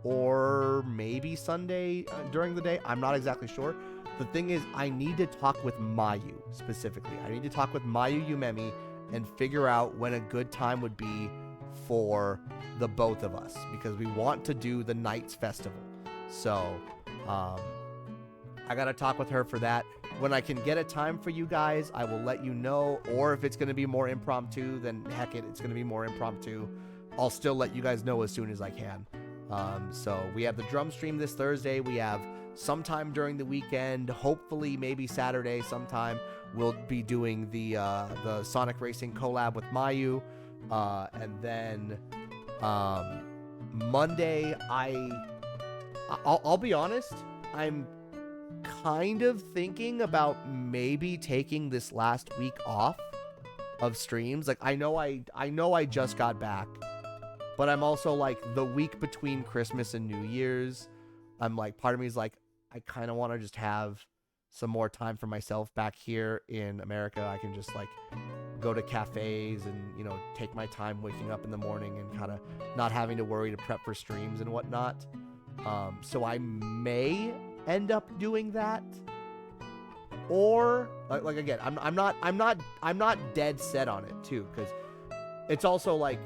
or maybe Sunday during the day. I'm not exactly sure. The thing is, I need to talk with Mayu specifically. I need to talk with Mayu Yumemi and figure out when a good time would be for the both of us, because we want to do the Nights Festival. So, I gotta talk with her for that. When I can get a time for you guys, I will let you know. Or if it's gonna be more impromptu, then heck it, it's gonna be more impromptu. I'll still let you guys know as soon as I can. So we have the drum stream this Thursday. We have sometime during the weekend, hopefully maybe Saturday sometime, we'll be doing the Sonic Racing collab with Mayu. And then Monday, I'll be honest, I'm kind of thinking about maybe taking this last week off of streams. Like, I know I just got back, but I'm also like, the week between Christmas and New Year's, I'm like, part of me is like, I kind of want to just have some more time for myself back here in America. I can just like go to cafes and, take my time waking up in the morning and kind of not having to worry to prep for streams and whatnot. So I may end up doing that, or like again, I'm not dead set on it too, because it's also like,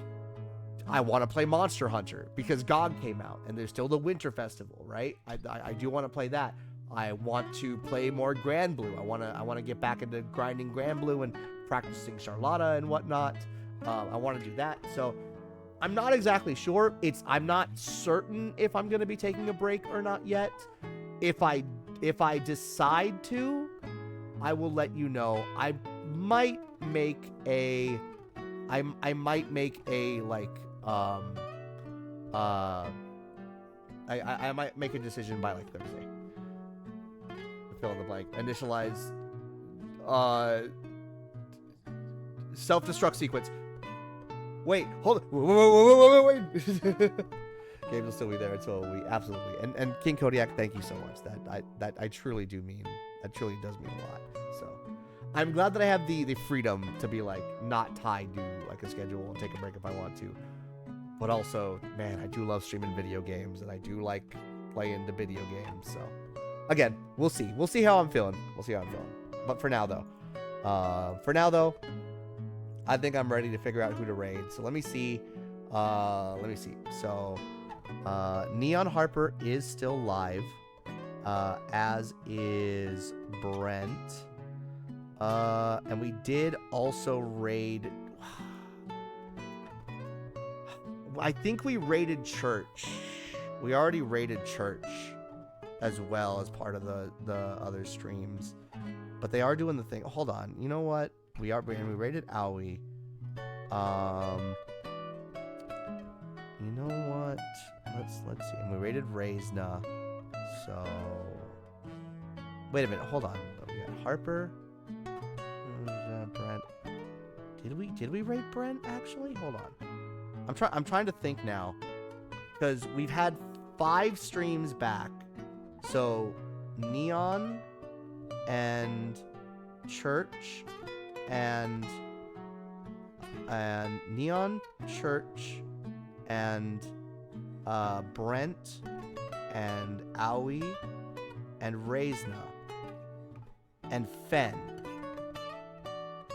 I want to play Monster Hunter because GOG came out and there's still the Winter Festival, right? I do want to play that. I want to play more Grand Blue. I want to get back into grinding Grand Blue and practicing Charlotta and whatnot. I want to do that. So I'm not exactly sure. I'm not certain if I'm going to be taking a break or not yet. If I decide to, I will let you know. I might make a like I might make a decision by like Thursday. Fill in the blank. Initialize self-destruct sequence. Wait, hold on. Wait. Games will still be there until we absolutely. And King Kodiak, thank you so much. That I truly do mean. That truly does mean a lot. So I'm glad that I have the freedom to be like not tied to like a schedule and take a break if I want to. But also, man, I do love streaming video games and I do like playing the video games. So again, we'll see. We'll see how I'm feeling. But for now though, I think I'm ready to figure out who to raid. So let me see. So Neon Harper is still live, as is Brent. And we did also raid. I think we raided Church. We already raided Church as well as part of the other streams. But they are doing the thing. Hold on. You know what? We raided Aoi. You know what? Let's see. And we raided Reisna. So wait a minute. Hold on. We got Harper. Brent. Did we raid Brent actually? Hold on. I'm trying to think now, because we've had 5 streams back. So Neon and Church and Neon, Church, and Brent and Aoi and Reisna and Fen.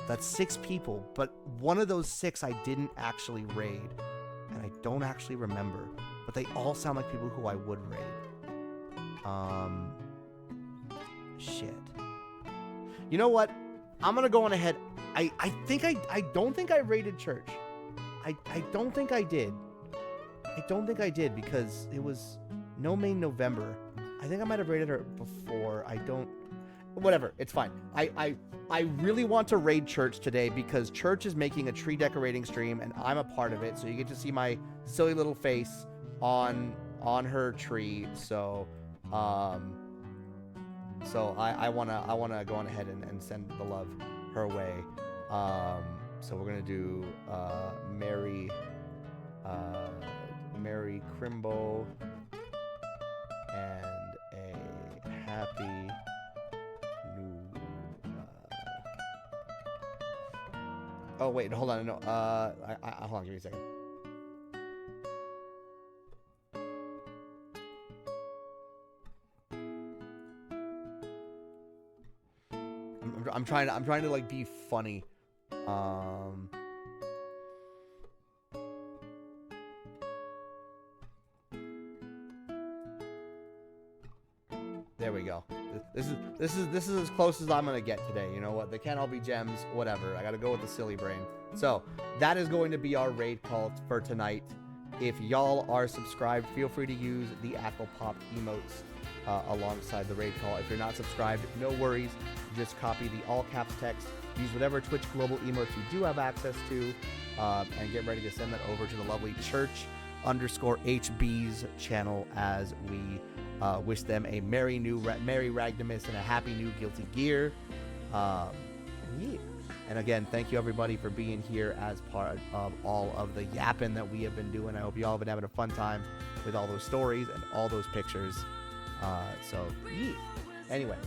That's 6 people, but one of those 6 I didn't actually raid, and I don't actually remember, but they all sound like people who I would raid. Shit. You know what? I'm gonna go on ahead. I don't think I raided Church. I don't think I did. I don't think I did because it was No Main November. I think I might have raided her before. Whatever, it's fine. I really want to raid Church today because Church is making a tree decorating stream and I'm a part of it, so you get to see my silly little face on her tree. So I wanna go on ahead and send the love her way. So we're gonna do Mary Crimbo and a happy new. Oh wait, hold on, no. Hold on, give me a second. I'm trying to like be funny. There we go. This is as close as I'm gonna get today. You know what? They can't all be gems. Whatever. I gotta go with the silly brain. So that is going to be our raid call for tonight. If y'all are subscribed, feel free to use the Ackle Pop emotes alongside the raid call. If you're not subscribed, no worries. Just copy the all caps text. Use whatever Twitch global emotes you do have access to, and get ready to send that over to the lovely Church_HB's channel as we wish them a Merry Ragnamus and a Happy New Guilty Gear. Yeah. And again, thank you everybody for being here as part of all of the yapping that we have been doing. I hope you all have been having a fun time with all those stories and all those pictures. So, yeah. Anyway,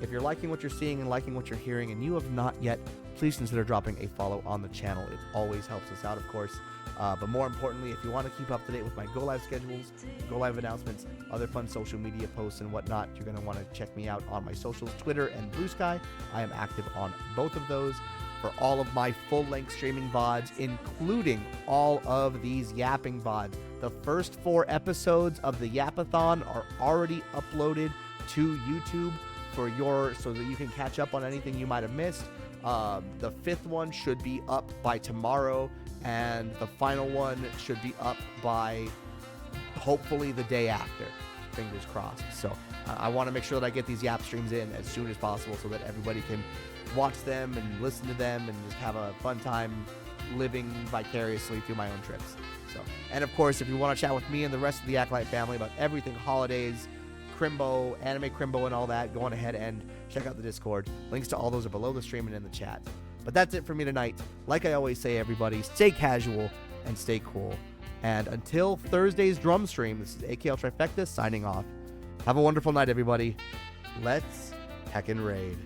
if you're liking what you're seeing and liking what you're hearing and you have not yet, please consider dropping a follow on the channel. It always helps us out, of course. But more importantly, if you want to keep up to date with my Go Live schedules, Go Live announcements, other fun social media posts and whatnot, you're going to want to check me out on my socials, Twitter and Blue Sky. I am active on both of those. For all of my full-length streaming VODs, including all of these yapping VODs. The first 4 episodes of the Yapathon are already uploaded to YouTube so that you can catch up on anything you might have missed. The 5th one should be up by tomorrow, and the final one should be up by hopefully the day after. Fingers crossed. So I want to make sure that I get these Yap streams in as soon as possible so that everybody can watch them and listen to them and just have a fun time living vicariously through my own trips. So, and of course, if you want to chat with me and the rest of the Acolyte family about everything holidays, Crimbo, anime Crimbo, and all that, go on ahead and check out the Discord. Links to all those are below the stream and in the chat. But that's it for me tonight. Like I always say, everybody, stay casual and stay cool. And until Thursday's drum stream, this is AKL Trifecta signing off. Have a wonderful night, everybody. Let's heckin' raid.